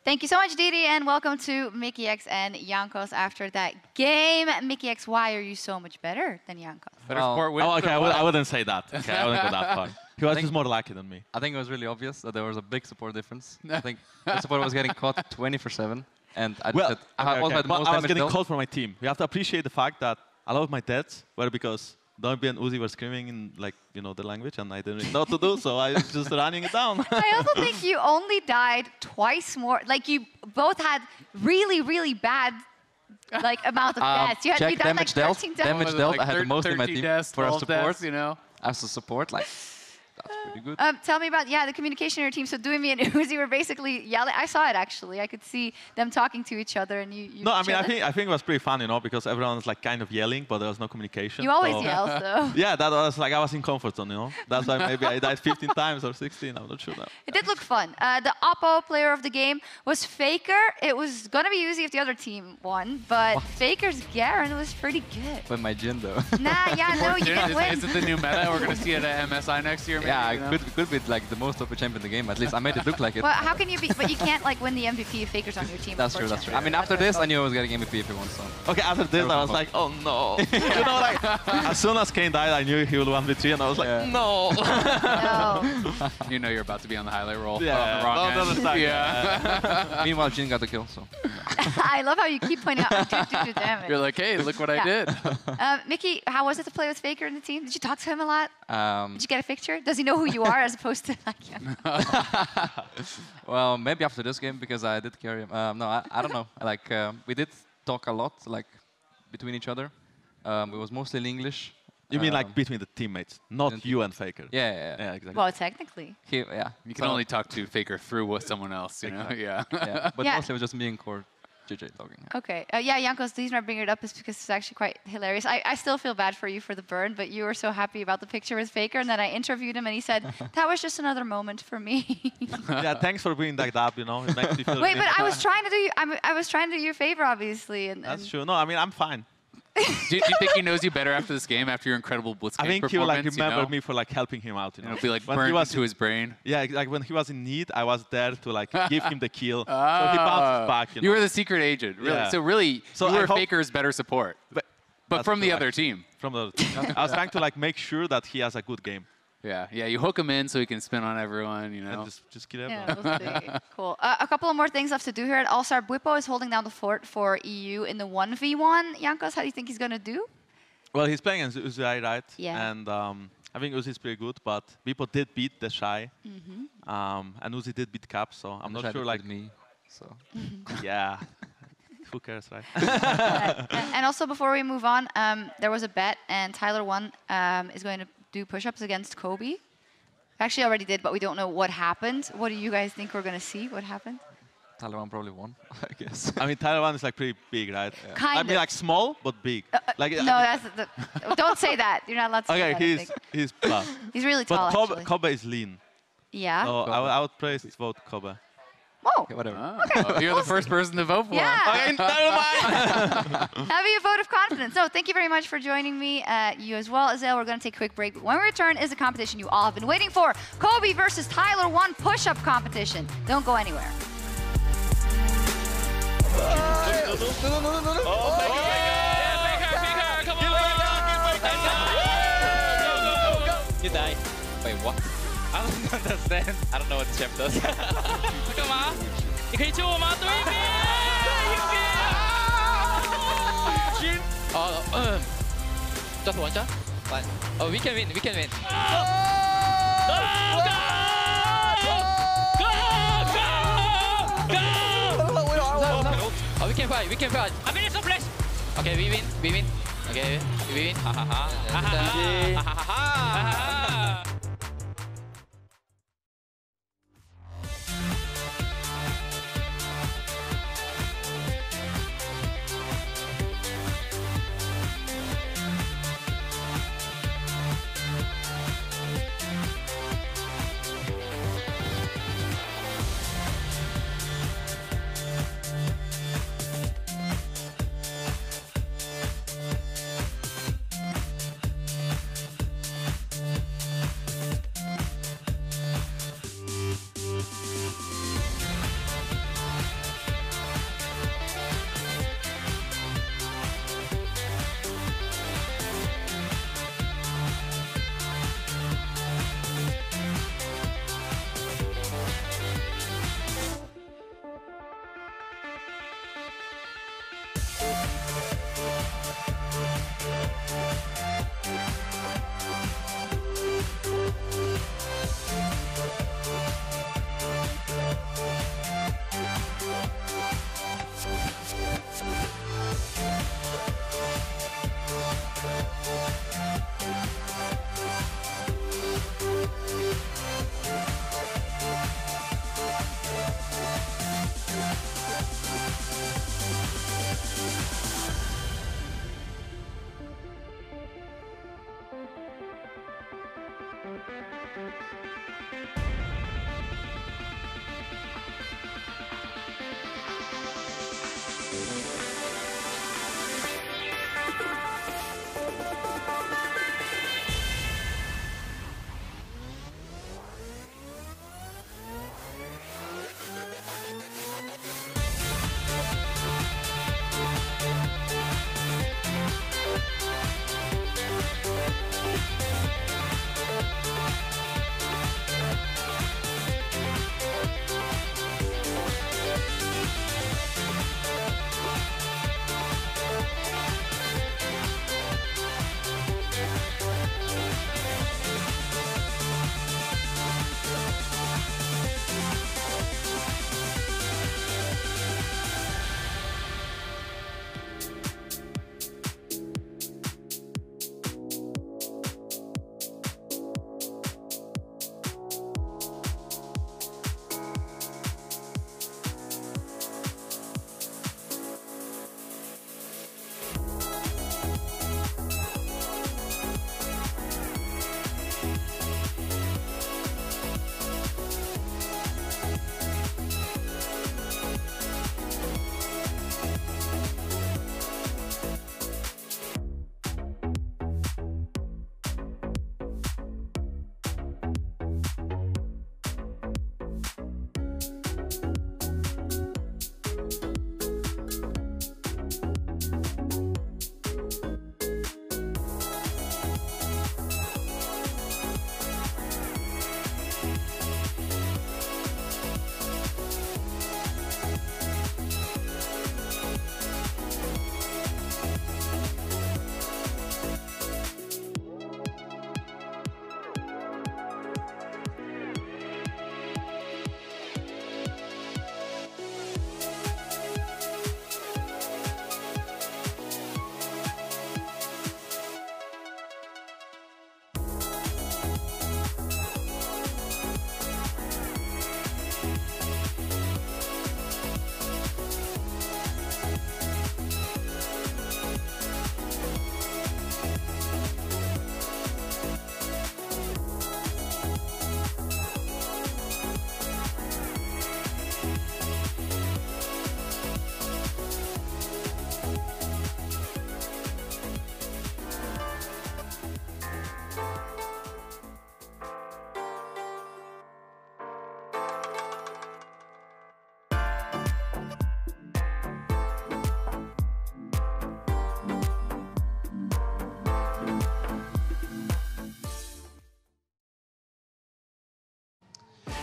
Thank you so much, Didi, and welcome to Mickey X and Jankos after that game. Mickey X, why are you so much better than Jankos? I wouldn't say that. Okay, I wouldn't go that far. He was just more lucky than me. I think it was really obvious that there was a big support difference. I think the support was getting caught 24/7, and I was getting called for my team. You have to appreciate the fact that a lot of my deaths were because Dombey and Uzi were screaming in, like, you know, the language, and I didn't really know what to do, so I was just running it down. I also think you only died twice more. Like, you both had really, really bad, like, amount of deaths. You died damage like 13 times. Damage dealt. I had the most in my team for a support. You know, as a support, like. That's pretty good. Tell me about, the communication in your team. So Doimi and Uzi were basically yelling. I saw it, actually. I could see them talking to each other, and you No, I mean, I think it was pretty fun, you know, because everyone was, like, kind of yelling, but there was no communication. You always yell, so. Yeah, that was, like, I was in comfort zone, you know. That's why maybe I died 15 times or 16. I'm not sure now. It did look fun. The Oppo player of the game was FLICKR. It was going to be Uzi if the other team won, but FLICKR's Garen was pretty good. With my Jin, though. Nah, no, you didn't win. Is it the new meta? We're going to see it at MSI next year, maybe? Yeah, could be like the most OP champion in the game. At least I made it look like it. Well, how can you be? But you can't like win the MVP if FLICKR's on your team. That's true. That's true. I mean, after this, I knew I was getting MVP if he won. So. Okay, after this, I was like, oh no. You know, like as soon as Kane died, I knew he would 1v3, and I was like, no. No. You know you're about to be on the highlight roll. Yeah. Yeah. Meanwhile, Jin got the kill. So. I love how you keep pointing out I do damage. You're like, hey, look what I did. Mickey, how was it to play with FLICKR in the team? Did you talk to him a lot? Did you get a picture? Does he know who you are as opposed to like? Well, maybe after this game because I did carry him. No, I don't know. Like we did talk a lot, like between each other. It was mostly in English. You mean like between the teammates, not you and FLICKR? Yeah, exactly. Well, technically. You can only talk to FLICKR through with someone else, you know? Yeah. But mostly it was just me and Core. JJ talking. Okay. Jankos, the reason I bring it up is because it's actually quite hilarious. I still feel bad for you for the burn, but you were so happy about the picture with FLICKR, and then I interviewed him, and he said, that was just another moment for me. Yeah, thanks for bringing that up, you know. It makes me feel Wait, but I was trying to do I was trying to do you a favor, obviously. That's true. No, I mean, I'm fine. Do you think he knows you better after this game, after your incredible blitzkrieg I think he will like remember you know? me for like helping him out. You know, it'll be like burned into his brain. Yeah, like when he was in need, I was there to like give him the kill. So he bounces back. You were the secret agent, really. Yeah. So really, you were FLICKR's better support, but from the other team. From the other team. I was trying to like make sure that he has a good game. Yeah, you hook him in so he can spin on everyone, you know. And just kill everyone. Yeah, we'll see. Cool. A couple of more things left to do here at All-Star. Bwipo is holding down the fort for EU in the 1v1. Jankos, how do you think he's going to do? Well, he's playing as Uzi, right? Yeah. And I think Uzi is pretty good, but people did beat the Shy. And Uzi did beat Cap, so I'm not sure. Like me, so yeah. Who cares, right? And also, before we move on, there was a bet, and Tyler won. Is going to do push-ups against Kobe. Actually, already did, but we don't know what happened. What do you guys think we're going to see? What happened? Tyler 1 probably won, I guess. I mean, Tyler 1 is like pretty big, right? Yeah. Kind I mean, of. like small but big. Like No, that's don't say that. You're not allowed to say okay, that. he's plus. He's really tall, But actually. Kobe is lean. Yeah. So I would praise vote Kobe. Whoa. Okay, whatever. Okay. You're the first person to vote for him. Yeah. Okay, never mind. Having a vote of confidence. So thank you very much for joining me. You as well, Azale. We're going to take a quick break. But when we return is a competition you all have been waiting for. Kobe versus Tyler 1 push-up competition. Don't go anywhere. You die. Wait, what? I don't understand. I don't know what the champ does. 干嘛？你可以救我吗？对面，Just one shot? Fine. Oh, we can win. We can win. Oh, we can fight. We can fight. I'm in some place. Okay, we win. We win. Okay, we win. Ha ha ha. Ha ha ha.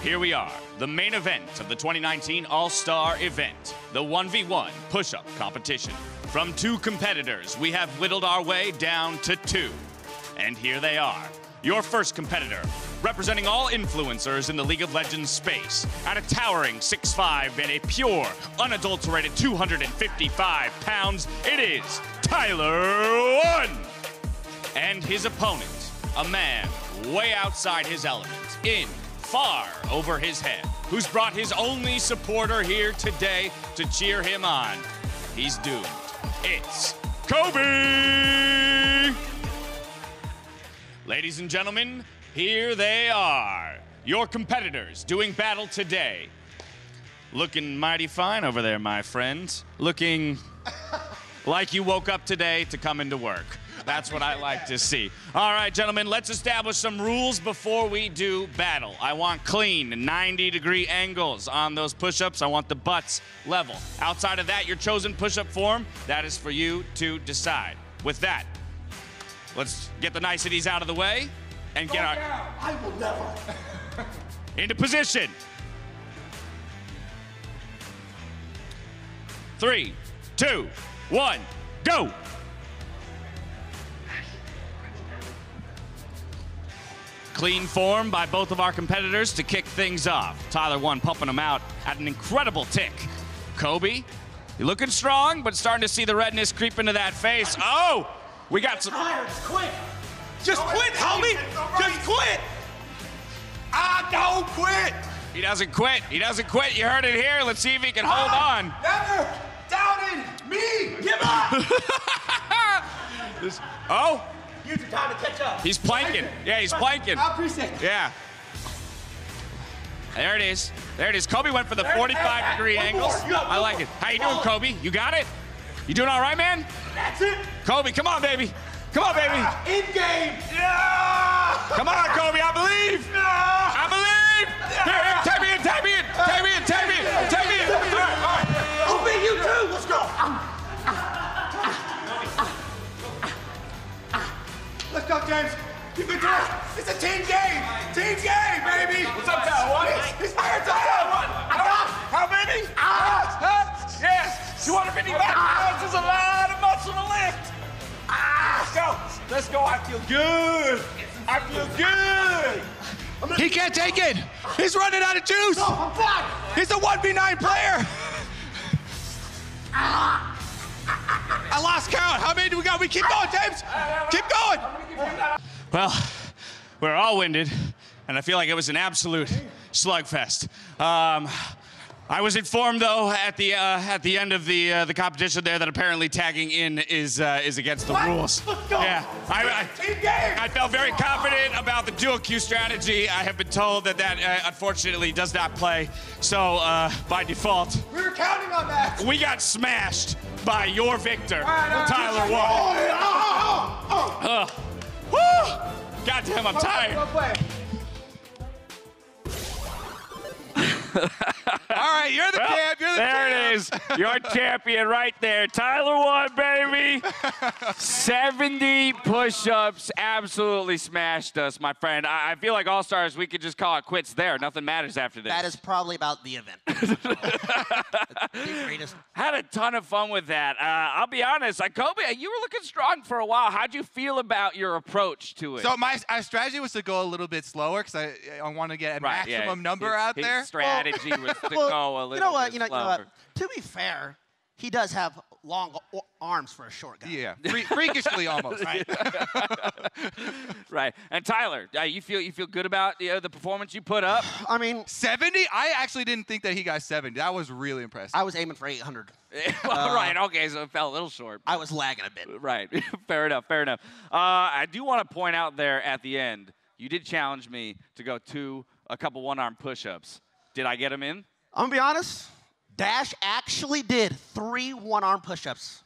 Here we are, the main event of the 2019 All-Star event, the 1v1 push-up competition. From 2 competitors, we have whittled our way down to 2. And here they are. Your first competitor, representing all influencers in the League of Legends space, at a towering 6'5" and a pure, unadulterated 255 pounds, it is Tyler 1! And his opponent, a man way outside his element, in far over his head, who's brought his only supporter here today to cheer him on. He's doomed. It's Kobe! Ladies and gentlemen, here they are, your competitors doing battle today. Looking mighty fine over there, my friend. Looking like you woke up today to come into work. That's what I like to see. All right, gentlemen, let's establish some rules before we do battle. I want clean 90-degree angles on those push-ups. I want the butts level. Outside of that, your chosen push-up form, that is for you to decide. With that, let's get the niceties out of the way and get our... I will never. Into position. 3, 2, 1, go! Clean form by both of our competitors to kick things off. Tyler 1 pumping them out at an incredible tick. Kobe, you're looking strong, but starting to see the redness creep into that face. Oh, we got some... Quit. Just quit, homie. Just quit. Don't quit. He doesn't quit. He doesn't quit. You heard it here. Let's see if he can hold on. Never doubted me. Give up. Oh. Use your time to catch up. He's planking. Yeah, he's planking. I appreciate it. Yeah. There it is. There it is. Kobe went for the 45-degree angles. I like it. How you doing, Kobe? You got it? You doing all right, man? That's it. Kobe, come on, baby. Come on, baby. In game. Yeah. Come on, Kobe. I believe. I believe. Here, take me in, take me in. Take me in, take me in, take me in. All right. I'll beat you too. Let's go. Let's go, James. You can do it. It's a team game. Team game, baby. What's up, Tyler 1? He's fired, Tyler 1. How many? Yes. 255 pounds is a lot of muscle to lift. Let's go. Let's go. I feel good. I feel good. He can't take it. He's running out of juice. No, I'm fine. He's a 1v9 player. I lost count. How many do we got? We keep going, James. Keep going. Well, we're all winded, and I feel like it was an absolute slugfest. I was informed, though, at the end of the competition there that apparently tagging in is against the rules. Let's go. Yeah, I felt very confident about the dual Q strategy. I have been told that unfortunately does not play. So by default, We were counting on that. we got smashed by your victor, right, Tyler 1. Woo! Goddamn, I'm tired. Go play. All right, you're the champ. You're the champ. There it is. Your champion right there. Tyler 1, baby. 70 push-ups absolutely smashed us, my friend. I feel like All-Stars, we could just call it quits there. Nothing matters after this. That is probably about the event. The greatest. Had a ton of fun with that. I'll be honest, Kobe, you were looking strong for a while. How'd you feel about your approach to it? So my strategy was to go a little bit slower because I want to get a maximum number out there. His strategy was to go a little bit you know slower. what? To be fair, he does have long arms for a short guy. Yeah, freakishly almost. Right. Right. And Tyler, you feel good about the performance you put up? I mean, 70? I actually didn't think that he got 70. That was really impressive. I was aiming for 800. Right. Okay. So it fell a little short. I was lagging a bit. Right. Fair enough. Fair enough. I do want to point out there at the end, you did challenge me to go a couple one-arm push-ups. Did I get them in? I'm gonna be honest. Dash actually did 3 one-arm push-ups.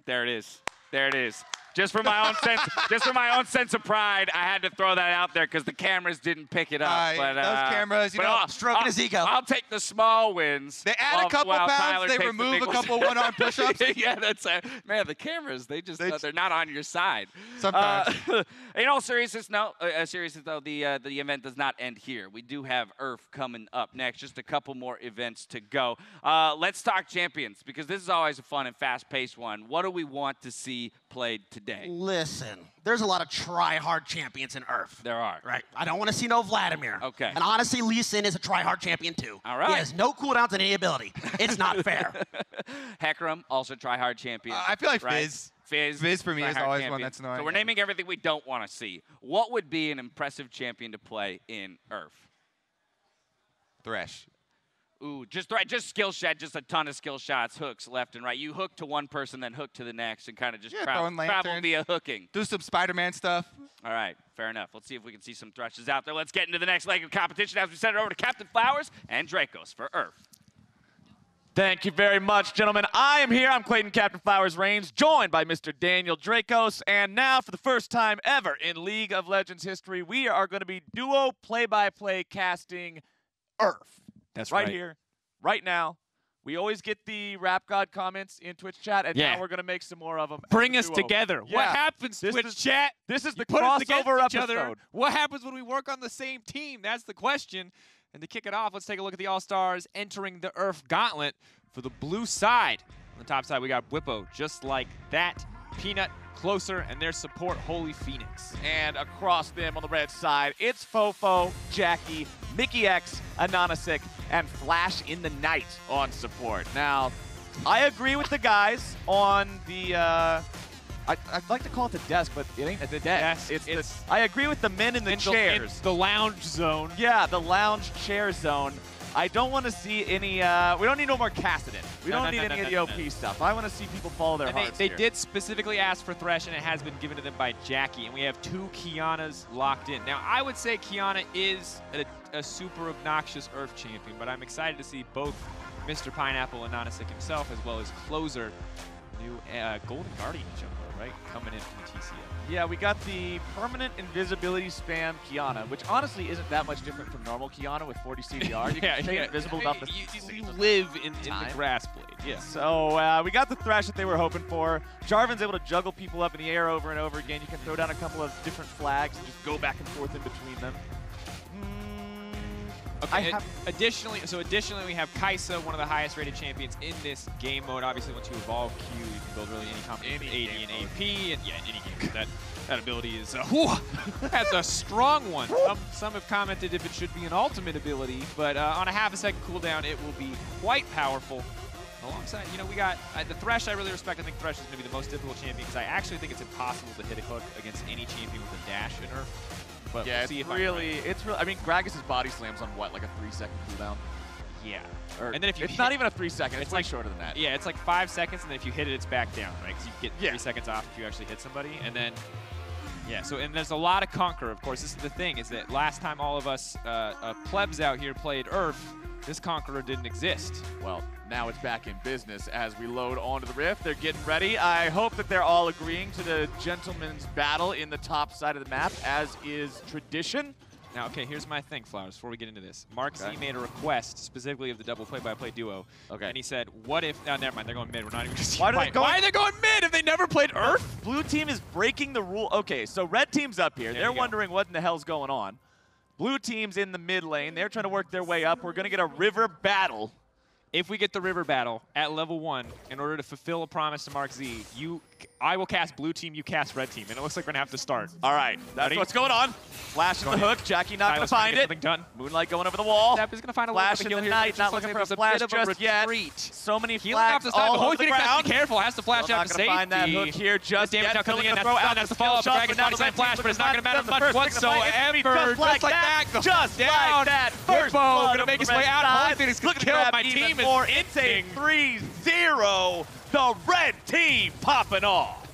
There it is. There it is. Just for my own sense of pride, I had to throw that out there because the cameras didn't pick it up. But those cameras, stroking his ego. I'll take the small wins. They add a couple pounds, they remove a couple one-arm push-ups. Yeah, that's man. The cameras, they're not on your side. Sometimes. In all seriousness, though, the event does not end here. We do have Earth coming up next. Just a couple more events to go. Let's talk champions because this is always a fun and fast-paced one. What do we want to see played today? Listen, there's a lot of try-hard champions in Earth. There are. Right. I don't want to see no Vladimir. Okay. And honestly, Lee Sin is a try-hard champion too. All right. He has no cooldowns and any ability. It's not fair. Hecarim, also try-hard champion. I feel like right? Fizz. Fizz for me is always champion. one that's annoying. So we're naming everything we don't want to see. What would be an impressive champion to play in Earth? Thresh. Ooh, just skill shot, just a ton of skill shots, hooks left and right. You hook to one person, then hook to the next, and kind of just travel via hooking. Do some Spider-Man stuff. All right, fair enough. Let's see if we can see some Threshes out there. Let's get into the next leg of competition as we send it over to Captain Flowers and Dracos for Earth. Thank you very much, gentlemen. I am here. I'm Clayton Captain Flowers Reigns, joined by Mr. Daniel Dracos. And now, for the first time ever in League of Legends history, we are going to be duo play-by-play casting Earth. That's right here, right now. We always get the Rap God comments in Twitch chat, and now we're going to make some more of them. Bring us together. Yeah. What happens, Twitch chat? This is the put us against crossover each other. episode. What happens when we work on the same team? That's the question. And to kick it off, let's take a look at the All-Stars entering the Earth Gauntlet for the blue side. On the top side, we got Whippo, just like that. Peanut, Closer, and their support, Holy Phoenix. And across them on the red side, it's Fofo, Jackie, Mickey X, Anonisic, and Flash in the Night on support. Now, I agree with the guys on the, I'd like to call it the desk, but it ain't the desk. Yes, I agree with the men in the chairs. The lounge zone. Yeah, the lounge chair zone. I don't want to see any, we don't need no more Cassidon. We don't need any of the OP stuff. I want to see people follow their hearts They did specifically ask for Thresh, and it has been given to them by Jackie, and we have 2 Kianas locked in. Now, I would say Kiana is a super obnoxious Earth champion, but I'm excited to see both Mr. Pineapple and Anonisic himself, as well as Closer, new Golden Guardian jungler, right, coming in from the TCL. Yeah, we got the permanent invisibility spam Kiana, which honestly isn't that much different from normal Kiana with 40 CDR. You can stay invisible about the you live in the grass blade. Yeah. So we got the Thresh that they were hoping for. Jarvan's able to juggle people up in the air over and over again. You can throw down a couple of different flags and just go back and forth in between them. Okay, additionally, we have Kaisa, one of the highest rated champions in this game mode. Obviously, once you evolve Q, you can build really any combination of AD and AP, and yeah, any game. That ability is that's a strong one. Some have commented if it should be an ultimate ability, but on a half-a-second cooldown, it will be quite powerful. Alongside, we got the Thresh. I really respect. I think Thresh is going to be the most difficult champion because I actually think it's impossible to hit a hook against any champion with a dash in Earth. But yeah, we'll see it's really. I mean, Gragas' body slams on what, like a 3-second cooldown? Yeah. And then if you it's not even a 3-second. It's like shorter than that. Yeah, it's like 5 seconds, and then if you hit it, it's back down, right? Because you get 3 seconds off if you actually hit somebody, and then. Yeah, and there's a lot of Conqueror, of course. This is the thing, is that last time all of us plebs out here played Earth, this Conqueror didn't exist. Well, now it's back in business as we load onto the Rift. They're getting ready. I hope that they're all agreeing to the gentleman's battle in the top side of the map, as is tradition. Now, okay, here's my thing, Flowers, before we get into this. Mark Z made a request specifically of the double play-by-play duo. Okay. And he said, what if... Oh, never mind, they're going mid. We're not even going to see Why are they going mid if they never played Earth? Blue team is breaking the rule. Okay, so red team's up here. They're wondering what in the hell's going on. Blue team's in the mid lane. They're trying to work their way up. We're going to get a river battle. If we get the river battle at level 1, in order to fulfill a promise to Mark Z, I will cast blue team, you cast red team, and it looks like we're going to have to start. All right, that's what's going on. Flash in the hook, Jackie not going to find it. Done. Moonlight going over the wall. Step is going to find a Flash little in bit the of night, not looking for a flash just yet. So many flags all over the ground. Be careful, has to flash out to safety. Not going to find that hook here just yet. Damage now coming in, that's the follow-up. Dragon's body slam flash, but it's not going to matter much whatsoever. Just like that, just like that. First Whippo going to make his way out. Holy Phoenix going to kill my team. It's a 3-0. The red team popping off.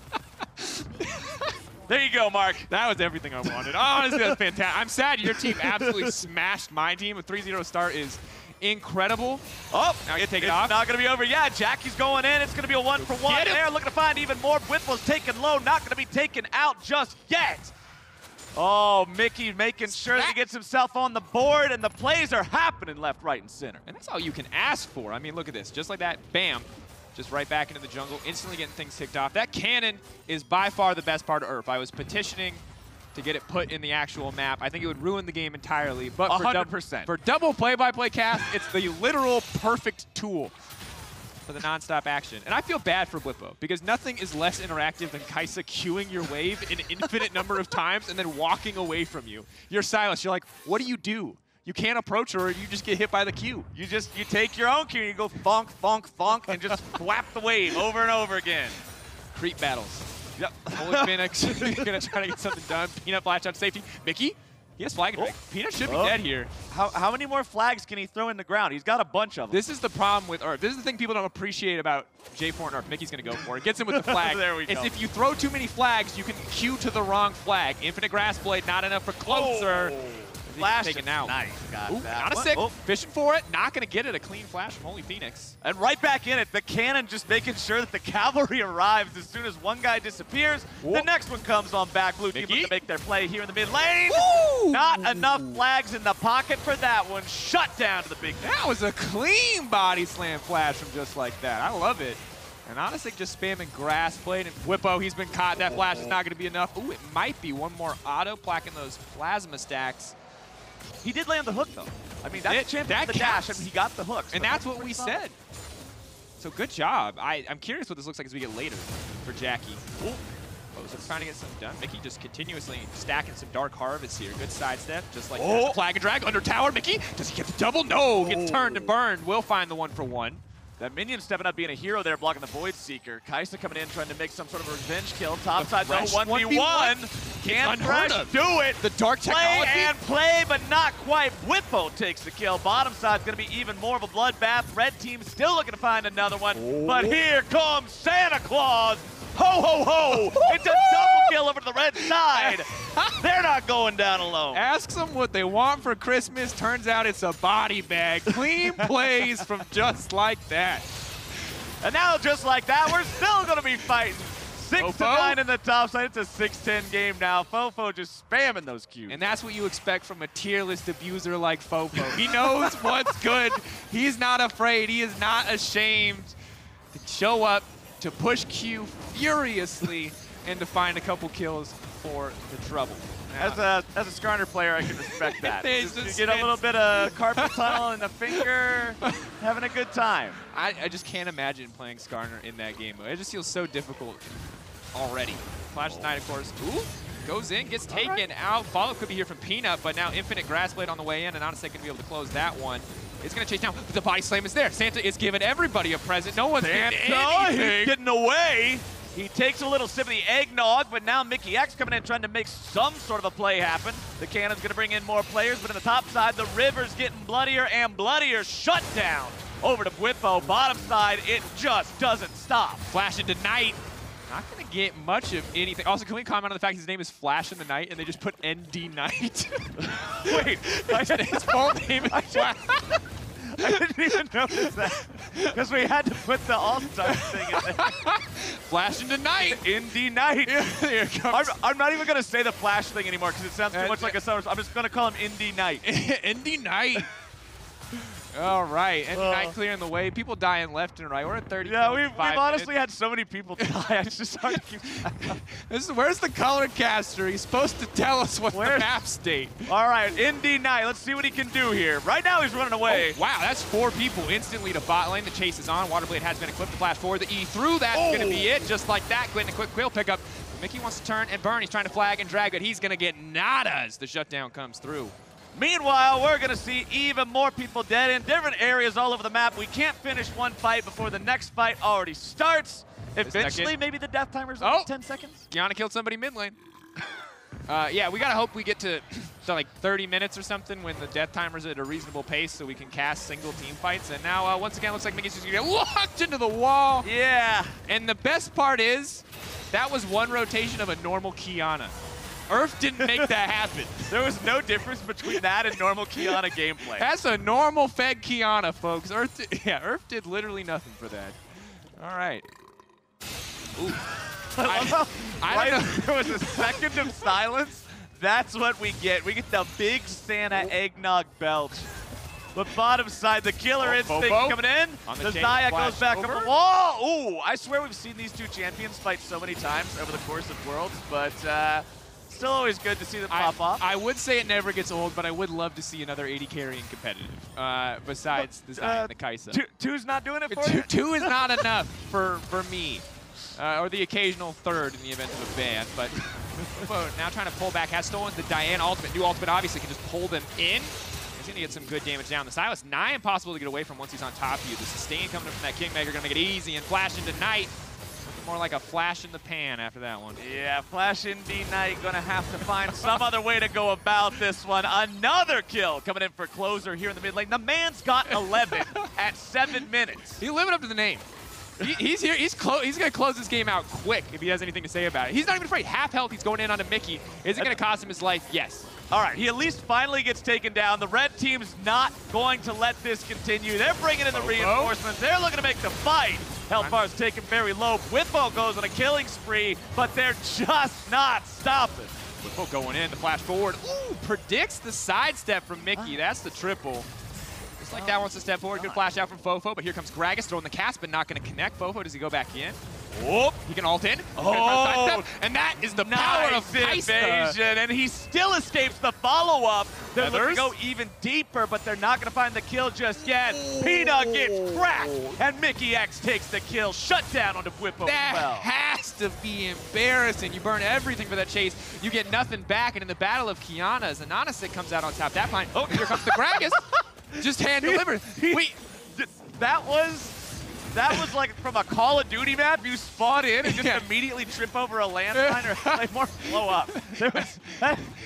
There you go, Mark. That was everything I wanted. Honestly, that's fantastic. I'm sad your team absolutely smashed my team. A 3-0 start is incredible. Oh, now you take it it's off. not going to be over. Yeah, Jackie's going in. It's going to be a 1-for-1 there. Looking to find even more. Whipple's taken low. Not going to be taken out just yet. Oh, Mickey making sure that he gets himself on the board, and the plays are happening left, right, and center. And that's all you can ask for. I mean, look at this. Just like that, bam. Just right back into the jungle, instantly getting things ticked off. That cannon is by far the best part of Earth. I was petitioning to get it put in the actual map. I think it would ruin the game entirely. But 100%. For double play-by-play cast, it's the literal perfect tool for the non-stop action. And I feel bad for Whippo, because nothing is less interactive than Kaisa queuing your wave an infinite number of times and then walking away from you. You're silenced. You're like, what do? You can't approach her, or you just get hit by the Q. You take your own Q, and you go bonk, bonk, bonk, and just whap the wave over and over again. Creep battles. Yep. Holy Phoenix gonna try to get something done. Peanut flash out safety. Mickey, he has flag and drag. Peanut should be dead here. How many more flags can he throw in the ground? He's got a bunch of them. This is the problem with Earth. This is the thing people don't appreciate about J4 and Earth. Mickey's gonna go for it. Gets him with the flag. There we go. It's if you throw too many flags, you can queue to the wrong flag. Infinite Grass Blade, not enough for closer. Flash taken out. Nice, got that. Not a sick. Fishing for it. Not going to get it. A clean flash from Holy Phoenix. And right back in it, the cannon just making sure that the cavalry arrives as soon as one guy disappears. The next one comes on back. Blue team looking to make their play here in the mid lane. Not enough flags in the pocket for that one. Shut down to the big. That was a clean body slam flash from just like that. I love it. And Onisic just spamming Grass Blade, and Whippo, he's been caught. That flash is not going to be enough. Ooh, it might be one more auto placking those plasma stacks. He did land the hook, though. I mean, that's champion the dash, and he got the hook. And that's what we said. So good job. I'm curious what this looks like as we get later for Jackie. Ooh. Poser trying to get something done. Mickey just continuously stacking some Dark Harvest here. Good sidestep, just like that. Flag and drag under tower. Mickey, does he get the double? No, gets turned and burned. Will find the 1-for-1. That minion stepping up, being a hero there, blocking the Void Seeker. Kaisa coming in, trying to make some sort of revenge kill. Top side, though, 1v1. Can Fresh do it? The dark technology. Play and play, but not quite. Whippo takes the kill. Bottom side's going to be even more of a bloodbath. Red team still looking to find another one. But here comes Santa Claus. Ho, ho, ho! It's a double kill over to the red side. They're not going down alone. Ask them what they want for Christmas. Turns out it's a body bag. Clean plays from just like that. And now, just like that, we're still going to be fighting. 6-9 in the top side. It's a 6-10 game now. Fofo just spamming those Qs. And that's what you expect from a tier list abuser like Fofo. He knows what's good. He's not afraid. He is not ashamed to show up, to push Q furiously, and to find a couple kills for the trouble. As a Skarner player, I can respect that. You get a little bit of carpet tunnel in the finger, having a good time. I just can't imagine playing Skarner in that game. It just feels so difficult already. Flash Knight, of course. Ooh, goes in, gets taken out. Follow could be here from Peanut, but now Infinite Grass Blade on the way in, and Onisic going to be able to close that one. It's going to chase down, but the body slam is there. Santa is giving everybody a present. No one's getting anything. He's getting away. He takes a little sip of the eggnog, but now Mickey X coming in trying to make some sort of a play happen. The cannon's going to bring in more players, but in the top side, the river's getting bloodier and bloodier. Shut down over to Whippo. Bottom side, it just doesn't stop. Flash into Knight. Not going to get much of anything. Also, can we comment on the fact his name is Flash in the Night, and they just put ND Knight? Wait, his full name is Flash. I didn't even notice that, because we had to put the All-Star thing in there. Flash into Night. ND Knight. Here it comes. I'm not even going to say the Flash thing anymore, because it sounds too much like a summer. I'm just going to call him ND Knight. ND Knight. All right, ND Knight clearing the way. People dying left and right. We're at 30. Yeah, we've honestly had so many people die. It's just hard to keep where's the color caster? He's supposed to tell us what the map state. All right, ND Knight. Let's see what he can do here. Right now, he's running away. Oh, wow, that's 4 people instantly to bot lane. The chase is on. Waterblade has been equipped to flash forward. The E through. That's going to be it. Just like that. Getting a quick quill pickup. Mickey wants to turn and burn. He's trying to flag and drag, but he's going to get nada as the shutdown comes through. Meanwhile, we're going to see even more people dead in different areas all over the map. We can't finish one fight before the next fight already starts. Eventually, maybe the death timer's on 10 seconds. Kiana killed somebody mid lane. Yeah, we got to hope we get to like 30 minutes or something when the death timer's at a reasonable pace so we can cast single team fights. And now, once again, looks like Mickey's just going to get locked into the wall. Yeah. And the best part is that was one rotation of a normal Kiana. Earth didn't make that happen. There was no difference between that and normal Kiana gameplay. That's a normal Fed Kiana, folks. Earth did literally nothing for that. All right. Ooh. I don't know. There was a second of silence. That's what we get. We get the big Santa eggnog belch. But bottom side, the killer instinct coming in. The Zaya goes back up the wall. Ooh, I swear we've seen these two champions fight so many times over the course of Worlds, but still always good to see them pop off. I would say it never gets old, but I would love to see another 80 carrying competitive besides the Zaya and the Kaisa. Two's not doing it for you? Two is not enough for me. Or the occasional third in the event of a ban, but now trying to pull back, has stolen the Diane ultimate. New ultimate obviously can just pull them in. He's going to get some good damage down. The Silas, nigh impossible to get away from once he's on top of you. The sustain coming from that Kingmaker going to make it easy, and Flash into Knight. Looking more like a flash in the pan after that one. Yeah, Flash into Knight going to have to find some other way to go about this one. Another kill coming in for Closer here in the mid lane. The man's got 11 at 7 minutes. He's living up to the name. He's here. He's going to close this game out quick if he has anything to say about it. He's not even afraid. Half health. He's going in onto Mickey. Is it going to cost him his life? Yes. All right. He at least finally gets taken down. The red team's not going to let this continue. They're bringing in the reinforcements. They're looking to make the fight. Health bar's taken very low. Whippo goes on a killing spree, but they're just not stopping. Whippo going in. The flash forward. Ooh, predicts the sidestep from Mickey. That's the triple. Just like that wants to step forward. Good flash out from Fofo, but here comes Gragas throwing the cast, but not going to connect. Fofo, does he go back in? Oh, he can ult in. Oh, and that is the power of evasion, and he still escapes the follow-up. They're looking to go even deeper, but they're not going to find the kill just yet. Peanut gets cracked, and Mickey X takes the kill. Shut down onto Whippo. That has to be embarrassing. You burn everything for that chase. You get nothing back, and in the battle of Kiana, as Anonasik comes out on top, that fine. Oh, here comes the Gragas. Just hand delivered. Wait, that was like from a Call of Duty map. You spawn in and just immediately trip over a landmine or like more blow up.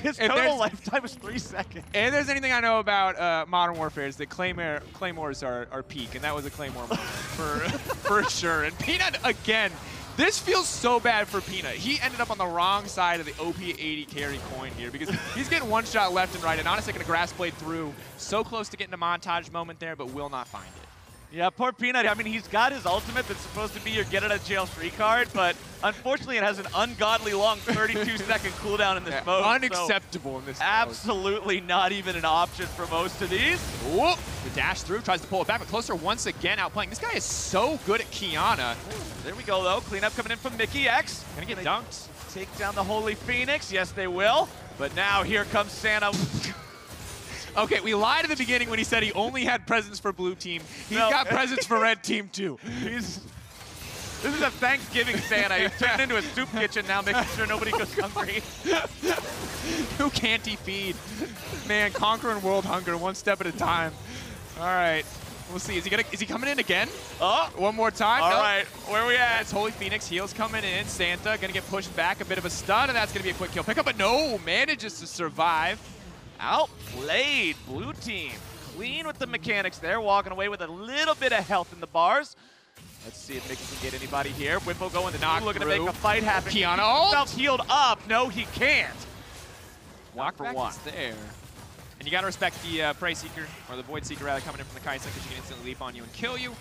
His total lifetime was 3 seconds. And if there's anything I know about Modern Warfare is that claymores are peak, and that was a claymore moment for sure. And Peanut again. This feels so bad for Peanut. He ended up on the wrong side of the OP80 carry coin here because he's getting one shot left and right, and honestly, gonna grass blade through. So close to getting a montage moment there, but will not find it. Yeah, poor Peanut. I mean, he's got his ultimate that's supposed to be your get out of jail free card, but unfortunately it has an ungodly long 32-second cooldown in this mode. Unacceptable in this mode. Absolutely not even an option for most of these. Whoop. The dash through, tries to pull it back, but Closer once again outplaying. This guy is so good at Kiana. There we go, though. Cleanup coming in from Mickey X. Gonna get dunked. Take down the Holy Phoenix. Yes, they will. But now here comes Santa. Okay, we lied at the beginning when he said he only had presents for blue team. He's got presents for red team too. This is a Thanksgiving Santa. He's turned into a soup kitchen now, making sure nobody goes hungry. Who can't he feed? Man, conquering world hunger one step at a time. All right, we'll see. Is he coming in again? Oh, one more time. All right, where are we at? It's Holy Phoenix. Heals coming in. Santa gonna get pushed back. A bit of a stun, and that's gonna be a quick kill pickup. But no, manages to survive. Outplayed blue team. Clean with the mechanics there, walking away with a little bit of health in the bars. Let's see if Mickey can get anybody here. Whippo going to knock looking to make a fight happen. Kiana self-healed up. No, he can't. Walk for one. There. And you got to respect the Prey Seeker, or the Void Seeker rather, coming in from the Kaisa, because she can instantly leap on you and kill you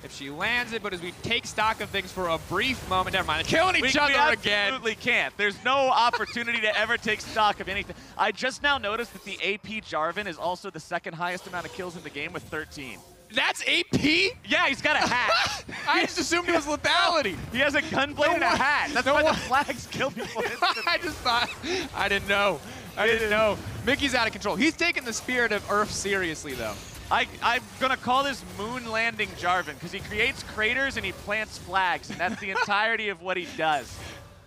if she lands it. But as we take stock of things for a brief moment, never mind, they're killing each other again. We absolutely can't. There's no opportunity to ever take stock of anything. I just now noticed that the AP Jarvan is also the second highest amount of kills in the game with 13. That's AP? Yeah, he's got a hat. I just assumed it was lethality. He has a gunblade and a hat. That's why the flags kill people instantly. I just thought, I didn't know. I didn't know. Mickey's out of control. He's taking the spirit of Earth seriously, though. I'm going to call this moon landing Jarvan because he creates craters and he plants flags, and that's the entirety of what he does.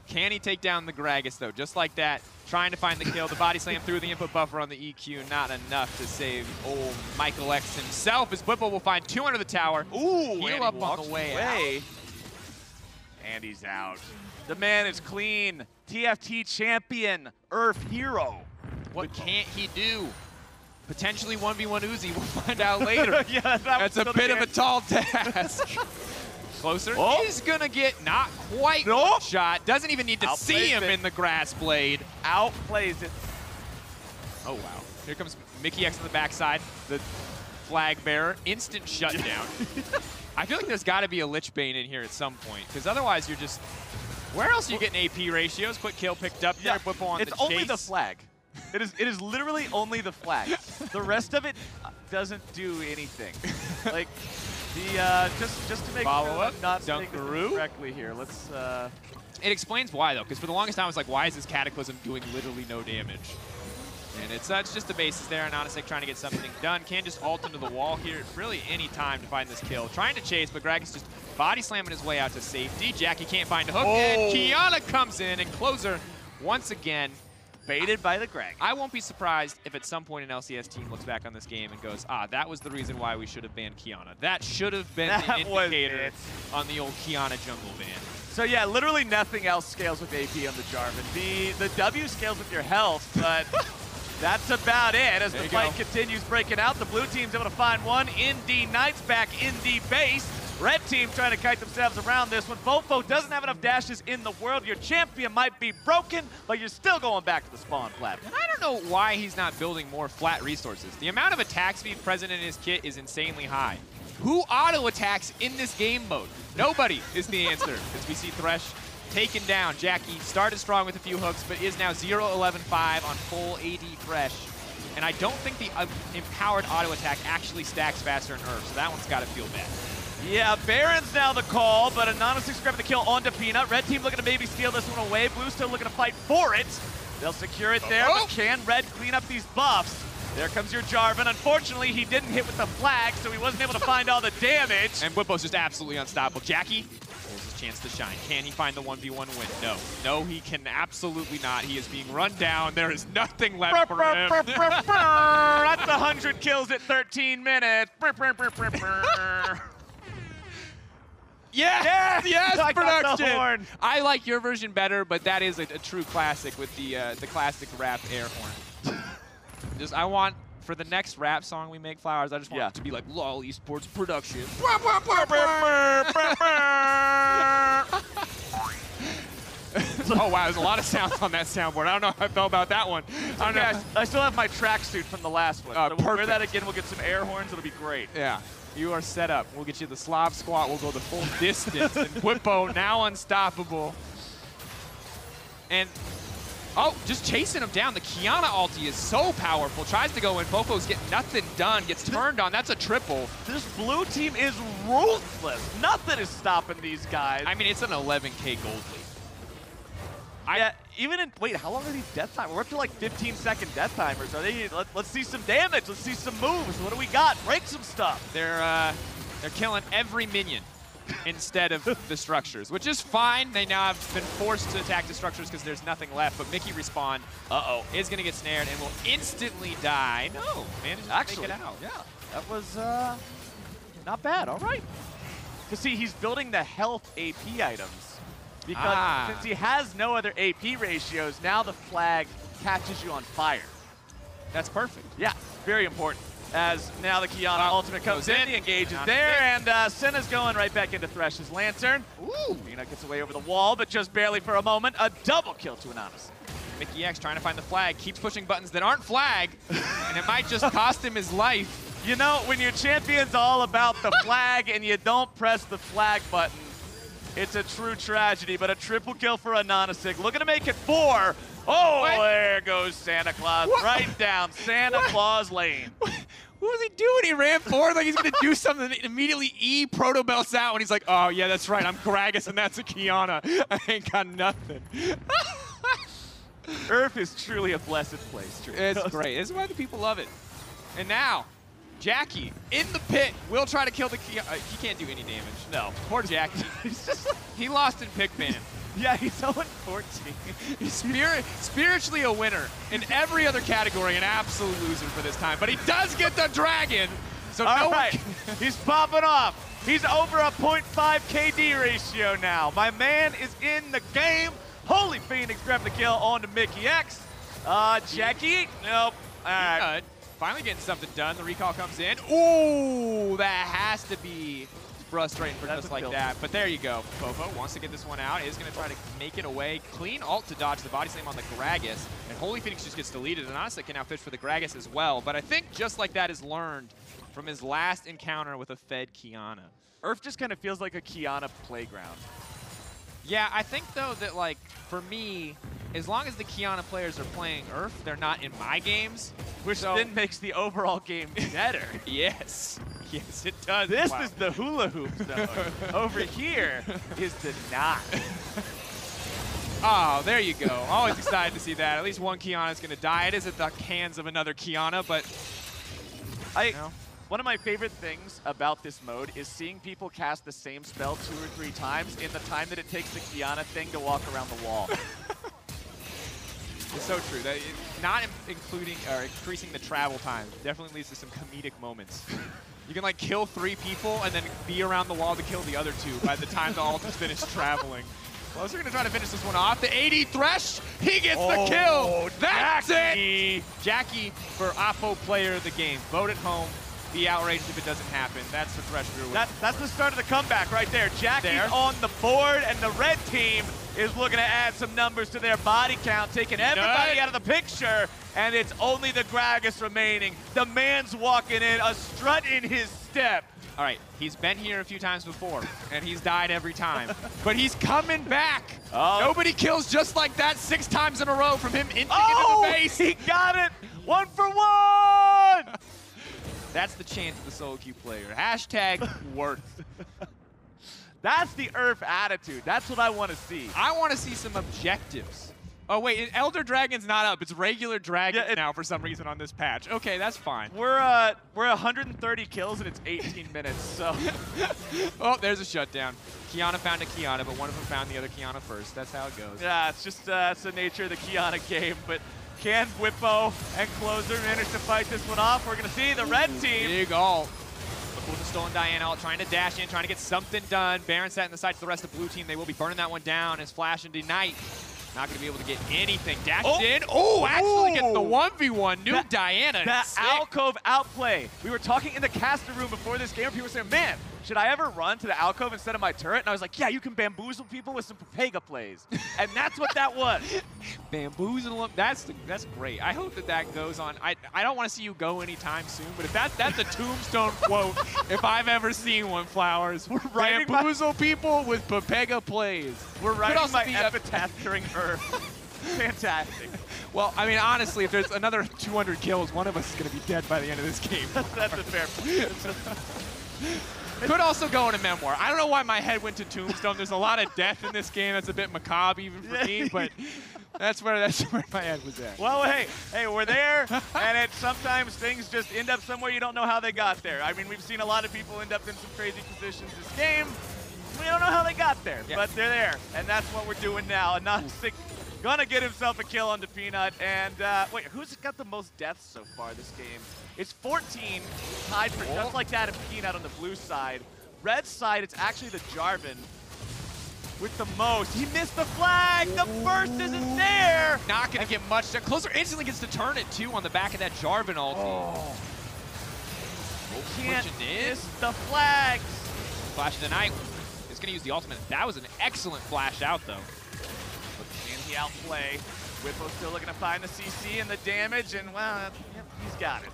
Can he take down the Gragas, though? Just like that, trying to find the kill. The body slam through the input buffer on the EQ. Not enough to save old Michael X himself, as Whippo will find 2 under the tower. Ooh, heal up on the way out. And he's out. The man is clean. TFT champion, Earth hero. What can't he do? Potentially 1v1 Uzi, we'll find out later. Yeah, that's a bit of a tall task. Closer. Oh. He's going to get not quite one shot. Doesn't even need to see him in the grass blade. Outplays it. Oh, wow. Here comes Mickey X on the backside. The flag bearer. Instant shutdown. I feel like there's got to be a Lich Bane in here at some point, because otherwise you're just... Where else are you getting AP ratios? Quick kill picked up there. Whippo on it's the chase. only the flag. It is literally only the flag. The rest of it doesn't do anything. Like the just to make Follow sure up, I'm not saying Dunkaroo. this correctly here. Let's. It explains why though, because for the longest time I was like, why is this Cataclysm doing literally no damage? And it's just the basis there. Anonasik trying to get something done. Can just ult into the wall here. Really any time to find this kill. Trying to chase, but Gragas just body slamming his way out to safety. Jackie can't find a hook, and Kiana comes in, and Closer once again baited by the Greg. I won't be surprised if at some point an LCS team looks back on this game and goes, that was the reason why we should have banned Kiana. That should have been the indicator on the old Kiana jungle ban. So yeah, literally nothing else scales with AP on the Jarvan. The W scales with your health, but that's about it. As the fight continues breaking out, the blue team's able to find one. ND Knights back in the base. Red team trying to kite themselves around this one. Fofo doesn't have enough dashes in the world. Your champion might be broken, but you're still going back to the spawn platform. And I don't know why he's not building more flat resources. The amount of attack speed present in his kit is insanely high. Who auto-attacks in this game mode? Nobody is the answer. As we see Thresh taken down. Jackie started strong with a few hooks, but is now 0-11-5 on full AD Fresh. And I don't think the empowered auto-attack actually stacks faster in Earth, so that one's got to feel bad. Yeah, Baron's now the call, but Anonymous grabbing the kill onto Peanut. Red team looking to maybe steal this one away. Blue still looking to fight for it. They'll secure it there, but can Red clean up these buffs? There comes your Jarvan. Unfortunately, he didn't hit with the flag, so he wasn't able to find all the damage. And Whippo's just absolutely unstoppable. Jackie holds his chance to shine. Can he find the 1v1 win? No. No, he can absolutely not. He is being run down. There is nothing left for him. That's 100 kills at 13 minutes. Yes, I got the production. horn. I like your version better, but that is a true classic with the classic rap air horn. I want, for the next rap song we make, Flowers, I just want it to be like LOL Esports production. Oh wow, there's a lot of sounds on that soundboard. I don't know how I felt about that one. I don't know. I still have my tracksuit from the last one. So we'll wear that again, we'll get some air horns, it'll be great. Yeah. You are set up. We'll get you the Slav squat. We'll go the full distance. And Whippo now unstoppable. And, just chasing him down. The Kiana ulti is so powerful. Tries to go in. Fofo's getting nothing done. Gets turned on. That's a triple. This blue team is ruthless. Nothing is stopping these guys. I mean, it's an 11K gold lead. Yeah, even in, wait, how long are these death timers? We're up to like 15-second death timers. Are they, let's see some damage. Let's see some moves. What do we got? Break some stuff. They're killing every minion instead of the structures, which is fine. They now have been forced to attack the structures because there's nothing left. But Mickey respawn, is going to get snared and will instantly die. No, managed to make it out. Yeah, that was not bad. All right. Because see, he's building the health AP items. Because since he has no other AP ratios, now the flag catches you on fire. That's perfect. Yeah, very important. As now the Kiana ultimate comes in, he engages there, and Senna's going right back into Thresh's Lantern. Ooh, Peanut gets away over the wall, but just barely for a moment. A double kill to Anonymous. Mickey X trying to find the flag, keeps pushing buttons that aren't flag, and it might just cost him his life. You know, when your champion's all about the flag and you don't press the flag button, it's a true tragedy, but a triple kill for Anonasik. Looking to make it 4. Oh, there goes Santa Claus right down Santa Claus lane. What was he doing? He ran forward like he's going to do something. Immediately E proto belts out, and he's like, oh, yeah, that's right. I'm Gragas, and that's a Kiana. I ain't got nothing. Earth is truly a blessed place. It's great. This is why the people love it. And now, Jackie in the pit will try to kill the Kiana. He can't do any damage. No. Poor Jackie. He lost in pick ban. Yeah, he's 0-14. He's spiritually a winner. In every other category, an absolute loser for this time. But he does get the dragon. So all right, he's popping off. He's over a 0.5 KD ratio now. My man is in the game. Holy Phoenix grabbing the kill onto Mickey X. Jackie, nope. All right. Finally getting something done. The recall comes in. Ooh, that has to be frustrating for just like that. But there you go. Fofo wants to get this one out. Is going to try to make it away. Clean ult to dodge the body slam on the Gragas. And Holy Phoenix just gets deleted. And honestly can now fish for the Gragas as well. But I think just like that is learned from his last encounter with a fed Kiana. Earth just kind of feels like a Kiana playground. Yeah, I think though that like for me, as long as the Kiana players are playing Earth, they're not in my games. Which then makes the overall game better. Yes. Yes, it does. This is the hula hoop zone. Over here is the knot. Oh, there you go. Always excited to see that. At least one Kiana is going to die. It is at the hands of another Kiana, but one of my favorite things about this mode is seeing people cast the same spell 2 or 3 times in the time that it takes the Kiana thing to walk around the wall. It's so true. That not including or increasing the travel time definitely leads to some comedic moments. You can like kill 3 people and then be around the wall to kill the other 2 by the time the ult is finished traveling. Closer going to try to finish this one off. The 80 Thresh, he gets the kill. That's it. Jackie for Oppo player of the game. Vote at home. Be outraged if it doesn't happen. That's the Thresh Brewer. That's the start of the comeback right there. Jackie's on the board, and the red team is looking to add some numbers to their body count, taking everybody out of the picture, and it's only the Gragas remaining. The man's walking in, a strut in his step. All right, he's been here a few times before, and he's died every time. But he's coming back. Nobody kills just like that 6 times in a row from him inching into the base. He got it! 1 for 1! That's the chance of the solo queue player. Hashtag worth. That's the Earth attitude. That's what I want to see. I want to see some objectives. Oh, wait, Elder Dragon's not up. It's regular Dragons now for some reason on this patch. Okay, that's fine. We're 130 kills and it's 18 minutes, so. Oh, there's a shutdown. Kiana found a Kiana, but one of them found the other Kiana first. That's how it goes. Yeah, it's just that's the nature of the Kiana game, but can Whippo and Closer manage to fight this one off? We're going to see the red team. Big ult. With the stolen Diana ult, trying to dash in, trying to get something done. Baron sat in the sights of the rest of the blue team. They will be burning that one down as Flash and Ignite. Not going to be able to get anything. Dashed in. Oh, actually gets the 1v1. New Diana. That alcove outplay. We were talking in the caster room before this game. People were saying, man, should I ever run to the alcove instead of my turret? And I was like, yeah, you can bamboozle people with some Pega plays. And that's what that was. Bamboozle them. That's great. I hope that goes on. I don't want to see you go anytime soon, but if that's a tombstone quote if I've ever seen one, Flowers. We're bamboozle people with Pega plays. We're writing my epitaph during Earth. Fantastic. Well, I mean, honestly, if there's another 200 kills, one of us is going to be dead by the end of this game. That's a fair point. Could also go in a memoir. I don't know why my head went to Tombstone. There's a lot of death in this game. That's a bit macabre even for me, but that's where my head was at. Well, hey, we're there, and sometimes things just end up somewhere you don't know how they got there. I mean, we've seen a lot of people end up in some crazy positions this game. We don't know how they got there, but they're there, and that's what we're doing now. Anonsic gonna get himself a kill onto Peanut, and wait, who's got the most deaths so far this game? It's 14, tied for just like that of Peanut on the blue side. Red side, it's actually the Jarvan with the most. He missed the flag. The burst isn't there. Not going to get much. Closer instantly gets to turn it, too, on the back of that Jarvan ulti. Can't miss the flags. Flash of the Night is going to use the ultimate. That was an excellent flash out, though. But can he outplay? Whippo's still looking to find the CC and the damage, and, well, he's got it.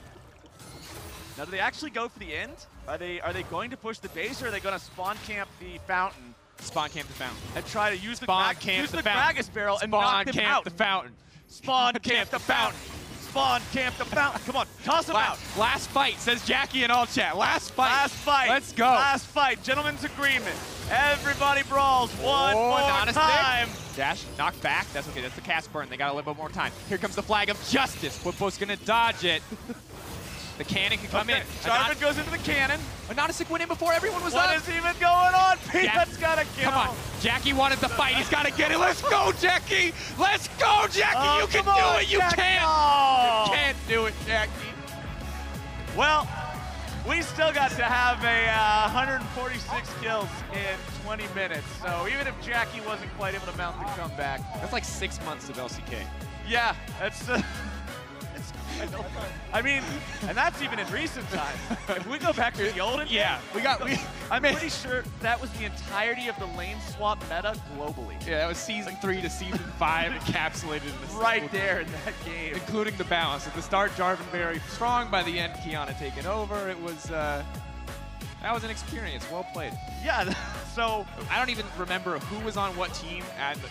Now, do they actually go for the end? Are they going to push the base, or are they going to spawn camp the fountain? Spawn camp the fountain. And try to use the Gragas barrel and knock him out. Spawn camp the fountain. Spawn camp the fountain. Spawn camp the fountain. Come on, toss him out. Last fight, says Jackie in all chat. Last fight. Last fight. Let's go. Last fight. Gentlemen's agreement. Everybody brawls one more time. Dash, knock back. That's okay. That's the cast burn. They got a little bit more time. Here comes the flag of justice. Whippo's going to dodge it. The cannon can come in. Jarvan goes into the cannon. Anonsic went in before everyone was up. What is even going on? Peanut's got to kill. Come on. Jackie wanted the fight. He's got to get it. Let's go, Jackie. Let's go, Jackie. You can do it. You can't. You can't do it, Jackie. Well, we still got to have a 146 kills in 20 minutes. So even if Jackie wasn't quite able to mount the comeback. That's like 6 months of LCK. Yeah, that's... I mean, and that's even in recent times. If we go back to the olden days, I'm pretty sure that was the entirety of the lane swap meta globally. Yeah, that was season 3 to season 5 encapsulated in this. Right there in that game. Including the balance. At the start, Jarvan very strong. By the end, Kiana taking over. It was, that was an experience. Well played. Yeah, so I don't even remember who was on what team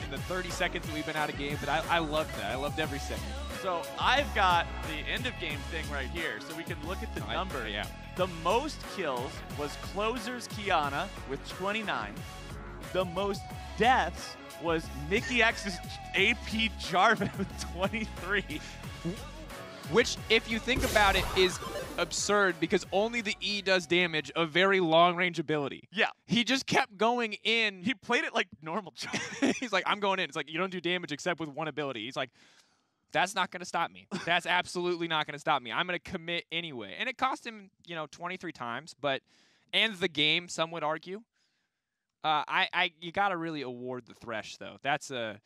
in the 30 seconds that we've been out of game, but I loved that. I loved every second. So I've got the end of game thing right here, so we can look at the number. Yeah. The most kills was Closer's Kiana with 29. The most deaths was Mickey X's AP Jarvan with 23. Which, if you think about it, is absurd because only the E does damage, a very long-range ability. Yeah. He just kept going in. He played it like normal. He's like, I'm going in. It's like, you don't do damage except with one ability. He's like, that's not going to stop me. That's absolutely not going to stop me. I'm going to commit anyway. And it cost him, 23 times, but ends the game, some would argue. You got to really award the Thresh, though. That's a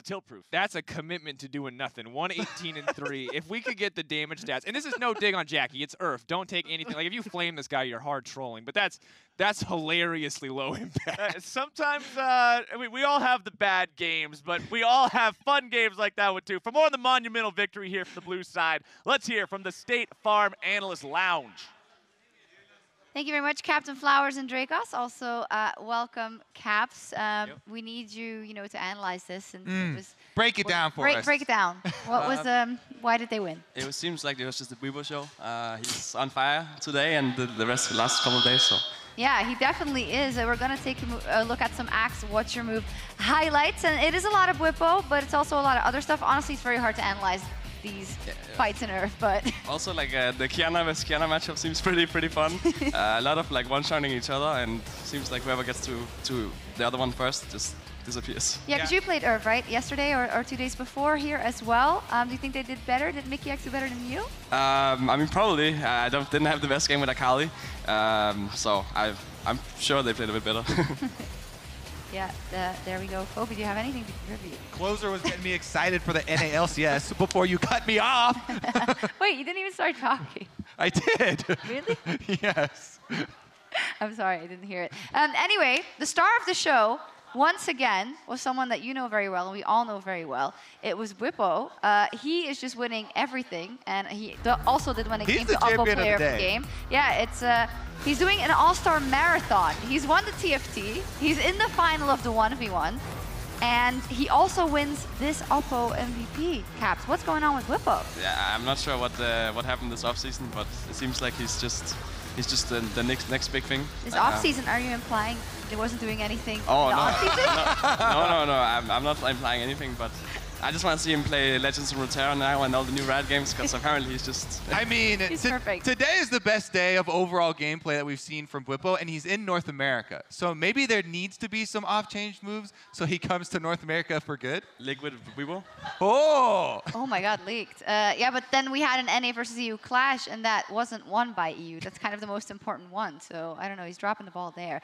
tilt proof. That's a commitment to doing nothing. 118 and 3. If we could get the damage stats, and this is no dig on Jackie, it's Earth. Don't take anything. Like if you flame this guy, you're hard trolling. But that's hilariously low impact. Sometimes we all have the bad games, but we all have fun games like that one too. For more on the monumental victory here from the blue side, let's hear from the State Farm Analyst Lounge. Thank you very much, Captain Flowers and Dracos. Also, welcome, Caps. We need you, to analyze this. And it was, break it down for us. Break it down. What was why did they win? It seems like it was just a Weibo show. He's on fire today, and the rest of the last couple of days. So. Yeah, he definitely is. We're going to take a look at some Axe What's Your Move highlights. And it is a lot of Whippo, but it's also a lot of other stuff. Honestly, it's very hard to analyze these fights in Earth, but also the Kiana vs Kiana matchup seems pretty fun. A lot of one-shotting each other, and seems like whoever gets to the other one first just disappears. Yeah, because you played Earth, right? Yesterday or 2 days before here as well. Do you think they did better? Did Mickey X do better than you? I mean, probably. I didn't have the best game with Akali, so I'm sure they played a bit better. Yeah, there we go. Kobe, do you have anything to contribute? Closer was getting me excited for the NALCS before you cut me off. Wait, you didn't even start talking. I did. Really? Yes. I'm sorry, I didn't hear it. Anyway, the star of the show, once again, was someone that you know very well, and we all know very well. It was Whippo. He is just winning everything, and he also did when it came to Oppo Player of the Game. Yeah, it's he's doing an all-star marathon. He's won the TFT. He's in the final of the 1v1. And he also wins this Oppo MVP. Caps, what's going on with Whippo? Yeah, I'm not sure what happened this offseason, but it seems like he's just the next big thing. This offseason, are you implying he wasn't doing anything oh, in the offseason? No, I'm not implying anything, but I just want to see him play Legends of Runeterra now and all the new Riot games, because apparently he's just... I mean, today is the best day of overall gameplay that we've seen from Whippo, and he's in North America. So maybe there needs to be some off-change moves so he comes to North America for good. Liquid Weibo? Oh! Oh my god, leaked. Yeah, but then we had an NA versus EU clash, and that wasn't won by EU. That's kind of the most important one. So I don't know, he's dropping the ball there.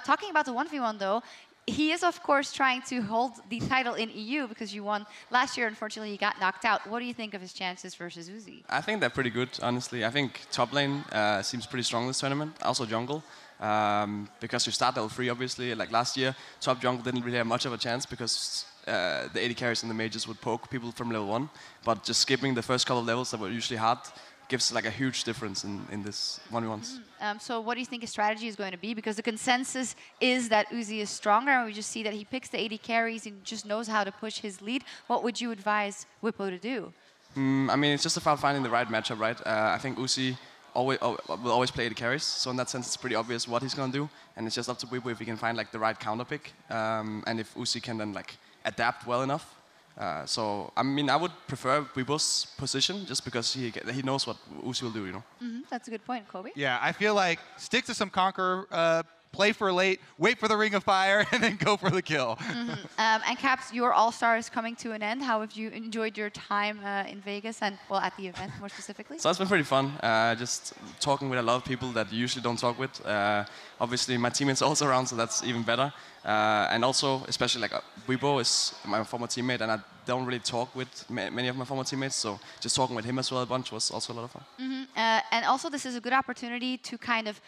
Talking about the 1v1 though, he is, of course, trying to hold the title in EU because you won last year. Unfortunately, you got knocked out. What do you think of his chances versus Uzi? I think they're pretty good, honestly. I think top lane seems pretty strong this tournament. Also jungle, because you start level 3, obviously. Like last year, top jungle didn't really have much of a chance because the AD carries and the mages would poke people from level 1. But just skipping the first couple of levels that were usually hard gives like a huge difference in this 1v1s. So what do you think his strategy is going to be? Because the consensus is that Uzi is stronger, and we just see that he picks the AD carries and just knows how to push his lead. What would you advise Whippo to do? I mean, it's just about finding the right matchup, right? I think Uzi will always play AD carries, so in that sense it's pretty obvious what he's going to do, and it's just up to Whippo if he can find like the right counter pick, and if Uzi can then like adapt well enough. So, I mean, I would prefer Weibo's position just because he knows what Uzi will do, you know? That's a good point, Kobe. Yeah, I feel like stick to some Conqueror, play for late, wait for the Ring of Fire, and then go for the kill. And Caps, your All-Star is coming to an end. How have you enjoyed your time in Vegas and, well, at the event more specifically? So it's been pretty fun. Just talking with a lot of people that you usually don't talk with. Obviously, my teammates are also around, so that's even better. And also, especially like Weibo is my former teammate, and I don't really talk with many of my former teammates, so just talking with him as well a bunch was also a lot of fun. And also, this is a good opportunity to kind of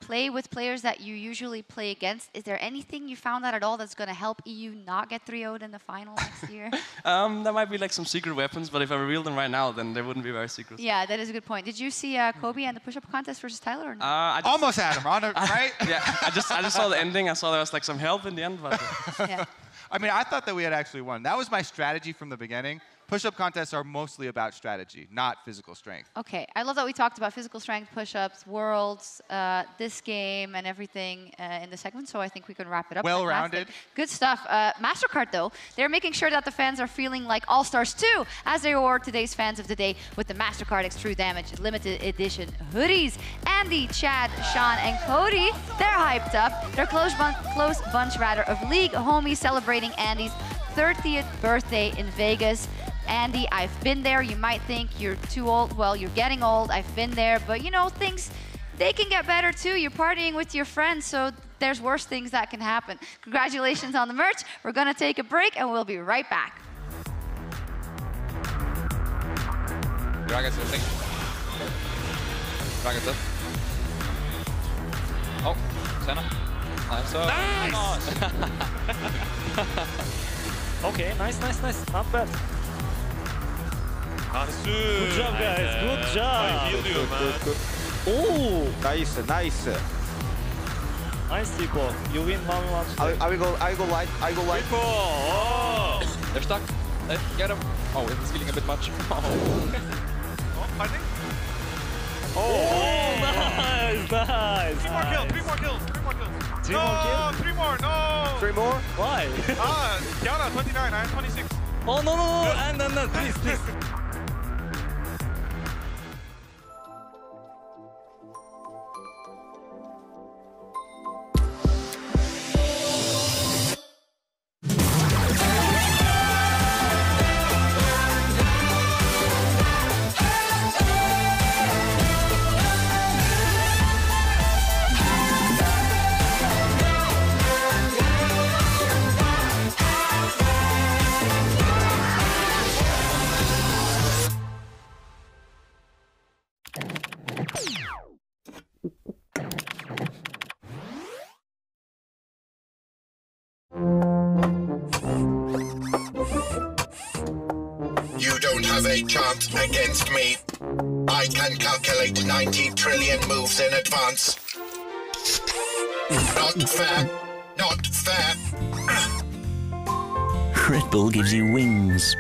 play with players that you usually play against. Is there anything you found out at all that's going to help EU not get 3-0'd in the final next year? There might be like some secret weapons, but if I reveal them right now, then they wouldn't be very secret. Yeah, that is a good point. Did you see Kobe and the push-up contest versus Tyler? Or no? I almost had him, right? Yeah, I just saw the ending. I saw there was like some help in the end, but. Yeah. I mean, I thought that we had actually won. That was my strategy from the beginning. Push-up contests are mostly about strategy, not physical strength. Okay, I love that we talked about physical strength, push-ups, worlds, this game, and everything in the segment, so I think we can wrap it up. Well-rounded. Good stuff. MasterCard, though, they're making sure that the fans are feeling like all-stars, too, as they reward today's fans of the day with the MasterCard X True Damage limited edition hoodies. Andy, Chad, Sean, and Cody, they're hyped up. They're close bunch of League homies celebrating Andy's 30th birthday in Vegas. Andy, I've been there. You might think you're too old. Well, you're getting old. I've been there. But, you know, things, they can get better, too. You're partying with your friends, so there's worse things that can happen. Congratulations on the merch. We're going to take a break, and we'll be right back. Dragons, I think. Dragons up. Oh, Senna. Nice! Okay, nice. Not bad. Good job, guys. Good job. I healed you, man. Oh! Nice. Nice, Rico. You win 1-1. I go light. Rico! Oh! They're stuck. Get him. Oh, it's feeling a bit much. Oh, fighting? Oh, nice. 3 more kills. 3 more kills. 3 more kills? 3 more, no! 3 more? Why? Kiana, 29, I am 26. Oh, no, no, please. You don't have a chance against me. I can calculate 90 trillion moves in advance. Not fair. Not fair. Red Bull gives you wings.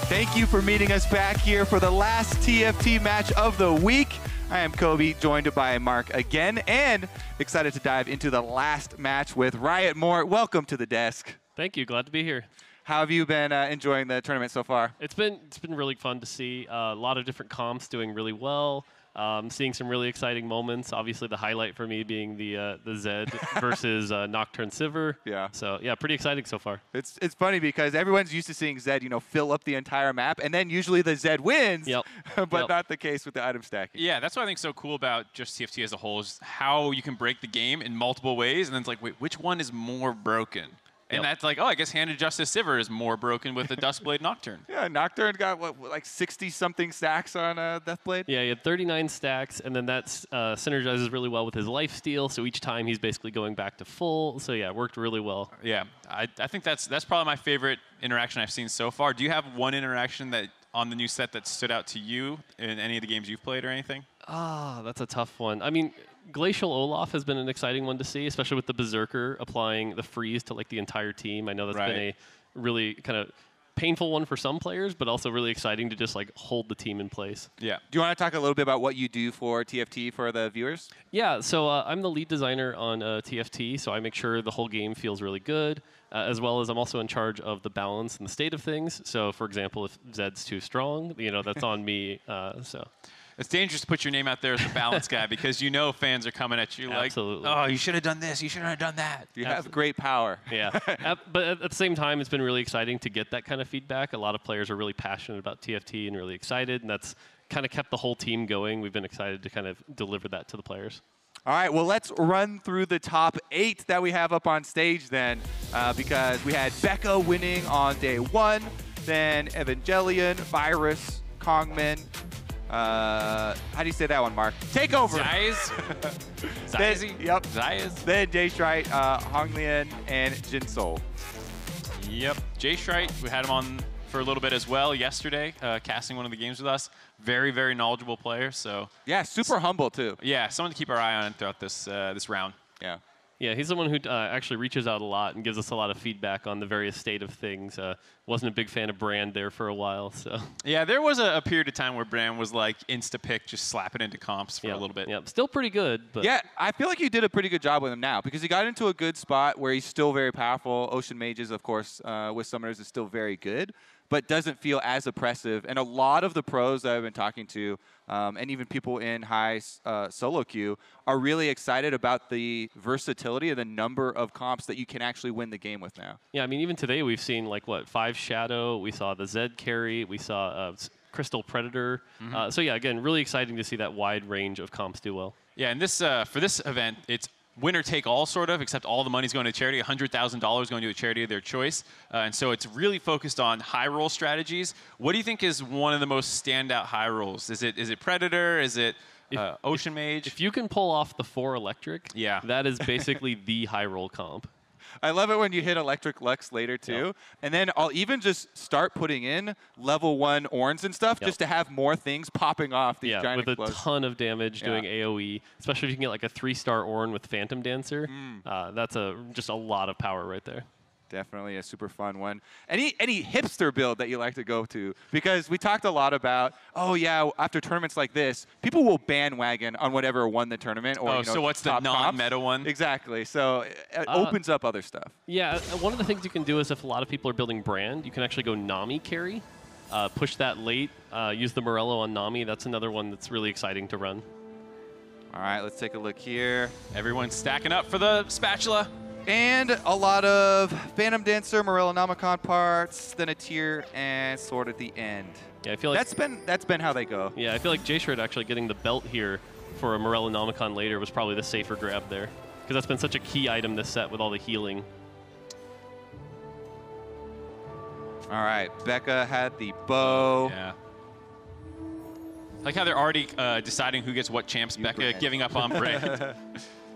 Thank you for meeting us back here for the last TFT match of the week. I am Kobe, joined by Mark again, and excited to dive into the last match with Riot Moore. Welcome to the desk. Thank you. Glad to be here. How have you been enjoying the tournament so far? It's been really fun to see a lot of different comps doing really well. Seeing some really exciting moments. Obviously, the highlight for me being the Zed versus Nocturne Sivir. Yeah. So yeah, pretty exciting so far. It's funny because everyone's used to seeing Zed, fill up the entire map, and then usually the Zed wins. Yep. But not the case with the item stacking. Yeah, that's what I think is so cool about just TFT as a whole is how you can break the game in multiple ways, and then it's like, wait, which one is more broken? And that's like, oh, I guess Handed Justice Sivir is more broken with the Duskblade Nocturne. Yeah, Nocturne got, like 60-something stacks on Deathblade? Yeah, he had 39 stacks, and then that synergizes really well with his lifesteal, so each time he's basically going back to full. So yeah, it worked really well. Yeah, I think that's probably my favorite interaction I've seen so far. Do you have one interaction that on the new set that stood out to you in any of the games you've played or anything? That's a tough one. I mean, Glacial Olaf has been an exciting one to see, especially with the Berserker applying the freeze to like the entire team. I know that's been a really kind of painful one for some players, but also really exciting to just like hold the team in place. Yeah. Do you want to talk a little bit about what you do for TFT for the viewers? Yeah, so I'm the lead designer on TFT, so I make sure the whole game feels really good, as well as I'm also in charge of the balance and the state of things. So for example, if Zed's too strong, that's on me. So. It's dangerous to put your name out there as the balance guy because fans are coming at you like, oh, you should have done this, you should have done that. You have great power. Yeah, but at the same time, it's been really exciting to get that kind of feedback. A lot of players are really passionate about TFT and really excited, and that's kind of kept the whole team going. We've been excited to kind of deliver that to the players. All right, well, let's run through the top 8 that we have up on stage then, because we had Becca winning on day 1, then Evangelion, Virus, Kongmin. How do you say that one, Mark? Take over. Zayz. Yep. Zayz. Then Jayshrite, Honglian, and Jinsol. Yep. Jayshrite, we had him on for a little bit as well yesterday, casting one of the games with us. Very, very knowledgeable player. So yeah, super humble too. Yeah, someone to keep our eye on throughout this this round. Yeah. Yeah, he's someone who actually reaches out a lot and gives us a lot of feedback on the various state of things. Wasn't a big fan of Brand there for a while, so. Yeah, there was a period of time where Brand was like insta-pick, just slapping into comps for a little bit. Yeah, still pretty good. But yeah, I feel like you did a pretty good job with him now because he got into a good spot where he's still very powerful. Ocean Mages, of course, with Summoners is still very good, but doesn't feel as oppressive. And a lot of the pros that I've been talking to, and even people in high solo queue, are really excited about the versatility and the number of comps that you can actually win the game with now. Yeah, I mean, even today we've seen, like, 5 Shadow, we saw the Zed carry, we saw Crystal Predator. So yeah, again, really exciting to see that wide range of comps do well. Yeah, and this for this event, it's winner take all sort of, except all the money's going to charity, $100,000 going to a charity of their choice. And so it's really focused on high roll strategies. What do you think is one of the most standout high rolls? Is it Predator? Is it Ocean Mage? If you can pull off the 4 electric, yeah, that is basically the high roll comp. I love it when you hit Electric Lux later, too. Yep. And then I'll even just start putting in level 1 Orns and stuff just to have more things popping off these giant with explosions. A ton of damage doing AoE, especially if you can get like a 3-star Orn with Phantom Dancer. That's just a lot of power right there. Definitely a super fun one. Any hipster build that you like to go to? Because we talked a lot about, oh yeah, after tournaments like this, people will bandwagon on whatever won the tournament. Or, so what's the non-meta one? Exactly. So it opens up other stuff. Yeah, one of the things you can do is if a lot of people are building Brand, you can actually go Nami carry, push that late, use the Morello on Nami. That's another one that's really exciting to run. All right, let's take a look here. Everyone's stacking up for the spatula. And a lot of Phantom Dancer, Morellonomicon parts, then a tier and sword at the end. Yeah, I feel like that's been how they go. Yeah, I feel like Jayshrite actually getting the belt here for a Morellonomicon later was probably the safer grab there, because that's been such a key item this set with all the healing. All right, Becca had the bow. Yeah. I like how they're already deciding who gets what champs. Becca giving up on Brand.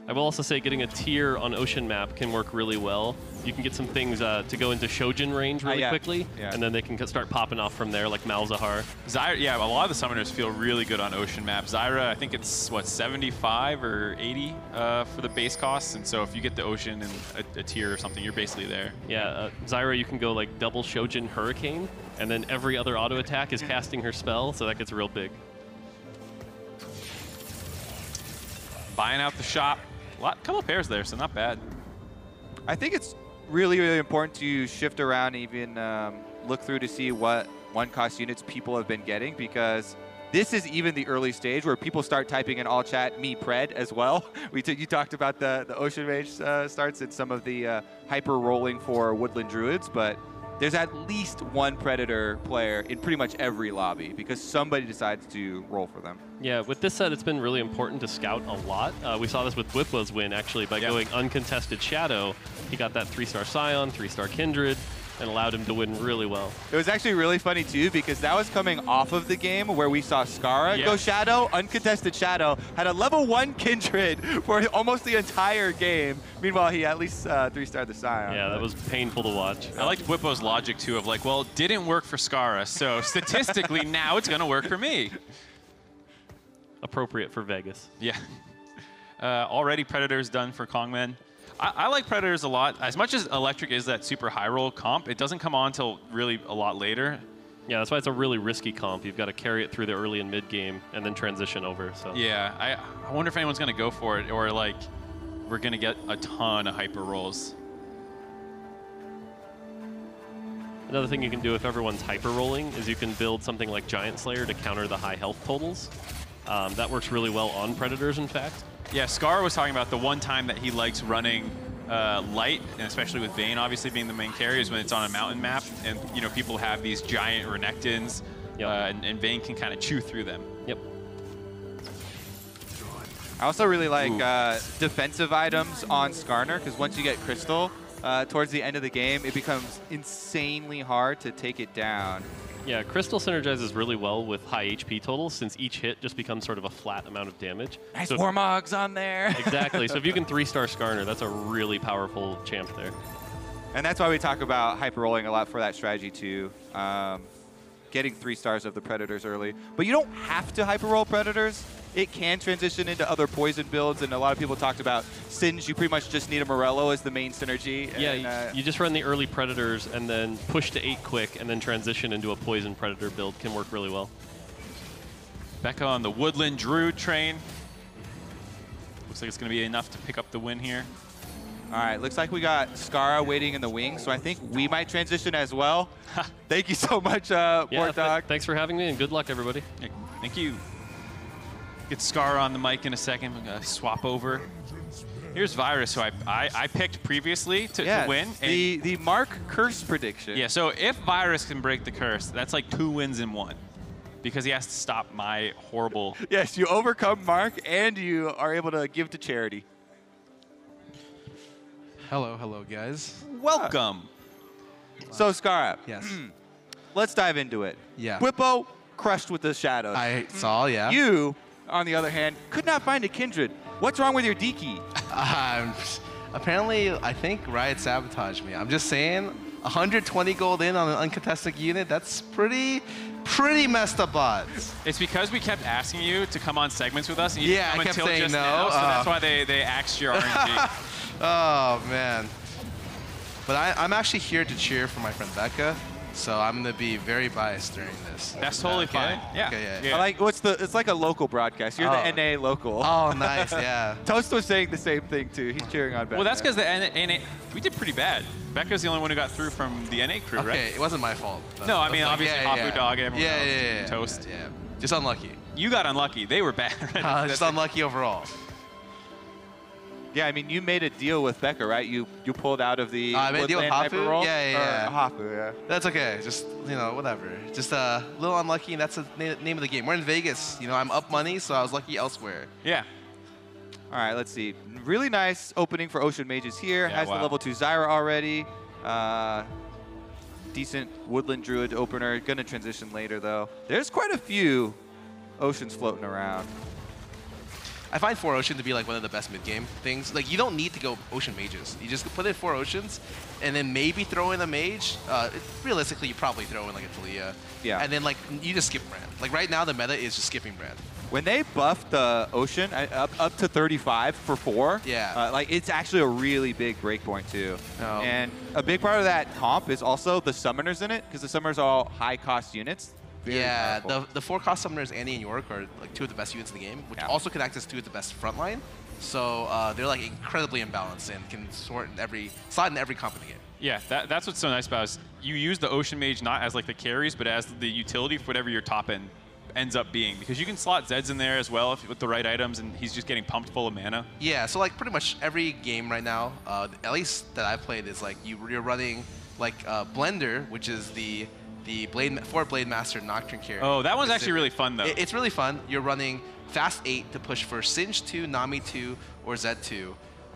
I will also say getting a tier on Ocean Map can work really well. You can get some things to go into Shojin range really quickly, and then they can start popping off from there, like Malzahar. Zyra, yeah, a lot of the summoners feel really good on Ocean Map. Zyra, I think it's, what, 75 or 80 for the base costs, and so if you get the Ocean and a tier or something, you're basically there. Yeah, Zyra, you can go like double Shojin Hurricane, and then every other auto attack is casting her spell, so that gets real big. Buying out the shop. Couple pairs there, so not bad. I think it's really, really important to shift around, even look through to see what one-cost units people have been getting, because this is even the early stage where people start typing in all chat me pred as well. You talked about the Ocean Mage starts and some of the hyper rolling for Woodland Druids, but there's at least one Predator player in pretty much every lobby because somebody decides to roll for them. Yeah, with this set, it's been really important to scout a lot. We saw this with Whippo's win, actually, by going uncontested Shadow. He got that 3-star Scion, 3-star Kindred, and allowed him to win really well. It was actually really funny, too, because that was coming off of the game where we saw Skara go Shadow, uncontested Shadow, had a level 1 Kindred for almost the entire game. Meanwhile, he at least 3-starred the Scion. Yeah, that was painful to watch. I liked Whippo's logic, too, of like, well, it didn't work for Skara, so statistically, now it's going to work for me. Appropriate for Vegas. Yeah. Already Predators done for Kongmen. I like Predators a lot. As much as Electric is that super high roll comp, it doesn't come on until really a lot later. Yeah, that's why it's a really risky comp. You've got to carry it through the early and mid game and then transition over. So yeah, I wonder if anyone's going to go for it, or like we're going to get a ton of hyper rolls. Another thing you can do if everyone's hyper rolling is you can build something like Giant Slayer to counter the high health totals. That works really well on Predators, in fact. Yeah, Scar was talking about the one time that he likes running light, and especially with Vayne obviously being the main carrier, is when it's on a mountain map, and you know people have these giant Renekton's, and Vayne can kind of chew through them. Yep. I also really like defensive items on Skarner, because once you get Crystal, towards the end of the game, it becomes insanely hard to take it down. Yeah, Crystal synergizes really well with high HP totals, since each hit just becomes sort of a flat amount of damage. Nice Warmogs on there. Exactly. So if you can 3-star Skarner, that's a really powerful champ there. And that's why we talk about hyper rolling a lot for that strategy too. Getting 3 stars of the Predators early. But you don't have to hyper roll Predators. It can transition into other poison builds, and a lot of people talked about Singe. You pretty much just need a Morello as the main synergy. Yeah, and, you just run the early Predators and then push to 8 quick and then transition into a poison Predator build. Can work really well. Becca on the Woodland Druid train. Looks like it's going to be enough to pick up the win here. All right, looks like we got Skara waiting in the wings, so I think we might transition as well. Thank you so much, Dog. Thanks for having me, and good luck, everybody. Thank you. Get Skara on the mic in a second. We're going to swap over. Here's Virus, who I picked previously to win. The Mark curse prediction. Yeah, so if Virus can break the curse, that's like 2 wins in 1. Because he has to stop my horrible... Yes, you overcome Mark, and you are able to give to charity. Hello, guys. Welcome. So, Skara. Yes. Let's dive into it. Yeah. Whippo crushed with the shadows. I saw, yeah. You, on the other hand, could not find a Kindred. What's wrong with your D key? Apparently, I think Riot sabotaged me. I'm just saying, 120 gold in on an uncontested unit, that's pretty messed up odds. It's because we kept asking you to come on segments with us. And you I kept saying no. Now, so that's why they axed your RNG. Oh, man. But I'm actually here to cheer for my friend Becca, so I'm going to be very biased during this. That's totally fine. Yeah. Okay, yeah. I like it's like a local broadcast. You're the NA local. Oh, nice, yeah. Toast was saying the same thing, too. He's cheering on Becca. Well, that's because the NA, we did pretty bad. Becca's the only one who got through from the NA crew, right? Okay, it wasn't my fault. No, I mean, obviously, Hafu Dog, everyone else. Toast. Yeah. Just unlucky. You got unlucky. They were bad. Just unlucky overall. Yeah, I mean, you made a deal with Becca, right? You pulled out of the I made a deal with Hafu? Yeah. Hafu, yeah. That's okay. Just, whatever. Just a little unlucky, and that's the name of the game. We're in Vegas. I'm up money, so I was lucky elsewhere. Yeah. All right, let's see. Really nice opening for Ocean Mages here. Has the level 2 Zyra already. Decent Woodland Druid opener. Gonna transition later, though. There's quite a few Oceans floating around. I find 4 Ocean to be like one of the best mid-game things. Like, you don't need to go Ocean Mages. You just put in 4 Oceans, and then maybe throw in a Mage. Realistically, you probably throw in like a Talia. Yeah. And then like you just skip Brand. Like right now, the meta is just skipping Brand. When they buffed the Ocean up to 35 for 4, yeah, like it's actually a really big breakpoint too. And a big part of that comp is also the summoners in it, because the summoners are all high-cost units. Very powerful. The 4 cost summoners, Annie and York, are like 2 of the best units in the game, which also can act as 2 of the best frontline. So they're like incredibly imbalanced and can slot in every comp in the game. Yeah, that's what's so nice about it is you use the Ocean Mage not as like the carries, but as the utility for whatever your top end ends up being, because you can slot Zeds in there as well with the right items, and he's just getting pumped full of mana. Yeah, so like pretty much every game right now, at least that I've played, is like you're running like Blender, which is the Blade Master Nocturne carry. Oh, that one's actually really fun though. It's really fun. You're running Fast 8 to push for Singe 2, Nami 2, or Zed 2,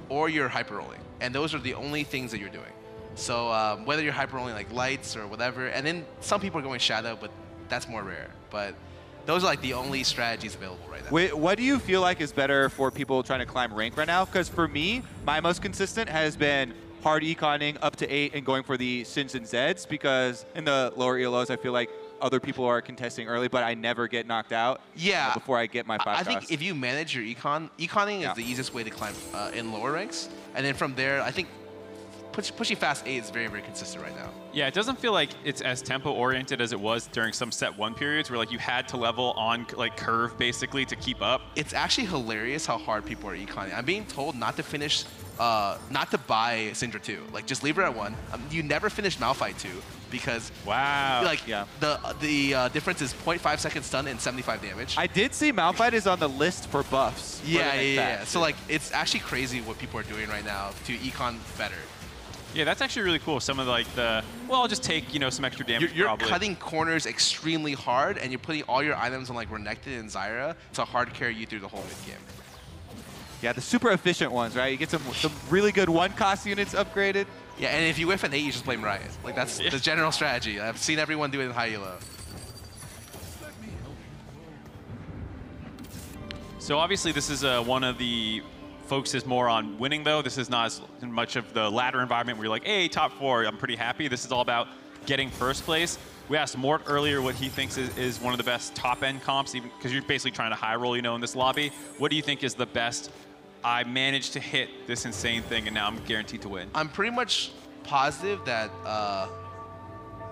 or you're hyper rolling, and those are the only things that you're doing. So whether you're hyper rolling like Lights or whatever, and then some people are going Shadow, but that's more rare. But those are like the only strategies available right now. Wait, what do you feel like is better for people trying to climb rank right now? Because for me, my most consistent has been hard econing up to 8 and going for the Sins and Zeds, because in the lower ELOs, I feel like other people are contesting early, but I never get knocked out before I get my 5 I think if you manage your econing is the easiest way to climb in lower ranks. And then from there, I think pushing Fast 8 is very, very consistent right now. Yeah, it doesn't feel like it's as tempo-oriented as it was during some set 1 periods where like you had to level on like curve basically to keep up. It's actually hilarious how hard people are econing. I'm being told not to finish, not to buy Syndra 2. Like just leave her at 1. You never finish Malphite 2 because like the difference is 0.5 second stun and 75 damage. I did see Malphite is on the list for buffs. Yeah. So like it's actually crazy what people are doing right now to econ better. Yeah, that's actually really cool. Some of like well, I'll just take, some extra damage. You're cutting corners extremely hard, and you're putting all your items on like Renekton and Zyra to hard carry you through the whole mid game. Yeah, the super efficient ones, right? You get some really good 1-cost units upgraded. Yeah, and if you whiff an 8, you just blame Riot. Like that's the general strategy. I've seen everyone do it in high elo. So obviously this is one of the focuses more on winning, though. This is not as much of the ladder environment where you're like, hey, top 4, I'm pretty happy. This is all about getting first place. We asked Mort earlier what he thinks is one of the best top-end comps, even because you're basically trying to high roll, in this lobby. What do you think is the best? I managed to hit this insane thing, and now I'm guaranteed to win. I'm pretty much positive that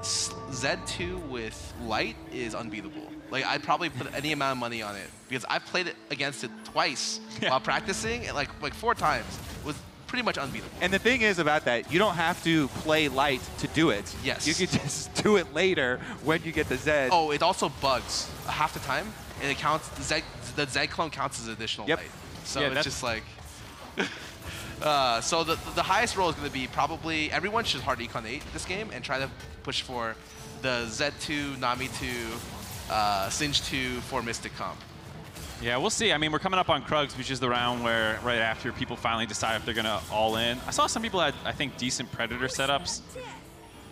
Z2 with Light is unbeatable. Like, I'd probably put any amount of money on it because I've played it against it twice while practicing, and like 4 times. It was pretty much unbeatable. And the thing is about that, you don't have to play Light to do it. Yes. You can just do it later when you get the Zed. Oh, it also bugs half the time, and it counts, the Zed clone counts as additional Light. So it's just like... so the highest roll is going to be probably, everyone should hard econ 8 this game and try to push for the Z2, Nami 2, Singe 2 for Mystic comp. Yeah, we'll see. I mean, we're coming up on Krugs, which is the round where right after people finally decide if they're going to all in. I saw some people had, I think, decent Predator setups.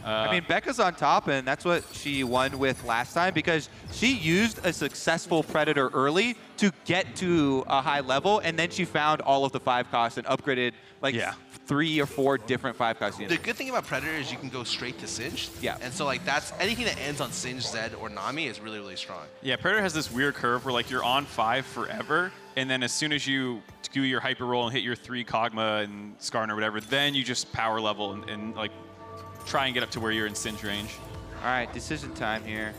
I mean, Becca's on top, and that's what she won with last time because she used a successful Predator early to get to a high level, and then she found all of the 5 costs and upgraded like 3 or 4 different 5-cost units. The good thing about Predator is you can go straight to Singe. Yeah. And so like that's anything that ends on Singe, Zed, or Nami is really, really strong. Yeah, Predator has this weird curve where like you're on 5 forever, and then as soon as you do your hyper roll and hit your 3 Kog'Maw and Skarn or whatever, then you just power level and like try and get up to where you're in Singe range. All right, decision time here.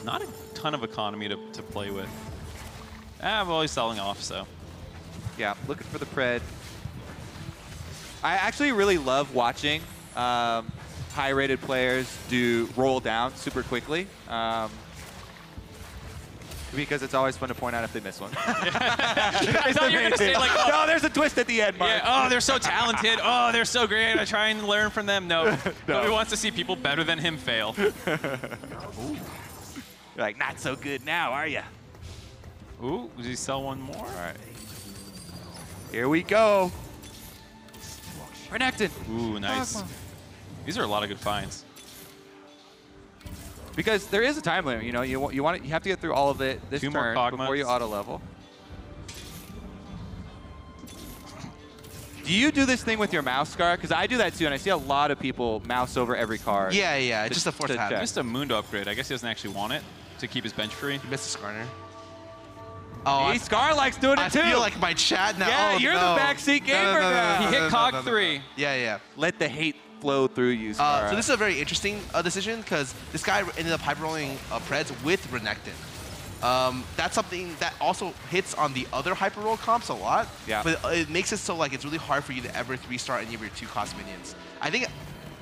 Not a ton of economy to play with. I'm always selling off, so. Yeah, looking for the pred. I actually really love watching high-rated players do roll down super quickly. Because it's always fun to point out if they miss one. I thought you were going to say, like, oh, no, there's a twist at the end, Mark. Yeah, oh, they're so talented. Oh, they're so great. I try and learn from them. No. Nobody wants to see people better than him fail. You're like, not so good now, are you? Ooh, does he sell one more? All right. Here we go. Renekton. Ooh, nice. These are a lot of good finds. Because there is a time limit, you know. You have to get through all of it this turn before you auto level. Do you do this thing with your mouse, Scar? Because I do that too, and I see a lot of people mouse over every card. Yeah, it's just a force habit. Just a Mundo upgrade. I guess he doesn't actually want it to keep his bench free. He missed a Skarner. Oh, Scar likes doing it too. I feel like my chat now. Yeah, you're the backseat gamer now. He hit cog 3. Yeah. Let the hate flow through you, Scar. So this is a very interesting decision because this guy ended up hyper rolling Preds with Renekton. That's something that also hits on the other hyper roll comps a lot. Yeah. But it makes it so like it's really hard for you to ever 3-star any of your 2-cost minions. I think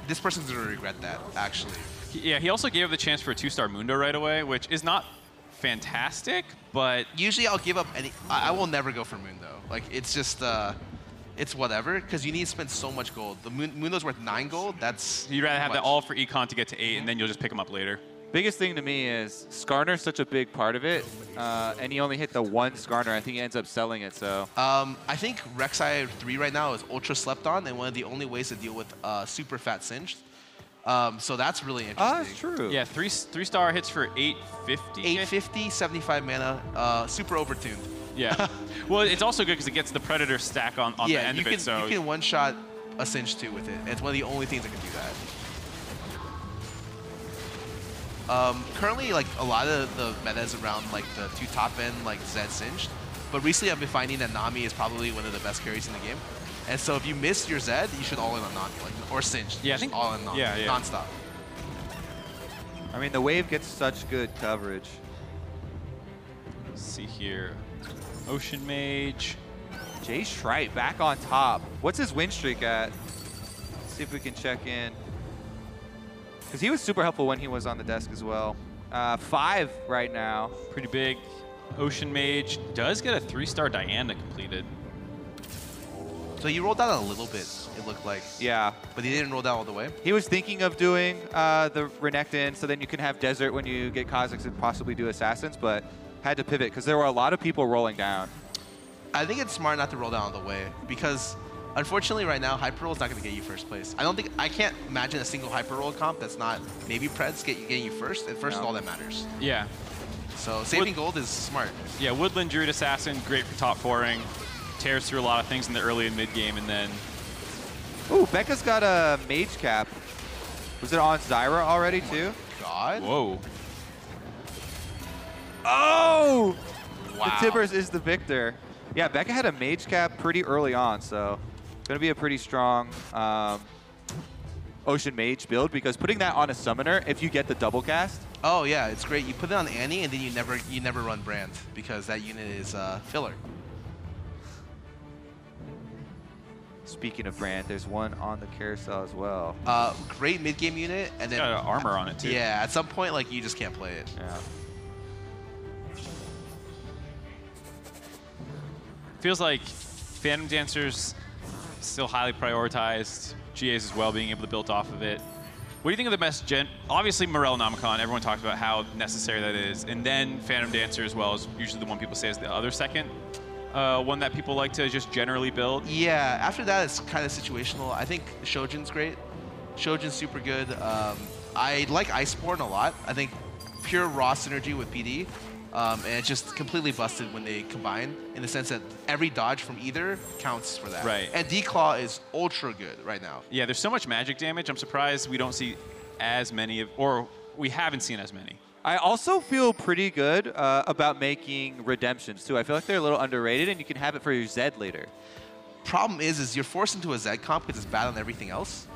this person's gonna regret that actually. Yeah, he also gave the chance for a 2-star Mundo right away, which is not fantastic, but usually I'll give up any. I will never go for Mundo. Like it's just it's whatever because you need to spend so much gold. The Mundo's worth 9 gold. That's you'd rather have that all for econ to get to 8, and then you'll just pick him up later. Biggest thing to me is Skarner's such a big part of it, and he only hit the 1 Skarner. I think he ends up selling it, so. I think Rek'Sai 3 right now is ultra slept on, and one of the only ways to deal with super fat Singed. So that's really interesting. Oh, that's true. Yeah, 3-star hits for 850. 850, 75 mana, super overtuned. Yeah. Well, it's also good because it gets the Predator stack on the end of it. So you can one-shot a Singed 2 with it. It's one of the only things that can do that. Currently, like a lot of the meta is around like the 2 top end like Zed Singed, but recently I've been finding that Nami is probably one of the best carries in the game. And so if you miss your Zed, you should all in on Nami, or Singed. Yeah, I think all in Nami, non-stop. I mean, the wave gets such good coverage. Let's see here, Ocean Mage, Jay Shrite back on top. What's his win streak at? Let's see if we can check in. Because he was super helpful when he was on the desk as well. 5 right now. Pretty big. Ocean Mage does get a 3-star Diana completed. So he rolled down a little bit, it looked like. Yeah. But he didn't roll down all the way. He was thinking of doing the Renekton, so then you can have Desert when you get Kha'Zix and possibly do Assassins, but had to pivot because there were a lot of people rolling down. I think it's smart not to roll down all the way because unfortunately, right now, hyper roll is not going to get you first place. I can't imagine a single hyper roll comp that's not maybe Preds getting you first, and first is all that matters. Yeah. So saving gold is smart. Yeah, Woodland Druid Assassin, great for top 4ing. Tears through a lot of things in the early and mid game, and then. Ooh, Becca's got a mage cap. Was it on Zyra already too? God. Whoa. Oh! Wow. The Tibbers is the victor. Yeah, Becca had a mage cap pretty early on, so gonna be a pretty strong Ocean Mage build because putting that on a summoner, if you get the double cast. Oh yeah, it's great. You put it on Annie and then you never run Brand because that unit is filler. Speaking of Brand, there's one on the carousel as well. Great mid game unit, and then got armor on it too. Yeah, at some point like you just can't play it. Yeah. Feels like Phantom Dancer's still highly prioritized. GAs as well, being able to build off of it. What do you think of the best gen? Obviously, Morel Nomicon, everyone talks about how necessary that is. And then Phantom Dancer as well is usually the one people say is the other second one that people like to just generally build. Yeah, after that, it's kind of situational. I think Shojin's great. Shojin's super good. I like Iceborne a lot. I think pure raw synergy with PD. And it's just completely busted when they combine in the sense that every dodge from either counts for that. Right. And D-Claw is ultra good right now. Yeah, there's so much magic damage. I'm surprised we don't see as many of, or we haven't seen as many. I also feel pretty good about making redemptions too. I feel like they're a little underrated and you can have it for your Zed later. Problem is you're forced into a Zed comp because it's bad on everything else.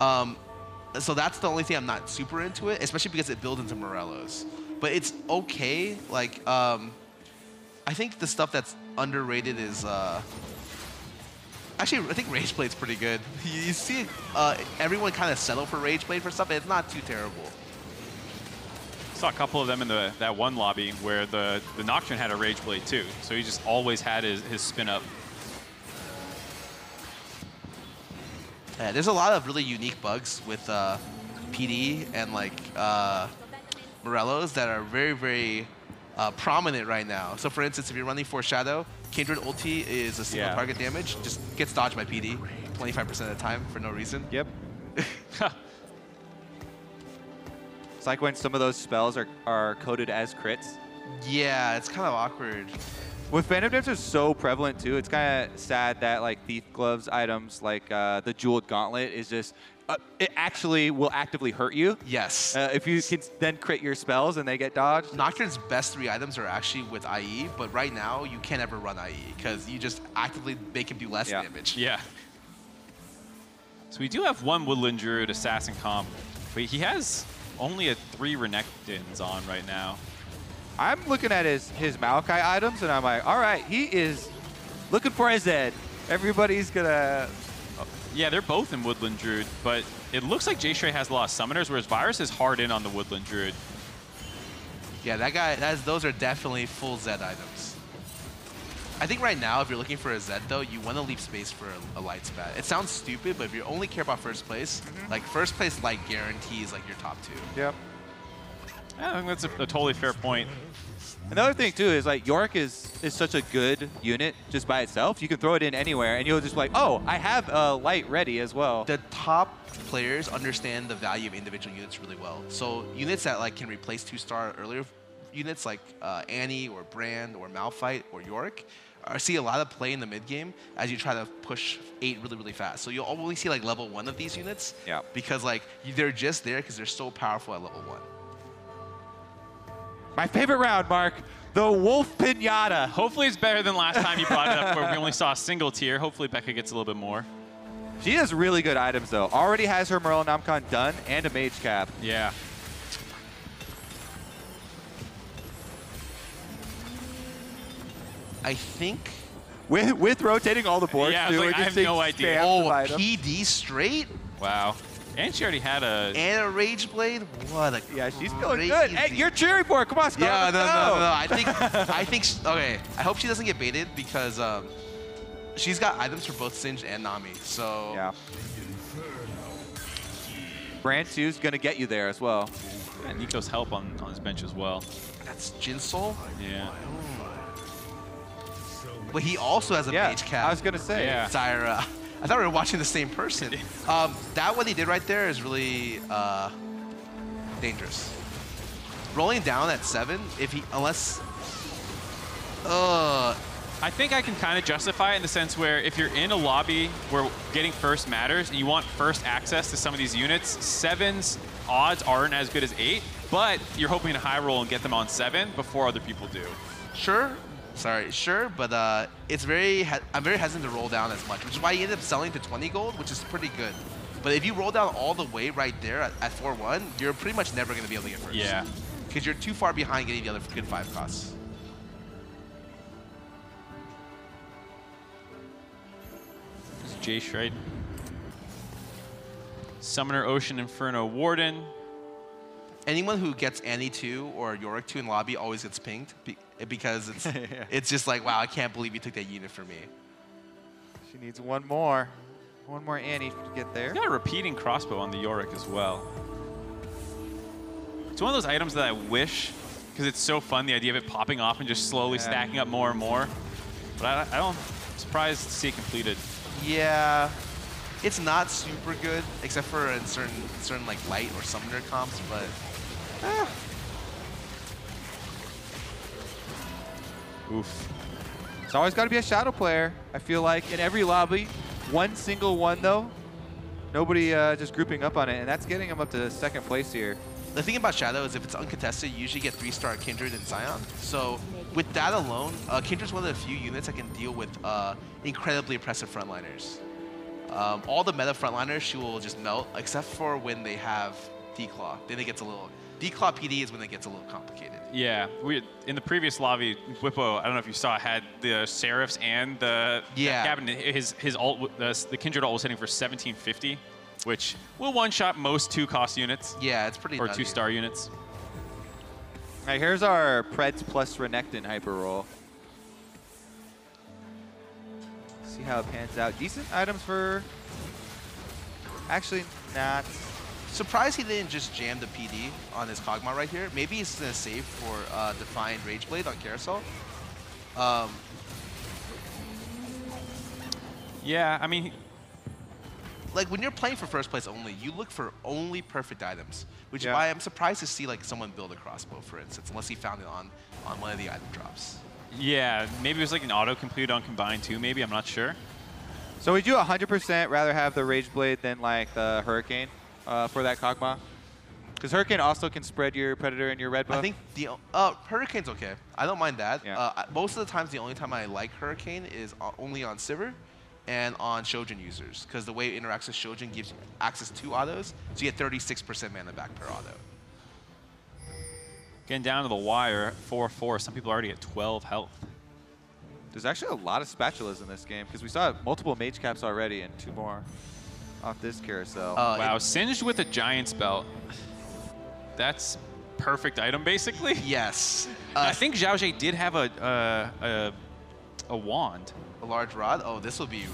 So that's the only thing I'm not super into it, especially because it builds into Morello's. But it's okay. Like, I think the stuff that's underrated is, actually, I think Rageblade's pretty good. You see everyone kind of settle for Rageblade for stuff, and it's not too terrible. Saw a couple of them in that one lobby where the Nocturne had a Rageblade too, so he just always had his spin up. Yeah, there's a lot of really unique bugs with PD and like Morello's that are very, very prominent right now. So for instance, if you're running Foreshadow, Kindred ulti is a single target damage, just gets dodged by PD 25% of the time for no reason. Yep. It's like when some of those spells are coded as crits. Yeah, it's kind of awkward. With Phantom Dancer so prevalent too, it's kind of sad that like Thief Gloves items like the Jeweled Gauntlet is just, it actually will actively hurt you. Yes. If you can then crit your spells and they get dodged. Nocturne's best 3 items are actually with IE, but right now you can't ever run IE because you just actively make him do less damage. Yeah. So we do have one Woodland Druid Assassin comp, but he has only a 3 Renekton's on right now. I'm looking at his Maokai items and I'm like, all right, he is looking for his Zed. Everybody's gonna... Yeah, they're both in Woodland Druid, but it looks like J-Stray has a lot of summoners, whereas Virus is hard in on the Woodland Druid. Yeah, that guy, those are definitely full Zed items. I think right now, if you're looking for a Zed, though, you want to leave space for a light spat. It sounds stupid, but if you only care about first place, like first place light guarantees like your top 2. Yep. Yeah, I think that's a totally fair point. Another thing too is like Yorick is such a good unit just by itself. You can throw it in anywhere and you'll just be like, oh, I have a light ready as well. The top players understand the value of individual units really well. So units that like can replace 2-star earlier units like Annie or Brand or Malphite or Yorick see a lot of play in the mid game as you try to push 8 really, really fast. So you'll only see like level 1 of these units because like they're just there because they're so powerful at level 1. My favorite round, Mark, the Wolf Pinata. Hopefully it's better than last time you brought it up where we only saw a single tier. Hopefully Becca gets a little bit more. She has really good items though. Already has her Merlin Namcon done and a Mage Cap. Yeah. I think... With rotating all the boards too. Like, I have no idea. Oh, PD straight? Wow. And she already had a... And a Rage Blade? What a... Yeah, she's feeling good. Hey, you're cheering for her. Come on, Scott. Yeah, no. I think, okay. I hope she doesn't get baited because she's got items for both Singed and Nami, so... Yeah. Brand 2's going to get you there as well. And Nico's help on his bench as well. That's Jinsoul? Yeah. But he also has a Mage Cap. I was going to say. Yeah. Tyra. I thought we were watching the same person. That what he did right there is really dangerous. Rolling down at 7, unless I think I can kind of justify it in the sense where if you're in a lobby where getting first matters and you want first access to some of these units, 7's odds aren't as good as 8, but you're hoping to high roll and get them on 7 before other people do. Sure. Sure, but I'm very hesitant to roll down as much, which is why you end up selling to 20 gold, which is pretty good. But if you roll down all the way right there at 4-1, you're pretty much never going to be able to get first. Yeah. Because you're too far behind getting the other good 5 costs. This is J-Shred. Summoner, Ocean, Inferno, Warden. Anyone who gets Annie 2 or Yorick 2 in lobby always gets pinged because it's it's just like, wow, I can't believe you took that unit from me. She needs one more Annie to get there. She's got a repeating crossbow on the Yorick as well. It's one of those items that I wish, because it's so fun, the idea of it popping off and just slowly stacking up more and more. But I'm surprised to see it completed. Yeah. It's not super good, except for in certain like light or summoner comps, but oof. It's always got to be a shadow player. I feel like in every lobby, one single one though, nobody just grouping up on it, and that's getting him up to second place here. The thing about Shadow is if it's uncontested, you usually get 3-star Kindred and Scion. So with that alone, Kindred's one of the few units that can deal with incredibly oppressive frontliners. All the meta frontliners, she will just melt, except for when they have Declaw. Then it gets a little... Declaw PD is when it gets a little complicated. Yeah, in the previous lobby, Whippo, I don't know if you saw, had the Seraphs and the cabinet. His ult, the Kindred ult was hitting for 1750, which will one-shot most 2-cost units. Yeah, it's pretty Or nutty. 2-star units. All right, here's our Preds plus Renekton hyper roll. See how it pans out. Decent items for... Actually, not. Surprised he didn't just jam the PD on his Kog'Maw right here. Maybe he's going to save for Defiant Rage Blade on Carousel. Yeah, I mean, like when you're playing for first place only, you look for only perfect items, which is Yeah. why I'm surprised to see like someone build a crossbow, for instance, unless he found it on one of the item drops. Yeah, maybe it was like an auto-complete on Combine too, maybe, I'm not sure. So would you 100% rather have the Rage Blade than like the Hurricane for that Kog'Maw? Because Hurricane also can spread your Predator and your red buff. I think the Hurricane's okay. I don't mind that. Yeah. Most of the times, the only time I like Hurricane is only on Sivir and on Shojin users, because the way it interacts with Shojin gives you access to autos, so you get 36% mana back per auto. Getting down to the wire, 4-4. Some people are already at 12 health. There's actually a lot of spatulas in this game because we saw multiple mage caps already and 2 more off this carousel. Wow, Singed with a Giant's Belt. That's perfect item, basically. Yes. I think Zhao Zhe did have a wand. A large rod? Oh, this will be...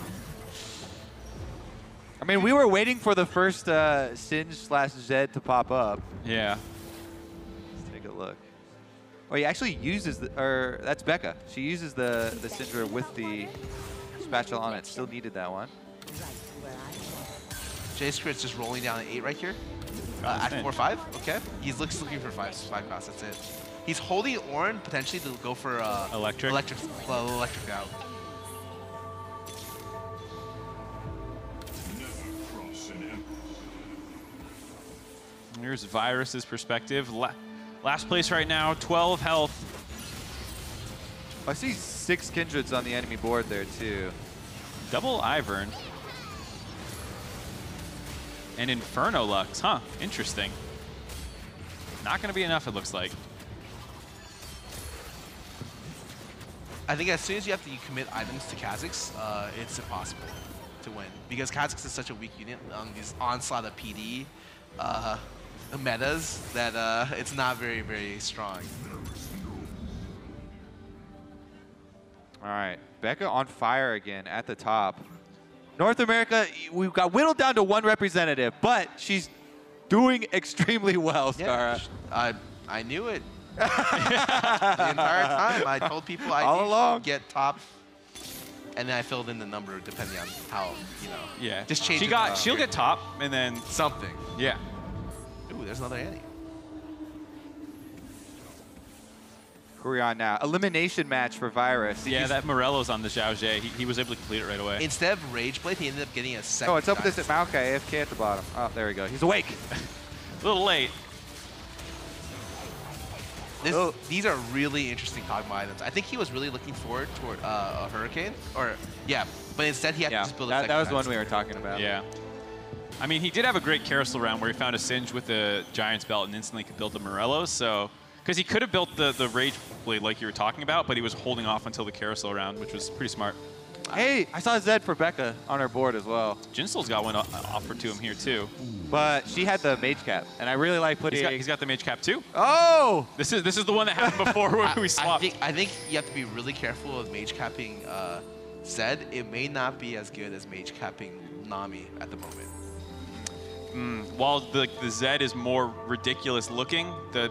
I mean, we were waiting for the first Singe/Zed to pop up. Yeah. Let's take a look. Oh, he actually uses the... Or, that's Becca. She uses the Syndra with the spatula on it. Still needed that one. J-Scrit's just rolling down an 8 right here. At 4-5, okay. He's looking for 5 costs, that's it. He's holding Ornn potentially to go for electric out. Here's Virus's perspective. Last place right now, 12 health. I see 6 Kindreds on the enemy board there too. Double Ivern. And Inferno Lux, huh? Interesting. Not gonna be enough, it looks like. I think as soon as you commit items to Kha'Zix, it's impossible to win. Because Kha'Zix is such a weak unit on these onslaught of PD metas that it's not very, very strong. All right, Becca on fire again at the top. North America, we've got whittled down to 1 representative, but she's doing extremely well, Skara. Yeah, I knew it. The entire time. I told people I need to get top, and then I filled in the number depending on how, Yeah. just change She'll get top, and then... something. Yeah. Ooh, there's another Annie. Who are we on now? Elimination match for Virus. Yeah, that Morello's on the Zhao Zhe. He was able to complete it right away. Instead of Rage Blade, he ended up getting a second. Oh, it's up with this at Maokai, AFK at the bottom. Oh, there we go. He's awake. A little late. These are really interesting Kog'Maw items. I think he was really looking forward toward a Hurricane, but instead he had to just build a second. That was the one we were talking about. Yeah. I mean, he did have a great carousel round where he found a Singe with the Giant's Belt and instantly could build the Morello, so... Because he could have built the Rage Blade like you were talking about, but he was holding off until the carousel round, which was pretty smart. Hey, I saw Zed for Becca on her board as well. Jinsol's got one offered to him here too. But she had the Mage Cap, and I really like putting... He's got the Mage Cap too? Oh! This is the one that happened before where we swapped. I think you have to be really careful with Mage Capping Zed. It may not be as good as Mage Capping Nami at the moment. While the Zed is more ridiculous looking, the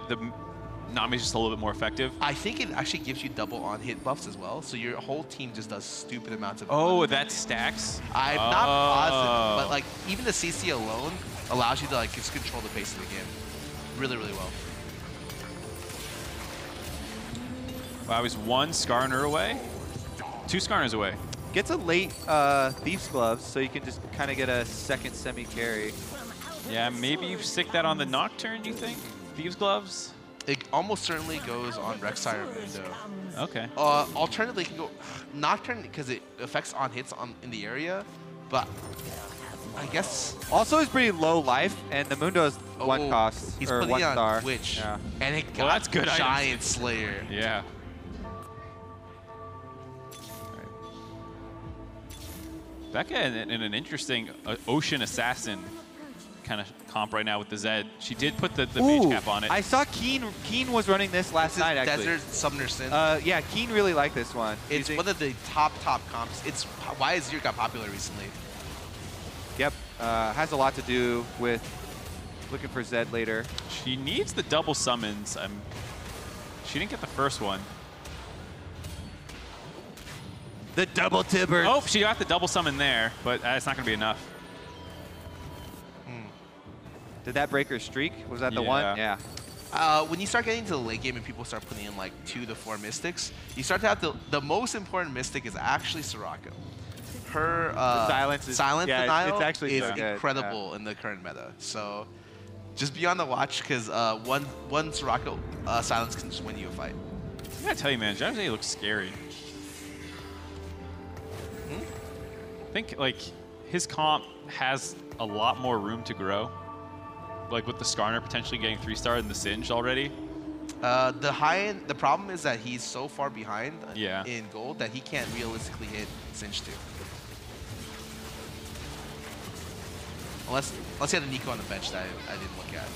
Nami's just a little bit more effective. I think it actually gives you double on-hit buffs as well, so your whole team just does stupid amounts of... Oh, that stacks? I'm not positive, but like even the CC alone allows you to like just control the pace of the game really, really well. Wow, he's 1 Skarner away? 2 Skarners away. Gets a late Thief's Gloves, so you can just kind of get a second semi-carry. Yeah, maybe you stick that on the Nocturne, you think? Thieves Gloves? It almost certainly goes on Rek'Sai or Mundo. Okay. Alternatively, you can go Nocturne because it affects on hits in the area, but I guess... Also, it's pretty low life, and the Mundo's 1 cost, he's or putting 1 it on star. Twitch, Yeah. and it got Well, that's good Giant items. Slayer. Yeah. Becca in an interesting Ocean Assassin kind of comp right now with the Zed. She did put the Mage Cap on it. I saw Keen was running this last night, actually. Desert Summoner Sin. Yeah, Keen really liked this one. It's one of the top comps. It's why Azir got popular recently. Yep, has a lot to do with looking for Zed later. She needs the double summons. She didn't get the first one. The double Tibbers. Oh, she got the double summon there, but it's not going to be enough. Did that break her streak? Was that the one? Yeah. When you start getting to the late game and people start putting in like 2 to 4 mystics, you start to have the most important mystic is actually Soraka. Her silence denial it's actually is so good. incredible in the current meta. So just be on the watch because one Soraka silence can just win you a fight. I gotta tell you, man, Jose looks scary. I think like his comp has a lot more room to grow. Like with the Skarner potentially getting 3-star and the Singed already. The problem is that he's so far behind in gold that he can't realistically hit Singed 2. Unless he had a Nico on the bench that I didn't look at.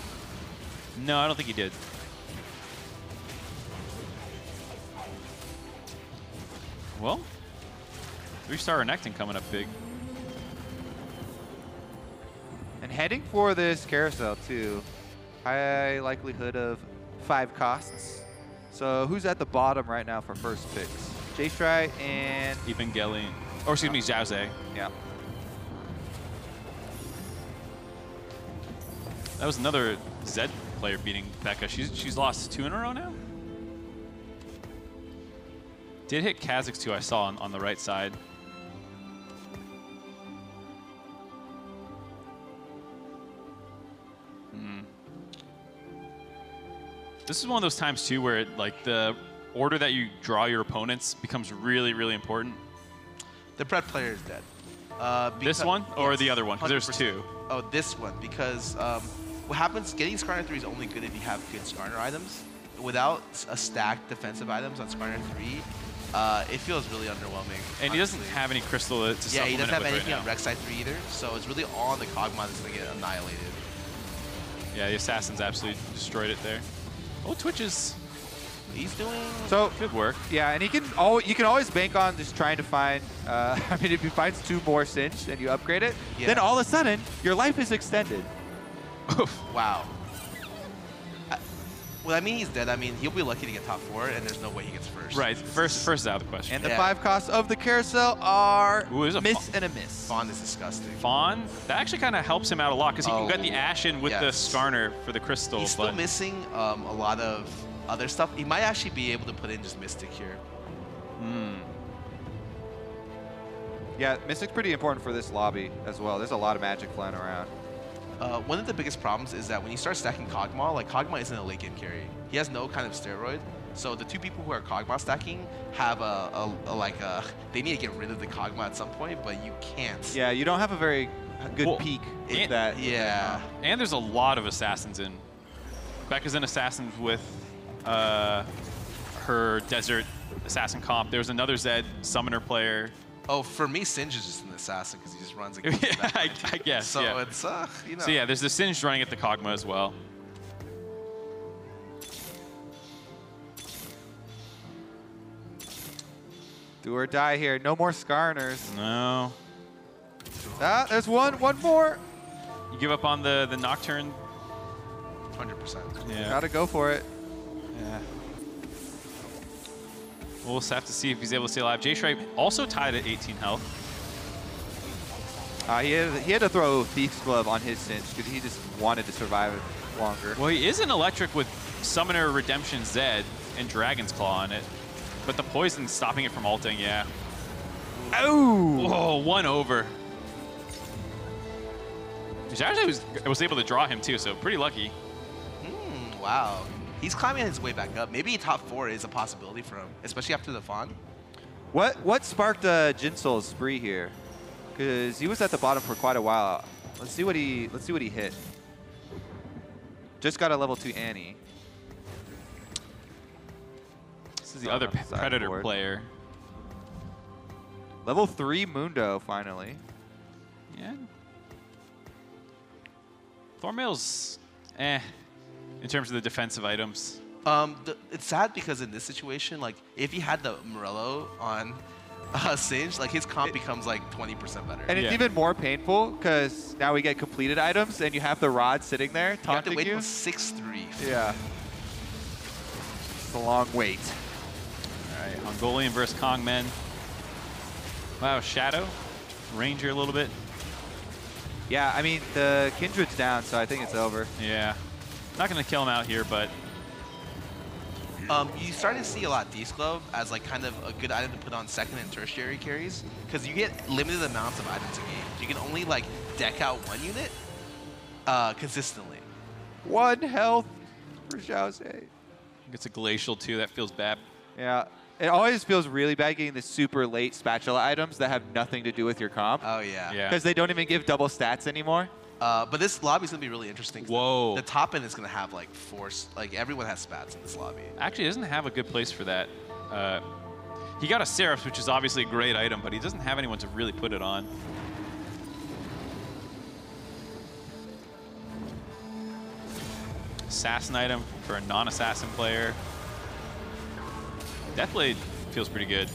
No, I don't think he did. Well, 3-star Renekton coming up big. And heading for this carousel too. High likelihood of 5 costs. So who's at the bottom right now for first picks? J-Stry and Evangelion. Or excuse me, Jose. Yeah. That was another Zed player beating Becca. She's lost 2 in a row now. Did hit Kha'Zix too, I saw on the right side. This is one of those times too where like the order that you draw your opponents becomes really, really important. The Pred player is dead. This one or the other one? Because there's 2. Oh, this one. Because what happens, getting Skarner 3 is only good if you have good Skarner items. Without a stacked defensive items on Skarner 3, it feels really underwhelming. And he doesn't have any crystal to supplement. Yeah, he doesn't have anything on Rek'Sai 3 either, so it's really all on the Kog'Maw that's going to get annihilated. Yeah, the Assassins absolutely destroyed it there. Oh, Twitch is... He's doing good work. Yeah, and you can always bank on just trying to find, I mean, if he finds 2 more Singed and you upgrade it, then all of a sudden, your life is extended. Wow. Well, I mean, he's dead. I mean, he'll be lucky to get top 4, and there's no way he gets first. Right, first is out of the question. And the 5 costs of the carousel are miss and a miss. Fawn is disgusting. Fawn, that actually kind of helps him out a lot because he can get the Ashen with the Skarner for the crystal. He's still missing a lot of other stuff. He might actually be able to put in just Mystic here. Yeah, Mystic's pretty important for this lobby as well. There's a lot of magic flying around. One of the biggest problems is that when you start stacking Kog'Maw, like Kog'Maw isn't a late game carry. He has no kind of steroid. So the 2 people who are Kog'Maw stacking have they need to get rid of the Kog'Maw at some point, but you can't. Yeah, you don't have a very good peak in that. Yeah. And there's a lot of Assassins in. Becca's an Assassin with her Desert Assassin comp. There's another Zed Summoner player. Oh, for me, Singed is just an assassin because he just runs against I guess. So it's, you know. So yeah, there's the Singed running at the Kog'Maw as well. Do or die here. No more Skarners. No. Ah, there's one more. You give up on the Nocturne? 100%. Yeah. Gotta go for it. Yeah. We'll just have to see if he's able to stay alive. J-Stripe also tied at 18 health. He had to throw Thief's Glove on his Singed because he just wanted to survive it longer. Well, he is an electric with Summoner Redemption Zed and Dragon's Claw on it. But the poison's stopping it from ulting, yeah. Oh! 1 over. Actually was able to draw him too, so pretty lucky. Wow. He's climbing his way back up. Maybe top 4 is a possibility for him, especially after the Fawn. What sparked Jinsoul's spree here? Because he was at the bottom for quite a while. Let's see what he hit. Just got a level 2 Annie. This is the other Predator player. Level 3 Mundo, finally. Yeah. Thornmail's in terms of the defensive items. It's sad because in this situation, like if he had the Morello on Singed, like his comp becomes like 20% better. And it's even more painful because now we get completed items and you have the rod sitting there taunting you. You have to wait till 6-3. Yeah. It's a long wait. All right, Mongolian versus Kongmen. Wow, Shadow. Ranger a little bit. Yeah, I mean, the Kindred's down, so I think it's over. Yeah. Not going to kill him out here, but... You starting to see a lot of D-Glove as like kind of a good item to put on second and tertiary carries because you get limited amounts of items a game. You can only like deck out one unit consistently. 1 health for Xiaoze. Gets a Glacial too. That feels bad. Yeah. It always feels really bad getting the super late spatula items that have nothing to do with your comp. Oh, yeah. Because they don't even give double stats anymore. But this lobby's going to be really interesting. Whoa. The top end is going to have like force. Like everyone has spats in this lobby. Actually, he doesn't have a good place for that. He got a Seraphs, which is obviously a great item, but he doesn't have anyone to really put it on. Assassin item for a non-assassin player. Deathblade feels pretty good.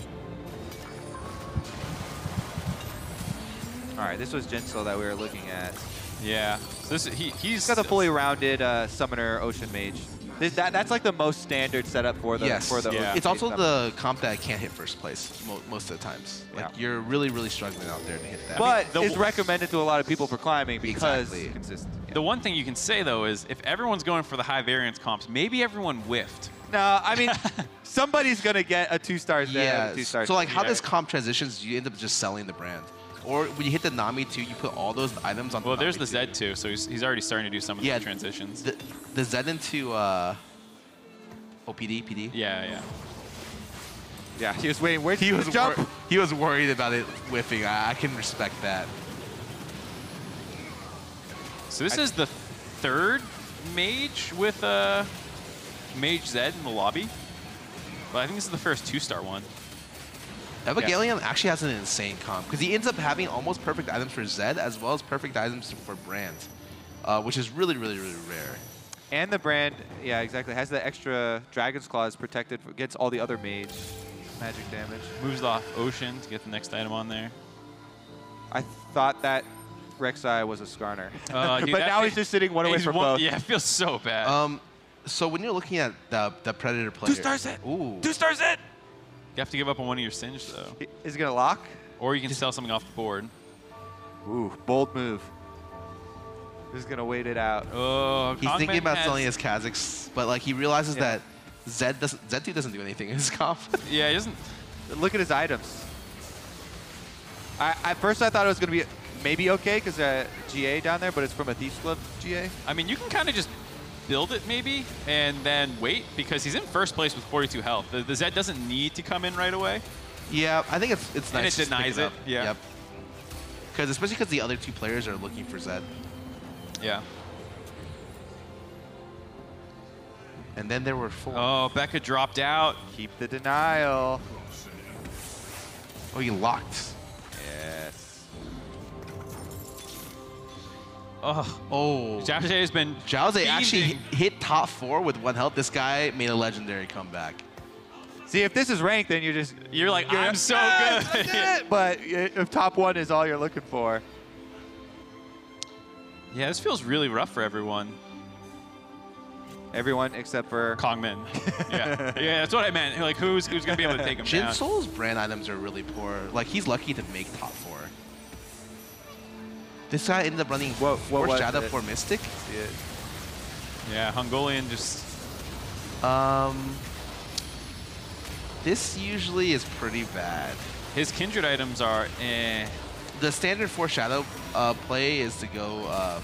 All right, this was Jinsel that we were looking at. Yeah, so this he's got the fully rounded Summoner Ocean Mage. That's like the most standard setup for the It's also the comp that can't hit first place most of the times. Like you're really struggling out there to hit that. But it's recommended to a lot of people for climbing because Exactly. it's consistent. Yeah. The one thing you can say though is if everyone's going for the high variance comps, maybe everyone whiffed. No, I mean somebody's gonna get a 2-star there. Yeah. And a 2-star So like how there. this comp transitions, you end up just selling the brand. Or when you hit the Nami 2, you put all those items on. Well, the there's Nami the Z2, so he's already starting to do some of the transitions. The Z into PD. Yeah. Yeah, he was waiting. Where'd he was jump? He was worried about it whiffing. I can respect that. So this is the third mage with Mage Z in the lobby. But I think this is the first 2-star one. Evangelion actually has an insane comp because he ends up having almost perfect items for Z as well as perfect items for Brand, which is really rare. And the brand, yeah, exactly, has the extra Dragon's Claws protected against all the other mage magic damage. Moves off Ocean to get the next item on there. I thought that Rek'Sai was a Skarner. Dude, but now he's just sitting one away from both. Yeah, it feels so bad. So when you're looking at the Predator player... 2-star Z! Ooh. 2-star Z! You have to give up on one of your Singe, though. Is he going to lock? Or you can sell something off the board. Ooh, bold move. He's going to wait it out. Oh, he's thinking about selling his Kazakhs, but like he realizes that Z2 doesn't do anything in his comp. Yeah, he doesn't. Look at his items. At first I thought it was going to be maybe okay because GA down there, but it's from a Thieves Club GA. I mean, you can kind of just build it maybe and then wait because he's in first place with 42 health. The Z doesn't need to come in right away. Yeah, I think it's nice. And it denies it. Yeah. Yep. Especially because the other two players are looking for Z. Yeah. And then there were 4. Oh, Becca dropped out. Keep the denial. Oh, he locked. Yes. Oh. Xiaoze has been Xiaoze actually hit top 4 with 1 health. This guy made a legendary comeback. See, if this is ranked, then you're like, I'm so good. But if top 1 is all you're looking for. Yeah, this feels really rough for everyone. Everyone except for Kongmin. Yeah, that's what I meant. Like, who's gonna be able to take him down? Jinsoul's brand items are really poor. Like, he's lucky to make top 4. This guy ended up running 4 Shadow, 4 Mystic. Yeah, Hungolian just... This usually is pretty bad. His Kindred items are The standard 4 Shadow play is to go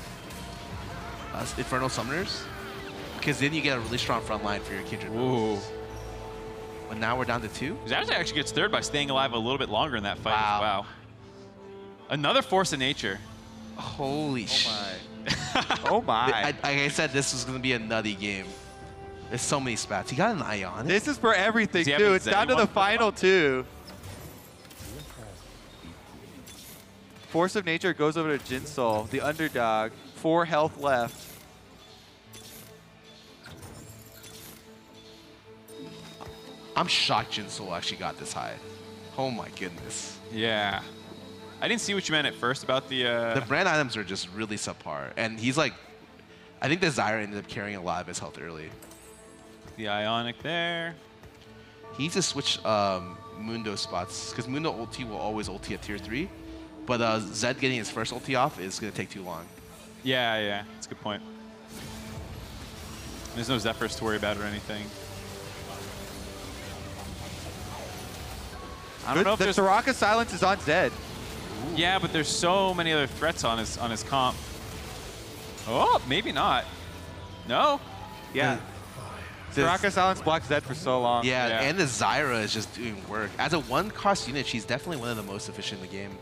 Infernal Summoners, because then you get a really strong front line for your Kindred moves. But now we're down to 2. Xiaoze actually gets third by staying alive a little bit longer in that fight. Wow. Another Force of Nature. Holy shit. Oh my. Like I said, this was going to be a nutty game. There's so many spats. He got an Ionic. This is for everything, too. It's down to the final 2. Force of Nature goes over to Jinsoul, the underdog. 4 health left. I'm shocked Jinsoul actually got this high. Oh my goodness. Yeah. I didn't see what you meant at first about the... The brand items are just really subpar. And he's like... I think the Zyra ended up carrying a lot of his health early. The Ionic there. He needs to switch Mundo spots, because Mundo ulti will always ulti at tier 3. But Zed getting his first ulti off is going to take too long. Yeah, that's a good point. There's no Zephyrs to worry about or anything. I don't know if the Soraka silence is on Zed. Yeah, but there's so many other threats on his comp. Oh, maybe not. No. Yeah. Soraka silence blocked Zed for so long. Yeah, and the Zyra is just doing work. As a one-cost unit, she's definitely one of the most efficient in the game.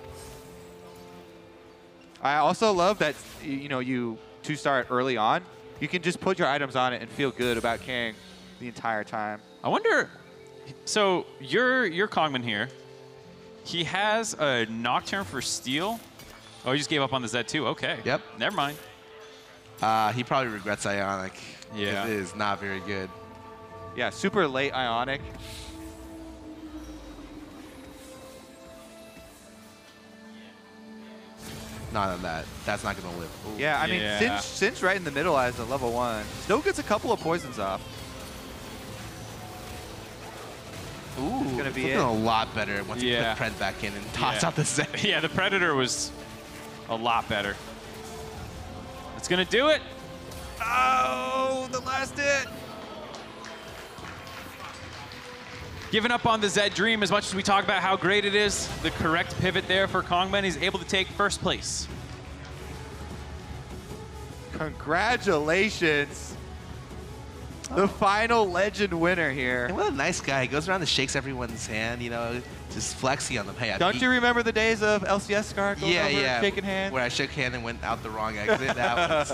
I also love that you 2-star it early on. You can just put your items on it and feel good about carrying the entire time. I wonder. So you're Kongman here. He has a Nocturne for steal. Oh, he just gave up on the Zed too. Okay. Yep. Never mind. He probably regrets Ionic. Yeah. It is not very good. Yeah, super late Ionic. Not on that. That's not going to live. Ooh. Yeah, I mean, Singe right in the middle as a level 1. Still gets a couple of poisons off. Ooh, it's gonna be looking a lot better once you put Pred back in and toss out the Zed. Yeah, the Predator was a lot better. It's going to do it. Oh, the last hit. Giving up on the Zed Dream as much as we talk about how great it is. The correct pivot there for Kongman. He's able to take first place. Congratulations. The final legend winner here. And what a nice guy. He goes around and shakes everyone's hand, just flexing on them. Hey, don't you remember the days of LCS Scar going over shaking hands? Where I shook hand and went out the wrong exit. That was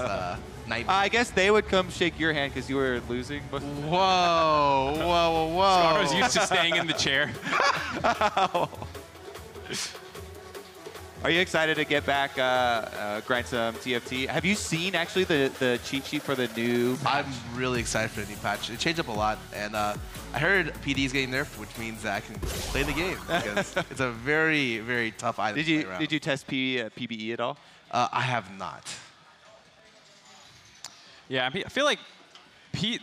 nightmare. I guess they would come shake your hand because you were losing. Whoa. Scar was used to staying in the chair. Are you excited to get back, grind some TFT? Have you seen actually the cheat sheet for the new patch? I'm really excited for the new patch. It changed up a lot, and I heard PD is getting nerfed, which means that I can play the game because it's a very, very tough item. Did you test PBE at all? I have not. Yeah, I feel like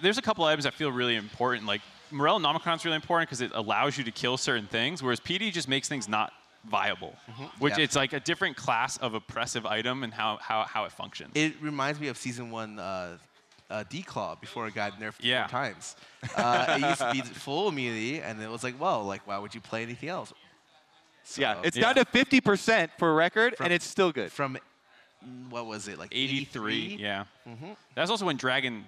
there's a couple items that feel really important. Like Morel Nomicron's really important because it allows you to kill certain things, whereas PD just makes things not viable, which it's like a different class of oppressive item and how it functions. It reminds me of Season 1 D-Claw before it got nerfed 4 times. It used to be full immunity, and it was like, well, why would you play anything else? So, it's down to 50% for record, and it's still good. From, what was it, like 83? Yeah. That's also when Dragon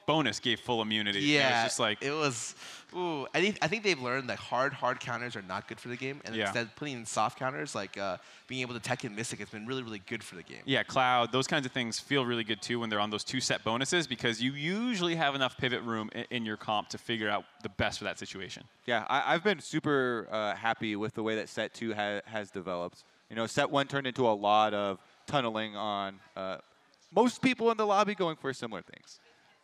Bonus gave full immunity. Yeah, it was just like it was. Ooh, I think they've learned that hard counters are not good for the game, and instead putting in soft counters like being able to tech in Mystic has been really, really good for the game. Yeah, Cloud, those kinds of things feel really good too when they're on those 2 set bonuses because you usually have enough pivot room in your comp to figure out the best for that situation. Yeah, I've been super happy with the way that set 2 has developed. Set 1 turned into a lot of tunneling on most people in the lobby going for similar things.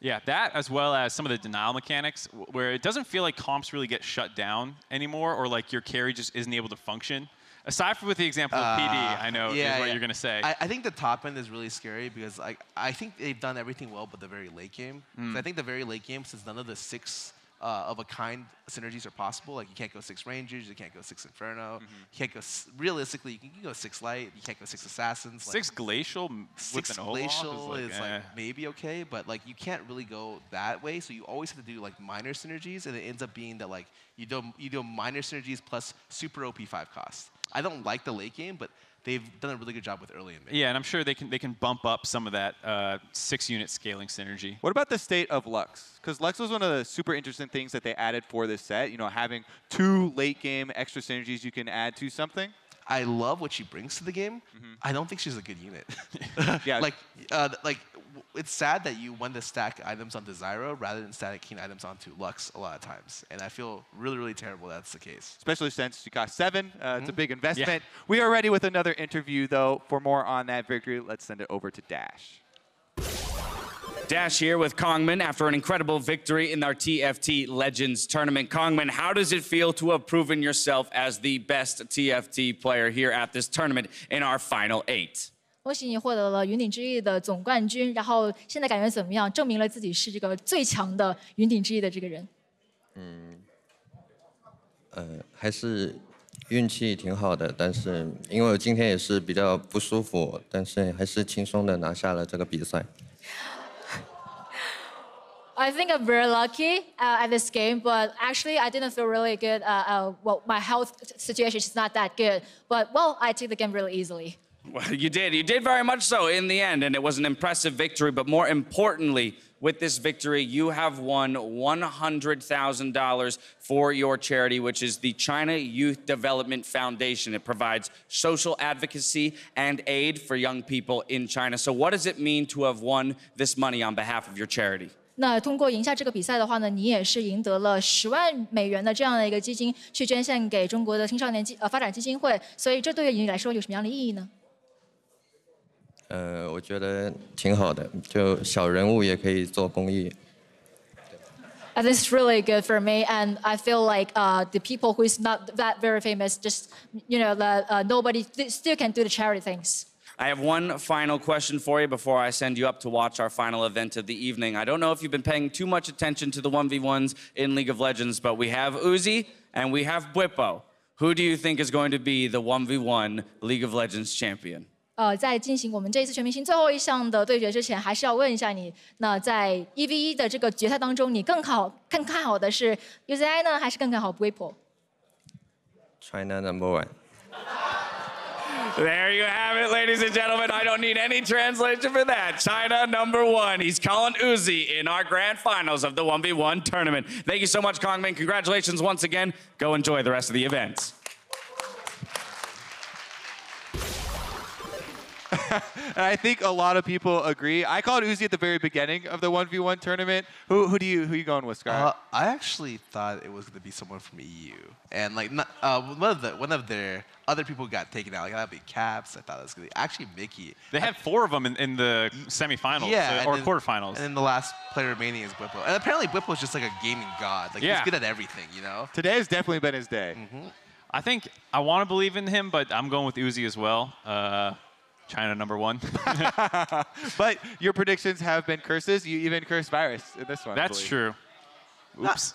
Yeah, that as well as some of the denial mechanics where it doesn't feel like comps really get shut down anymore or like your carry just isn't able to function. Aside from with the example of PD, I know is what you're going to say. I think the top end is really scary because I think they've done everything well but the very late game. I think the very late game, since none of the 6 of a kind synergies are possible, like you can't go 6 Rangers, you can't go 6 Inferno, you can't go, realistically, you can go 6 Light, you can't go 6 Assassins. 6 Glacial with an Olaf Glacial is like maybe okay, but like you can't really go that way, so you always have to do like minor synergies, and it ends up being that like you do minor synergies plus super OP 5 cost. I don't like the late game, but they've done a really good job with early and mid. Yeah, and I'm sure they can bump up some of that 6-unit scaling synergy. What about the state of Lux? Because Lux was one of the super interesting things that they added for this set. Having 2 late game extra synergies you can add to something. I love what she brings to the game. I don't think she's a good unit. Yeah, like it's sad that you want to stack items onto Zyro rather than stacking items onto Lux a lot of times, and I feel really, really terrible that's the case. Especially since you got 7. It's a big investment. Yeah. We are ready with another interview, though. For more on that victory, let's send it over to Dash. Dash here with Kongman after an incredible victory in our TFT Legends tournament. Kongman, how does it feel to have proven yourself as the best TFT player here at this tournament in our final 8? 恭喜你获得了云顶之弈的总冠军，然后现在感觉怎么样？证明了自己是这个最强的云顶之弈的这个人。还是运气挺好的，但是因为我今天也是比较不舒服，但是还是轻松的拿下了这个比赛。I think I'm very lucky at this game, but actually I didn't feel really good. Well, my health situation is not that good, but well, I took the game really easily. Well, you did very much so in the end, and it was an impressive victory, but more importantly, with this victory, you have won $100,000 for your charity, which is the China Youth Development Foundation. It provides social advocacy and aid for young people in China. So what does it mean to have won this money on behalf of your charity? 那通过赢下这个比赛的话呢，你也是赢得了10万美元的这样的一个基金，去捐献给中国的青少年发展基金会。所以这对于你来说有什么样的意义呢？我觉得挺好的，就小人物也可以做公益。This is really good for me, and I feel like the people who is not that very famous, just nobody still can do the charity things. I have one final question for you before I send you up to watch our final event of the evening. I don't know if you've been paying too much attention to the 1v1s in League of Legends, but we have Uzi and we have Bwipo. Who do you think is going to be the 1v1 League of Legends champion? 在进行我们这一次全明星最后一项的对决之前，还是要问一下你，那在1v1的这个决赛当中，你更看好的是 UZI 呢，还是更看好 Bwipo？ China #1. There you have it, ladies and gentlemen. I don't need any translation for that. China #1. He's calling Uzi in our grand finals of the 1v1 tournament. Thank you so much, Kongmin. Congratulations once again. Go enjoy the rest of the events. I think a lot of people agree. I called Uzi at the very beginning of the 1v1 tournament. Who are you going with, Scar? I actually thought it was going to be someone from EU, and like one of their other people got taken out. Like that'd be Caps. I thought it was going to be actually Mickey. They had 4 of them in the semifinals, or quarterfinals. And then the last player remaining is Bwipo. And apparently Bwipo is just like a gaming god. Like he's good at everything, you know. Today has definitely been his day. I think I want to believe in him, but I'm going with Uzi as well. China #1. But your predictions have been curses. You even cursed Virus in this one. That's true. Oops.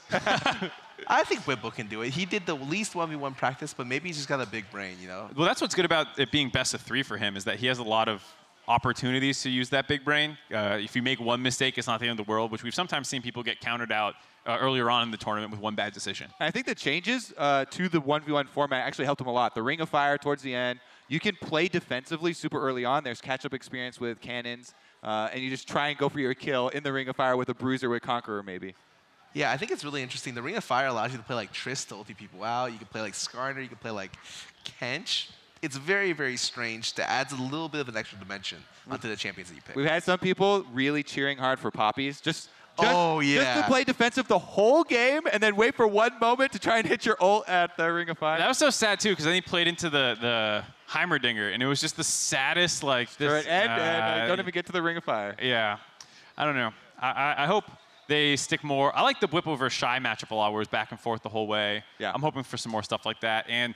I think Bwipo can do it. He did the least 1v1 practice, but maybe he's just got a big brain, you know? Well, that's what's good about it being best of 3 for him, is that he has a lot of opportunities to use that big brain. If you make one mistake, it's not the end of the world, which we've sometimes seen people get countered out earlier on in the tournament with one bad decision. I think the changes to the 1v1 format actually helped him a lot. The Ring of Fire towards the end. You can play defensively super early on. There's catch-up experience with cannons, and you just try and go for your kill in the Ring of Fire with a Bruiser with Conqueror, maybe. Yeah, I think it's really interesting. The Ring of Fire allows you to play like Triss to ulti people out. You can play like Skarner. You can play like Kench. It's very, very strange. That adds a little bit of an extra dimension onto the champions that you pick. We've had some people really cheering hard for Poppies. Just to play defensive the whole game and then wait for one moment to try and hit your ult at the Ring of Fire. That was so sad, too, because then he played into the Heimerdinger, and it was just the saddest, like, this. And don't even get to the Ring of Fire. Yeah. I don't know. I hope they stick more. I like the Bwipo versus Shy matchup a lot, where it's back and forth the whole way. Yeah. I'm hoping for some more stuff like that. And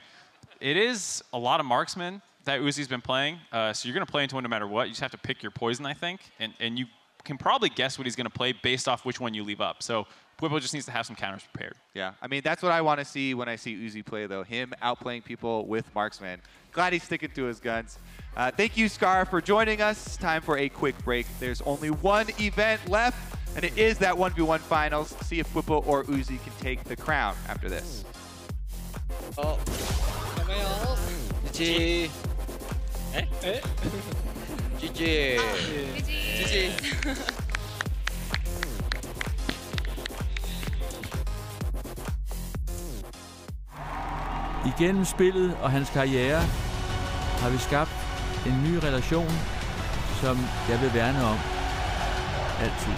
it is a lot of marksman that Uzi's been playing, so you're going to play into one no matter what. You just have to pick your poison, I think, and you can probably guess what he's going to play based off which one you leave up. So Bwipo just needs to have some counters prepared. Yeah, I mean, that's what I want to see when I see Uzi play, though. Him outplaying people with marksman. Glad he's sticking to his guns. Thank you, Scar, for joining us. Time for a quick break. There's only one event left, and it is that 1v1 finals. See if Bwipo or Uzi can take the crown after this. GG. GG. GG. Igennem spillet og hans karriere har vi skabt en ny relation, som jeg vil værne om altid.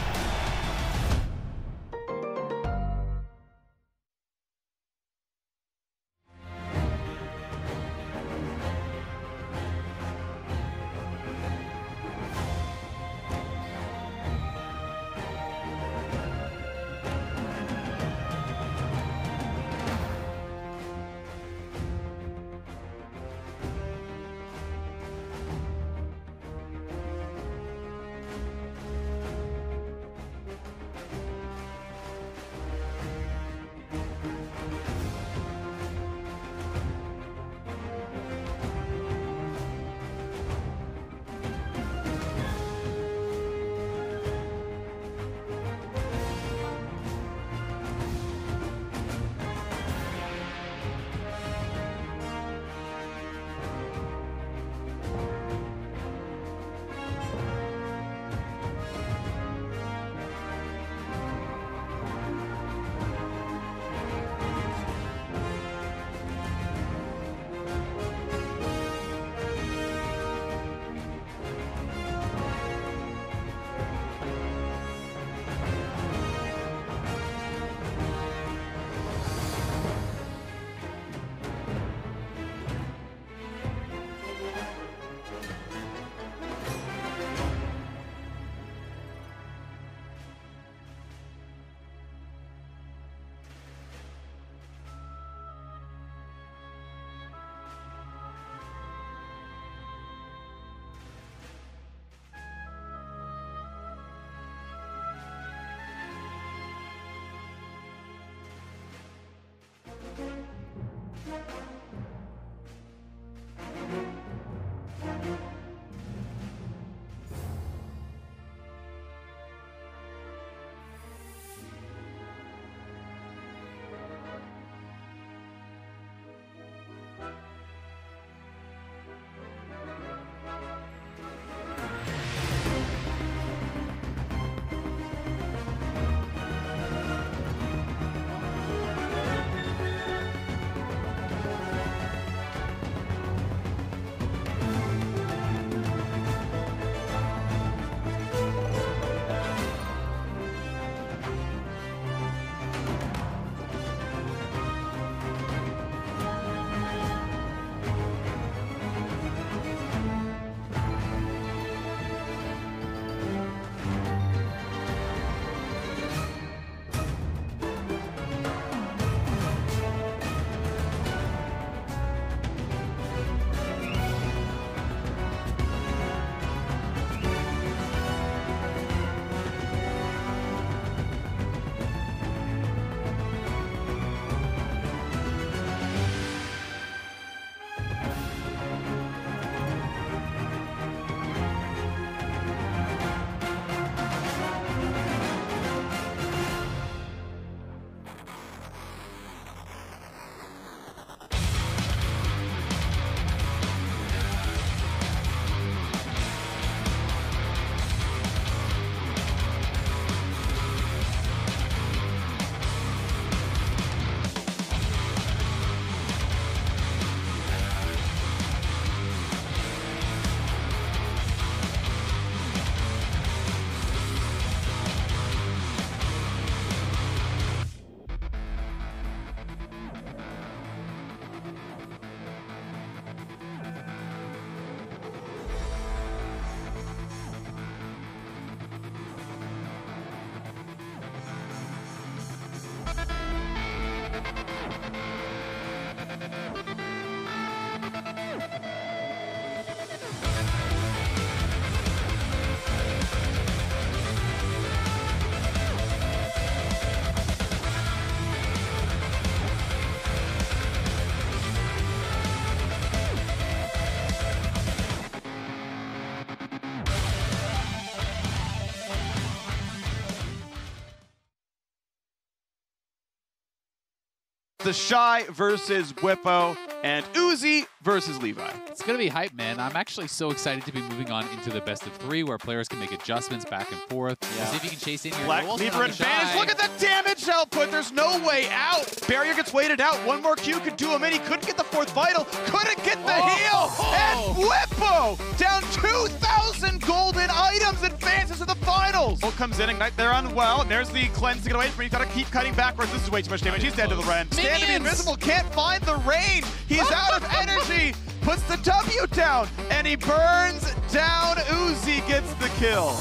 the Shy versus Whippo, and Uzi versus Levi. It's going to be hype, man. I'm actually so excited to be moving on into the best of 3 where players can make adjustments back and forth. Yeah. See if you can chase in here. Black Cleaver advantage. Look at the damage output. There's no way out. Barrier gets weighted out. One more Q could do him in. He couldn't get the 4th vital. Couldn't get the heal. And Whippo down 2,000 golden items, advances to the finals. Bolt comes in, Ignite there on well. And there's the cleanse to get away from him. He's got to keep cutting backwards. This is way too much damage. He's dead to the Ren. Stand to be invisible. Can't find the range. He's out of energy. Puts the W down. And he burns down. Uzi gets the kill.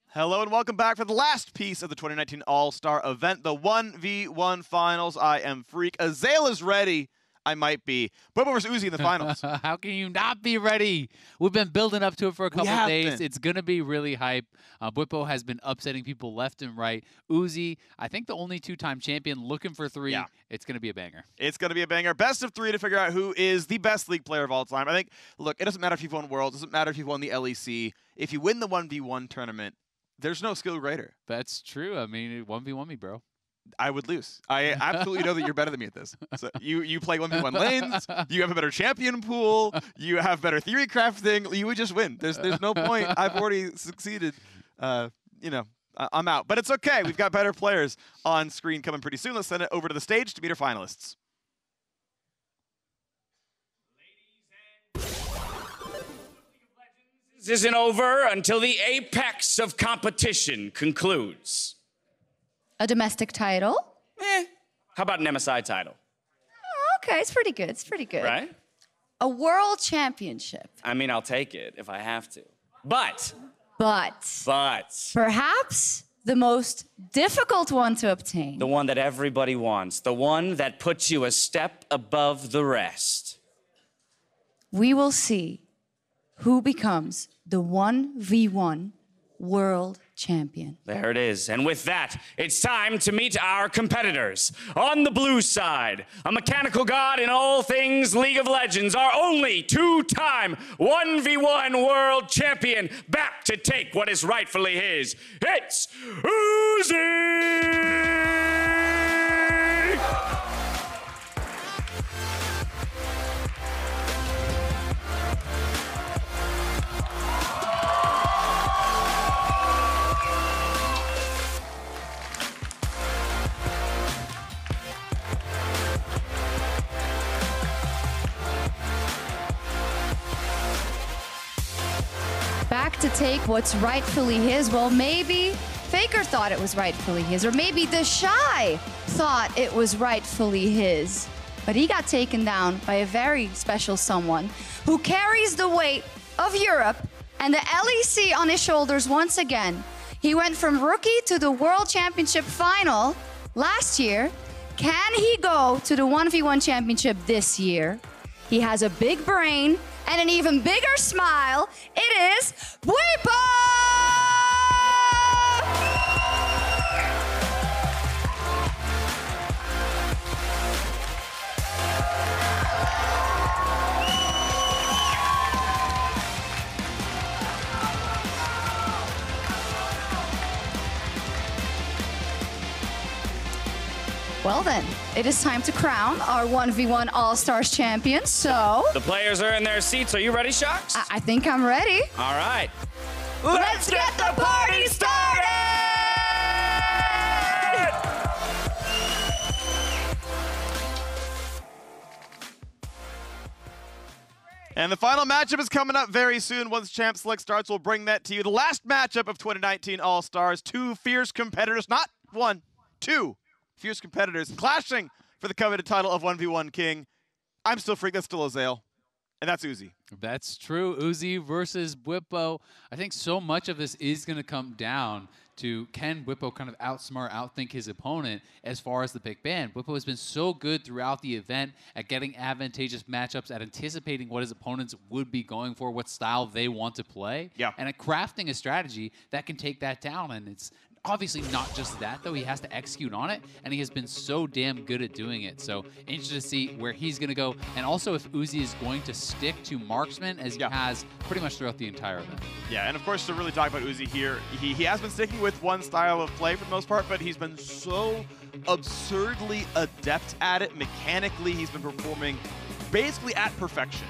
Hello and welcome back for the last piece of the 2019 All-Star event, the 1v1 finals. I am Freak. Azael is ready. I might be. Whippo versus Uzi in the finals. How can you not be ready? We've been building up to it for a couple of days. It's going to be really hype. Whippo has been upsetting people left and right. Uzi, I think the only 2-time champion, looking for 3. Yeah. It's going to be a banger. It's going to be a banger. Best of 3 to figure out who is the best League player of all time. I think, look, it doesn't matter if you've won Worlds. It doesn't matter if you've won the LEC. If you win the 1v1 tournament, there's no skill greater. That's true. I mean, 1v1 me, bro. I would lose. I absolutely know that you're better than me at this. So you play 1v1 lanes. You have a better champion pool. You have better theory crafting. You would just win. There's no point. I've already succeeded. You know, I'm out. But it's okay. We've got better players on screen coming pretty soon. Let's send it over to the stage to meet our finalists. This isn't over until the apex of competition concludes. A domestic title? How about an MSI title? Oh, okay, it's pretty good. It's pretty good. Right? A world championship. I mean, I'll take it if I have to. But. Perhaps the most difficult one to obtain. The one that everybody wants. The one that puts you a step above the rest. We will see who becomes the 1v1 world champion. There it is. And with that, it's time to meet our competitors. On the blue side, a mechanical god in all things League of Legends, our only 2-time 1v1 world champion, back to take what is rightfully his. It's Uzi! Back to take what's rightfully his. Well, maybe FLICKR thought it was rightfully his, or maybe the Shy thought it was rightfully his. But he got taken down by a very special someone who carries the weight of Europe and the LEC on his shoulders once again. He went from rookie to the World Championship final last year. Can he go to the 1v1 championship this year? He has a big brain and an even bigger smile. It is Whippo! Well then, it is time to crown our 1v1 All-Stars champion, so... The players are in their seats. Are you ready, Sharks? I think I'm ready. All right. Let's get the party started! And the final matchup is coming up very soon. Once Champ Select starts, we'll bring that to you. The last matchup of 2019 All-Stars. 2 fierce competitors, not 1, 2 fierce competitors clashing for the coveted title of 1v1 King. I'm still Freak, that's still Azael. And that's Uzi. That's true. Uzi versus Whippo. I think so much of this is going to come down to can Whippo kind of outsmart, outthink his opponent as far as the big band. Whippo has been so good throughout the event at getting advantageous matchups, at anticipating what his opponents would be going for, what style they want to play, and at crafting a strategy that can take that down. And it's obviously not just that, though. He has to execute on it, and he has been so damn good at doing it. So interested to see where he's going to go, and also if Uzi is going to stick to marksman as he has pretty much throughout the entire event. Yeah, and of course, to really talk about Uzi here, he has been sticking with one style of play for the most part, but he's been so absurdly adept at it. Mechanically, he's been performing basically at perfection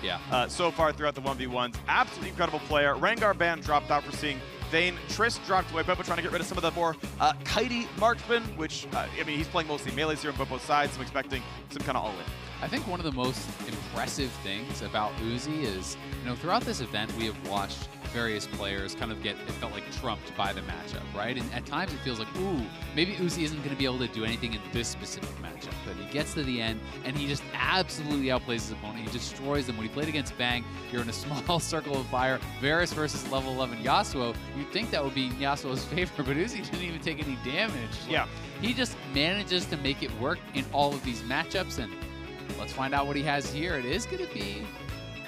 so far throughout the 1v1s. Absolutely incredible player. Rengar ban dropped out for seeing Vayne. Triss dropped away. Bwipo trying to get rid of some of the more kitey marksmen, which, I mean, he's playing mostly melees here on Bwipo's side, so I'm expecting some kind of all-in. I think one of the most impressive things about Uzi is, throughout this event, we have watched various players kind of it felt like trumped by the matchup, right? And at times it feels like, ooh, maybe Uzi isn't going to be able to do anything in this specific matchup. But he gets to the end, and he just absolutely outplays his opponent. He destroys them. When he played against Bang, you're in a small circle of fire. Varus versus level 11 Yasuo, you'd think that would be in Yasuo's favor, but Uzi didn't even take any damage. He just manages to make it work in all of these matchups, and let's find out what he has here. It is going to be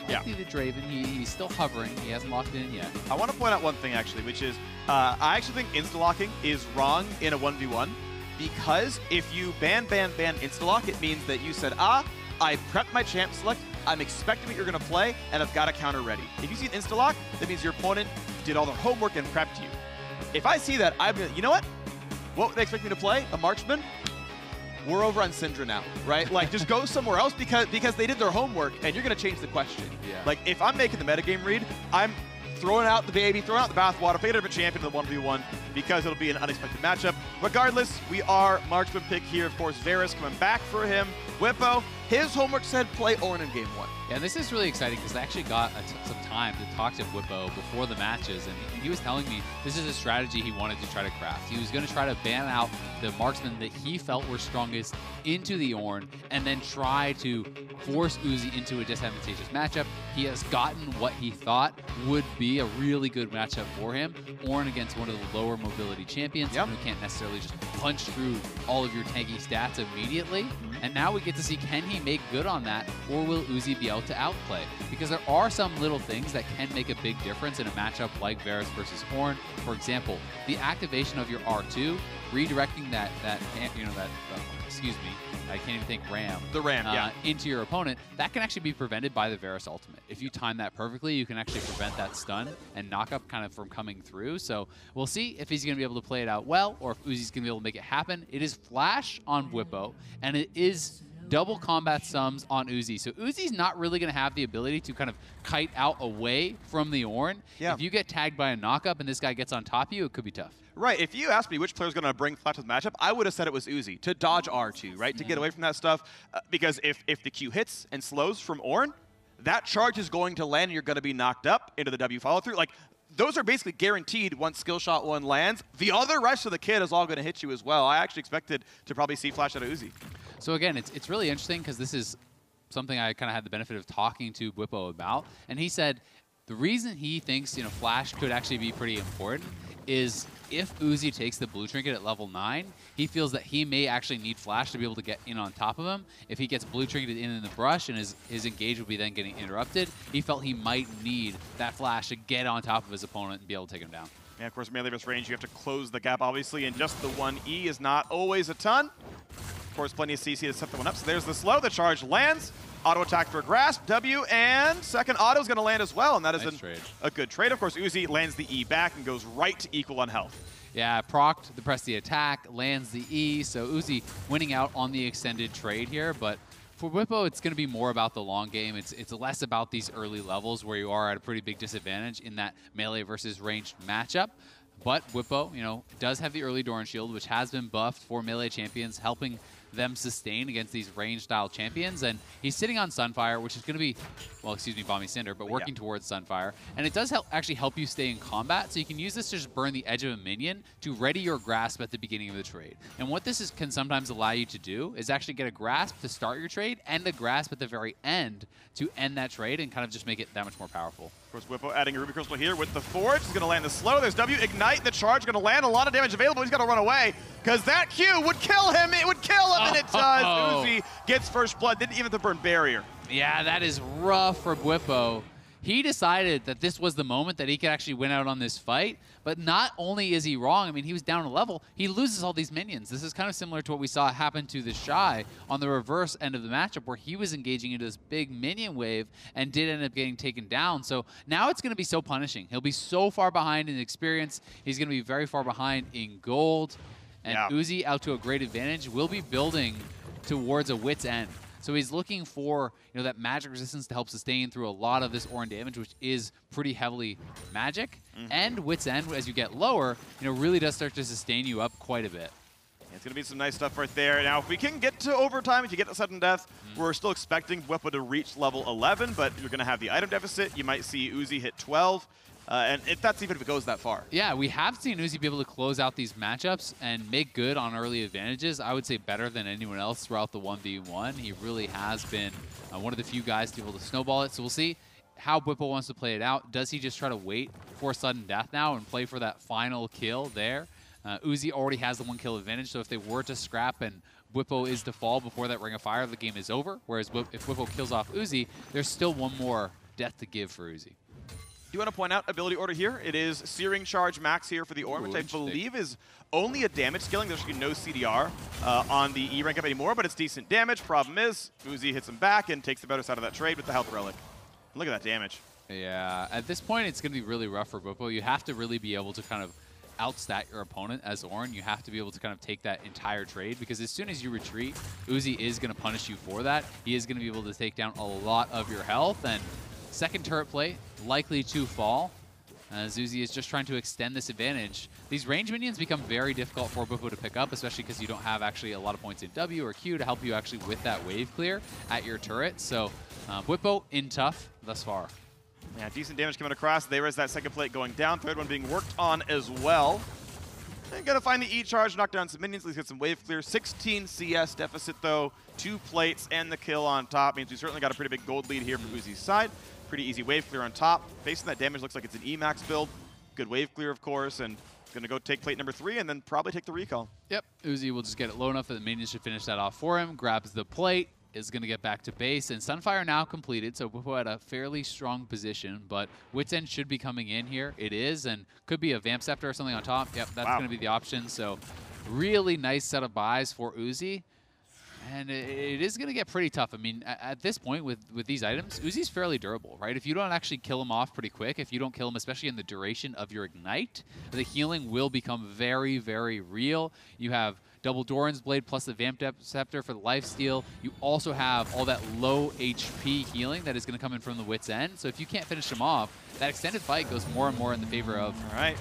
the Draven. He's still hovering. He hasn't locked in yet. I want to point out one thing, actually, which is I actually think insta-locking is wrong in a 1v1 because if you ban insta-lock, it means that you said, I prepped my champ select, I'm expecting what you're going to play, and I've got a counter ready. If you see an insta-lock, that means your opponent did all their homework and prepped you. If I see that, I'm you know what? What would they expect me to play? A marksman? We're over on Syndra now, right? Like, just go somewhere else because they did their homework, and you're going to change the question. Like, if I'm making the metagame read, I'm throwing out the baby, throwing out the bathwater, picking up a champion in the 1v1 because it'll be an unexpected matchup. Regardless, we are marksman pick here. Of course, Varus coming back for him. Bwipo, his homework said play Ornn in game 1. Yeah, and this is really exciting because I actually got some time to talk to Bwipo before the matches, and he was telling me this is a strategy he wanted to try to craft. He was going to try to ban out the marksmen that he felt were strongest into the Ornn, and then try to force Uzi into a disadvantageous matchup. He has gotten what he thought would be a really good matchup for him. Ornn against one of the lower mobility champions, who can't necessarily just punch through all of your tanky stats immediately. And now we get to see, can he make good on that, or will Uzi be able to outplay? Because there are some little things that can make a big difference in a matchup like Varus versus Ornn. For example, the activation of your R2, redirecting that excuse me, I can't even think RAM. The RAM, into your opponent, that can actually be prevented by the Varus ultimate. If you time that perfectly, you can actually prevent that stun and knock up kind of from coming through. So we'll see if he's going to be able to play it out well, or if Uzi's going to be able to make it happen. It is Flash on Bwipo, and it is double combat sums on Uzi. So Uzi's not really going to have the ability to kind of kite out away from the Ornn. If you get tagged by a knockup and this guy gets on top of you, it could be tough. Right, if you asked me which player's going to bring Flash to the matchup, I would have said it was Uzi, to dodge R2, right? To get away from that stuff, because if the Q hits and slows from Ornn, that charge is going to land and you're going to be knocked up into the W follow-through. Like, those are basically guaranteed once skill shot 1 lands. The other rest of the kit is all going to hit you as well. I actually expected to probably see Flash out of Uzi. So again, it's really interesting because this is something I kind of had the benefit of talking to Bwipo about, and he said the reason he thinks Flash could actually be pretty important is if Uzi takes the blue trinket at level 9, he feels that he may actually need Flash to be able to get in on top of him. If he gets blue trinketed in the brush and his engage will be then getting interrupted, he felt he might need that Flash to get on top of his opponent and be able to take him down. Yeah, of course, melee versus range, you have to close the gap, obviously, and just the 1E is not always a ton. Of course, plenty of CC to set the one up. So there's the slow. The charge lands. Auto attack for a grasp. W, and second auto is going to land as well, and that is a good trade. Of course, Uzi lands the E back and goes right to equal on health. Yeah, procced the press the attack, lands the E, so Uzi winning out on the extended trade here, but for Bwipo, it's going to be more about the long game. It's less about these early levels where you are at a pretty big disadvantage in that melee versus ranged matchup. But Bwipo, does have the early Doran Shield, which has been buffed for melee champions, helping them sustain against these range-style champions. And he's sitting on Sunfire, which is going to be, well, excuse me, Balmy Cinder, but working towards Sunfire. And it does actually help you stay in combat, so you can use this to just burn the edge of a minion to ready your grasp at the beginning of the trade. And what this can sometimes allow you to do is actually get a grasp to start your trade and a grasp at the very end to end that trade and kind of just make it that much more powerful. Of course, Bwipo adding a Ruby Crystal here with the Forge. He's going to land the slow. There's W, Ignite, the charge, going to land. A lot of damage available. He's got to run away because that Q would kill him. It would kill him, and it does. Uzi gets first blood. Didn't even have to burn barrier. Yeah, that is rough for Bwipo. he decided that this was the moment that he could actually win out on this fight. But not only is he wrong, I mean, he was down a level, he loses all these minions. This is kind of similar to what we saw happen to the Shy on the reverse end of the matchup, where he was engaging into this big minion wave and did end up getting taken down. So now it's going to be so punishing. He'll be so far behind in experience. He's going to be very far behind in gold. And Uzi, out to a great advantage, will be building towards a wit's end. So he's looking for, you know, that magic resistance to help sustain through a lot of this Orin damage, which is pretty heavily magic. And Wit's End, as you get lower, you know, really does start to sustain you up quite a bit. It's going to be some nice stuff right there. Now, if we can get to overtime, if you get to sudden death, we're still expecting Bwipo to reach level 11, but you're going to have the item deficit. You might see Uzi hit 12. And that's even if it goes that far. Yeah, we have seen Uzi be able to close out these matchups and make good on early advantages. I would say better than anyone else throughout the 1v1. He really has been one of the few guys to be able to snowball it. So we'll see how Bwipo wants to play it out. Does he just try to wait for sudden death now and play for that final kill there? Uzi already has the 1 kill advantage, so if they were to scrap and Bwipo is to fall before that Ring of Fire, the game is over. Whereas if Bwipo kills off Uzi, there's still one more death to give for Uzi. Do you want to point out ability order here? It is Searing Charge Max here for the Orn, which I believe is only a damage scaling. There's actually no CDR on the E rank up anymore, but it's decent damage. Problem is, Uzi hits him back and takes the better side of that trade with the Health Relic. Look at that damage. Yeah, at this point, it's going to be really rough for Bwipo. You have to really be able to kind of outstat your opponent as Orn. You have to be able to kind of take that entire trade, because as soon as you retreat, Uzi is going to punish you for that. He is going to be able to take down a lot of your health, and second turret play likely to fall, as Uzi is just trying to extend this advantage. These range minions become very difficult for Bwipo to pick up, especially because you don't have actually a lot of points in W or Q to help you actually with that wave clear at your turret. So Bwipo in tough thus far. Yeah, decent damage coming across. There is that second plate going down. Third one being worked on as well. And gotta find the E-charge, knock down some minions, at least get some wave clear. 16 CS deficit though, 2 plates and the kill on top. Means we certainly got a pretty big gold lead here from Uzi's side. Pretty easy wave clear on top. Facing that damage looks like it's an E-max build. Good wave clear, of course, and gonna go take plate number 3 and then probably take the recall. Yep, Uzi will just get it low enough that the minions should finish that off for him. Grabs the plate, is gonna get back to base, and Sunfire now completed, so Bwipo at a fairly strong position, but Wit's End should be coming in here. It is, and could be a Vamp Scepter or something on top. Yep, that's gonna be the option, so really nice set of buys for Uzi. And it is going to get pretty tough. I mean, at this point with these items, Uzi's fairly durable, right? If you don't actually kill him off pretty quick, if you don't kill him, especially in the duration of your Ignite, the healing will become very, very real. You have double Doran's Blade plus the Vamp Scepter for the lifesteal. You also have all that low HP healing that is going to come in from the Wit's End. So if you can't finish him off, that extended fight goes more and more in the favor of Uzi.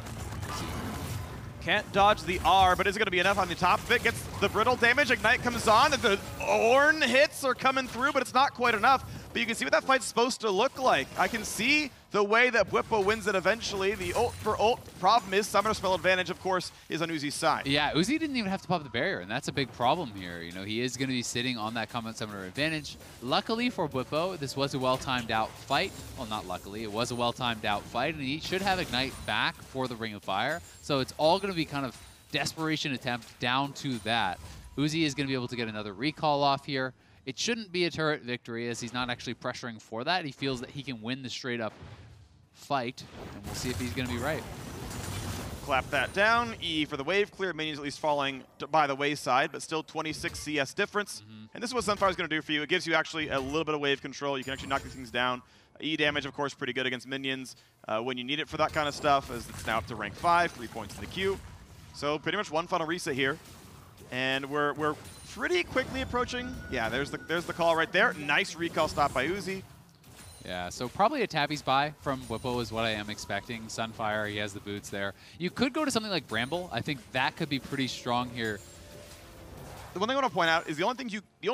Can't dodge the R, but is it going to be enough on the top of it? Gets the brittle damage. Ignite comes on. The Orn hits are coming through, but it's not quite enough. But you can see what that fight's supposed to look like. I can see the way that Bwipo wins it eventually. The ult for ult. Problem is, Summoner Spell advantage, of course, is on Uzi's side. Yeah, Uzi didn't even have to pop the barrier, and that's a big problem here. You know, he is going to be sitting on that Combat Summoner advantage. Luckily for Bwipo, this was a well-timed out fight. Well, not luckily. It was a well-timed out fight, and he should have Ignite back for the Ring of Fire. So it's all going to be kind of desperation attempt down to that. Uzi is going to be able to get another recall off here. It shouldn't be a turret victory, as he's not actually pressuring for that. He feels that he can win the straight-up fight, and we'll see if he's going to be right. Clap that down. E for the wave clear. Minions at least falling by the wayside, but still 26 CS difference. And this is what Sunfire's going to do for you. It gives you actually a little bit of wave control. You can actually knock these things down. E damage, of course, pretty good against minions when you need it for that kind of stuff, as it's now up to rank 5, 3 points in the queue. So pretty much one final reset here. And we're pretty quickly approaching. Yeah, there's the call right there. Nice recall stop by Uzi. Yeah, so probably a Tabby's buy from Bwipo is what I am expecting. Sunfire, he has the boots there. You could go to something like Bramble. I think that could be pretty strong here. The one thing I want to point out is the only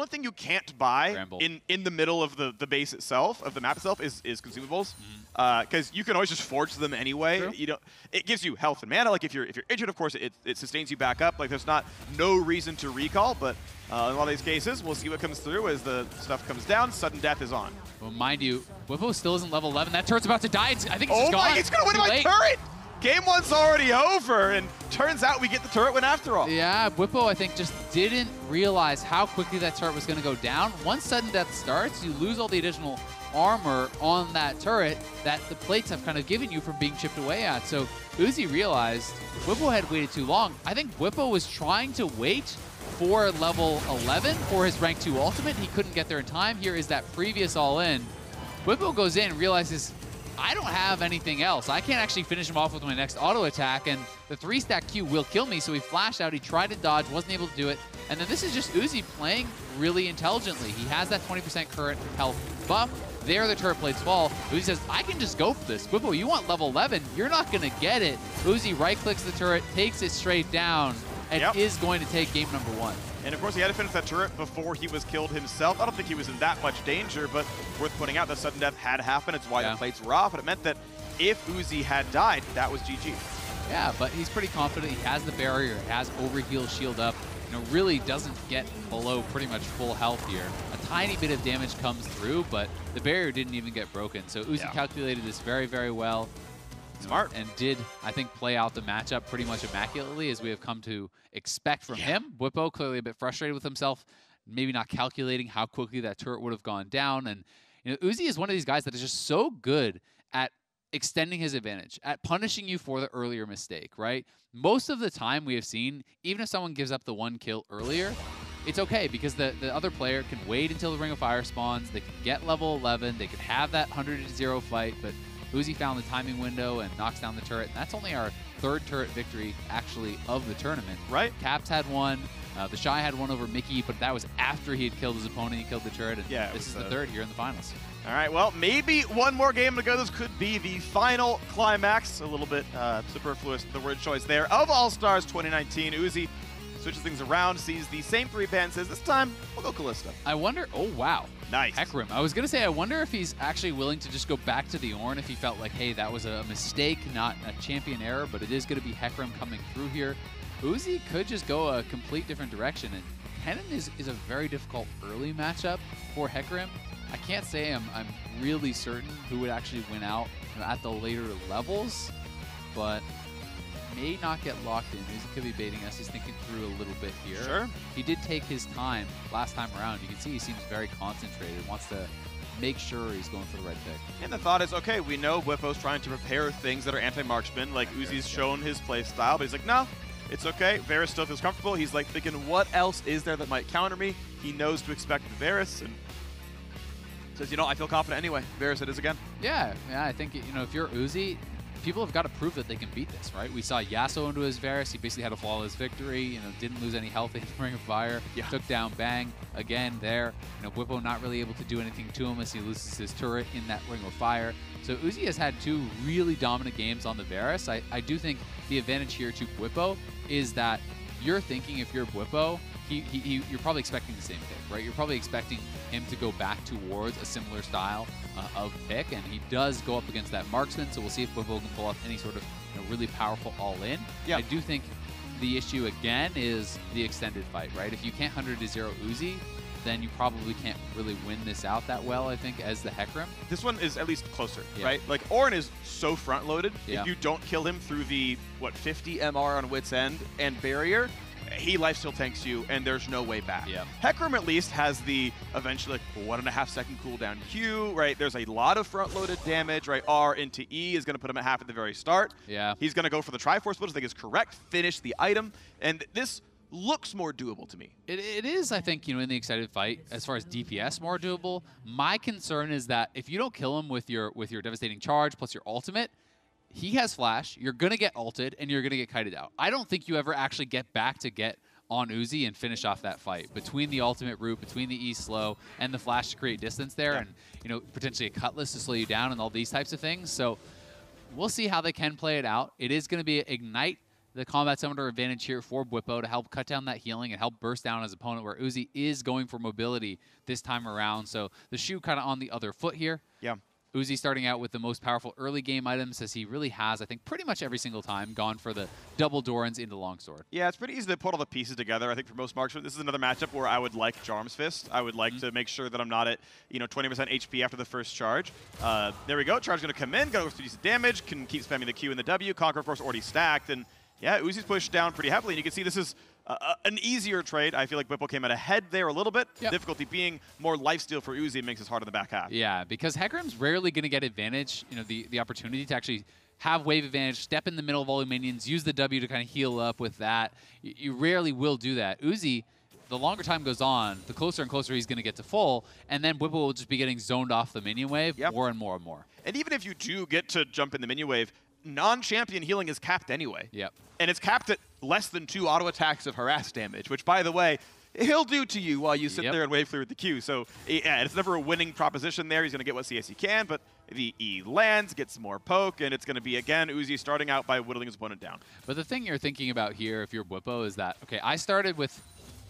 thing you can't buy in the middle of the base itself, of the map itself, is consumables, because you can always just forge them anyway. True. You don't. It gives you health and mana. Like if you're injured, of course, it sustains you back up. Like there's no reason to recall, but in a lot of these cases, we'll see what comes through as the stuff comes down. Sudden death is on. Well, mind you, Bwipo still isn't level 11. That turret's about to die. I think it's just gone. Oh my! It's gonna win my turret. Game 1's already over, and turns out we get the turret win after all. Yeah, Bwipo, I think, just didn't realize how quickly that turret was going to go down. Once sudden death starts, you lose all the additional armor on that turret that the plates have kind of given you from being chipped away at. So Uzi realized Whippo had waited too long. I think Whippo was trying to wait for level 11 for his rank 2 ultimate. He couldn't get there in time. Here is that previous all-in. Whippo goes in and realizes, I don't have anything else. I can't actually finish him off with my next auto attack, and the 3-stack Q will kill me, so he flashed out. He tried to dodge, wasn't able to do it. And then this is just Uzi playing really intelligently. He has that 20% current health buff. There the turret plates fall. Uzi says, I can just go for this. Whippo, you want level 11? You're not going to get it. Uzi right-clicks the turret, takes it straight down, and is going to take game number 1. And of course, he had to finish that turret before he was killed himself. I don't think he was in that much danger, but worth pointing out, the sudden death had happened. It's why the plates were off, and it meant that if Uzi had died, that was GG. Yeah, but he's pretty confident. He has the barrier, has overheal shield up. You know, really doesn't get below pretty much full health here. A tiny bit of damage comes through, but the barrier didn't even get broken. So Uzi calculated this very, very well. Smart. And did, I think, play out the matchup pretty much immaculately, as we have come to expect from him. Whippo clearly a bit frustrated with himself, maybe not calculating how quickly that turret would have gone down. And you know, Uzi is one of these guys that is just so good at extending his advantage, at punishing you for the earlier mistake, right? Most of the time we have seen, even if someone gives up the 1 kill earlier, it's okay because the other player can wait until the Ring of Fire spawns, they can get level 11, they can have that 100-0 fight, but Uzi found the timing window and knocks down the turret, and that's only our 3rd turret victory, actually, of the tournament. Right. Caps had one, the Shy had one over Mickey, but that was after he had killed his opponent, he killed the turret, and this is the 3rd here in the finals. All right, well, maybe one more game to go. This could be the final climax. A little bit superfluous, the word choice there, of All-Stars 2019. Uzi switches things around, sees the same 3 bans, says, this time, we'll go Kalista. I wonder, oh, wow. Nice. Hecarim. I was going to say, I wonder if he's actually willing to just go back to the Ornn if he felt like, hey, that was a mistake, not a champion error, but it is going to be Hecarim coming through here. Uzi could just go a complete different direction, and Kennen is a very difficult early matchup for Hecarim. I can't say I'm really certain who would actually win out at the later levels, but may not get locked in. Uzi could be baiting us. He's thinking through a little bit here. Sure. He did take his time last time around. You can see he seems very concentrated, wants to make sure he's going for the right pick. And the thought is, okay, we know Whippo's trying to prepare things that are anti-marksman, like Uzi's shown his play style, but he's like, no, it's okay. Varus still feels comfortable. He's like thinking, what else is there that might counter me? He knows to expect Varus, and says, you know, I feel confident anyway. Varus it is again. Yeah, I think, you know, if you're Uzi, people have got to prove that they can beat this, right? We saw Yasuo into his Varus. He basically had a flawless victory, you know, didn't lose any health in the Ring of Fire. Yeah. Took down Bang again there. You know, Whippo not really able to do anything to him as he loses his turret in that Ring of Fire. So Uzi has had 2 really dominant games on the Varus. I do think the advantage here to Whippo is that you're thinking, if you're Whippo, you're probably expecting the same pick, right? You're probably expecting him to go back towards a similar style of pick, and he does go up against that marksman, so we'll see if Whippo can pull off any sort of really powerful all-in. Yeah. I do think the issue, again, is the extended fight, right? If you can't 100-0 Uzi, then you probably can't really win this out that well, I think, as the Hecarim. This one is at least closer, right? Like, Ornn is so front-loaded. Yeah. If you don't kill him through the, 50 MR on Wit's End and Barrier, he lifesteal tanks you, and there's no way back. Yeah. Hecarim at least has the eventually 1.5 second cooldown Q, right? There's a lot of front-loaded damage, right? R into E is going to put him at half at the very start. Yeah. He's going to go for the Triforce, which I think is correct, finish the item, and this looks more doable to me. It is, I think, you know, in the excited fight, as far as DPS, more doable. My concern is that if you don't kill him with your devastating charge plus your ultimate, he has flash, you're going to get ulted, and you're going to get kited out. I don't think you ever actually get back to get on Uzi and finish off that fight. Between the ultimate route, between the E slow, and the flash to create distance there, and, you know, potentially a cutlass to slow you down and all these types of things. So we'll see how they can play it out. It is going to be Ignite, the combat summoner advantage here for Whippo to help cut down that healing and help burst down his opponent, where Uzi is going for mobility this time around. So the shoe kind of on the other foot here. Yeah. Uzi starting out with the most powerful early game items, as he really has, I think, pretty much every single time gone for the double Dorans into longsword. Yeah, it's pretty easy to put all the pieces together. I think for most marksmen, this is another matchup where I would like Jarm's Fist. I would like to make sure that I'm not at 20% HP after the first charge. There we go. Charge going to come in, go for decent damage, can keep spamming the Q and the W. Conquer Force already stacked, and yeah, Uzi's pushed down pretty heavily, and you can see this is an easier trade. I feel like Whippo came out ahead there a little bit. Yep. Difficulty being more lifesteal for Uzi makes it hard in the back half. Yeah, because Hecarim's rarely going to get advantage, the opportunity to actually have wave advantage, step in the middle of all the minions, use the W to kind of heal up with that. You rarely will do that. Uzi, the longer time goes on, the closer and closer he's going to get to full, and then Whippo will just be getting zoned off the minion wave more and more and more. And even if you do get to jump in the minion wave, non-champion healing is capped anyway. Yep. And it's capped at less than 2 auto attacks of harass damage, which, by the way, he'll do to you while you sit there and wave clear with the Q. So, yeah, it's never a winning proposition there. He's going to get what CS he can, but the E lands, gets more poke, and it's going to be, again, Uzi starting out by whittling his opponent down. But the thing you're thinking about here, if you're Whippo, is that, okay, I started with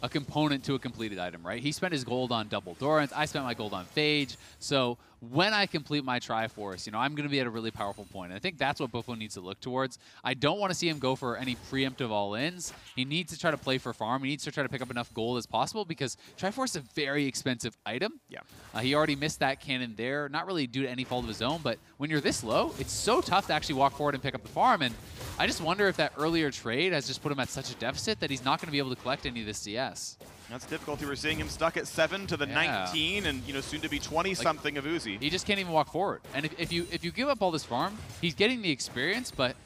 a component to a completed item, right? He spent his gold on double Dorans. I spent my gold on Phage. So when I complete my Triforce, I'm going to be at a really powerful point. And I think that's what Whippo needs to look towards. I don't want to see him go for any preemptive all-ins. He needs to try to play for farm. He needs to try to pick up enough gold as possible because Triforce is a very expensive item. Yeah. He already missed that cannon there, not really due to any fault of his own, but when you're this low, it's so tough to actually walk forward and pick up the farm. And I just wonder if that earlier trade has just put him at such a deficit that he's not going to be able to collect any of this CS. That's difficulty. We're seeing him stuck at 7 to the 19 and, soon to be 20-something of Uzi. He just can't even walk forward. And if you give up all this farm, he's getting the experience, but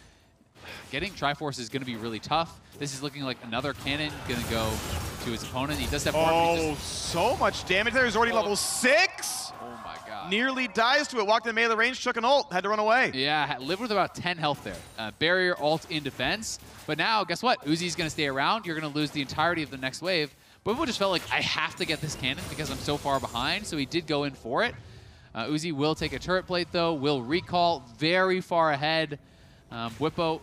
getting Triforce is going to be really tough. This is looking like another cannon going to go to his opponent. He does have farm. Oh, so much damage there. He's already level 6. Oh, my God. Nearly dies to it. Walked in melee range, took an ult, had to run away. Yeah, lived with about 10 health there. Barrier, ult in defense. But now, guess what? Uzi's going to stay around. You're going to lose the entirety of the next wave. Whippo just felt like, I have to get this cannon because I'm so far behind, so he did go in for it. Uzi will take a turret plate, though, will recall very far ahead. Whippo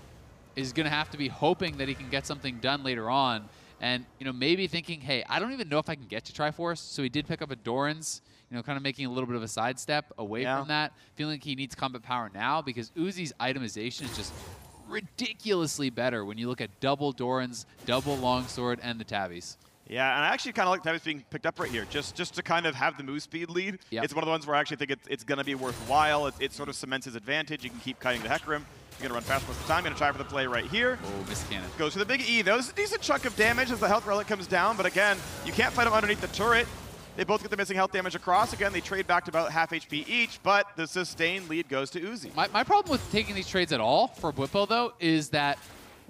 is going to have to be hoping that he can get something done later on. And, maybe thinking, hey, I don't even know if I can get to Triforce, so he did pick up a Doran's, kind of making a little bit of a sidestep away from that, feeling like he needs combat power now because Uzi's itemization is just ridiculously better when you look at double Doran's, double longsword, and the tabbies. Yeah, and I actually kind of like Tabby's being picked up right here, just to kind of have the move speed lead. Yep. It's one of the ones where I actually think it's going to be worthwhile. It sort of cements his advantage. You can keep kiting the Hecarim. You're going to run fast most of the time. Going to try for the play right here. Oh, missed cannon. Goes for the big E, though. This is a decent chunk of damage as the health relic comes down, but again, you can't fight him underneath the turret. They both get the missing health damage across. Again, they trade back to about half HP each, but the sustained lead goes to Uzi. My problem with taking these trades at all for Whippo, though, is that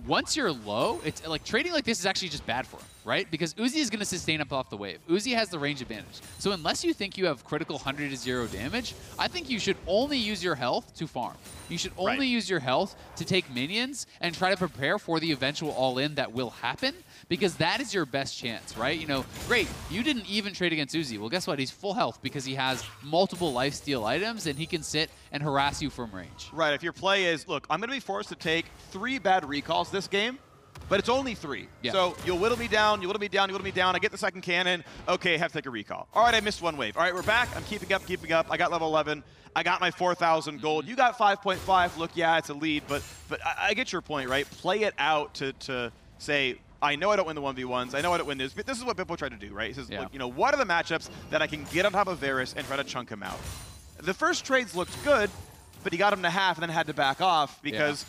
once you're low, it's like trading like this is actually just bad for him, right? Because Uzi is going to sustain up off the wave. Uzi has the range advantage. So unless you think you have critical 100 to 0 damage, I think you should only use your health to farm. You should only use your health to take minions and try to prepare for the eventual all-in that will happen, because that is your best chance, right? Great, you didn't even trade against Uzi. Well, guess what? He's full health because he has multiple lifesteal items, and he can sit and harass you from range. Right, if your play is, look, I'm going to be forced to take 3 bad recalls this game, but it's only 3. Yeah. So you'll whittle me down, you whittle me down, you whittle me down. I get the second cannon. Okay, I have to take a recall. All right, I missed 1 wave. All right, we're back. I'm keeping up. I got level 11. I got my 4,000 gold. You got 5.5. Look, yeah, it's a lead, but I get your point, right? Play it out to say, I know I don't win the 1v1s. I know I don't win this, but this is what Bippo tried to do, right? He says, look, what are the matchups that I can get on top of Varus and try to chunk him out? The first trades looked good, but he got him to half and then had to back off because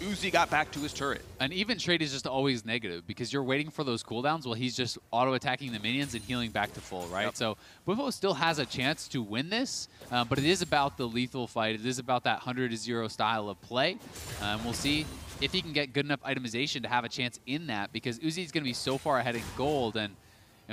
Uzi got back to his turret. An even trade is just always negative because you're waiting for those cooldowns while he's just auto-attacking the minions and healing back to full, right? Yep. So Whippo still has a chance to win this, but it is about the lethal fight. It is about that 100 to 0 style of play. We'll see if he can get good enough itemization to have a chance in that, because Uzi's going to be so far ahead in gold, and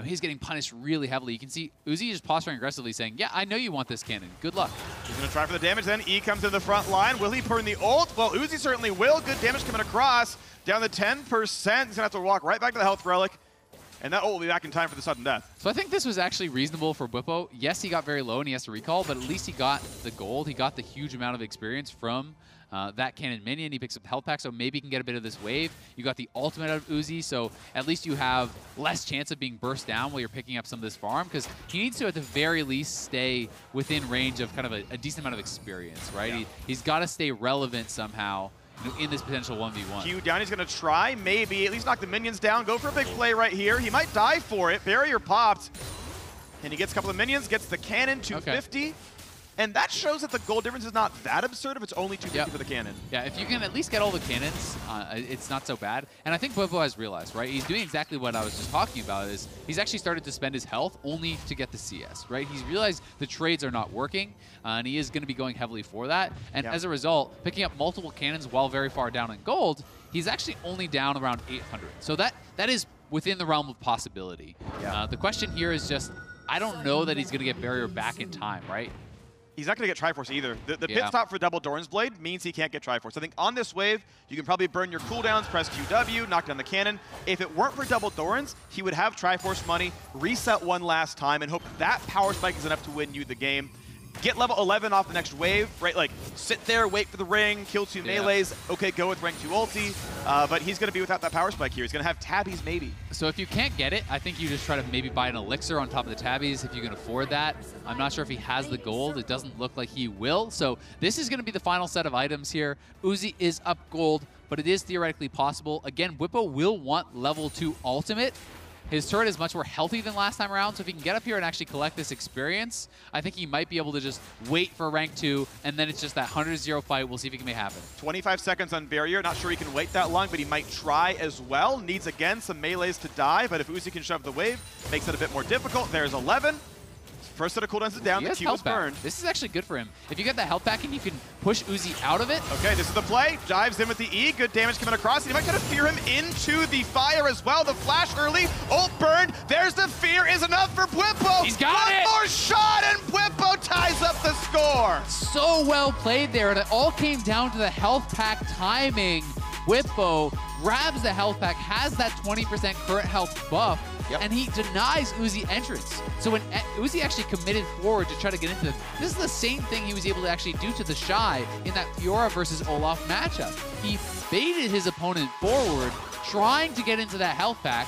he's getting punished really heavily. You can see Uzi just posturing aggressively saying, yeah, I know you want this cannon. Good luck. He's going to try for the damage then. E comes in the front line. Will he burn the ult? Well, Uzi certainly will. Good damage coming across. Down to 10%. He's going to have to walk right back to the health relic. And that ult will be back in time for the sudden death. So I think this was actually reasonable for Whippo. Yes, he got very low and he has to recall, but at least he got the gold. He got the huge amount of experience from that cannon minion. He picks up the health pack, so maybe he can get a bit of this wave. You got the ultimate out of Uzi, so at least you have less chance of being burst down while you're picking up some of this farm, because he needs to, at the very least, stay within range of kind of a decent amount of experience, right? Yeah. He's got to stay relevant somehow in this potential 1v1. Q down, he's going to try, maybe, at least knock the minions down, go for a big play right here. He might die for it. Barrier popped, and he gets a couple of minions, gets the cannon, 250. And that shows that the gold difference is not that absurd if it's only 250 for the cannon. Yeah, if you can at least get all the cannons, it's not so bad. And I think Bwipo has realized, right? He's doing exactly what I was just talking about, is he's actually started to spend his health only to get the CS, right? He's realized the trades are not working, and he is going to be going heavily for that. And as a result, picking up multiple cannons while very far down in gold, he's actually only down around 800. So that is within the realm of possibility. The question here is just, I don't know that he's going to get barrier back in time, right? He's not going to get Triforce either. The pit stop for double Doran's Blade means he can't get Triforce. I think on this wave, you can probably burn your cooldowns, press QW, knock down the cannon. If it weren't for double Doran's, he would have Triforce money, reset one last time, and hope that power spike is enough to win you the game. Get level 11 off the next wave, right? Like, sit there, wait for the ring, kill 2 melees. Okay, go with rank 2 ulti. But he's going to be without that power spike here. He's going to have tabbies maybe. So if you can't get it, I think you just try to maybe buy an elixir on top of the tabbies if you can afford that. I'm not sure if he has the gold. It doesn't look like he will. So this is going to be the final set of items here. Uzi is up gold, but it is theoretically possible. Again, Bwipo will want level 2 ultimate. His turret is much more healthy than last time around, so if he can get up here and actually collect this experience, I think he might be able to just wait for rank 2, and then it's just that 100-0 fight. We'll see if he can make it happen. 25 seconds on barrier. Not sure he can wait that long, but he might try as well. Needs, again, some melees to die, but if Uzi can shove the wave, makes it a bit more difficult. There's 11. First set of cooldowns is down, the Q is burned. This is actually good for him. If you get that health back and you can push Uzi out of it. Okay, this is the play. Dives in with the E. Good damage coming across. He might try to fear him into the fire as well. The flash early. Ult burned. There's the fear is enough for Bwipo. He's got it. One more shot and Bwipo ties up the score. So well played there. And it all came down to the health pack timing. Bwipo grabs the health pack, has that 20% current health buff, and he denies Uzi entrance. So when Uzi actually committed forward to try to get into this is the same thing he was able to actually do to the Shy in that Fiora versus Olaf matchup. He baited his opponent forward, trying to get into that health pack.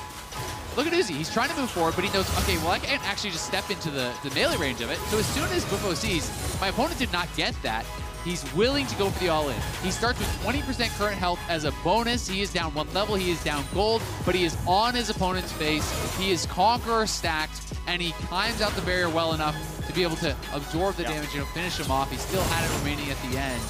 Look at Uzi, he's trying to move forward, but he knows, okay, well, I can't actually just step into the melee range of it. So as soon as Bwipo sees, my opponent did not get that, he's willing to go for the all-in. He starts with 20% current health as a bonus. He is down 1 level, he is down gold, but he is on his opponent's face. He is Conqueror stacked, and he times out the barrier well enough to be able to absorb the damage, finish him off. He still had it remaining at the end.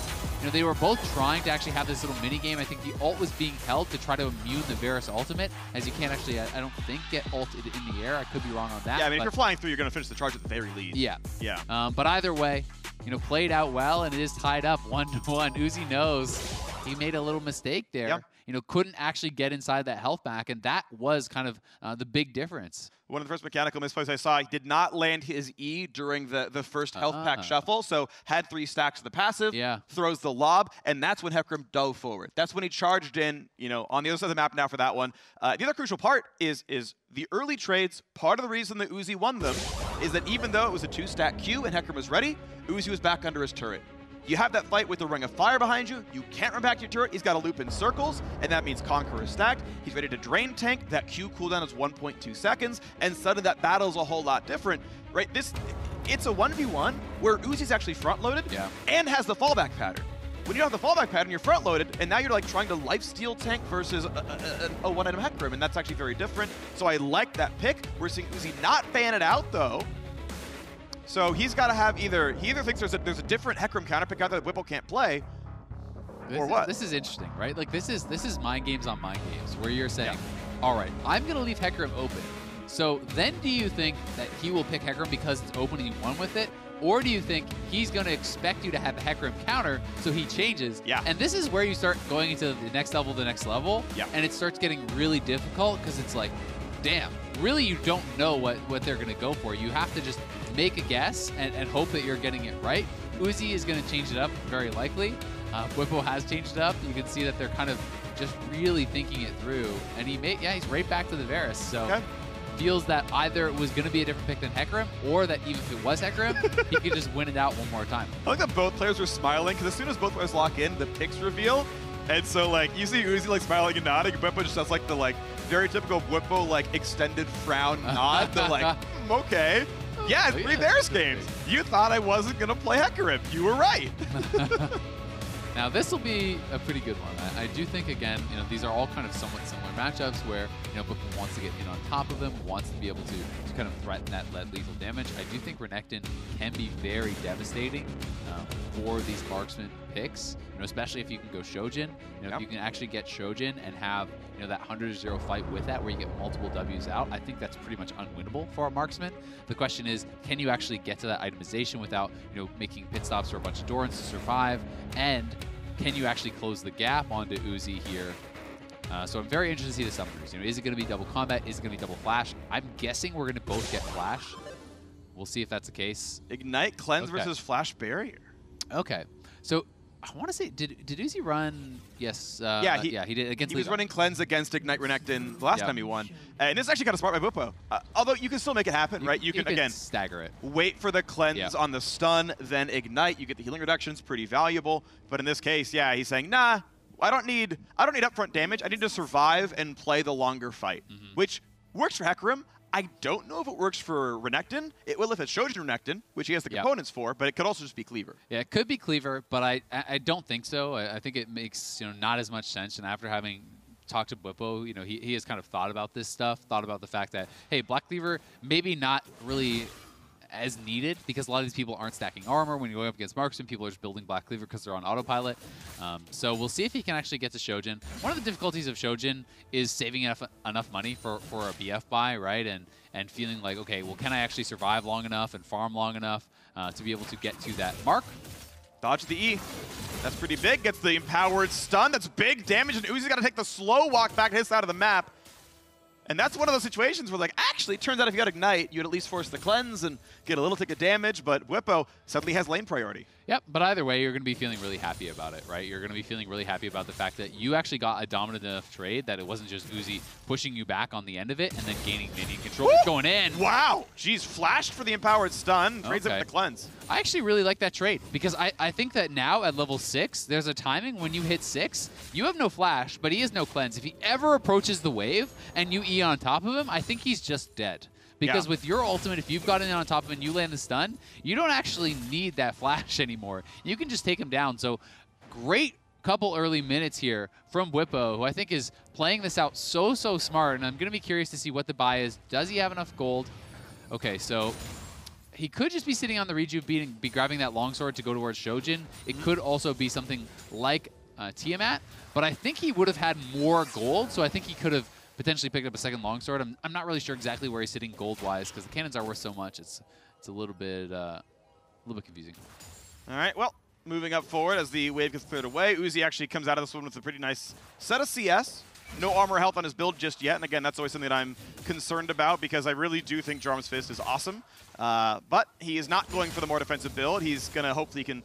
They were both trying to actually have this little mini game. I think the ult was being held to try to immune the Varus ultimate, as you can't actually, I don't think, get ulted in the air. I could be wrong on that. Yeah, I mean, if you're flying through, you're going to finish the charge at the very least. Yeah. Yeah. But either way, played out well, and it is tied up 1-1. Uzi knows he made a little mistake there. Couldn't actually get inside that health back, and that was kind of the big difference. One of the first mechanical misplays I saw, he did not land his E during the first health pack shuffle, so had 3 stacks of the passive, throws the lob, and that's when Hecarim dove forward. That's when he charged in, on the other side of the map now for that one. The other crucial part is the early trades. Part of the reason that Uzi won them is that even though it was a 2-stack Q and Hecarim was ready, Uzi was back under his turret. You have that fight with the Ring of Fire behind you. You can't run back to your turret. He's got to loop in circles, and that means Conqueror is stacked. He's ready to drain tank. That Q cooldown is 1.2 seconds, and suddenly that battle is a whole lot different, right? It's a 1v1 where Uzi's actually front-loaded and has the fallback pattern. When you have the fallback pattern, you're front-loaded, and now you're like trying to lifesteal tank versus a one-item Hecarim, and that's actually very different. So I like that pick. We're seeing Uzi not fan it out, though. So he's got to have he either thinks there's a different Hecarim counterpick out there that Bwipo can't play, or what? This is interesting, right? Like this is mind games on mind games, where you're saying, all right, I'm going to leave Hecarim open. So then do you think that he will pick Hecarim because it's open and you won with it? Or do you think he's going to expect you to have a Hecarim counter, so he changes? And this is where you start going into the next level, and it starts getting really difficult because it's like, damn, really you don't know what they're going to go for. You have to just make a guess and hope that you're getting it right. Uzi is going to change it up, very likely. Bwipo has changed it up. You can see that they're kind of just really thinking it through. And he's right back to the Varus. So feels that either it was going to be a different pick than Hecarim, or that even if it was Hecarim, he could just win it out one more time. I like that both players were smiling, because as soon as both players lock in, the picks reveal. And so, like, you see Uzi, like, smiling and nodding, Bwipo just has, like, the, like, very typical Bwipo, like, extended frown nod. They're like, okay. Yeah, it's 3 Varus games. You thought I wasn't going to play Hecarim. You were right. Now this will be a pretty good one. I do think, again, these are all kind of somewhat similar matchups where, Whippo wants to get in on top of him, wants to be able to kind of threaten that lead lethal damage. I do think Renekton can be very devastating for these marksman picks, especially if you can go Shojin. If you can actually get Shojin and have, that 100-0 fight with that where you get multiple Ws out, I think that's pretty much unwinnable for a marksman. The question is, can you actually get to that itemization without, making pit stops for a bunch of Dorans to survive? And can you actually close the gap onto Uzi here? So I'm very interested to see the summoners. Is it going to be double combat? Is it going to be double flash? I'm guessing we're going to both get flash. We'll see if that's the case. Ignite, cleanse versus flash barrier. Okay. So I want to say, did Uzi run? Yes. Yeah, he did against. He was running cleanse against Ignite Renekton the last time he won, and this is actually kind of smart by Whippo. Although you can still make it happen, right? You can again stagger it. Wait for the cleanse on the stun, then ignite. You get the healing reductions, pretty valuable. But in this case, yeah, he's saying, nah, I don't need upfront damage. I need to survive and play the longer fight, which works for Hecarim. I don't know if it works for Renekton. It will if it's Shojin Renekton, which he has the components for, but it could also just be Cleaver. Yeah, it could be Cleaver, but I don't think so. I think it makes not as much sense. And after having talked to Whippo, he has kind of thought about this stuff, thought about the fact that, hey, Black Cleaver maybe not really as needed because a lot of these people aren't stacking armor. When you're going up against marksman, people are just building Black Cleaver because they're on autopilot. So we'll see if he can actually get to Shojin. One of the difficulties of Shojin is saving enough money for a BF buy, right? And feeling like, okay, well, can I actually survive long enough and farm long enough to be able to get to that mark? Dodge the E. That's pretty big. Gets the empowered stun. That's big damage, and Uzi's got to take the slow walk back to his side of the map. And that's one of those situations where, like, actually, it turns out if you got Ignite, you'd at least force the cleanse and get a little tick of damage, but Whippo suddenly has lane priority. Yep, but either way, you're going to be feeling really happy about it, right? You're going to be feeling really happy about the fact that you actually got a dominant enough trade that it wasn't just Uzi pushing you back on the end of it and then gaining minion control. Going in. Wow! Jeez, flashed for the empowered stun, trades it with the cleanse. I actually really like that trade because I think that now at level 6, there's a timing when you hit 6, you have no flash, but he has no cleanse. If he ever approaches the wave and you E on top of him, I think he's just dead. Because with your ultimate, if you've gotten in on top of him and you land the stun, you don't actually need that flash anymore. You can just take him down. So great couple early minutes here from Whippo, who I think is playing this out so smart. And I'm going to be curious to see what the buy is. Does he have enough gold? Okay, so he could just be sitting on the rejuve, be grabbing that longsword to go towards Shojin. It could also be something like Tiamat, but I think he would have had more gold, so I think he could have potentially picked up a second longsword. I'm not really sure exactly where he's sitting gold-wise because the cannons are worth so much. It's a little bit confusing. All right, well, moving up forward as the wave gets cleared away, Uzi actually comes out of this one with a pretty nice set of CS. No armor health on his build just yet, and again, that's always something that I'm concerned about because I really do think Jarm's Fist is awesome. But he is not going for the more defensive build. He's gonna pretty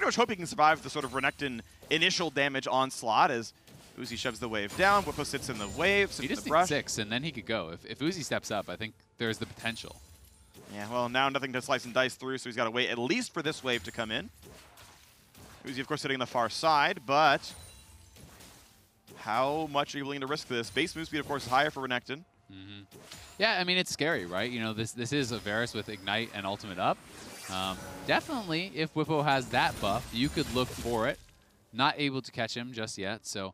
much hope he can survive the sort of Renekton initial damage onslaught as Uzi shoves the wave down. Whippo sits in the wave, sits he just in the brush. needs 6, and then he could go. If Uzi steps up, I think there's the potential. Yeah, well, now nothing to slice and dice through, so he's got to wait at least for this wave to come in. Uzi, of course, sitting on the far side, but how much are you willing to risk this? Base move speed, of course, is higher for Renekton. Yeah, I mean, it's scary, right? This is a Varus with Ignite and Ultimate up. Definitely, if Whippo has that buff, you could look for it. Not able to catch him just yet, so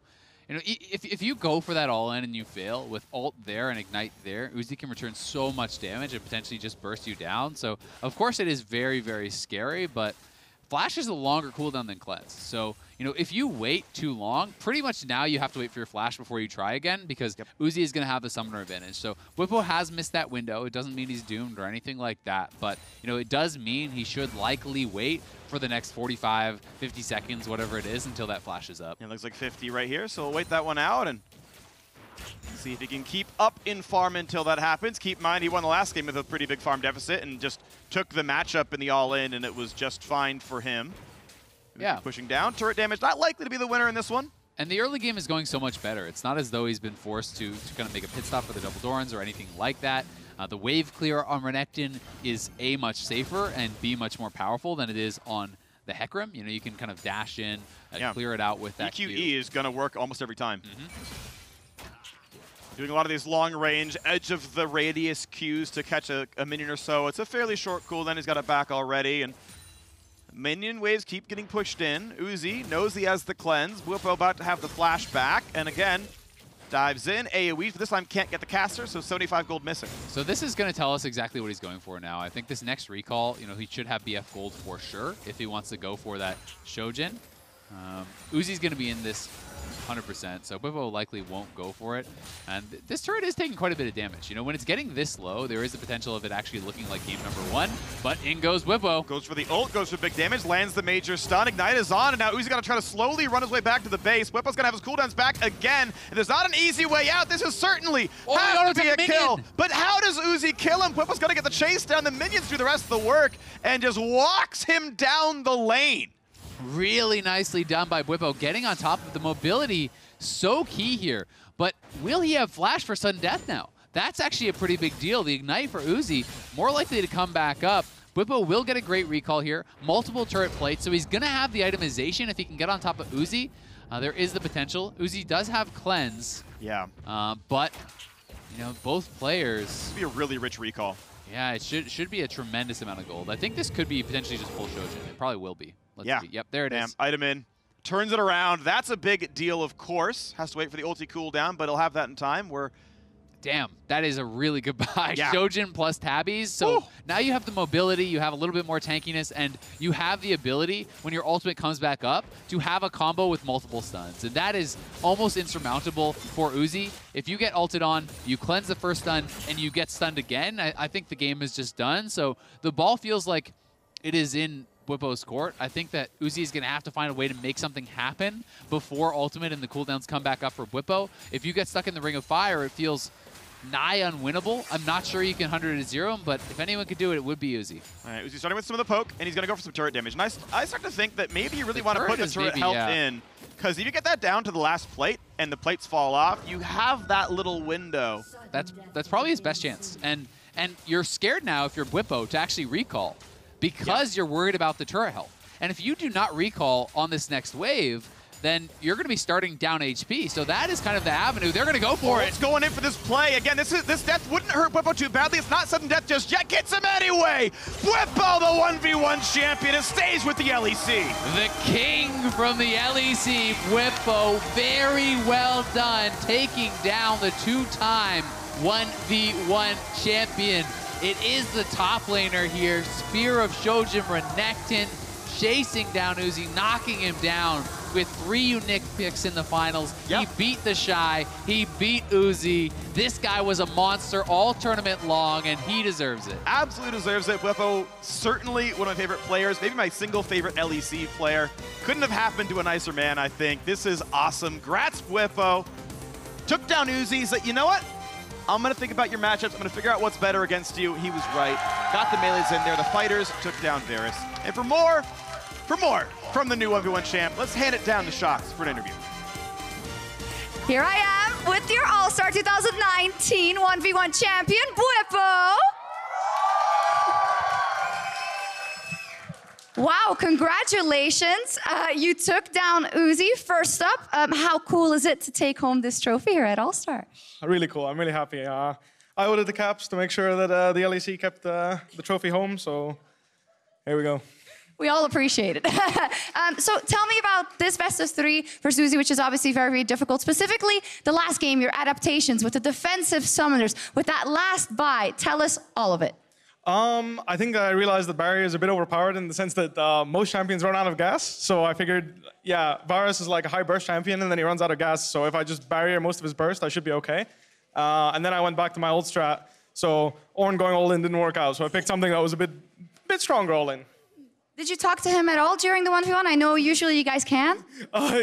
if you go for that all-in and you fail with ult there and ignite there, Uzi can return so much damage and potentially just burst you down. So, of course, it is very, very scary, but Flash is a longer cooldown than Cleanse. So, if you wait too long, pretty much now you have to wait for your Flash before you try again because Uzi is going to have the summoner advantage. So, Whippo has missed that window. It doesn't mean he's doomed or anything like that, but, it does mean he should likely wait for the next 45, 50 seconds, whatever it is, until that Flash is up. It looks like 50 right here, so we'll wait that one out and see if he can keep up in farm until that happens. Keep in mind, he won the last game with a pretty big farm deficit and just took the matchup in the all-in, and it was just fine for him. Yeah. Pushing down. Turret damage not likely to be the winner in this one. And the early game is going so much better. It's not as though he's been forced to kind of make a pit stop for the double Dorans or anything like that. The wave clear on Renekton is A, much safer, and B, much more powerful than it is on the Hecarim. You can kind of dash in and clear it out with that EQE is going to work almost every time. Doing a lot of these long-range, edge of the radius Qs to catch a minion or so. It's a fairly short cooldown. He's got it back already, and Minion waves keep getting pushed in. Uzi knows he has the cleanse. Bwipo about to have the flash back. And again, dives in. AoE, but this time can't get the caster, so 75 gold missing. So this is going to tell us exactly what he's going for now. I think this next recall, he should have BF gold for sure if he wants to go for that Shojin. Uzi's going to be in this 100%, so Bwipo likely won't go for it. And this turret is taking quite a bit of damage. When it's getting this low, there is the potential of it actually looking like game number 1, but in goes Bwipo. Goes for the ult, goes for big damage, lands the major stun. Ignite is on, and now Uzi got to try to slowly run his way back to the base. Bwipo's going to have his cooldowns back again, and there's not an easy way out. This is certainly has to be a kill. But how does Uzi kill him? Bwipo's going to get the chase down. The minions do the rest of the work and just walks him down the lane. Really nicely done by Bwipo, getting on top of the mobility. So key here. But will he have flash for sudden death now? That's actually a pretty big deal. The ignite for Uzi, more likely to come back up. Bwipo will get a great recall here. Multiple turret plates, so he's going to have the itemization if he can get on top of Uzi. There is the potential. Uzi does have cleanse. Yeah. But, both players... This would be a really rich recall. Yeah, it should be a tremendous amount of gold. I think this could be potentially just full Shojin. It probably will be. Let's see. Yep, there it is. Item in. Turns it around. That's a big deal, of course. Has to wait for the ulti cooldown, but he'll have that in time. Damn, that is a really good buy. Yeah. Shojin plus tabbies. So now you have the mobility, you have a little bit more tankiness, and you have the ability, when your ultimate comes back up, to have a combo with multiple stuns. And that is almost insurmountable for Uzi. If you get ulted on, you cleanse the first stun, and you get stunned again, I think the game is just done. So the ball feels like it is in Bwipo's court. I think that Uzi is going to have to find a way to make something happen before ultimate and the cooldowns come back up for Bwipo. If you get stuck in the Ring of Fire, it feels nigh unwinnable. I'm not sure you can 100-0 him, but if anyone could do it, it would be Uzi. All right, Uzi starting with some of the poke, and he's going to go for some turret damage. And I start to think that maybe you really want to put the turret health in, because if you get that down to the last plate and the plates fall off, you have that little window. That's probably his best chance. And you're scared now, if you're Bwipo, to actually recall, because you're worried about the turret health. And if you do not recall on this next wave, then you're going to be starting down HP. So that is kind of the avenue. They're going to go for it. It's going in for this play. Again, this death wouldn't hurt Bwipo too badly. It's not sudden death just yet. Gets him anyway. Bwipo, the 1v1 champion, and stays with the LEC. The king from the LEC, Bwipo, very well done, taking down the two-time 1v1 champion. It is the top laner here. Spear of Shojin Renekton chasing down Uzi, knocking him down with 3 unique picks in the finals. He beat the Shy. He beat Uzi. This guy was a monster all tournament long, and he deserves it. Absolutely deserves it. Bwipo, certainly one of my favorite players, maybe my single favorite LEC player. Couldn't have happened to a nicer man, I think. This is awesome. Grats, Bwipo. Took down Uzi. Said, you know what? I'm going to think about your matchups. I'm going to figure out what's better against you. He was right. Got the melees in there. The fighters took down Varus. And for more from the new 1v1 champ, let's hand it down to Shox for an interview. Here I am with your All-Star 2019 1v1 champion, Bwipo. Wow, congratulations. You took down Uzi. First up, how cool is it to take home this trophy here at All-Star? Really cool. I'm really happy. I ordered the caps to make sure that the LEC kept the trophy home, so here we go. We all appreciate it. So tell me about this best of 3 for Uzi, which is obviously very, very difficult. Specifically, the last game, your adaptations with the defensive summoners, with that last buy. Tell us all of it. I think I realized that Barrier is a bit overpowered in the sense that most champions run out of gas. So I figured, yeah, Varus is like a high burst champion, and then he runs out of gas. So if I just Barrier most of his burst, I should be okay. And then I went back to my old strat. So Ornn going all in didn't work out. So I picked something that was a bit stronger all in. Did you talk to him at all during the 1v1? I know usually you guys can.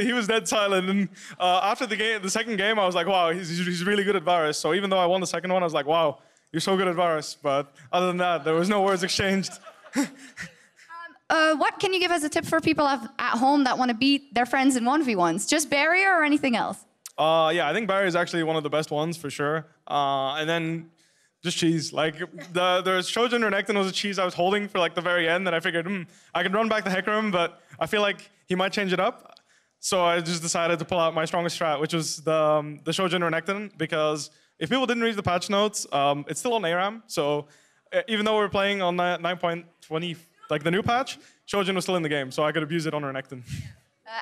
He was dead silent. And after the second game, I was like, wow, he's really good at Varus. So even though I won the second one, I was like, wow, you're so good at Varus. But other than that, there was no words exchanged. What can you give as a tip for people at home that want to beat their friends in 1v1s? Just Barrier or anything else? Yeah, I think Barrier is actually one of the best ones for sure. And then just cheese. Like the Shojin Renekton was a cheese I was holding for like the very end, and I figured, I can run back the Hecarim, but I feel like he might change it up. So I just decided to pull out my strongest strat, which was the Shojin Renekton, because if people didn't read the patch notes, it's still on ARAM. So even though we're playing on 9.20, like the new patch, Shojin was still in the game, so I could have used it on Renekton.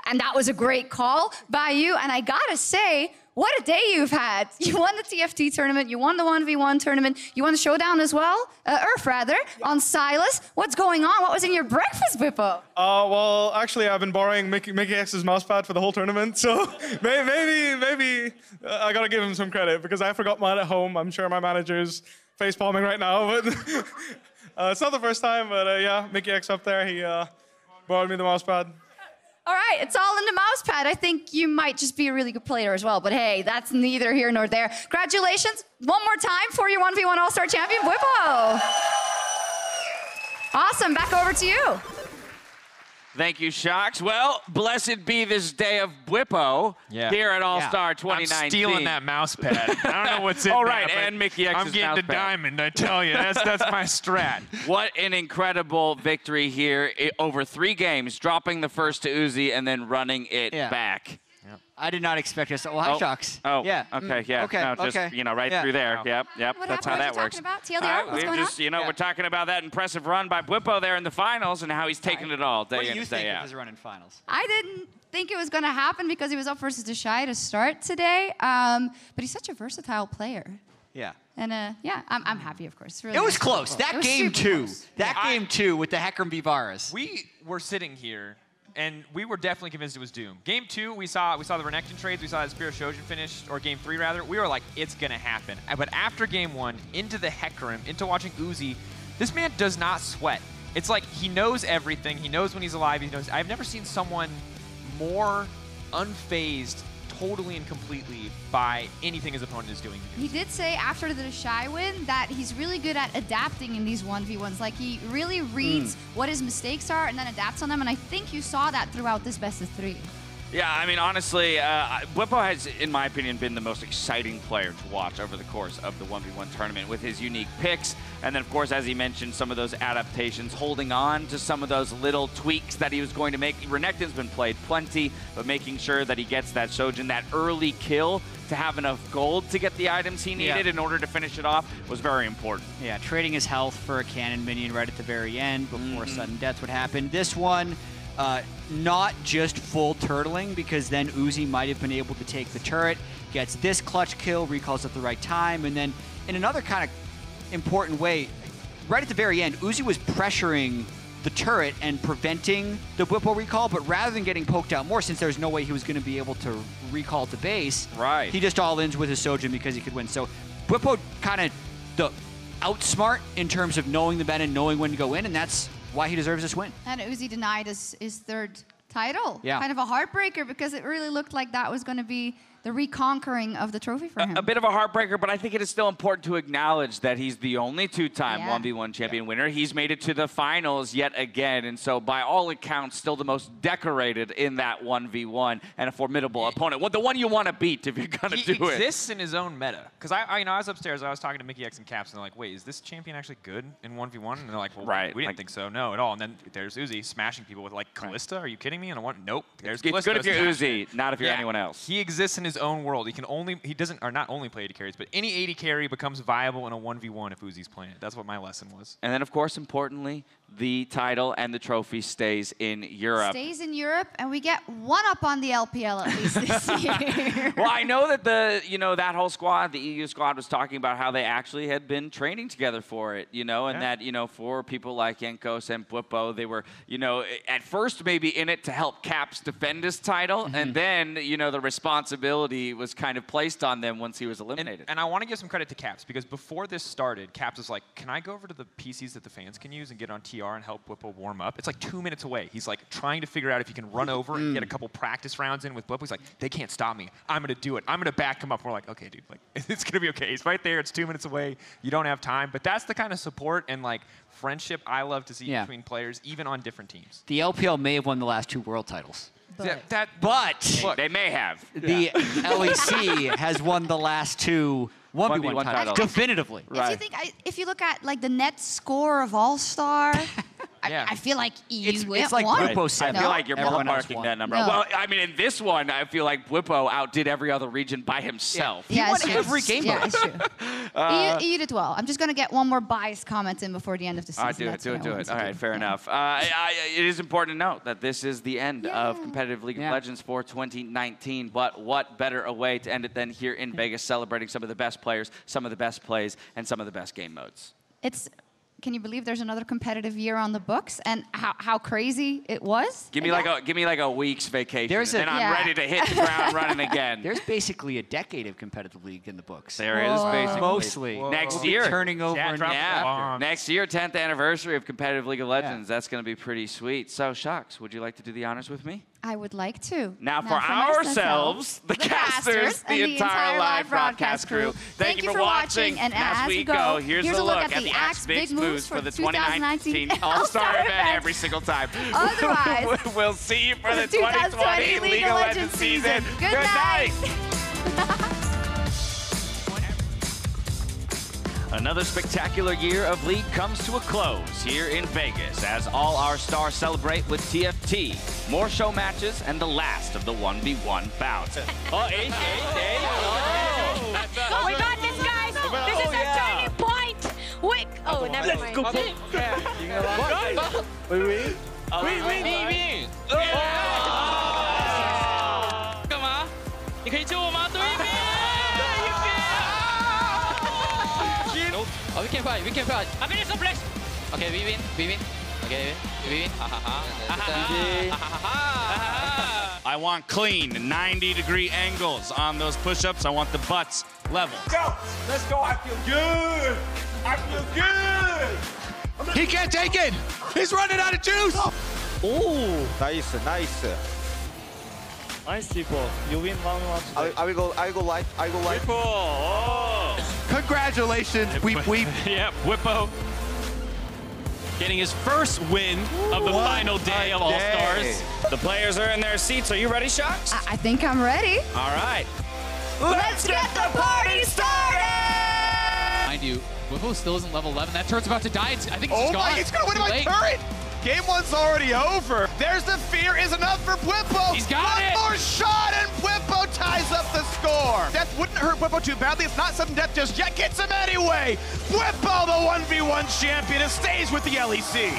And that was a great call by you. And I gotta say, what a day you've had. You won the TFT tournament, you won the 1v1 tournament, you won the showdown as well, Earth rather, on Silas. What's going on? What was in your breakfast, Bippo? Well, actually, I've been borrowing Mickey X's mousepad for the whole tournament, so maybe I gotta give him some credit because I forgot mine at home. I'm sure my manager's face palming right now, but it's not the first time. But yeah, Mickey X up there, he borrowed me the mousepad. All right, it's all in the mouse pad. I think you might just be a really good player as well, but hey, that's neither here nor there. Congratulations, one more time for your 1v1 All-Star champion, Bippo. Awesome, back over to you. Thank you, Shocks. Well, blessed be this day of Bwippo here at All-Star 2019. I'm stealing that mouse pad. I don't know what's in All there, right, but and Mickey X's I'm getting the diamond, I tell you. That's my strat. What an incredible victory here over 3 games, dropping the first to Uzi and then running it back. I did not expect us. Oh, hi, Shocks. Oh, yeah. Okay, yeah. Okay, no, just, okay. you know, right through there. Yep. What That's how that works. About? TLDR, what's going just, on? you know, we're talking about that impressive run by Bwippo there in the finals and how he's taking it all day in and day out. What do you think of his run in finals? I didn't think it was going to happen because he was up versus the Shy to start today, but he's such a versatile player. Yeah. And yeah, I'm happy, of course. Really It was nice close. football. That game two. That game two with the Hecarim Vivaris. We were sitting here, and we were definitely convinced it was Doom. Game 2, we saw the Renekton trades, we saw that Spear Shojin finish, or Game 3 rather. We were like, it's gonna happen. But after Game 1, into the Hecarim, into watching Uzi, this man does not sweat. It's like he knows everything. He knows when he's alive. He knows. I've never seen someone more unfazed, totally and completely by anything his opponent is doing. He did say after the Shy win that he's really good at adapting in these 1v1s. Like, he really reads what his mistakes are and then adapts on them, and I think you saw that throughout this best of 3. Yeah, I mean, honestly, Bwippo has, in my opinion, been the most exciting player to watch over the course of the 1v1 tournament with his unique picks. And then, of course, as he mentioned, some of those adaptations, holding on to some of those little tweaks that he was going to make. Renekton's been played plenty, but making sure that he gets that Shojin, that early kill, to have enough gold to get the items he needed in order to finish it off was very important. Yeah, trading his health for a cannon minion right at the very end before sudden death would happen. This one, not just full turtling, because then Uzi might have been able to take the turret, gets this clutch kill, recalls at the right time, and then in another kind of important way, right at the very end, Uzi was pressuring the turret and preventing the Bwippo recall, but rather than getting poked out more, since there's no way he was going to be able to recall to base, he just all-ins with his Shojin because he could win. So Bwippo kind of the outsmart in terms of knowing the meta and knowing when to go in, and that's why he deserves this win. And Uzi denied his 3rd title. Yeah. Kind of a heartbreaker because it really looked like that was going to be the reconquering of the trophy for him. A bit of a heartbreaker, but I think it is still important to acknowledge that he's the only 2-time 1v1 champion winner. He's made it to the finals yet again, and so by all accounts, still the most decorated in that 1v1 and a formidable opponent. Well, the one you want to beat if you're going to do it. He exists in his own meta. Because I was upstairs, I was talking to Mickey X and Caps, and they're like, wait, is this champion actually good in 1v1? And they're like, well, we didn't think so. No, at all. And then there's Uzi smashing people with, like, Callista. Are you kidding me? And I went, nope, there's Callista. It's good if you're Uzi, not if you're anyone else. He exists in his own world. He doesn't not only play 80 carries, but any 80 carry becomes viable in a 1v1 if Uzi's playing it. That's what my lesson was. And then, of course, importantly, the title and the trophy stays in Europe. Stays in Europe, and we get one up on the LPL at least this year. Well, I know that that whole squad, the EU squad, was talking about how they actually had been training together for it, and that, for people like Yankos and Bwippo, they were, at first maybe in it to help Caps defend his title, and then, the responsibility was kind of placed on them once he was eliminated. And I want to give some credit to Caps, because before this started, Caps was like, can I go over to the PCs that the fans can use and get on TR and help Bwippo warm up? It's like 2 minutes away. He's like trying to figure out if he can run over and get a couple practice rounds in with Bwippo. He's like, they can't stop me. I'm going to do it. I'm going to back him up. We're like, okay, dude, like it's going to be okay. He's right there. It's 2 minutes away. You don't have time. But that's the kind of support and like friendship I love to see between players, even on different teams. The LPL may have won the last 2 world titles. But look, they may have. The LEC has won the last 2 1v1 titles. Definitively. If you look at like the net score of All-Star, I feel like EU it's like won. Bwippo 7. I feel like you're marking that number. No. Well, I mean, in this one, I feel like Bwippo outdid every other region by himself. He won every game mode. Yeah, it's true. You did well. I'm just going to get one more biased comment in before the end of the season. Do it. All right, fair enough. It is important to note that this is the end of competitive League of Legends for 2019, but what better a way to end it than here in Vegas, celebrating some of the best players, some of the best plays, and some of the best game modes. Can you believe there's another competitive year on the books and how crazy it was? Give me like a week's vacation, and I'm ready to hit the ground running again. There's basically a decade of competitive league in the books. There is basically. Mostly. Next year. Turning over next year, 10th anniversary of competitive League of Legends. That's going to be pretty sweet. So, Shocks, would you like to do the honors with me? I would like to. Now for ourselves, the casters, the entire live broadcast crew, thank you for watching. And as we go, here's a look at the Axe Big Moves for the 2019 All-Star event every single time. Otherwise, we'll see you for the 2020 League of Legends season. Good night. Another spectacular year of League comes to a close here in Vegas as all our stars celebrate with TFT, more show matches, and the last of the 1v1 bouts. We got this, guys! This is our turning point! Never mind. We 干嘛？你可以救我吗？对面！ Oh, we can fight. I'm in some place. Okay, we win. Okay, we win. I want clean 90-degree angles on those push-ups. I want the butts level. Go! Let's go! I feel good! I feel good! He can't take it! He's running out of juice! Oh! Nice. Nice, people. You win 1-1. I will go live. Oh. Congratulations, Weep. Yeah, Whippo getting his first win of the final day of All-Stars. The players are in their seats. Are you ready, Shocks? I think I'm ready. All right. Let's get the party started! Mind you, Whippo still isn't level 11. That turret's about to die. I think it's just gone. He's going to win my turret! Game one's already over. There's the fear is enough for Whippo. He's got it. One more shot and Whippo ties up the score. Death wouldn't hurt Whippo too badly. It's not sudden death just yet. Gets him anyway. Whippo, the 1v1 champion, stays with the LEC.